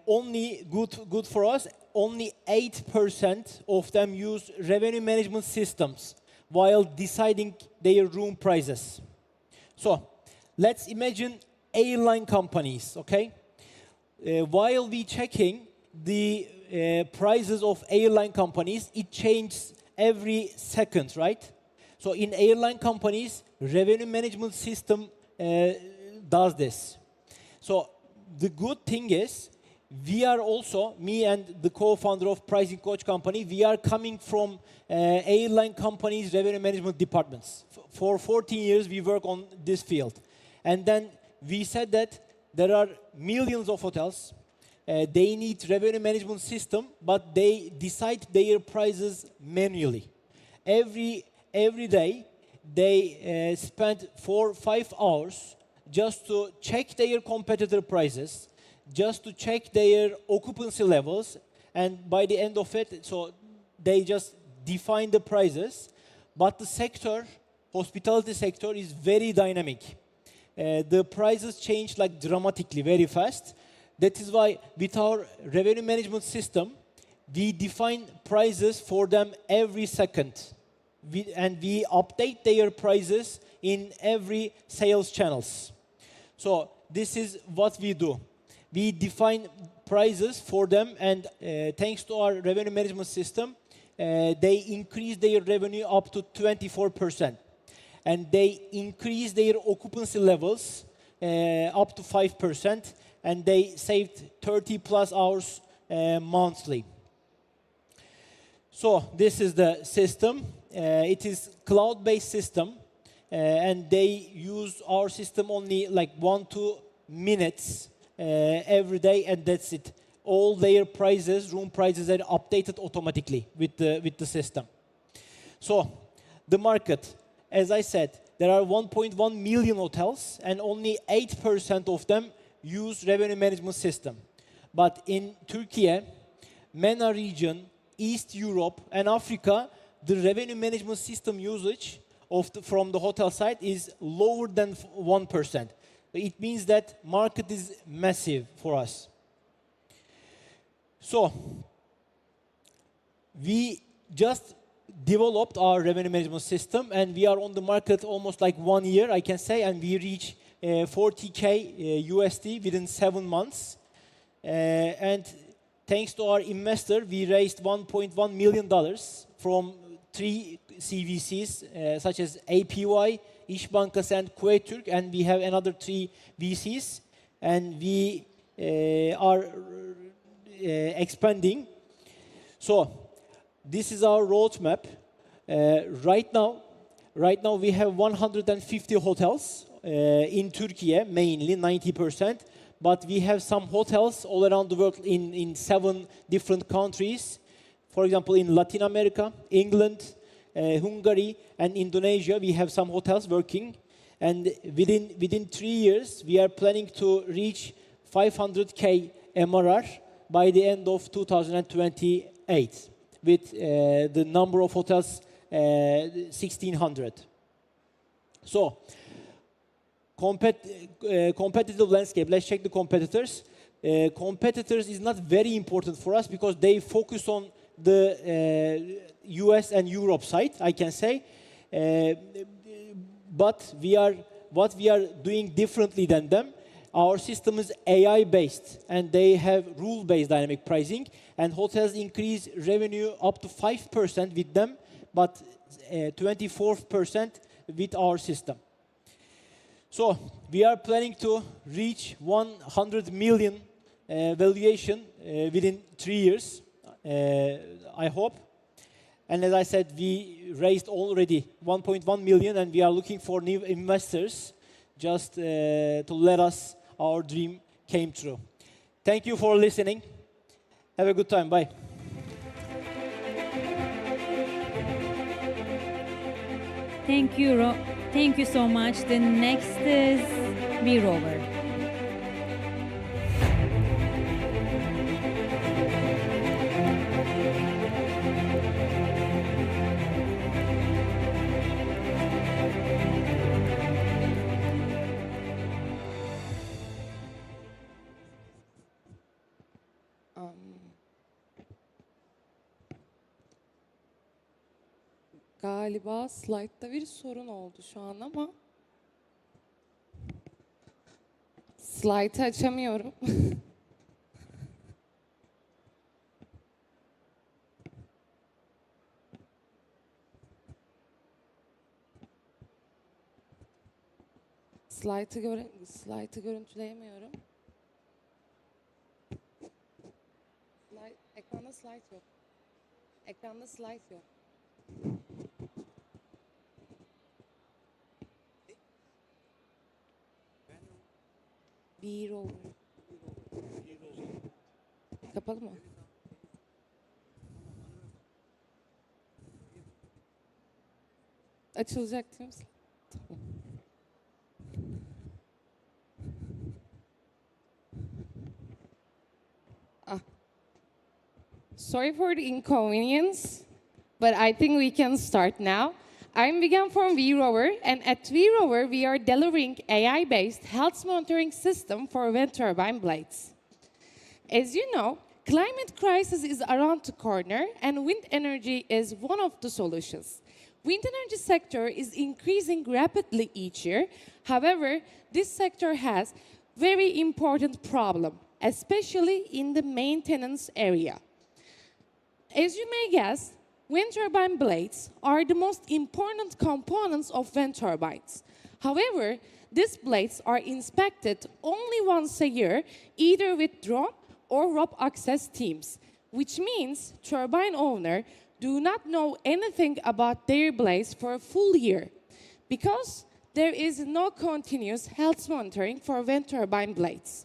only good for us, only 8% of them use revenue management systems while deciding their room prices. So let's imagine airline companies, okay? While we checking the prices of airline companies, it changes every second, right? So in airline companies, revenue management system does this. So the good thing is, we are also, me and the co-founder of Pricing Coach Company, we are coming from airline companies' revenue management departments. For 14 years, we work on this field. And then we said that there are millions of hotels. They need revenue management system, but they decide their prices manually. Every day, they spend 4 or 5 hours just to check their competitor prices, just to check their occupancy levels, and by the end of it, so they just define the prices. But the sector, hospitality sector, is very dynamic. The prices change like dramatically, very fast. That is why with our revenue management system, we define prices for them every second. And we update their prices in every sales channels. So this is what we do. We define prices for them, and thanks to our revenue management system, they increase their revenue up to 24%. and they increase their occupancy levels up to 5%, and they saved 30 plus hours monthly. So this is the system. It is cloud-based system, and they use our system only like 1-2 minutes every day, and that's it. All their prices, room prices, are updated automatically with the system. So the market, as I said, there are 1.1 million hotels, and only 8% of them use revenue management system. But in Turkey, MENA region, East Europe, and Africa, the revenue management system usage from the hotel side is lower than 1%. It means that market is massive for us. So we just developed our revenue management system, and we are on the market almost like 1 year, I can say, and we reach 40K USD within 7 months. And thanks to our investor, we raised $1.1 million from 3 CVCs, such as APY, İş Bankası, and Kuwait Türk, and we have another 3 VCs, and we are expanding. So this is our roadmap. Right now we have 150 hotels in Turkey, mainly 90%. But we have some hotels all around the world in 7 different countries. For example, in Latin America, England, Hungary, and Indonesia, we have some hotels working. And within 3 years, we are planning to reach 500K MRR by the end of 2028, with the number of hotels 1,600. So, competitive landscape. Let's check the competitors. Competitors is not very important for us because they focus on the US and Europe side, I can say. But what we are doing differently than them, our system is AI-based, and they have rule-based dynamic pricing, and hotels increase revenue up to 5% with them, but 24% with our system. So we are planning to reach 100 million valuation within 3 years, I hope. And as I said, we raised already 1.1 million, and we are looking for new investors just to let us, our dream came true. Thank you for listening. Have a good time. Bye. Thank you so much. The next is Rover. Galiba slaytta bir sorun oldu şu an ama slaytı açamıyorum. Slaytı görüntüleyemiyorum. Ekranda slayt yok. Ekranda slayt yok. Bir olur. Kapalı mı? Açılacak değil mi? Tamam. Sorry for the inconvenience, but I think we can start now. I'm Vigan from VWork, and at VWork we are delivering AI-based health monitoring system for wind turbine blades. As you know, climate crisis is around the corner, and wind energy is one of the solutions. Wind energy sector is increasing rapidly each year. However, this sector has very important problem, especially in the maintenance area. As you may guess, Wind turbine blades are the most important components of wind turbines. However, these blades are inspected only once a year, either with drone or rope access teams, which means turbine owners do not know anything about their blades for a full year, because there is no continuous health monitoring for wind turbine blades.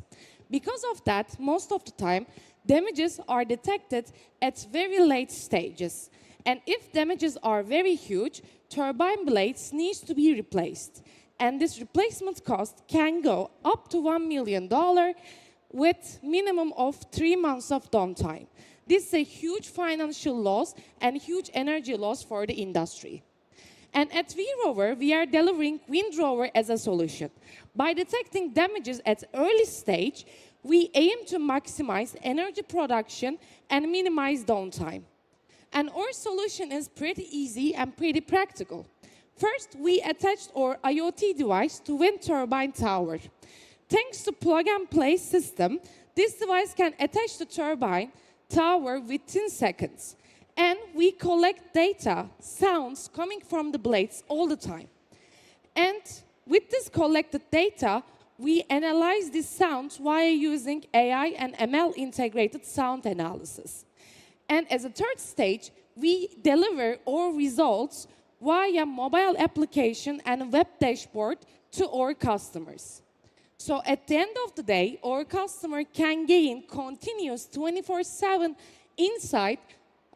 Because of that, most of the time, damages are detected at very late stages. And if damages are very huge, turbine blades need to be replaced. And this replacement cost can go up to $1 million with minimum of 3 months of downtime. This is a huge financial loss and huge energy loss for the industry. And at VWork, we are delivering Wind Rover as a solution. By detecting damages at early stage, we aim to maximize energy production and minimize downtime. And our solution is pretty easy and pretty practical. First, we attached our IoT device to wind turbine tower. Thanks to plug-and-play system, this device can attach the turbine tower within seconds. And we collect data, sounds coming from the blades all the time. And with this collected data, we analyze these sounds via using AI and ML integrated sound analysis. And as a third stage, we deliver our results via mobile application and web dashboard to our customers. So at the end of the day, our customer can gain continuous 24/7 insight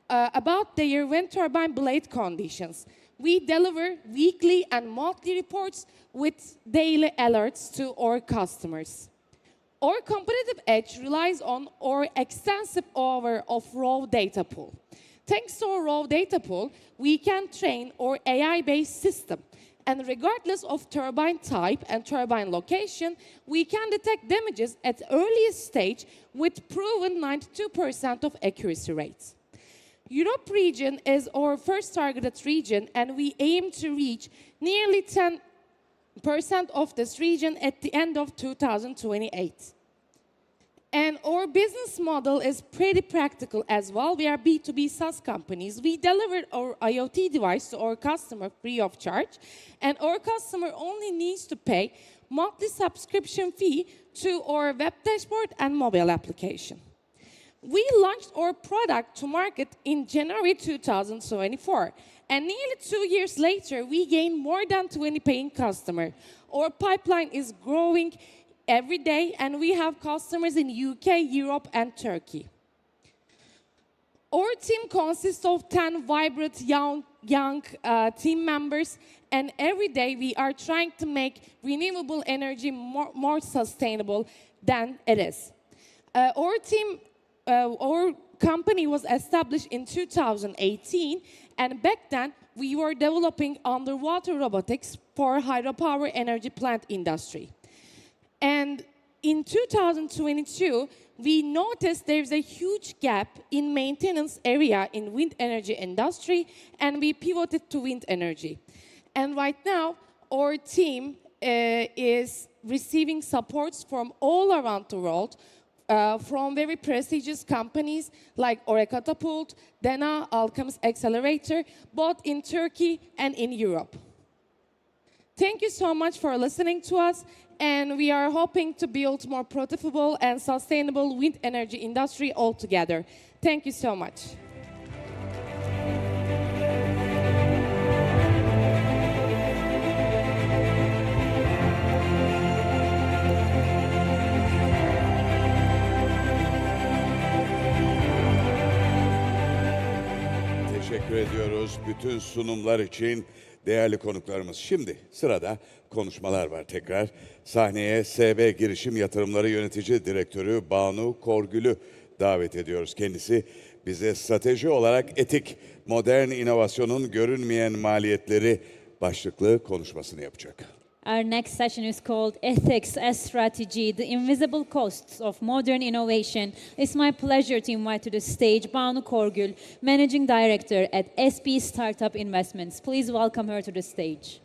about their wind turbine blade conditions. We deliver weekly and monthly reports with daily alerts to our customers. Our competitive edge relies on our extensive offer of raw data pool. Thanks to our raw data pool, we can train our AI-based system. And regardless of turbine type and turbine location, we can detect damages at earliest stage with proven 92% of accuracy rates. Europe region is our first targeted region, and we aim to reach nearly 10% of this region at the end of 2028. And our business model is pretty practical as well. We are B2B SaaS companies. We deliver our IoT device to our customer free of charge, and our customer only needs to pay monthly subscription fee to our web dashboard and mobile application. We launched our product to market in January 2024, and nearly 2 years later, we gained more than 20 paying customers. Our pipeline is growing every day, and we have customers in UK, Europe, and Turkey. Our team consists of 10 vibrant young team members, and every day we are trying to make renewable energy more sustainable than it is. Our company was established in 2018, and back then we were developing underwater robotics for hydropower energy plant industry. And in 2022, we noticed there's a huge gap in maintenance area in wind energy industry, and we pivoted to wind energy. And right now, our team is receiving supports from all around the world, from very prestigious companies like Catapult, Dana, Alchemist Accelerator, both in Turkey and in Europe. Thank you so much for listening to us, and we are hoping to build more profitable and sustainable wind energy industry altogether. Thank you so much. Teşekkür ediyoruz bütün sunumlar için değerli konuklarımız. Şimdi sırada konuşmalar var tekrar. Sahneye SB Girişim Yatırımları Yönetici Direktörü Banu Korgül'ü davet ediyoruz. Kendisi bize strateji olarak etik, modern inovasyonun görünmeyen maliyetleri başlıklı konuşmasını yapacak. Our next session is called Ethics as Strategy, the Invisible Costs of Modern Innovation. It's my pleasure to invite to the stage Banu Korgül, Managing Director at SP Startup Investments. Please welcome her to the stage.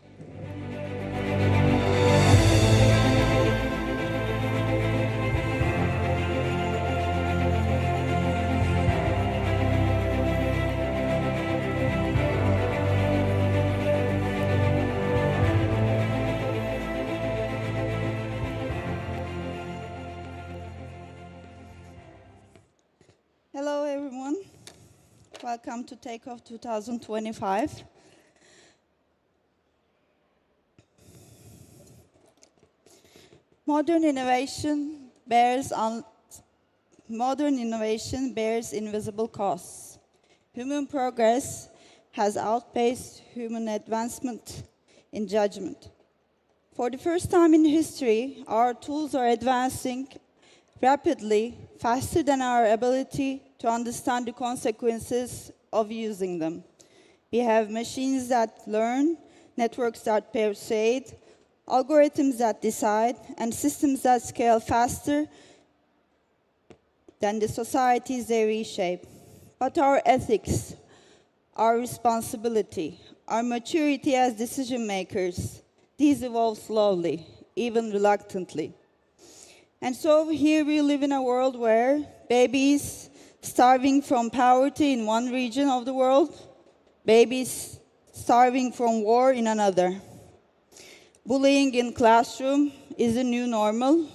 welcome to Takeoff 2025. Modern innovation bears invisible costs. Human progress has outpaced human advancement in judgment. For the first time in history, our tools are advancing rapidly, faster than our ability to understand the consequences of using them. We have machines that learn, networks that persuade, algorithms that decide, and systems that scale faster than the societies they reshape. But our ethics, our responsibility, our maturity as decision makers, these evolve slowly, even reluctantly. And so here we live in a world where babies starving from poverty in one region of the world, babies starving from war in another. Bullying in classroom is the new normal.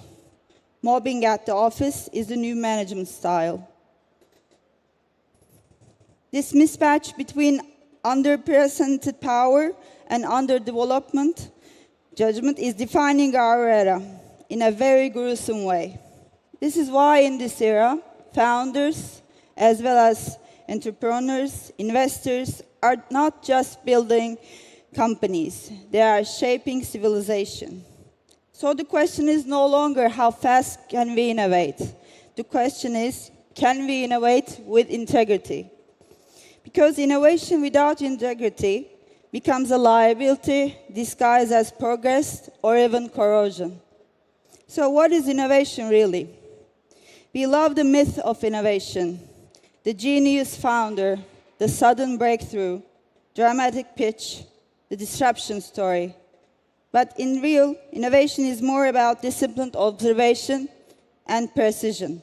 Mobbing at the office is the new management style. This mismatch between underrepresented power and underdevelopment judgment is defining our era in a very gruesome way. This is why in this era, founders, as well as entrepreneurs, investors, are not just building companies, they are shaping civilization. So the question is no longer how fast can we innovate. The question is, can we innovate with integrity? Because innovation without integrity becomes a liability disguised as progress or even corrosion. So what is innovation really? We love the myth of innovation, the genius founder, the sudden breakthrough, dramatic pitch, the disruption story. But in real, innovation is more about disciplined observation and precision.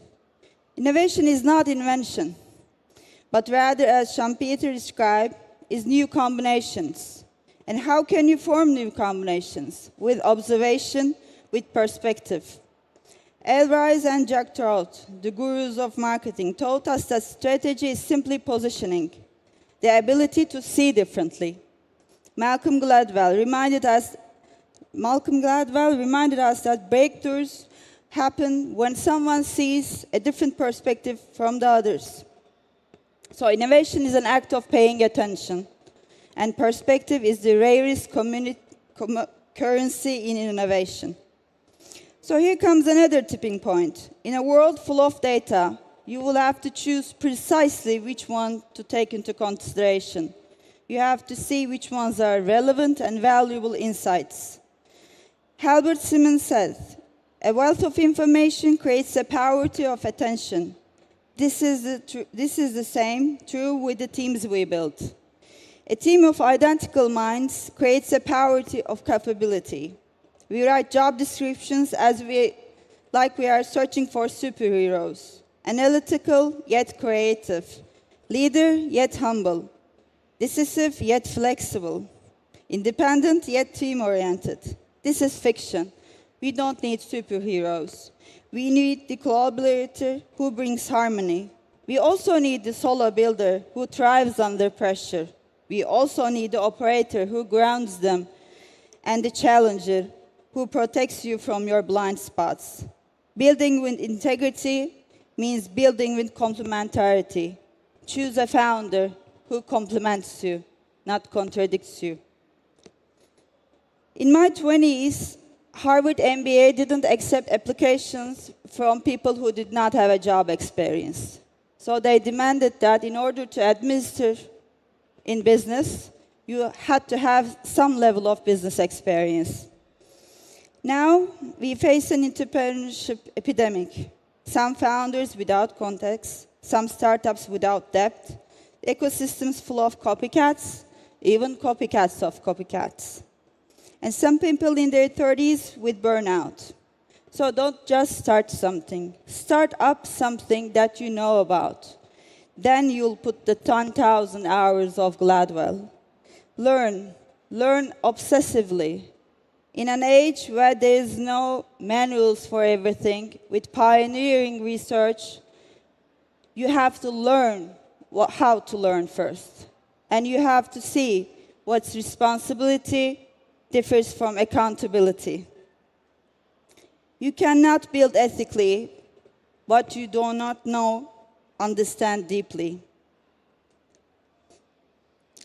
Innovation is not invention, but rather, as Jean-Pierre described, is new combinations. And how can you form new combinations? With observation, with perspective. Elrise and Jack Trout, the gurus of marketing, taught us that strategy is simply positioning, the ability to see differently. Malcolm Gladwell reminded us that breakthroughs happen when someone sees a different perspective from the others. So innovation is an act of paying attention, and perspective is the rarest currency in innovation. So here comes another tipping point. In a world full of data, you will have to choose precisely which one to take into consideration. You have to see which ones are relevant and valuable insights. Albert Simmons says, "A wealth of information creates a poverty of attention." This is the same true with the teams we built. A team of identical minds creates a poverty of capability. We write job descriptions like we are searching for superheroes. Analytical yet creative. Leader yet humble. Decisive yet flexible. Independent yet team-oriented. This is fiction. We don't need superheroes. We need the collaborator who brings harmony. We also need the solo builder who thrives under pressure. We also need the operator who grounds them and the challenger who protects you from your blind spots. Building with integrity means building with complementarity. Choose a founder who complements you, not contradicts you. In my 20s, Harvard MBA didn't accept applications from people who did not have a job experience. So they demanded that in order to administer in business, you had to have some level of business experience. Now, we face an entrepreneurship epidemic. Some founders without context, some startups without depth, ecosystems full of copycats, even copycats of copycats. And some people in their 30s with burnout. So don't just start something. Start up something that you know about. Then you'll put the 10,000 hours of Gladwell. Learn obsessively. In an age where there is no manuals for everything, with pioneering research, you have to learn how to learn first. And you have to see what's responsibility differs from accountability. You cannot build ethically what you do not know, understand deeply.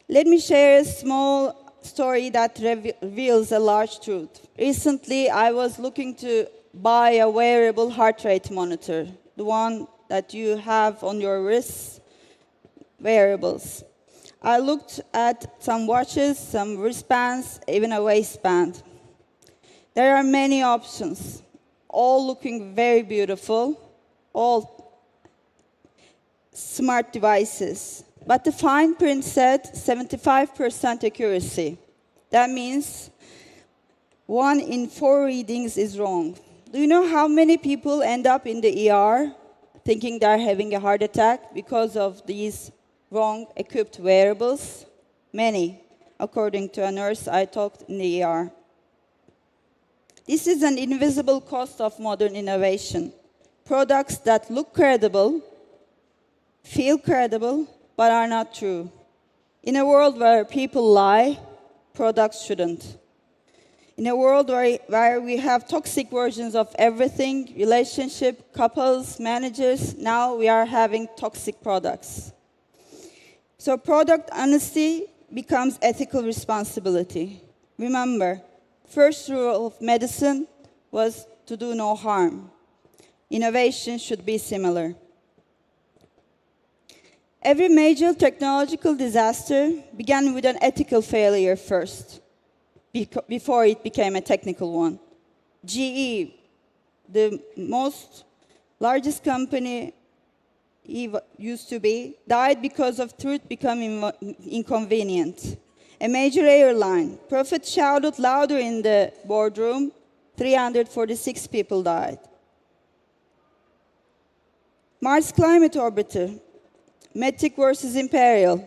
Let me share a small story that reveals a large truth. Recently, I was looking to buy a wearable heart rate monitor, the one that you have on your wrists, wearables. I looked at some watches, some wristbands, even a waistband. There are many options, all looking very beautiful, all smart devices. But the fine print said 75% accuracy. That means 1 in 4 readings is wrong. Do you know how many people end up in the ER thinking they're having a heart attack because of these wrong equipped wearables? Many, according to a nurse I talked in the ER. This is an invisible cost of modern innovation. Products that look credible, feel credible, but are not true. In a world where people lie, products shouldn't. In a world where we have toxic versions of everything, relationship, couples, managers, now we are having toxic products. So product honesty becomes ethical responsibility. Remember, first rule of medicine was to do no harm. Innovation should be similar. Every major technological disaster began with an ethical failure first, before it became a technical one. GE, the largest company used to be, died because of truth becoming inconvenient. A major airline, profit shouted louder in the boardroom, 346 people died. Mars climate orbiter, metric versus imperial.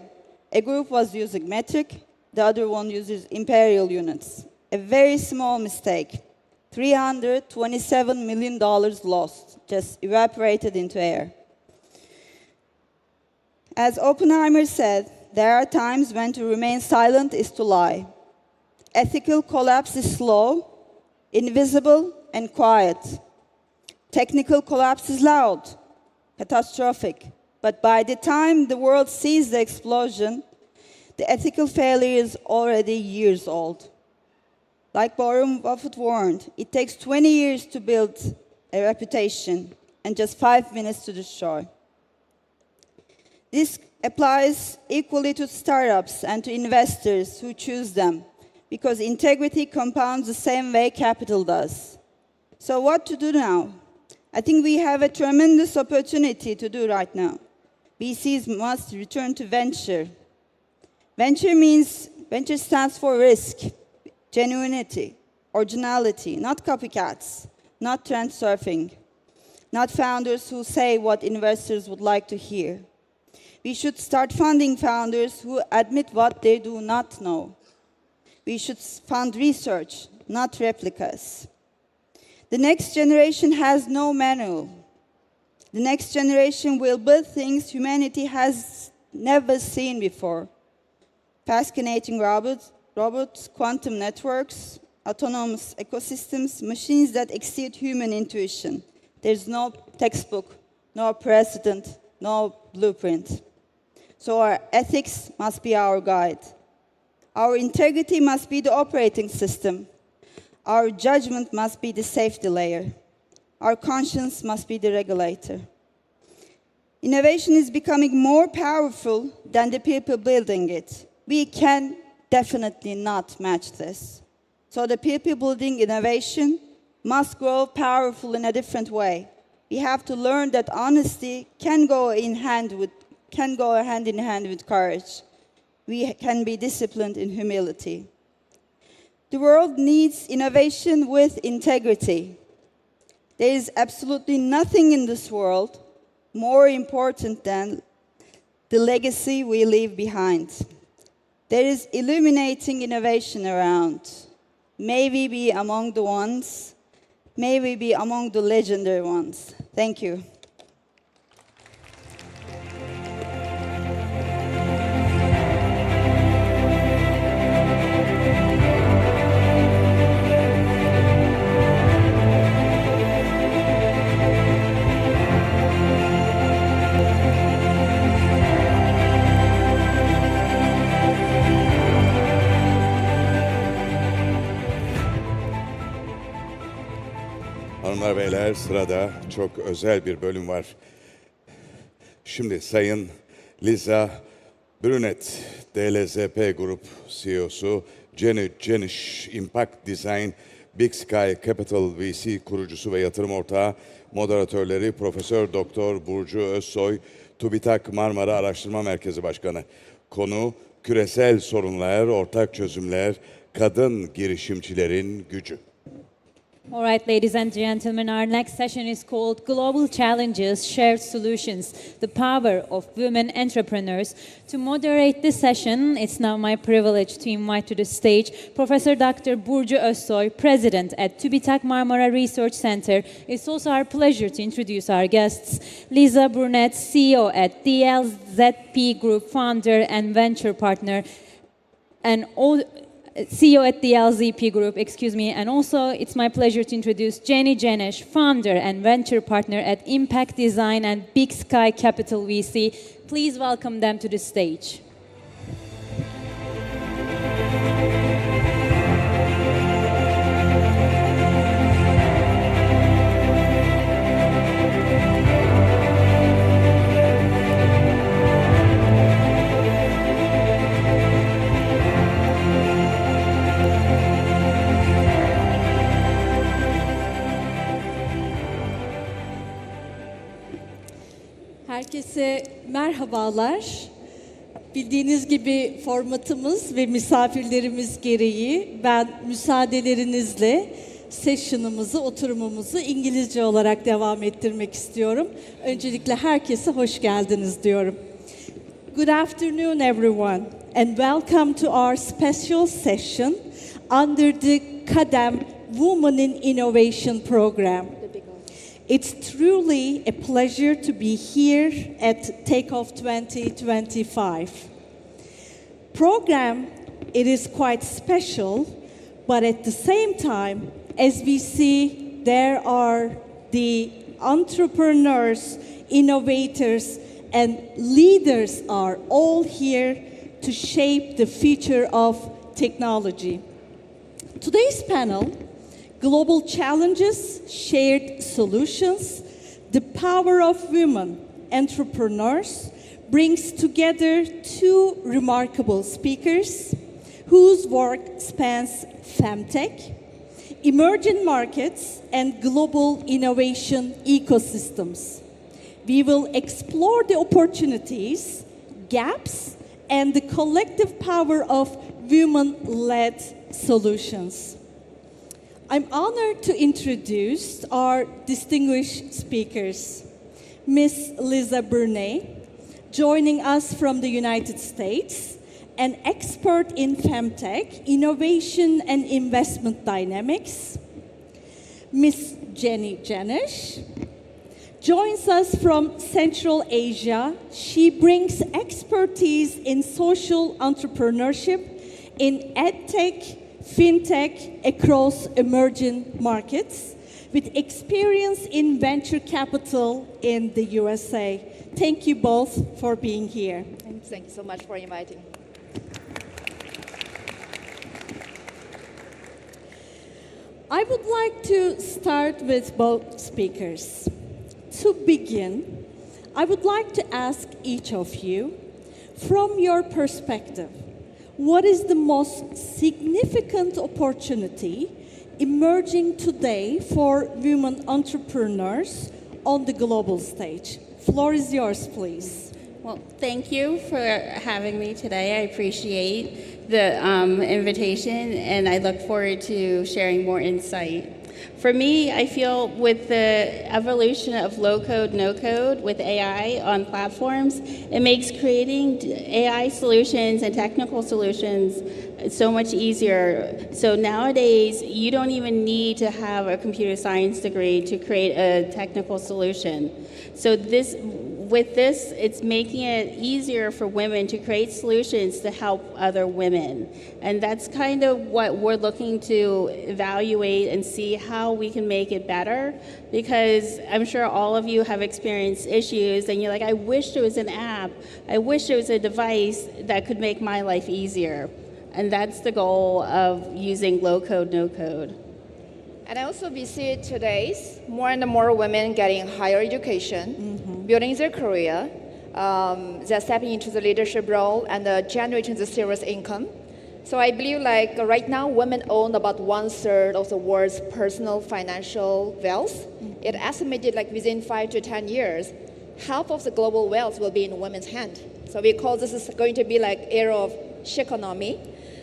A group was using metric, the other one uses imperial units. A very small mistake. $327 million lost, just evaporated into air. As Oppenheimer said, there are times when to remain silent is to lie. Ethical collapse is slow, invisible, and quiet. Technical collapse is loud, catastrophic. But by the time the world sees the explosion, the ethical failure is already years old. Like Warren Buffett warned, it takes 20 years to build a reputation and just 5 minutes to destroy. This applies equally to startups and to investors who choose them, because integrity compounds the same way capital does. So what to do now? I think we have a tremendous opportunity to do right now. VCs must return to venture. Venture stands for risk, genuinity, originality, not copycats, not trend surfing, not founders who say what investors would like to hear. We should start funding founders who admit what they do not know. We should fund research, not replicas. The next generation has no manual. The next generation will build things humanity has never seen before. Fascinating robots, quantum networks, autonomous ecosystems, machines that exceed human intuition. There's no textbook, no precedent, no blueprint. So our ethics must be our guide. Our integrity must be the operating system. Our judgment must be the safety layer. Our conscience must be the regulator. Innovation is becoming more powerful than the people building it. We can definitely not match this. So the people building innovation must grow powerful in a different way. We have to learn that honesty can go hand in hand with courage. We can be disciplined in humility. The world needs innovation with integrity. There is absolutely nothing in this world more important than the legacy we leave behind. There is illuminating innovation around. May we be among the ones. May we be among the legendary ones. Thank you. Hanımlar beyler, sırada çok özel bir bölüm var. Şimdi Sayın Liza Brunet, DLZP Grup CEO'su, Jenny Jenish, Impact Design, Big Sky Capital VC kurucusu ve yatırım ortağı, moderatörleri Profesör Doktor Burcu Özsoy, TÜBİTAK Marmara Araştırma Merkezi Başkanı. Konu küresel sorunlar, ortak çözümler, kadın girişimcilerin gücü. All right, ladies and gentlemen, our next session is called Global Challenges, Shared Solutions, the Power of Women Entrepreneurs. To moderate this session, it's now my privilege to invite to the stage Professor Dr. Burcu Özsoy, President at TÜBİTAK Marmara Research Center. It's also our pleasure to introduce our guests. Liza Brunet, CEO at DLZP Group, founder and venture partner, and CEO at the LZP Group, and also it's my pleasure to introduce Jenny Jenish, founder and venture partner at Impact Design and Big Sky Capital VC. Please welcome them to the stage. Herkese merhabalar. Bildiğiniz gibi formatımız ve misafirlerimiz gereği ben müsaadelerinizle session'ımızı, oturumumuzu İngilizce olarak devam ettirmek istiyorum. Öncelikle herkese hoş geldiniz diyorum. Good afternoon everyone and welcome to our special session under the Codam Women in Innovation program. It's truly a pleasure to be here at Takeoff 2025. Program, it is quite special, but at the same time, as we see, there are the entrepreneurs, innovators, and leaders are all here to shape the future of technology. Today's panel, Global Challenges, Shared Solutions, the Power of Women Entrepreneurs, brings together two remarkable speakers whose work spans femtech, emerging markets, and global innovation ecosystems. We will explore the opportunities, gaps, and the collective power of women-led solutions. I'm honored to introduce our distinguished speakers. Ms. Liza Brunet, joining us from the United States, an expert in femtech, innovation and investment dynamics. Ms. Jenny Jenish joins us from Central Asia. She brings expertise in social entrepreneurship, in edtech, fintech across emerging markets, with experience in venture capital in the USA. Thank you both for being here. Thank you so much for inviting. I would like to start with both speakers. To begin, I would like to ask each of you, from your perspective, what is the most significant opportunity emerging today for women entrepreneurs on the global stage? Floor is yours, please. Well, thank you for having me today. I appreciate the invitation, and I look forward to sharing more insight. For me, I feel with the evolution of low-code, no-code with AI on platforms, it makes creating AI solutions and technical solutions so much easier. So nowadays, you don't even need to have a computer science degree to create a technical solution. So with this, it's making it easier for women to create solutions to help other women. And that's kind of what we're looking to evaluate and see how we can make it better, because I'm sure all of you have experienced issues and you're like, I wish there was an app, I wish there was a device that could make my life easier. And that's the goal of using low code, no code. And also we see today more and more women getting higher education, building their career, they're stepping into the leadership role and generating the serious income. So I believe like right now women own about 1/3 of the world's personal financial wealth. It estimated like within 5 to 10 years, half of the global wealth will be in women's hand. So we call this is going to be like era of economy.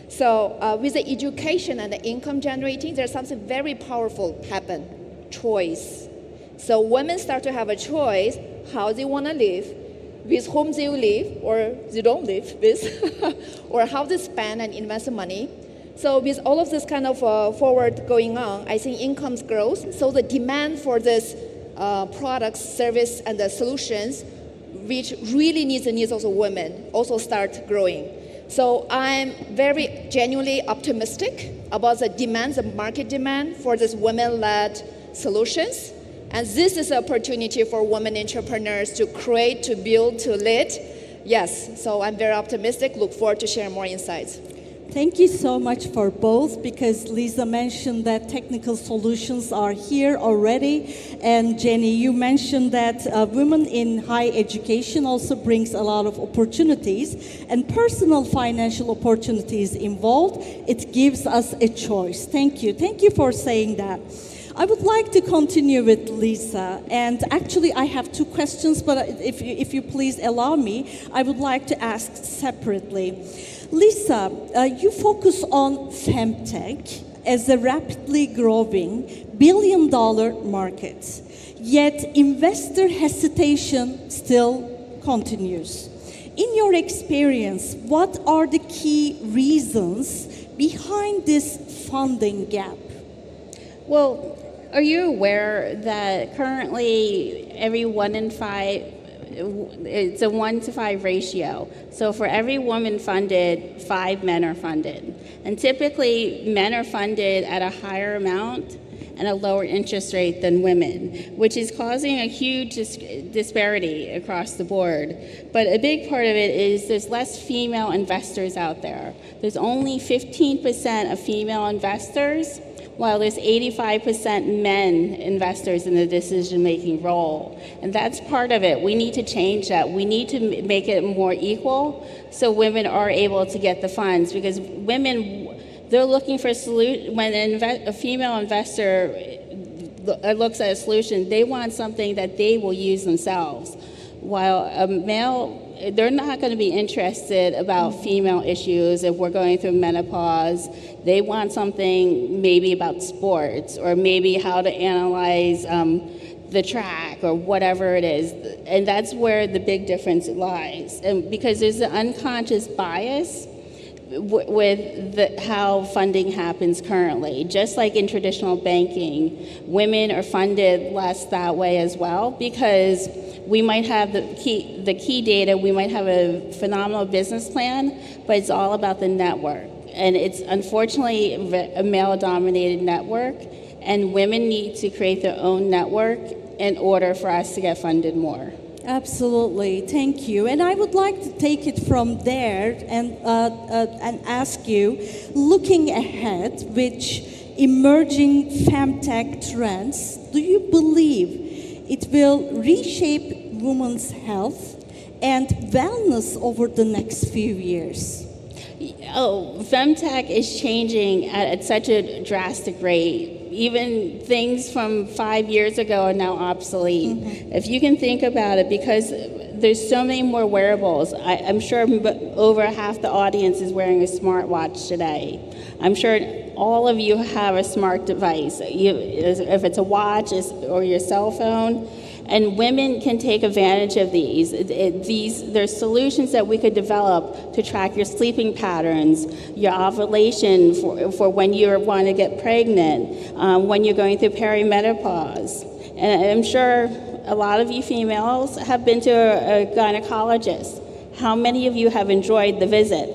So with the education and the income generating, there's something very powerful happen, choice. So women start to have a choice how they want to live, with whom they live or they don't live with, or how they spend and invest the money. So with all of this kind of forward going on, I think incomes grows. So the demand for this products, service, and the solutions, which really needs the needs of the women, also start growing. So I'm very genuinely optimistic about the demand, the market demand for this women-led solutions. And this is an opportunity for women entrepreneurs to create, to build, to lead. Yes, so I'm very optimistic, look forward to sharing more insights. Thank you so much for both, because Lisa mentioned that technical solutions are here already, and Jenny, you mentioned that women in high education also brings a lot of opportunities and personal financial opportunities involved. It gives us a choice. Thank you for saying that. I would like to continue with Lisa, and actually I have two questions, but if you please allow me, I would like to ask separately. Lisa, you focus on femtech as a rapidly growing billion-dollar market, yet investor hesitation still continues. In your experience, what are the key reasons behind this funding gap? Well, are you aware that currently every 1 in 5, it's a 1 to 5 ratio. So for every woman funded, 5 men are funded. And typically men are funded at a higher amount and a lower interest rate than women, which is causing a huge disparity across the board. But a big part of it is there's less female investors out there. There's only 15% of female investors, while there's 85% men investors in the decision-making role. And that's part of it. We need to change that. We need to make it more equal so women are able to get the funds, because women, they're looking for a solution. When a female investor looks at a solution, they want something that they will use themselves. While a male, they're not going to be interested about female issues if we're going through menopause. They want something maybe about sports, or maybe how to analyze the track, or whatever it is. And that's where the big difference lies. And because there's an unconscious bias with how funding happens currently. Just like in traditional banking, women are funded less that way as well, because we might have the key data, we might have a phenomenal business plan, but it's all about the network. And it's unfortunately a male-dominated network, and women need to create their own network in order for us to get funded more. Absolutely, thank you. And I would like to take it from there and ask you, looking ahead, which emerging femtech trends do you believe it will reshape women's health and wellness over the next few years? Oh, femtech is changing at such a drastic rate. Even things from 5 years ago are now obsolete. If you can think about it, because there's so many more wearables. I'm sure over half the audience is wearing a smartwatch today. I'm sure all of you have a smart device. If it's a watch or your cell phone, and women can take advantage of these. There's solutions that we could develop to track your sleeping patterns, your ovulation for when you want to get pregnant, when you're going through perimenopause. And I'm sure a lot of you females have been to a gynecologist. How many of you have enjoyed the visit?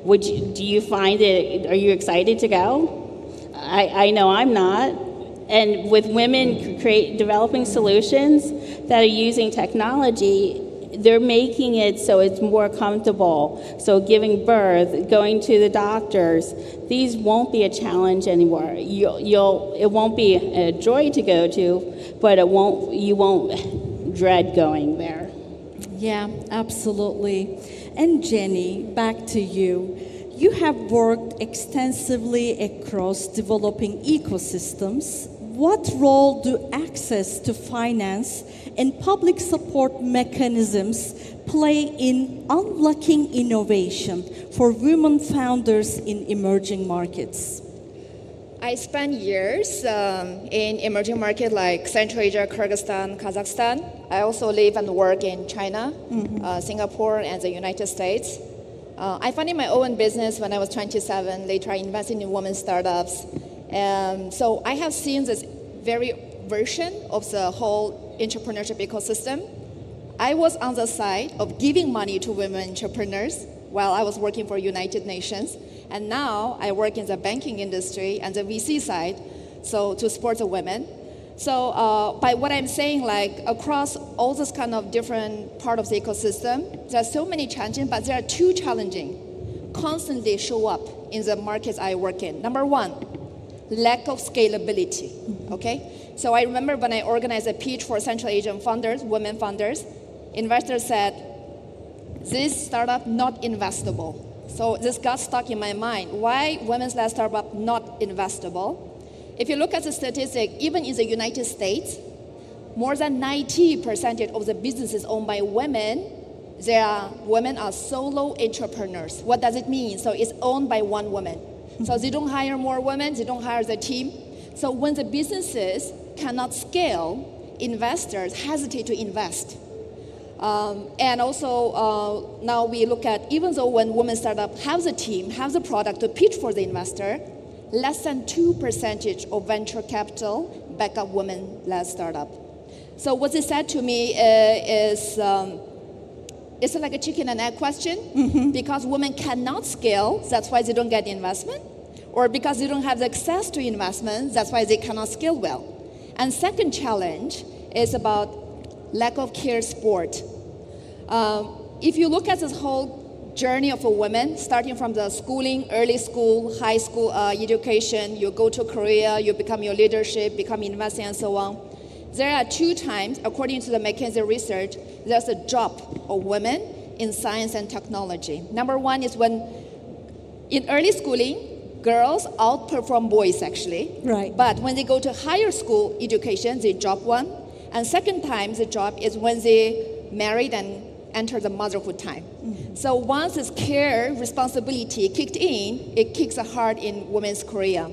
Do you find it, are you excited to go? I know I'm not. And with women developing solutions that are using technology, they're making it so it's more comfortable. So giving birth, going to the doctors, these won't be a challenge anymore. It won't be a joy to go to, but you won't dread going there. Yeah, absolutely. And Jenny, back to you. You have worked extensively across developing ecosystems. What role do access to finance and public support mechanisms play in unlocking innovation for women founders in emerging markets? I spent years in emerging markets like Central Asia, Kyrgyzstan, Kazakhstan. I also live and work in China, Singapore, and the United States. I founded my own business when I was 27. Later, I invested in women startups. So I have seen this very version of the whole entrepreneurship ecosystem. I was on the side of giving money to women entrepreneurs while I was working for United Nations. And now I work in the banking industry and the VC side, so to support the women. So by what I'm saying, like across all this kind of different part of the ecosystem, there are so many challenges, but there are two challenging constantly show up in the markets I work in. Number one, lack of scalability, okay? So I remember when I organized a pitch for Central Asian founders, women founders, investors said, this startup not investable. So this got stuck in my mind. Why women's-led startup not investable? If you look at the statistic, even in the United States, more than 90% of the businesses owned by women, women are solo entrepreneurs. What does it mean? So it's owned by one woman. So they don't hire more women, they don't hire the team. So when the businesses cannot scale, investors hesitate to invest. And also now we look at, even though when women startup have the team, have the product to pitch for the investor, less than 2% of venture capital back up women-led startup. So what they said to me is, it's like a chicken and egg question, because women cannot scale, that's why they don't get investment, or because they don't have the access to investment, that's why they cannot scale well. And second challenge is about lack of care support. If you look at this whole journey of a woman, starting from the schooling, early school, high school education, you go to Korea, you become your leadership, become investing and so on. There are 2 times, according to the McKinsey research, there's a drop of women in science and technology. Number one is when in early schooling, girls outperform boys actually. Right. But when they go to higher school education, they drop one. And second time they drop is when they married and enter the motherhood time. So once this care responsibility kicked in, it kicks hard in women's career.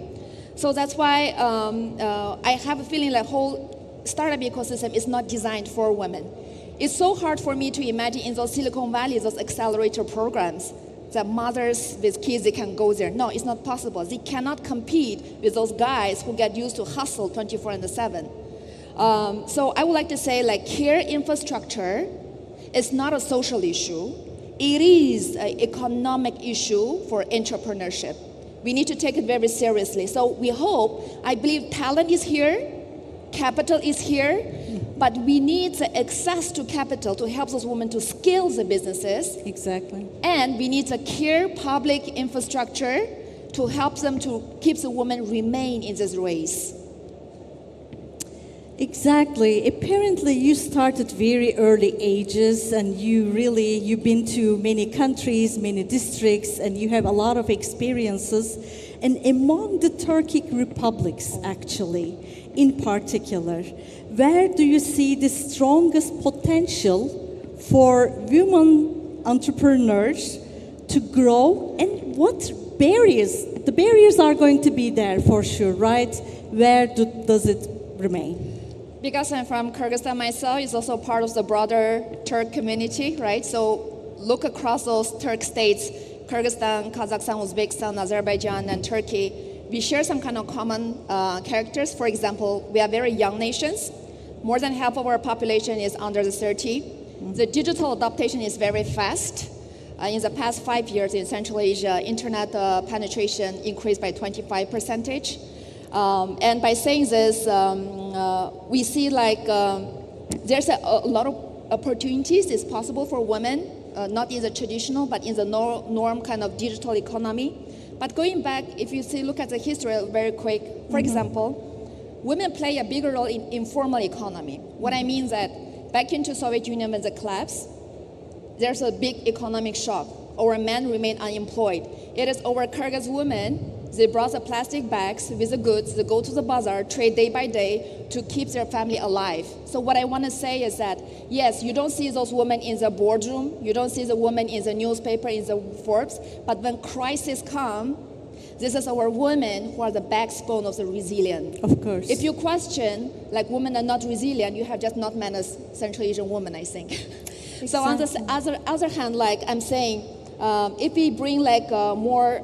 So that's why I have a feeling like whole startup ecosystem is not designed for women. It's so hard for me to imagine in those Silicon Valley, those accelerator programs, that mothers with kids, they can go there. No, it's not possible. They cannot compete with those guys who get used to hustle 24/7. So I would like to say, like, care infrastructure is not a social issue. It is an economic issue for entrepreneurship. We need to take it very seriously. So we hope, I believe talent is here, capital is here, but we need the access to capital to help those women to scale the businesses. Exactly. And we need a care public infrastructure to help them to keep the women remain in this race. Exactly. Apparently, you started very early ages, and you've been to many countries, many districts, and you have a lot of experiences. And among the Turkic republics, actually, in particular, where do you see the strongest potential for women entrepreneurs to grow, and what barriers? The barriers are going to be there for sure, right? Where does it remain? Because I'm from Kyrgyzstan myself, it's also part of the broader Turk community, right? So look across those Turk states, Kyrgyzstan, Kazakhstan, Uzbekistan, Azerbaijan, and Turkey. We share some kind of common characters. For example, we are very young nations. More than half of our population is under the 30. The digital adaptation is very fast. In the past 5 years in Central Asia, internet penetration increased by 25%. And by saying this, we see like there's a lot of opportunities is possible for women, not in the traditional, but in the norm kind of digital economy. But going back, if you look at the history very quick, for example, women play a bigger role in informal economy. What I mean is that back into Soviet Union when the collapse, there's a big economic shock. Our men remain unemployed. It is our Kyrgyz women, they brought the plastic bags with the goods, they go to the bazaar, trade day by day to keep their family alive. So what I want to say is that, yes, you don't see those women in the boardroom, you don't see the women in the newspaper, in the Forbes, but when crisis come, this is our women who are the backbone of the resilient. Of course. If you question, like women are not resilient, you have just not met a Central Asian woman, I think. Exactly. So on the other hand, like I'm saying, if we bring like more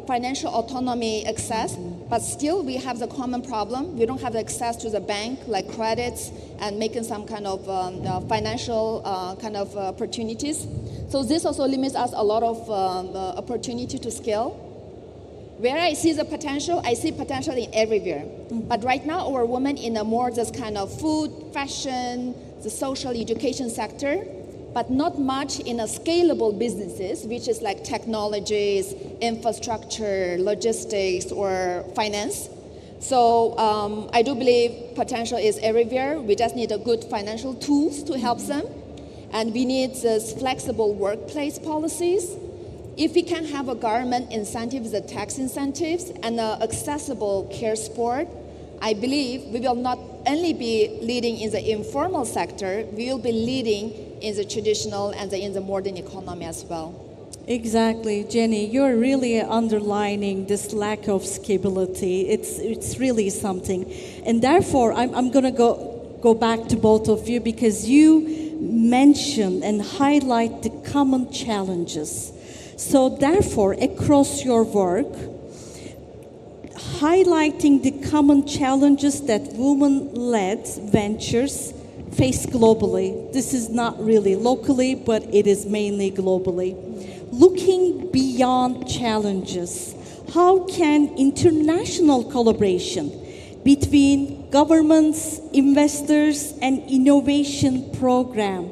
financial autonomy access, but still we have the common problem. We don't have the access to the bank, like credits, and making some kind of financial kind of opportunities. So this also limits us a lot of opportunity to scale. Where I see the potential, I see potential in everywhere. But right now, our women in a more this kind of food, fashion, the social education sector, but not much in a scalable businesses, which is like technologies, infrastructure, logistics, or finance. So I do believe potential is everywhere. We just need a good financial tools to help them. And we need this flexible workplace policies. If we can have a government incentives, the tax incentives, and accessible care support, I believe we will not only be leading in the informal sector, we will be leading in the traditional and in the modern economy as well. Exactly, Jenny, you're really underlining this lack of scalability. It's really something. And therefore, I'm going to go back to both of you because you mentioned and highlight the common challenges. So therefore, across your work, highlighting the common challenges that women-led ventures face globally. This is not really locally, but it is mainly globally. Looking beyond challenges, how can international collaboration between governments, investors, and innovation program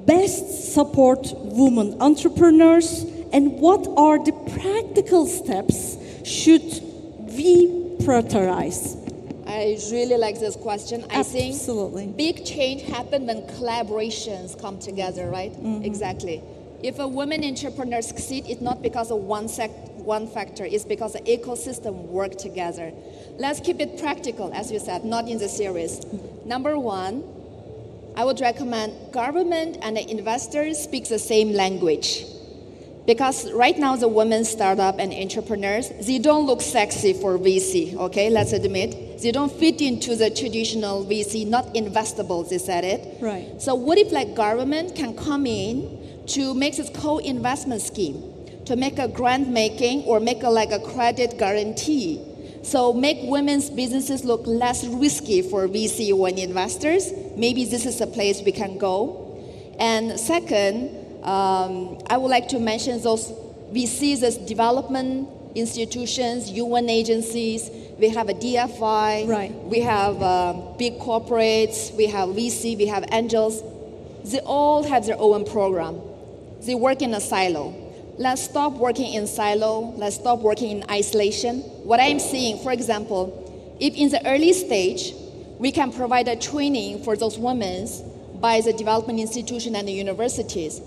best support women entrepreneurs, and what are the practical steps should we prioritize? I really like this question. Absolutely. I think big change happens when collaborations come together, right? Exactly. If a woman entrepreneur succeeds, it's not because of one factor, it's because the ecosystem work together. Let's keep it practical, as you said, not in the series. Number one, I would recommend government and the investors speak the same language. Because right now the women startup and entrepreneurs, they don't look sexy for VC, okay, let's admit. They don't fit into the traditional VC, not investable, they said it. Right. So what if like government can come in to make this co-investment scheme, to make a grant making or make like a credit guarantee. So make women's businesses look less risky for VC or investors. Maybe this is a place we can go. And second, I would like to mention those, we see this development institutions, UN agencies, we have a DFI, right. We have big corporates, we have VC, we have angels. They all have their own program. They work in a silo. Let's stop working in silo, let's stop working in isolation. What I'm seeing, for example, if in the early stage, we can provide a training for those women by the development institution and the universities.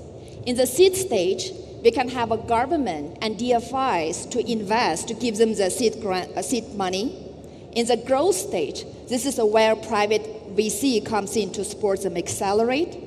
In the seed stage, we can have a government and DFIs to invest, to give them the seed money. In the growth stage, this is where private VC comes in to support them accelerate.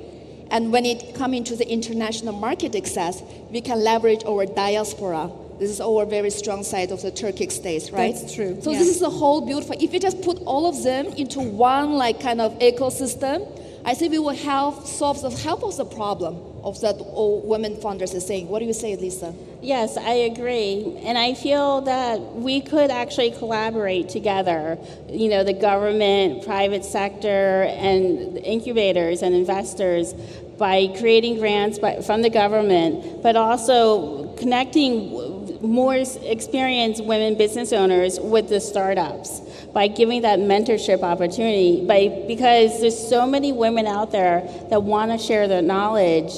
And when it comes into the international market access, we can leverage our diaspora. This is our very strong side of the Turkic states, right? That's true. So this is a whole beautiful, if you just put all of them into one like kind of ecosystem, I think we will help solve the problem of that all women founders are saying. What do you say, Lisa? Yes, I agree. And I feel that we could actually collaborate together, you know, the government, private sector, and incubators and investors by creating grants from the government, but also connecting more experienced women business owners with the startups by giving that mentorship opportunity, because there's so many women out there that want to share their knowledge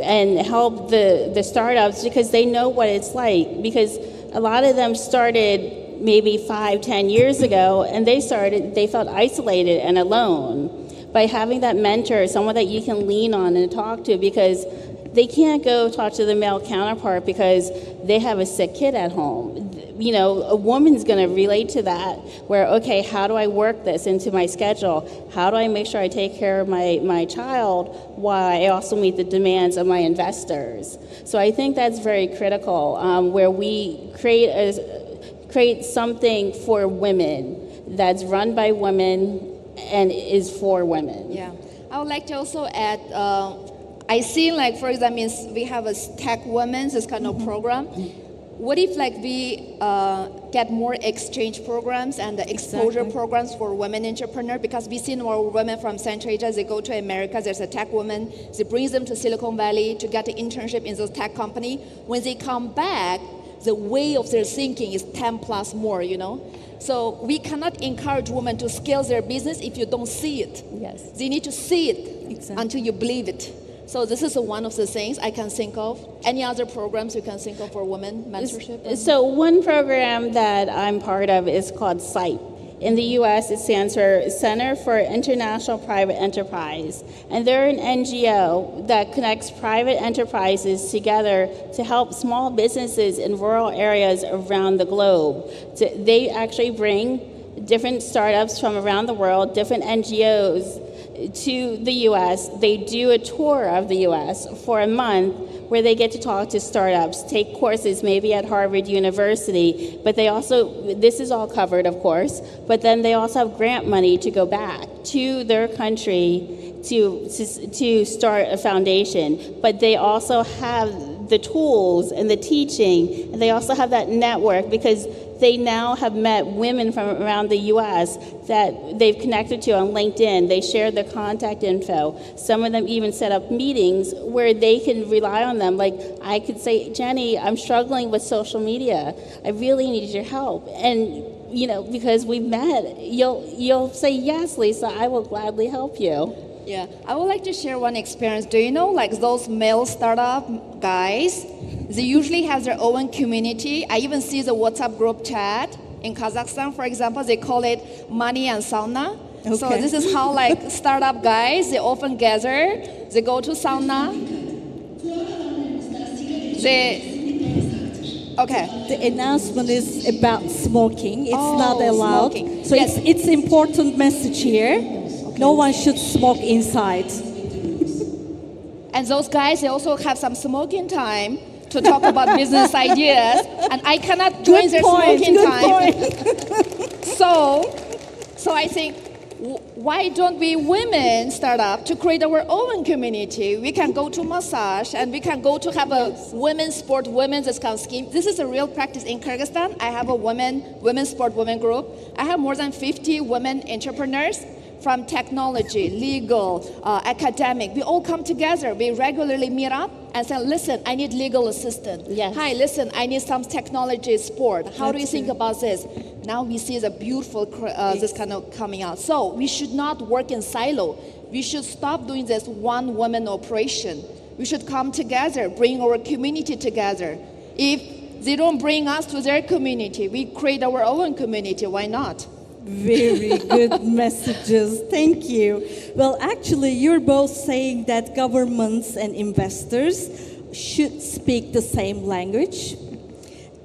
and help the startups because they know what it's like, because a lot of them started maybe 5-10 years ago and they felt isolated and alone. By having that mentor, someone that you can lean on and talk to, because they can't go talk to the male counterpart because they have a sick kid at home. You know, a woman's going to relate to that, where, okay, how do I work this into my schedule? How do I make sure I take care of my child while I also meet the demands of my investors? So I think that's very critical, where we create something for women that's run by women and is for women. Yeah, I would like to also add, I see, like, for example, we have a tech women's this kind of program. What if, like, we get more exchange programs and the exposure programs for women entrepreneurs? Because we see more women from Central Asia, they go to America, there's a tech woman, they bring them to Silicon Valley to get an internship in those tech company. When they come back, the way of their thinking is 10 plus more, you know? So we cannot encourage women to scale their business if you don't see it. Yes. They need to see it until you believe it. So this is one of the things I can think of. Any other programs you can think of for women mentorship? So one program that I'm part of is called SITE. In the US, it stands for Center for International Private Enterprise. And they're an NGO that connects private enterprises together to help small businesses in rural areas around the globe. They actually bring different startups from around the world, different NGOs, to the US. They do a tour of the US for a month where they get to talk to startups, take courses maybe at Harvard University, but they also, this is all covered of course, but then they also have grant money to go back to their country to start a foundation. But they also have the tools and the teaching, and they also have that network because they now have met women from around the US that they've connected to on LinkedIn. They share their contact info. Some of them even set up meetings where they can rely on them. Like I could say, Jenny, I'm struggling with social media. I really need your help. And you know, because we've met, you'll say, yes, Lisa, I will gladly help you. Yeah, I would like to share one experience. Do you know, like those male startup guys, they usually have their own community. I even see the WhatsApp group chat in Kazakhstan, for example, they call it money and sauna. Okay. So this is how like startup guys, they often gather, they go to sauna. Okay. The announcement is about smoking. It's not allowed. Smoking. So yes. it's important message here. Okay. No one should smoke inside. And those guys, they also have some smoking time to talk about business ideas, and I cannot join their smoking time. So I think, why don't we women start up to create our own community? We can go to massage, and we can go to have a women's sport, women's discount scheme. This is a real practice in Kyrgyzstan. I have a women's sport women group. I have more than 50 women entrepreneurs from technology, legal, academic. We all come together. We regularly meet up and say, listen, I need legal assistance. Yes. Hi, listen, I need some technology sport. How do you think about this? Now we see the beautiful, this kind of coming out. So we should not work in silo. We should stop doing this one woman operation. We should come together, bring our community together. If they don't bring us to their community, we create our own community. Why not? Very good messages. Thank you. Well, actually, you're both saying that governments and investors should speak the same language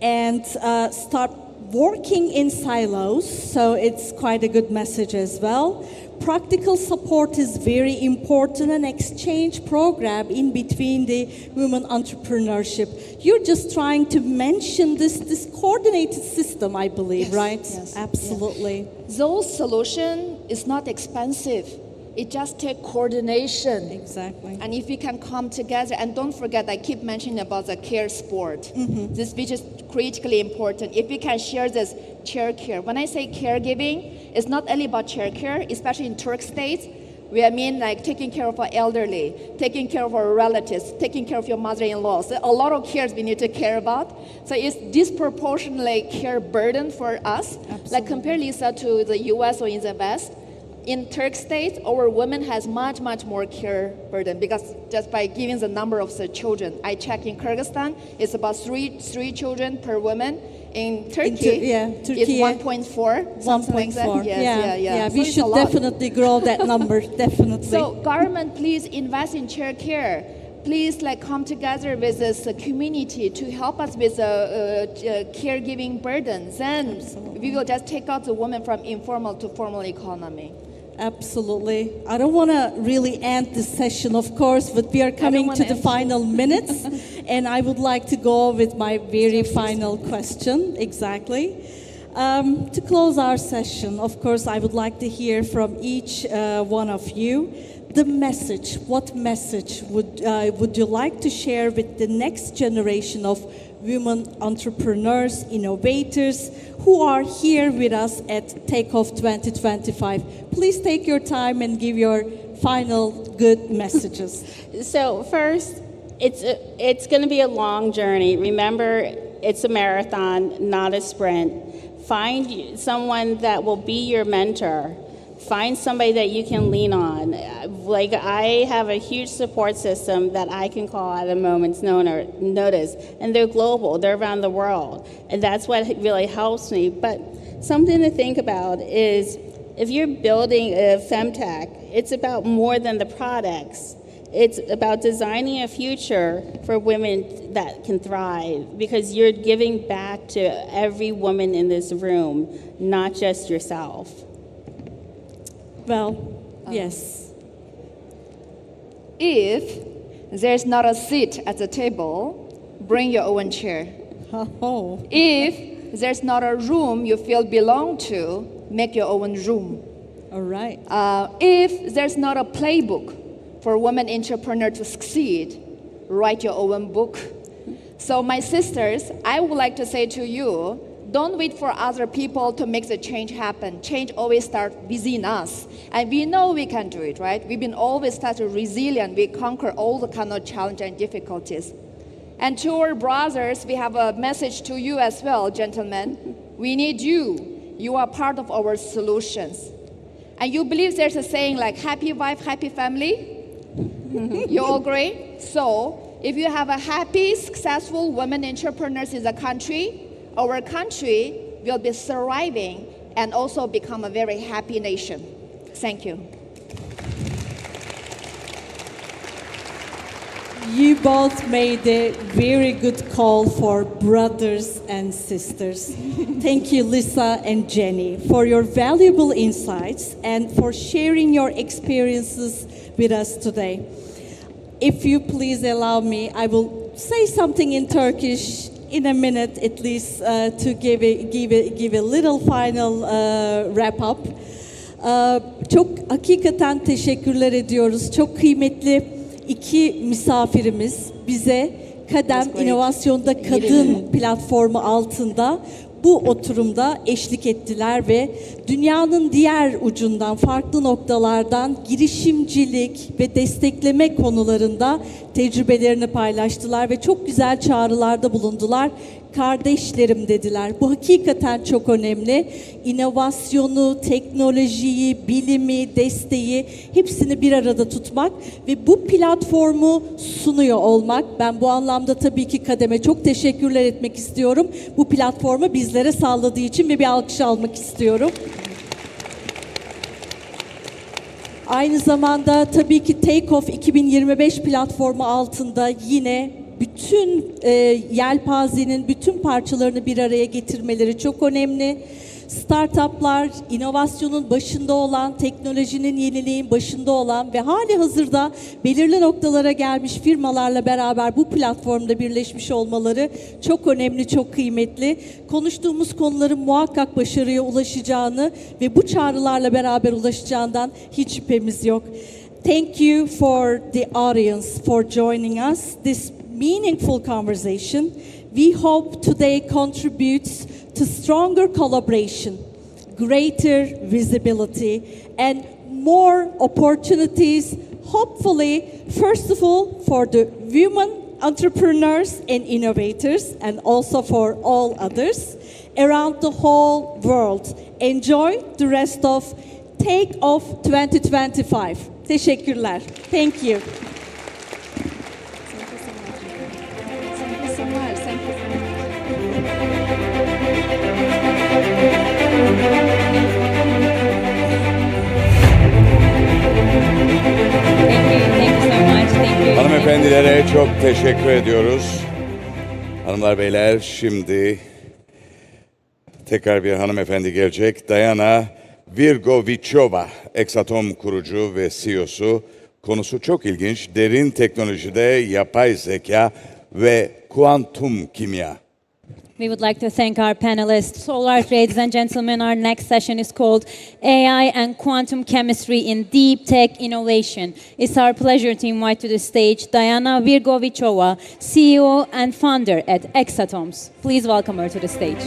and start working in silos. So it's quite a good message as well. Practical support is very important, an exchange program in between the women entrepreneurship. You're just trying to mention this coordinated system, I believe, yes, right? Yes, absolutely. Yeah. Those solution is not expensive. It just takes coordination. Exactly. And if we can come together, and don't forget, I keep mentioning about the care sport. This which is critically important. If we can share this chair care. When I say caregiving, it's not only about chair care, especially in Turk states. We mean like taking care of our elderly, taking care of our relatives, taking care of your mother-in-laws. A lot of cares we need to care about. So it's disproportionately care burden for us. Absolutely. Like compare Lisa to the US or in the West. In Turk states, our women has much, much more care burden because just by giving the number of the children. I checked in Kyrgyzstan, it's about three children per woman. In Turkey, it's 1.4, something like that. Yes, yeah. So We it's a should lot. definitely grow that number, definitely. So government, please invest in child care. Please like come together with this community to help us with caregiving burdens. Then we will just take out the women from informal to formal economy. Absolutely. I don't want to really end this session, of course, but we are coming to the final minutes, and I would like to go with my very final question. Exactly. To close our session, of course, I would like to hear from each one of you the message. What message would you like to share with the next generation of women entrepreneurs, innovators who are here with us at Takeoff 2025? Please take your time and give your final good messages. So first, it's going to be a long journey. Remember, it's a marathon, not a sprint. Find someone that will be your mentor. Find somebody that you can lean on. Like I have a huge support system that I can call at a moment's notice, and they're global, they're around the world, and that's what really helps me. But something to think about is if you're building a femtech, it's about more than the products. It's about designing a future for women that can thrive, because you're giving back to every woman in this room, not just yourself. Well, yes. If there's not a seat at the table, bring your own chair. Oh. If there's not a room you feel belong to, make your own room. All right. If there's not a playbook for women entrepreneur to succeed, write your own book. So my sisters, I would like to say to you, don't wait for other people to make the change happen. Change always starts within us. And we know we can do it, right? We've been always such resilient. We conquer all the kind of challenge and difficulties. And to our brothers, we have a message to you as well, gentlemen. We need you. You are part of our solutions. And you believe there's a saying like, happy wife, happy family? You all agree? So, if you have a happy, successful women entrepreneurs in the country, our country will be thriving and also become a very happy nation. Thank you. You both made a very good call for brothers and sisters. Thank you, Lisa and Jenny, for your valuable insights and for sharing your experiences with us today. If you please allow me, I will say something in Turkish in a minute at least to give a little final wrap up. Çok hakikaten teşekkürler ediyoruz. Çok kıymetli iki misafirimiz bize Codam İnovasyonda Kadın platformu altında bu oturumda eşlik ettiler ve dünyanın diğer ucundan, farklı noktalardan girişimcilik ve destekleme konularında tecrübelerini paylaştılar ve çok güzel çağrılarda bulundular. Kardeşlerim dediler. Bu hakikaten çok önemli. İnovasyonu, teknolojiyi, bilimi, desteği hepsini bir arada tutmak ve bu platformu sunuyor olmak. Ben bu anlamda tabii ki Codam'e çok teşekkürler etmek istiyorum. Bu platformu bizlere sağladığı için ve bir alkış almak istiyorum. Aynı zamanda tabii ki Takeoff 2025 platformu altında yine bütün yelpazenin bütün parçalarını bir araya getirmeleri çok önemli. Startuplar, inovasyonun başında olan, teknolojinin, yeniliğin başında olan ve hali hazırda belirli noktalara gelmiş firmalarla beraber bu platformda birleşmiş olmaları çok önemli, çok kıymetli. Konuştuğumuz konuların muhakkak başarıya ulaşacağını ve bu çağrılarla beraber ulaşacağından hiç şüphemiz yok. Thank you for the audience for joining us. This meaningful conversation, we hope today contributes to stronger collaboration, greater visibility, and more opportunities, hopefully, first of all, for the women entrepreneurs and innovators, and also for all others around the whole world. Enjoy the rest of Takeoff 2025. Teşekkürler. Thank you. Thank you so much. Thank you so Hanımefendilere çok teşekkür ediyoruz. Hanımlar beyler, şimdi tekrar bir hanımefendi gelecek. Diana Virgovichova, Exatom kurucu ve CEO'su. Konusu çok ilginç. Derin teknolojide yapay zeka ve kuantum kimya. We would like to thank our panelists. So, ladies and gentlemen, our next session is called AI and Quantum Chemistry in Deep Tech Innovation. It's our pleasure to invite to the stage Diana Virgovichova, CEO and founder at Exatoms. Please welcome her to the stage.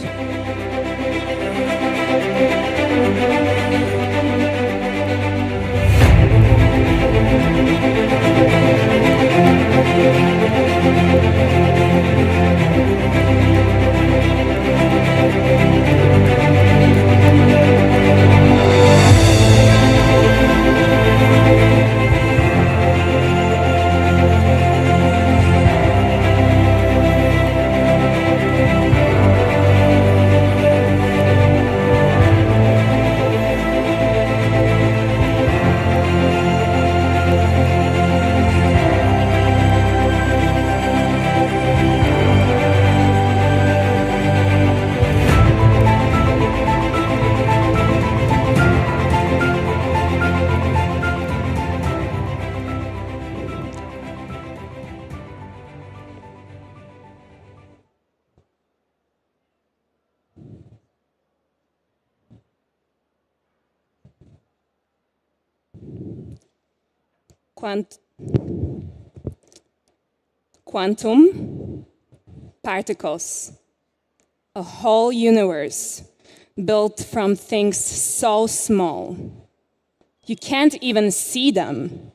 Quantum particles, a whole universe built from things so small. You can't even see them,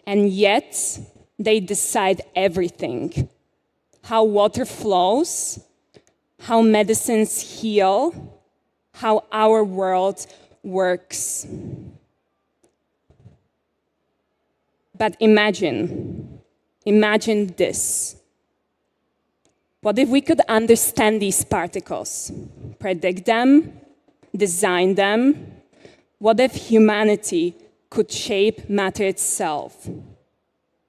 and yet they decide everything. How water flows, how medicines heal, how our world works. But imagine this. What if we could understand these particles, predict them, design them? What if humanity could shape matter itself?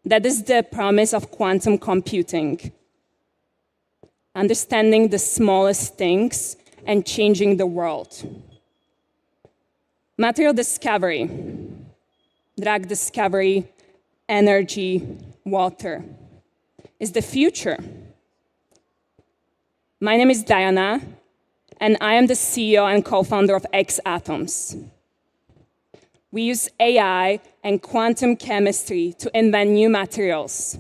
That is the promise of quantum computing. Understanding the smallest things and changing the world. Material discovery, drug discovery, energy, water is the future. My name is Diana, and I am the CEO and co-founder of Exatoms. We use AI and quantum chemistry to invent new materials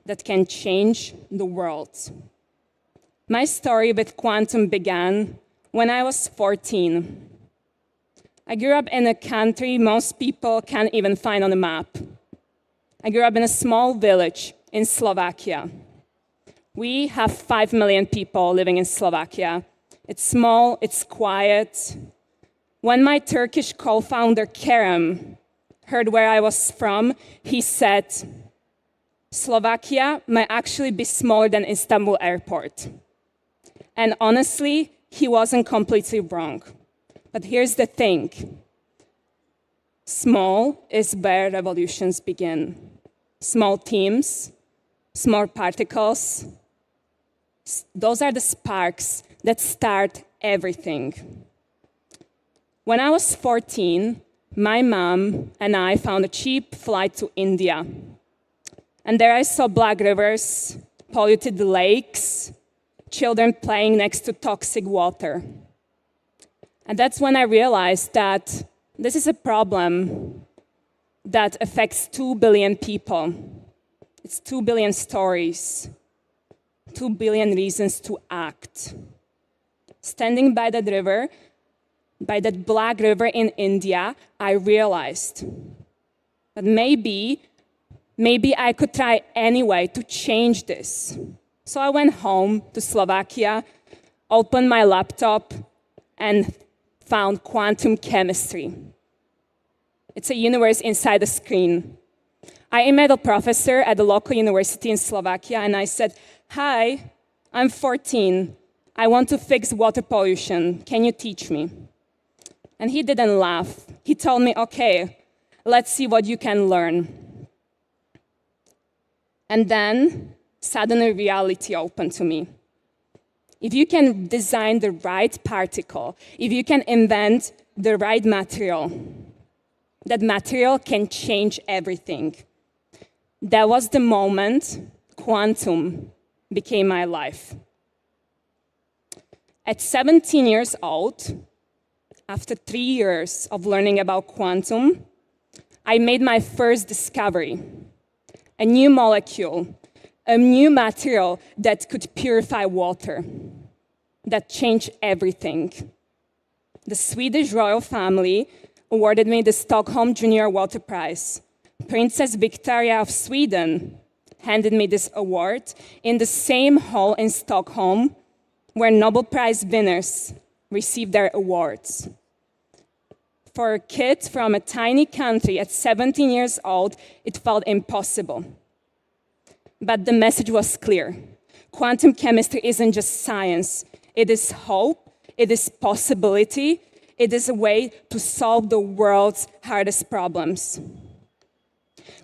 that can change the world. My story with quantum began when I was 14. I grew up in a country most people can't even find on a map. I grew up in a small village in Slovakia. We have 5 million people living in Slovakia. It's small, it's quiet. When my Turkish co-founder Kerem heard where I was from, he said, Slovakia might actually be smaller than Istanbul airport. And honestly, he wasn't completely wrong. But here's the thing. Small is where revolutions begin. Small teams, small particles. Those are the sparks that start everything. When I was 14, my mom and I found a cheap flight to India. And there I saw black rivers, polluted lakes, children playing next to toxic water. And that's when I realized that this is a problem that affects 2 billion people. It's 2 billion stories, 2 billion reasons to act. Standing by that river, by that black river in India, I realized that maybe I could try anyway to change this. So I went home to Slovakia, opened my laptop, and found quantum chemistry. It's a universe inside the screen. I emailed a professor at the local university in Slovakia, and I said, "Hi, I'm 14. I want to fix water pollution. Can you teach me?" And he didn't laugh. He told me, "Okay, let's see what you can learn." And then, suddenly reality opened to me. If you can design the right particle, if you can invent the right material, that material can change everything. That was the moment quantum became my life. At 17 years old, after 3 years of learning about quantum, I made my first discovery, a new molecule, a new material that could purify water, that changed everything. The Swedish royal family awarded me the Stockholm Junior Water Prize. Princess Victoria of Sweden handed me this award in the same hall in Stockholm where Nobel Prize winners received their awards. For a kid from a tiny country at 17 years old, it felt impossible. But the message was clear. Quantum chemistry isn't just science. It is hope, it is possibility, it is a way to solve the world's hardest problems.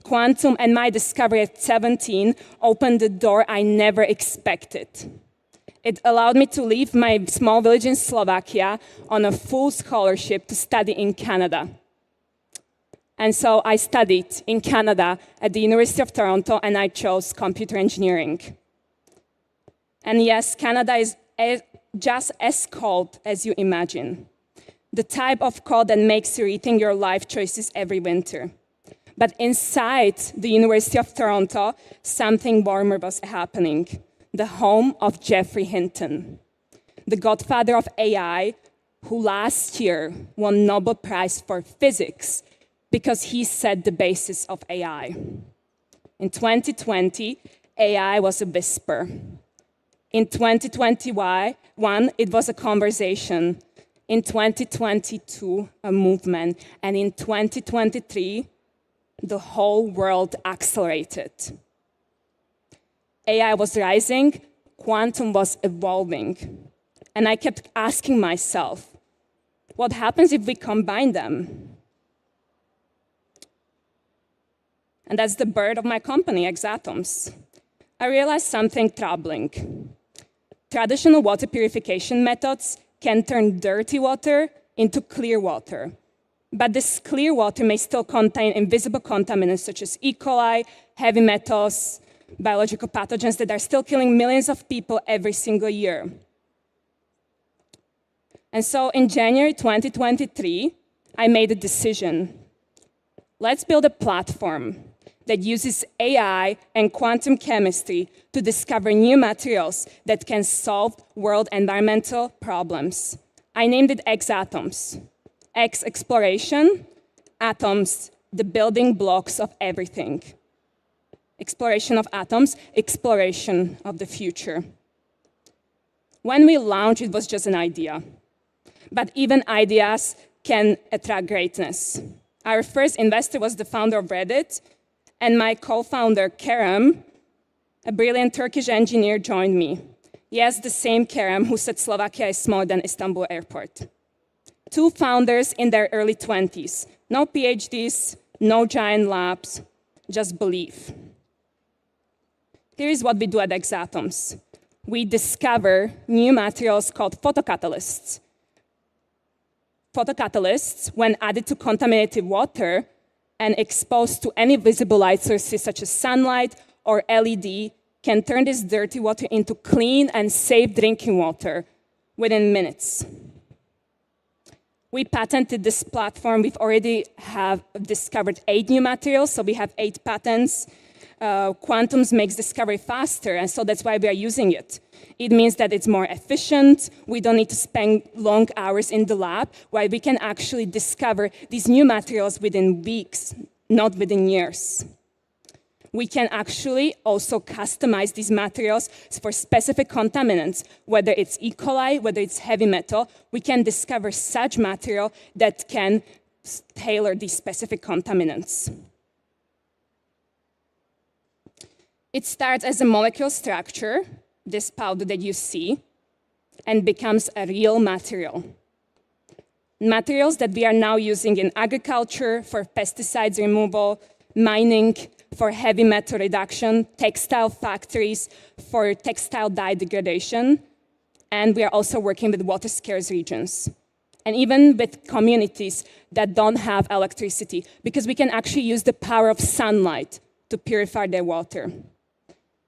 Quantum and my discovery at 17 opened the door I never expected. It allowed me to leave my small village in Slovakia on a full scholarship to study in Canada. And so I studied in Canada at the University of Toronto, and I chose computer engineering. And yes, Canada is just as cold as you imagine. The type of cold that makes you rethink your life choices every winter. But inside the University of Toronto, something warmer was happening. The home of Geoffrey Hinton, the godfather of AI, who last year won Nobel Prize for Physics because he set the basis of AI. In 2020, AI was a whisper. In 2021, it was a conversation. In 2022, a movement. And in 2023, the whole world accelerated. AI was rising, quantum was evolving. And I kept asking myself, what happens if we combine them? And that's the birth of my company, Exatoms. I realized something troubling. Traditional water purification methods can turn dirty water into clear water. But this clear water may still contain invisible contaminants such as E. coli, heavy metals, biological pathogens that are still killing millions of people every single year. And so in January 2023, I made a decision. Let's build a platform that uses AI and quantum chemistry to discover new materials that can solve world environmental problems. I named it Exatoms. X, exploration, atoms, the building blocks of everything. Exploration of atoms, exploration of the future. When we launched, it was just an idea. But even ideas can attract greatness. Our first investor was the founder of Reddit, and my co-founder, Kerem, a brilliant Turkish engineer, joined me. Yes, the same Kerem who said Slovakia is smaller than Istanbul airport. Two founders in their early 20s. No PhDs, no giant labs, just belief. Here is what we do at Exatoms. We discover new materials called photocatalysts. Photocatalysts, when added to contaminated water and exposed to any visible light sources such as sunlight or LED, can turn this dirty water into clean and safe drinking water within minutes. We patented this platform. We've already have discovered 8 new materials, so we have 8 patents. quantums makes discovery faster, and so that's why we are using it. It means that it's more efficient. We don't need to spend long hours in the lab, while we can actually discover these new materials within weeks, not within years. We can actually also customize these materials for specific contaminants, whether it's E. coli, whether it's heavy metal. We can discover such material that can tailor these specific contaminants. It starts as a molecule structure, this powder that you see, and becomes a real material. Materials that we are now using in agriculture for pesticides removal, mining for heavy metal reduction, textile factories for textile dye degradation, and we are also working with water-scarce regions, and even with communities that don't have electricity, because we can actually use the power of sunlight to purify their water.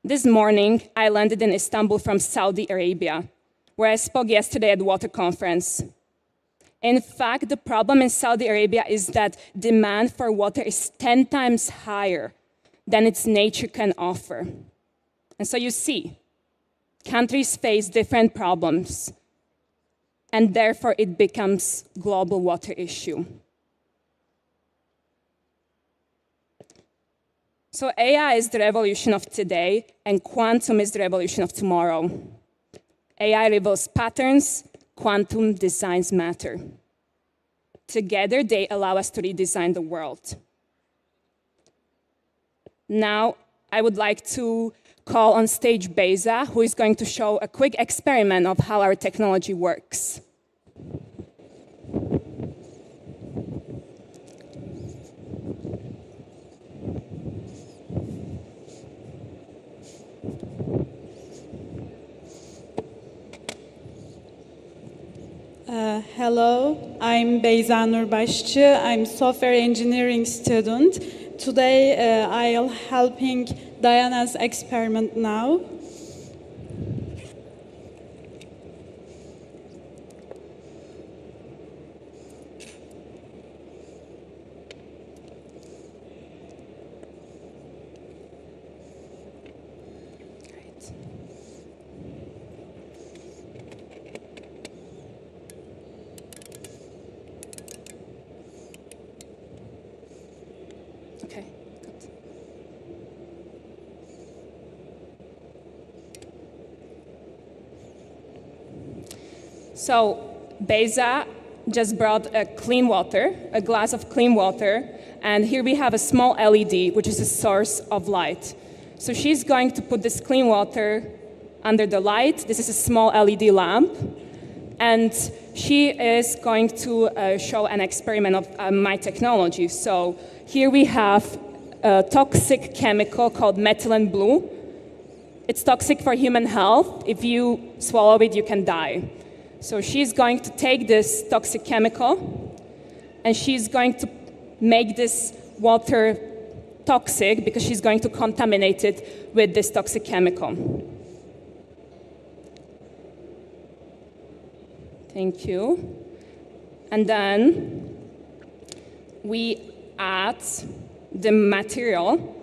This morning, I landed in Istanbul from Saudi Arabia, where I spoke yesterday at the water conference. In fact, the problem in Saudi Arabia is that demand for water is 10 times higher than its nature can offer. And so you see, countries face different problems, and therefore it becomes a global water issue. So AI is the revolution of today, and quantum is the revolution of tomorrow. AI reveals patterns, quantum designs matter. Together, they allow us to redesign the world. Now, I would like to call on stage Beyza, who is going to show a quick experiment of how our technology works. Hello, I'm Beyza Nurbaşçı. I'm software engineering student. Today I'll helping Diana's experiment now. So Beyza just brought a clean water, a glass of clean water, and here we have a small LED, which is a source of light. So she's going to put this clean water under the light. This is a small LED lamp, and she is going to show an experiment of my technology. So here we have a toxic chemical called methylene blue. It's toxic for human health. If you swallow it, you can die. So she's going to take this toxic chemical, and she's going to make this water toxic because she's going to contaminate it with this toxic chemical. Thank you. And then we add the material.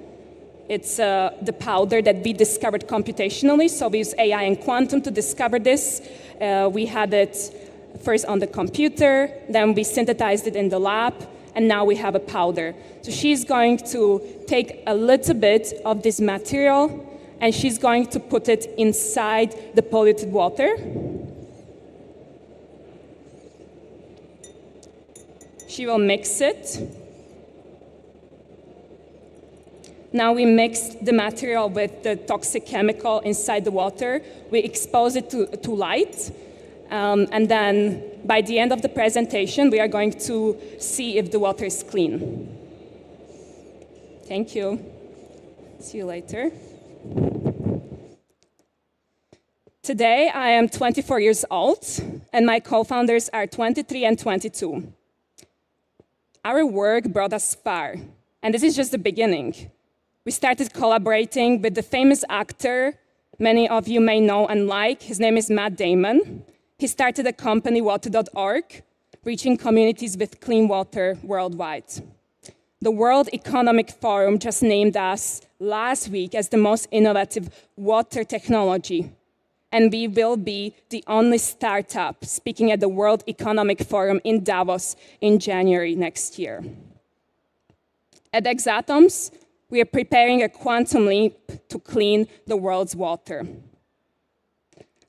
It's the powder that we discovered computationally. So we use AI and quantum to discover this. We had it first on the computer, then we synthesized it in the lab, and now we have a powder. So she's going to take a little bit of this material, and she's going to put it inside the polluted water. She will mix it. Now we mix the material with the toxic chemical inside the water. We expose it to light. And then by the end of the presentation, we are going to see if the water is clean. Thank you. See you later. Today, I am 24 years old, and my co-founders are 23 and 22. Our work brought us far, and this is just the beginning. We started collaborating with the famous actor many of you may know and like. His name is Matt Damon. He started a company, water.org, reaching communities with clean water worldwide. The World Economic Forum just named us last week as the most innovative water technology. And we will be the only startup speaking at the World Economic Forum in Davos in January next year. At Exatoms, we are preparing a quantum leap to clean the world's water.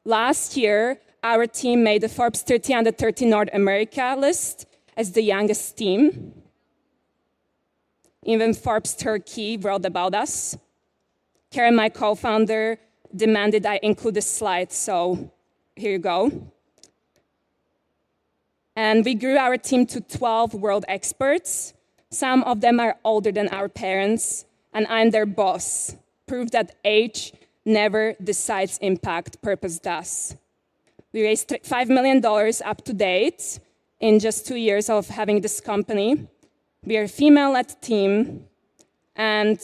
Last year, our team made the Forbes 30 Under 30 North America list as the youngest team. Even Forbes Turkey wrote about us. Karen, my co-founder, demanded I include a slide, so here you go. And we grew our team to 12 world experts. Some of them are older than our parents, and I'm their boss. Proof that age never decides impact, purpose does. We raised $5 million up to date in just 2 years of having this company. We are a female-led team, and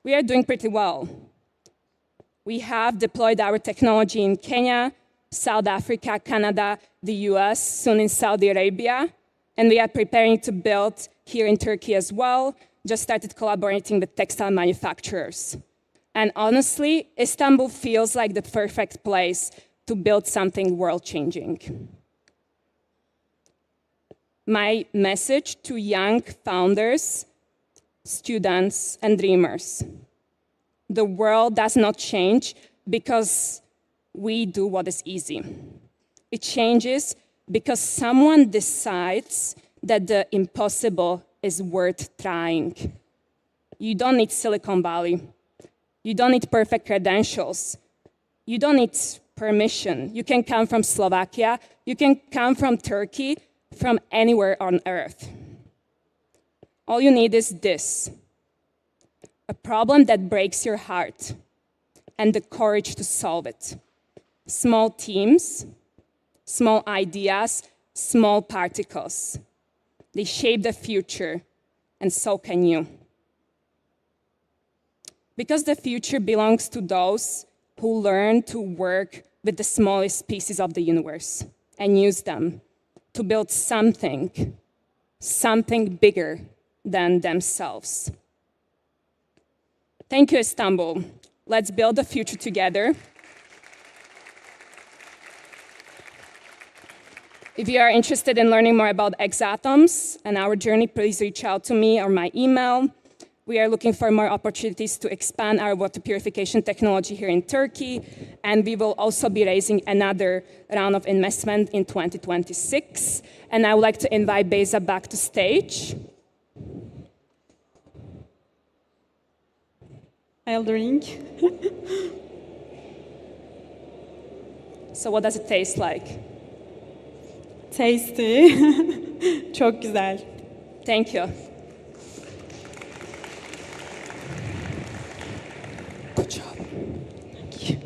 we are doing pretty well. We have deployed our technology in Kenya, South Africa, Canada, the US, soon in Saudi Arabia, and we are preparing to build here in Turkey as well. Just started collaborating with textile manufacturers. And honestly, Istanbul feels like the perfect place to build something world-changing. My message to young founders, students, and dreamers: the world does not change because we do what is easy. It changes because someone decides that the impossible is worth trying. You don't need Silicon Valley. You don't need perfect credentials. You don't need permission. You can come from Slovakia. You can come from Turkey, from anywhere on earth. All you need is this: a problem that breaks your heart and the courage to solve it. Small teams, small ideas, small particles. They shape the future, and so can you. Because the future belongs to those who learn to work with the smallest pieces of the universe and use them to build something bigger than themselves. Thank you, Istanbul. Let's build the future together. If you are interested in learning more about Exatoms and our journey, please reach out to me or my email. We are looking for more opportunities to expand our water purification technology here in Turkey, and we will also be raising another round of investment in 2026. And I would like to invite Beyza back to stage. I'll drink. So what does it taste like? Tasty. Çok güzel. Thank you. Good job. Thank you.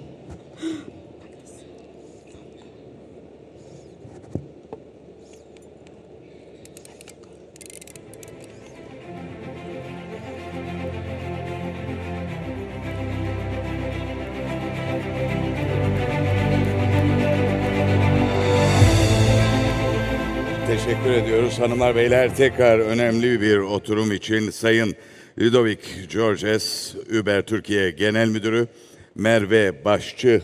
Teşekkür ediyoruz hanımlar beyler. Tekrar önemli bir oturum için Sayın Ludovic Georges, Uber Türkiye Genel Müdürü, Merve Başçı,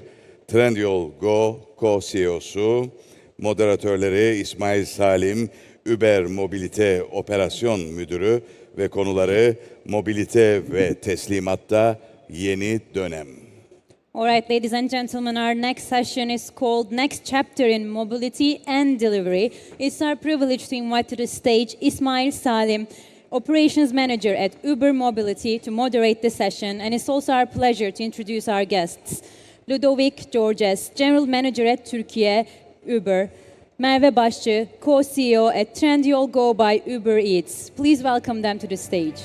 Trendyol Go Co-CEO'su, moderatörleri İsmail Salim, Uber Mobilite Operasyon Müdürü ve konuları mobilite ve teslimatta yeni dönem. All right, ladies and gentlemen, our next session is called Next Chapter in Mobility and Delivery. It's our privilege to invite to the stage Ismail Salim, Operations Manager at Uber Mobility, to moderate the session. And it's also our pleasure to introduce our guests. Ludovic Georges, General Manager at Türkiye Uber. Merve Başçı, Co-CEO at Trendyol Go by Uber Eats. Please welcome them to the stage.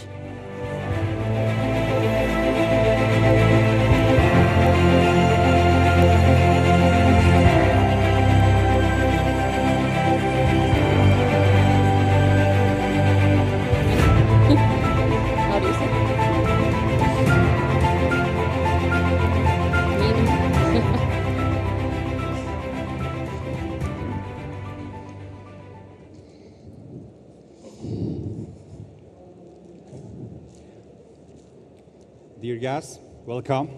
Dear guests, welcome.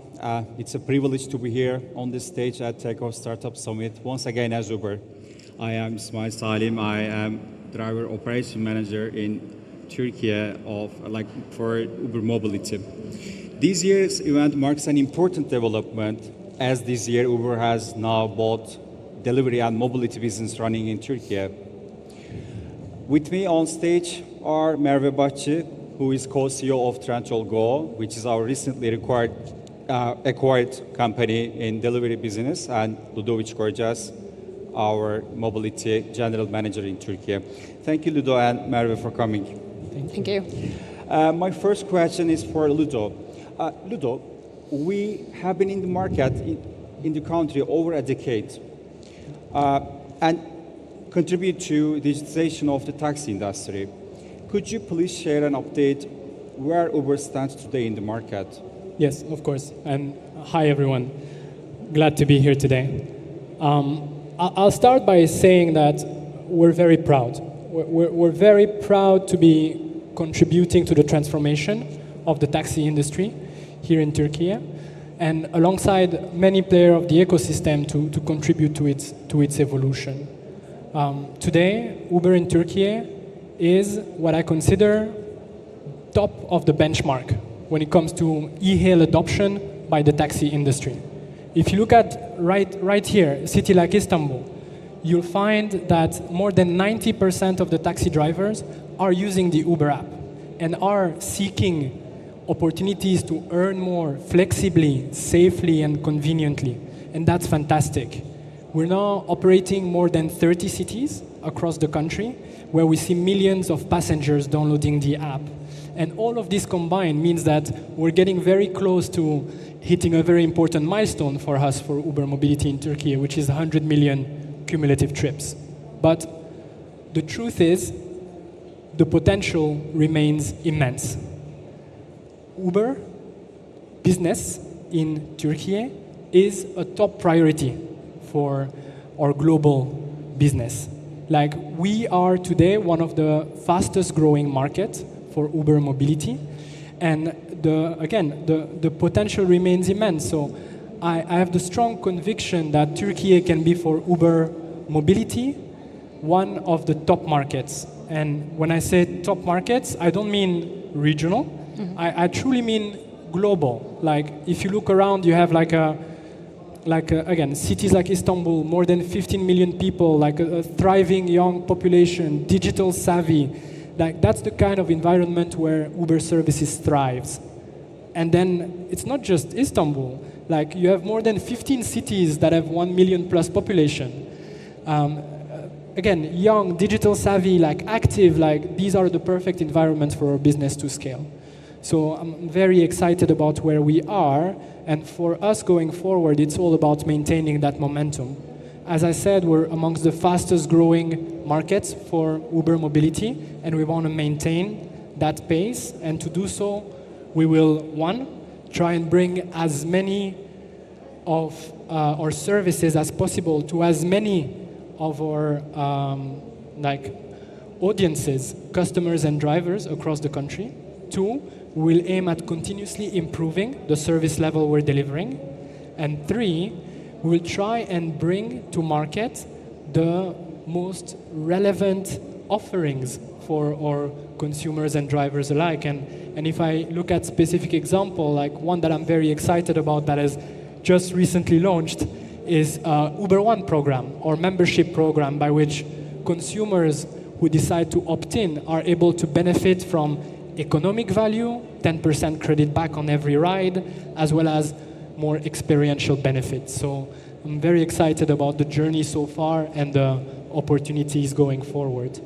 It's a privilege to be here on this stage at Takeoff Startup Summit once again as Uber. I am İsmail Salim. I am driver operation manager in Turkey for Uber Mobility. This year's event marks an important development, as this year Uber has now both delivery and mobility business running in Turkey. With me on stage are Merve Bahçı, who is co-CEO of Trendyol Go, which is our recently acquired company in delivery business, and Ludovic Gorgas, our mobility general manager in Turkey. Thank you, Ludo and Merve, for coming. Thank you. My first question is for Ludo. Ludo, we have been in the market in the country over a decade and contribute to digitization of the taxi industry. Could you please share an update where Uber stands today in the market? Yes, of course. And hi, everyone. Glad to be here today. I'll start by saying that we're very proud. We're very proud to be contributing to the transformation of the taxi industry here in Turkey, and alongside many players of the ecosystem to contribute to its evolution. Today, Uber in Turkey is what I consider top of the benchmark when it comes to e-hail adoption by the taxi industry. If you look at right here, a city like Istanbul, you'll find that more than 90% of the taxi drivers are using the Uber app and are seeking opportunities to earn more flexibly, safely, and conveniently. And that's fantastic. We're now operating more than 30 cities across the country where we see millions of passengers downloading the app. And all of this combined means that we're getting very close to hitting a very important milestone for us for Uber Mobility in Turkey, which is 100 million cumulative trips. But the truth is, the potential remains immense. Uber business in Turkey is a top priority for our global business. Like, we are today one of the fastest growing markets for Uber Mobility. And the potential remains immense. So I have the strong conviction that Turkey can be, for Uber Mobility, one of the top markets. And when I say top markets, I don't mean regional. Mm-hmm. I truly mean global. Like, if you look around, you have cities like Istanbul, more than 15 million people, like a thriving young population, digital savvy. Like, that's the kind of environment where Uber services thrives. And then it's not just Istanbul. Like, you have more than 15 cities that have 1 million plus population. Young, digital savvy, like active, like these are the perfect environments for our business to scale. So I'm very excited about where we are. And for us going forward, it's all about maintaining that momentum. As I said, we're amongst the fastest growing markets for Uber Mobility, and we want to maintain that pace. And to do so, we will, one, try and bring as many of our services as possible to as many of our audiences, customers and drivers across the country. Two, we'll aim at continuously improving the service level we're delivering. And three, we'll try and bring to market the most relevant offerings for our consumers and drivers alike. And if I look at specific example, like one that I'm very excited about that has just recently launched is Uber One program, or membership program, by which consumers who decide to opt in are able to benefit from economic value, 10% credit back on every ride, as well as more experiential benefits. So I'm very excited about the journey so far and the opportunities going forward.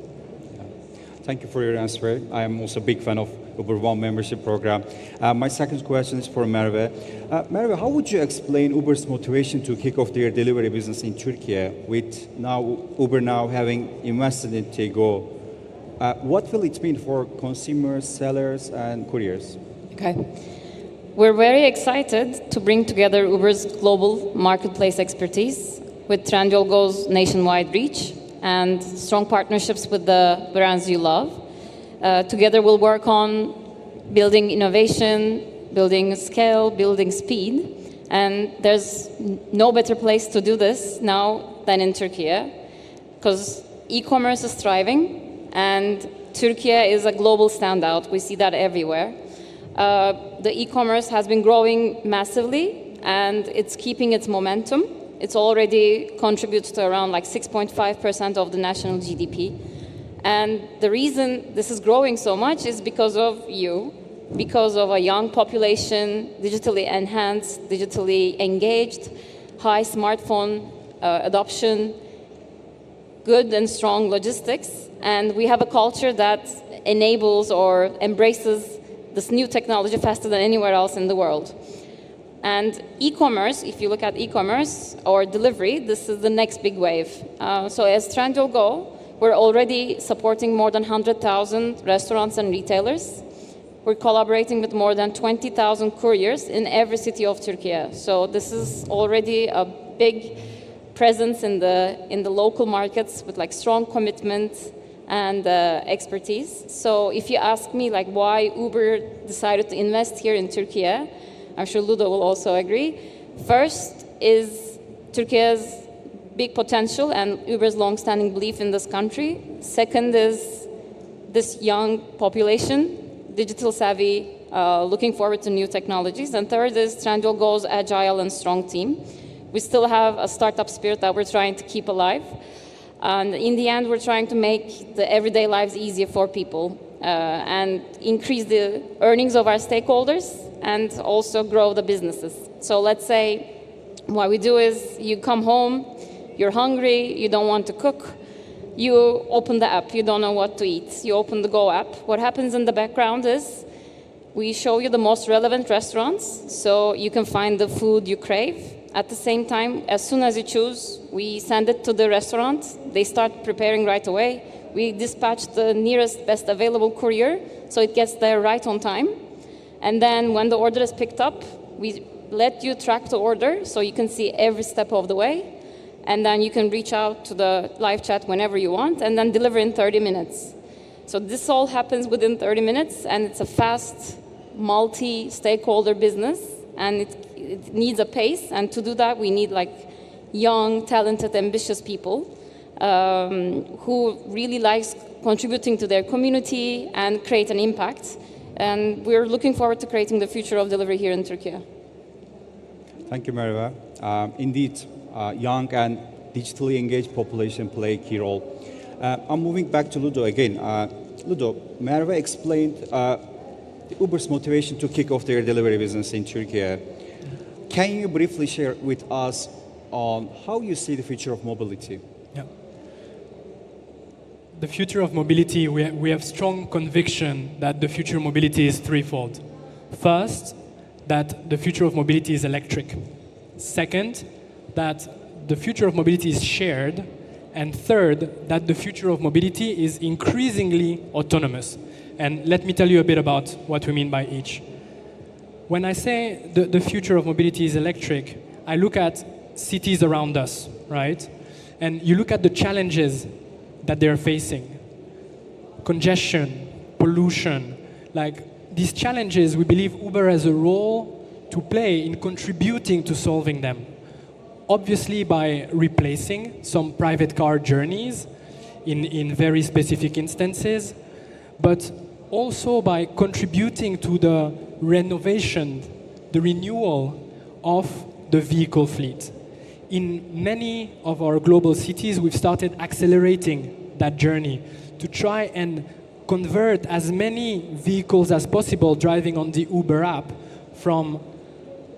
Thank you for your answer. I am also a big fan of Uber One membership program. My second question is for Merve. Merve, how would you explain Uber's motivation to kick off their delivery business in Turkey, with Uber now having invested in Takeoff? What will it mean for consumers, sellers, and couriers? Okay. We're very excited to bring together Uber's global marketplace expertise with Trendyol Go's nationwide reach and strong partnerships with the brands you love. Together we'll work on building innovation, building scale, building speed. And there's no better place to do this now than in Turkey, because e-commerce is thriving, and Turkey is a global standout. We see that everywhere. The e-commerce has been growing massively, and it's keeping its momentum. It's already contributes to around like 6.5% of the national GDP. And the reason this is growing so much is because of you, because of a young population, digitally enhanced, digitally engaged, high smartphone adoption, good and strong logistics, and we have a culture that enables or embraces this new technology faster than anywhere else in the world. And e-commerce, if you look at e-commerce or delivery, this is the next big wave. So as Trendyol Go, we're already supporting more than 100,000 restaurants and retailers. We're collaborating with more than 20,000 couriers in every city of Turkey. So this is already a big presence in the local markets with like strong commitment and expertise. So if you ask me like why Uber decided to invest here in Turkey, I'm sure Ludo will also agree. First is Turkey's big potential and Uber's long-standing belief in this country. Second is this young population, digital savvy, looking forward to new technologies. And third is Trendyol Go's agile and strong team. We still have a startup spirit that we're trying to keep alive. And in the end, we're trying to make the everyday lives easier for people and increase the earnings of our stakeholders and also grow the businesses. So let's say what we do is you come home, you're hungry, you don't want to cook, you open the app, you don't know what to eat, you open the Go app. What happens in the background is we show you the most relevant restaurants so you can find the food you crave. At the same time, as soon as you choose, we send it to the restaurant. They start preparing right away. We dispatch the nearest best available courier so it gets there right on time. And then when the order is picked up, we let you track the order so you can see every step of the way. And then you can reach out to the live chat whenever you want and then deliver in 30 minutes. So this all happens within 30 minutes and it's a fast, multi-stakeholder business and it needs a pace. And to do that, we need like young, talented, ambitious people who really likes contributing to their community and create an impact. And we're looking forward to creating the future of delivery here in Turkey. Thank you, Merve. Indeed, young and digitally engaged population play a key role. I'm moving back to Ludo again. Ludo, Merve explained Uber's motivation to kick off their delivery business in Turkey. Can you briefly share with us on how you see the future of mobility? Yeah. The future of mobility, we have strong conviction that the future of mobility is threefold. First, that the future of mobility is electric. Second, that the future of mobility is shared. And third, that the future of mobility is increasingly autonomous. And let me tell you a bit about what we mean by each. When I say the future of mobility is electric, I look at cities around us, right? And you look at the challenges that they're facing. Congestion, pollution, like these challenges, we believe Uber has a role to play in contributing to solving them. Obviously by replacing some private car journeys in very specific instances, but also by contributing to the renovation, the renewal of the vehicle fleet. In many of our global cities, we've started accelerating that journey to try and convert as many vehicles as possible driving on the Uber app from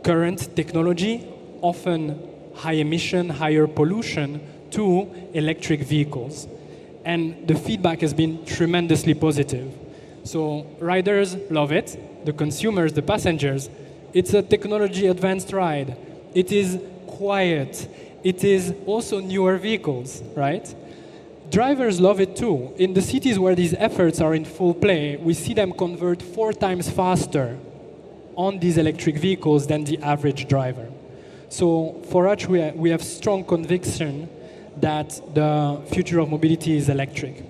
current technology, often high emission, higher pollution, to electric vehicles. And the feedback has been tremendously positive. So riders love it, the consumers, the passengers. It's a technology advanced ride. It is quiet. It is also newer vehicles, right? Drivers love it too. In the cities where these efforts are in full play, we see them convert 4 times faster on these electric vehicles than the average driver. So for us, we have strong conviction that the future of mobility is electric.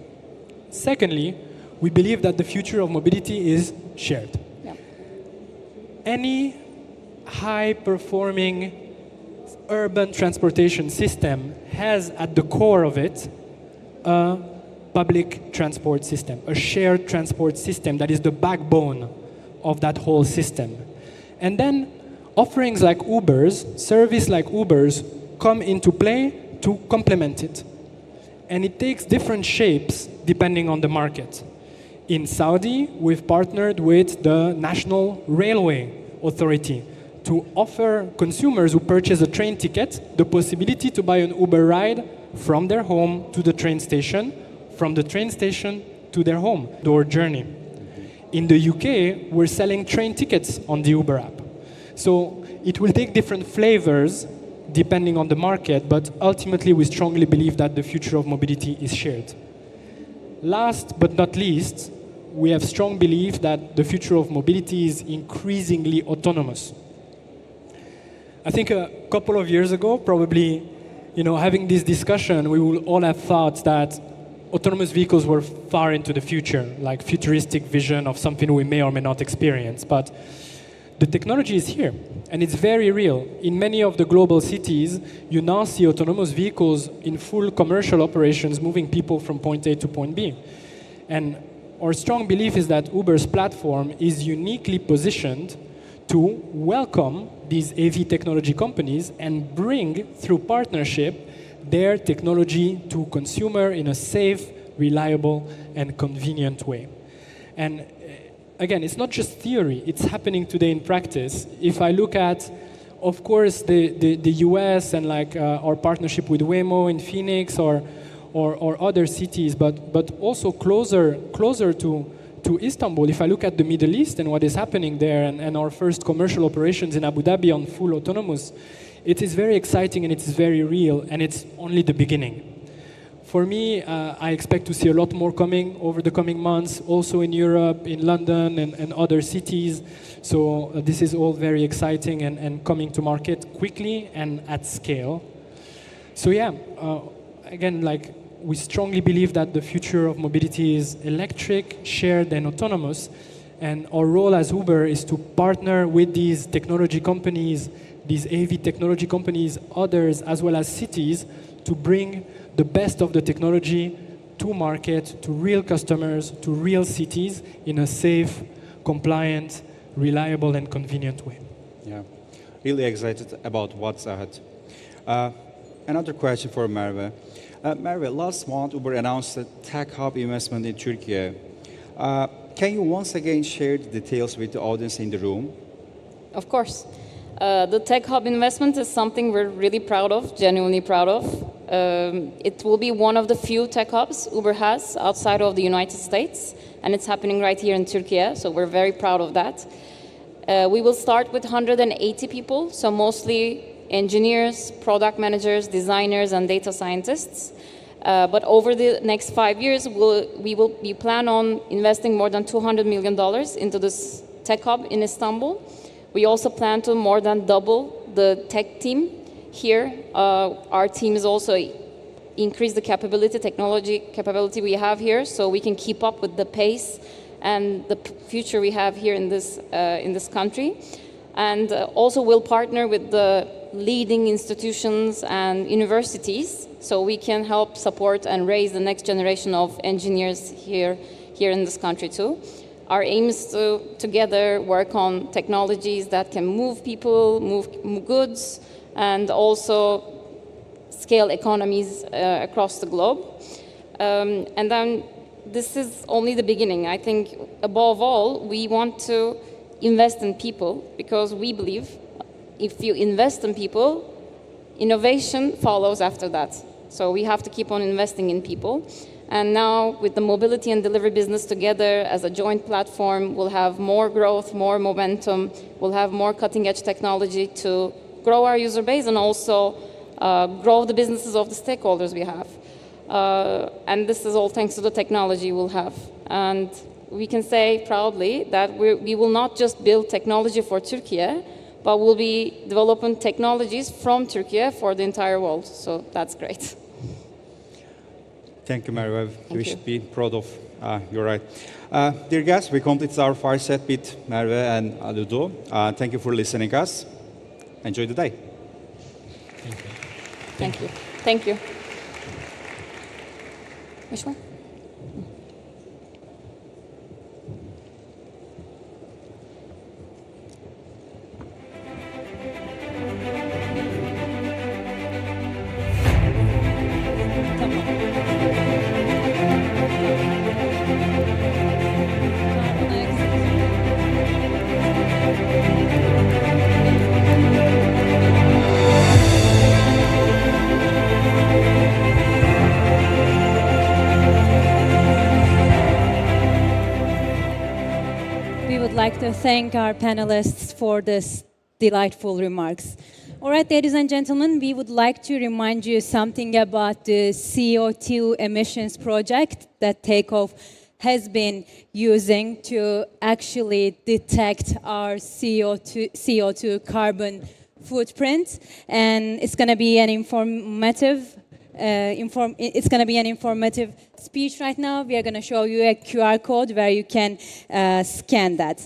Secondly, we believe that the future of mobility is shared. Yeah. any high-performing urban transportation system has at the core of it a public transport system, a shared transport system that is the backbone of that whole system. And then offerings like Uber's, service like Uber's, come into play to complement it. And it takes different shapes depending on the market. In Saudi, we've partnered with the National Railway Authority to offer consumers who purchase a train ticket the possibility to buy an Uber ride from their home to the train station, from the train station to their home, door journey. In the UK, we're selling train tickets on the Uber app. So it will take different flavors depending on the market, but ultimately we strongly believe that the future of mobility is shared. Last but not least, we have strong belief that the future of mobility is increasingly autonomous. I think a couple of years ago, probably, having this discussion, we will all have thought that autonomous vehicles were far into the future, like futuristic vision of something we may or may not experience. But the technology is here, and it's very real. In many of the global cities, you now see autonomous vehicles in full commercial operations moving people from point A to point B. And our strong belief is that Uber's platform is uniquely positioned to welcome these AV technology companies and bring, through partnership, their technology to consumer in a safe, reliable, and convenient way. And again, it's not just theory, it's happening today in practice. If I look at, of course, the US and our partnership with Waymo in Phoenix or other cities, but also closer to Istanbul, if I look at the Middle East and what is happening there and our first commercial operations in Abu Dhabi on full autonomous, it is very exciting and it is very real, and it's only the beginning. For me, I expect to see a lot more coming over the coming months, also in Europe, in London, and other cities. So this is all very exciting and coming to market quickly and at scale. So yeah, again, we strongly believe that the future of mobility is electric, shared, and autonomous. And our role as Uber is to partner with these technology companies, these AV technology companies, others, as well as cities, to bring the best of the technology to market, to real customers, to real cities in a safe, compliant, reliable, and convenient way. Yeah, really excited about what's ahead. Another question for Merve. Merve, last month Uber announced a tech hub investment in Turkey. Can you once again share the details with the audience in the room? Of course. The tech hub investment is something we're really proud of, genuinely proud of. It will be one of the few tech hubs Uber has outside of the United States, and it's happening right here in Turkey, so we're very proud of that. We will start with 180 people, so mostly engineers, product managers, designers, and data scientists. But over the next 5 years, we plan on investing more than $200 million into this tech hub in Istanbul. We also plan to more than double the tech team here. Our team is also increase the technology capability we have here, so we can keep up with the pace and the future we have here in this country. And also we'll partner with the leading institutions and universities, so we can help support and raise the next generation of engineers here in this country too. Our aim is to together work on technologies that can move people, move goods, and also scale economies across the globe. And then this is only the beginning. I think above all, we want to invest in people, because we believe if you invest in people, innovation follows after that. So we have to keep on investing in people. And now with the mobility and delivery business together as a joint platform, we'll have more growth, more momentum, we'll have more cutting edge technology to grow our user base and also grow the businesses of the stakeholders we have. And this is all thanks to the technology we'll have. And we can say proudly that we will not just build technology for Turkey, but we'll be developing technologies from Turkey for the entire world. So that's great. Thank you, Merve. We should be proud of you're right. Dear guests, we completed our fireside with Merve and Uludan. Thank you for listening us. Enjoy the day. Thank you. Thank you. Which one? Like to thank our panelists for this delightful remarks. All right, ladies and gentlemen, we would like to remind you something about the CO2 emissions project that Takeoff has been using to actually detect our CO2 carbon footprint, and it's going to be an informative speech right now. We are going to show you a QR code where you can scan that.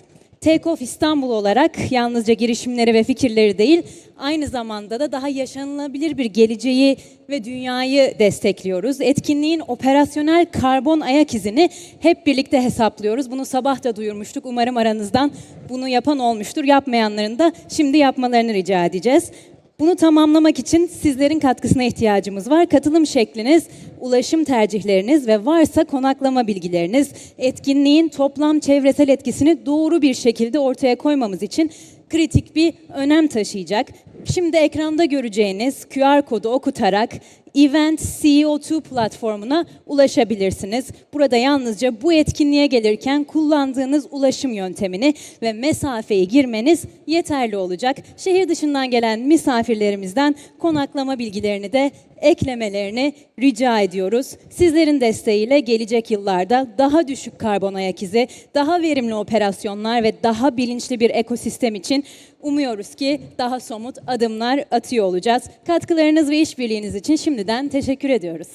Takeoff İstanbul olarak yalnızca girişimleri ve fikirleri değil, aynı zamanda da daha yaşanılabilir bir geleceği ve dünyayı destekliyoruz. Etkinliğin operasyonel karbon ayak izini hep birlikte hesaplıyoruz. Bunu sabah da duyurmuştuk. Umarım aranızdan bunu yapan olmuştur. Yapmayanların da şimdi yapmalarını rica edeceğiz. Bunu tamamlamak için sizlerin katkısına ihtiyacımız var. Katılım şekliniz, ulaşım tercihleriniz ve varsa konaklama bilgileriniz etkinliğin toplam çevresel etkisini doğru bir şekilde ortaya koymamız için kritik bir önem taşıyacak. Şimdi ekranda göreceğiniz QR kodu okutarak Event CO2 platformuna ulaşabilirsiniz. Burada yalnızca bu etkinliğe gelirken kullandığınız ulaşım yöntemini ve mesafeyi girmeniz yeterli olacak. Şehir dışından gelen misafirlerimizden konaklama bilgilerini de eklemelerini rica ediyoruz. Sizlerin desteğiyle gelecek yıllarda daha düşük karbon ayak izi, daha verimli operasyonlar ve daha bilinçli bir ekosistem için umuyoruz ki daha somut adımlar atıyor olacağız. Katkılarınız ve işbirliğiniz için şimdiden teşekkür ediyoruz.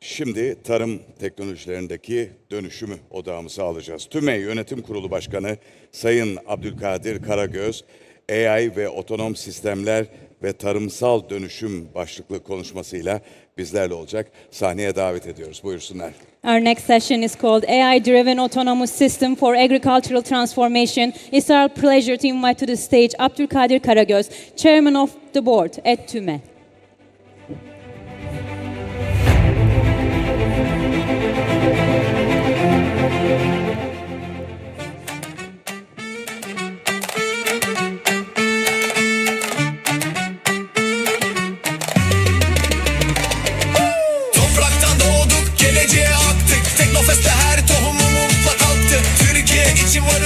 Şimdi tarım teknolojilerindeki dönüşümü odağımıza alacağız. TÜMEY Yönetim Kurulu Başkanı Sayın Abdülkadir Karagöz, AI ve otonom sistemler ve tarımsal dönüşüm başlıklı konuşmasıyla bizlerle olacak. Sahneye davet ediyoruz. Buyursunlar. Our next session is called AI-Driven Autonomous System for Agricultural Transformation. It's our pleasure to invite to the stage Abdülkadir Karagöz, Chairman of the Board at TÜMEY.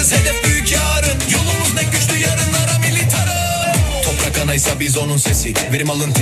Hedef büyük yarın. Yolumuz ne güçlü yarınlara militarım. Toprak anaysa biz onun sesi. Verim alın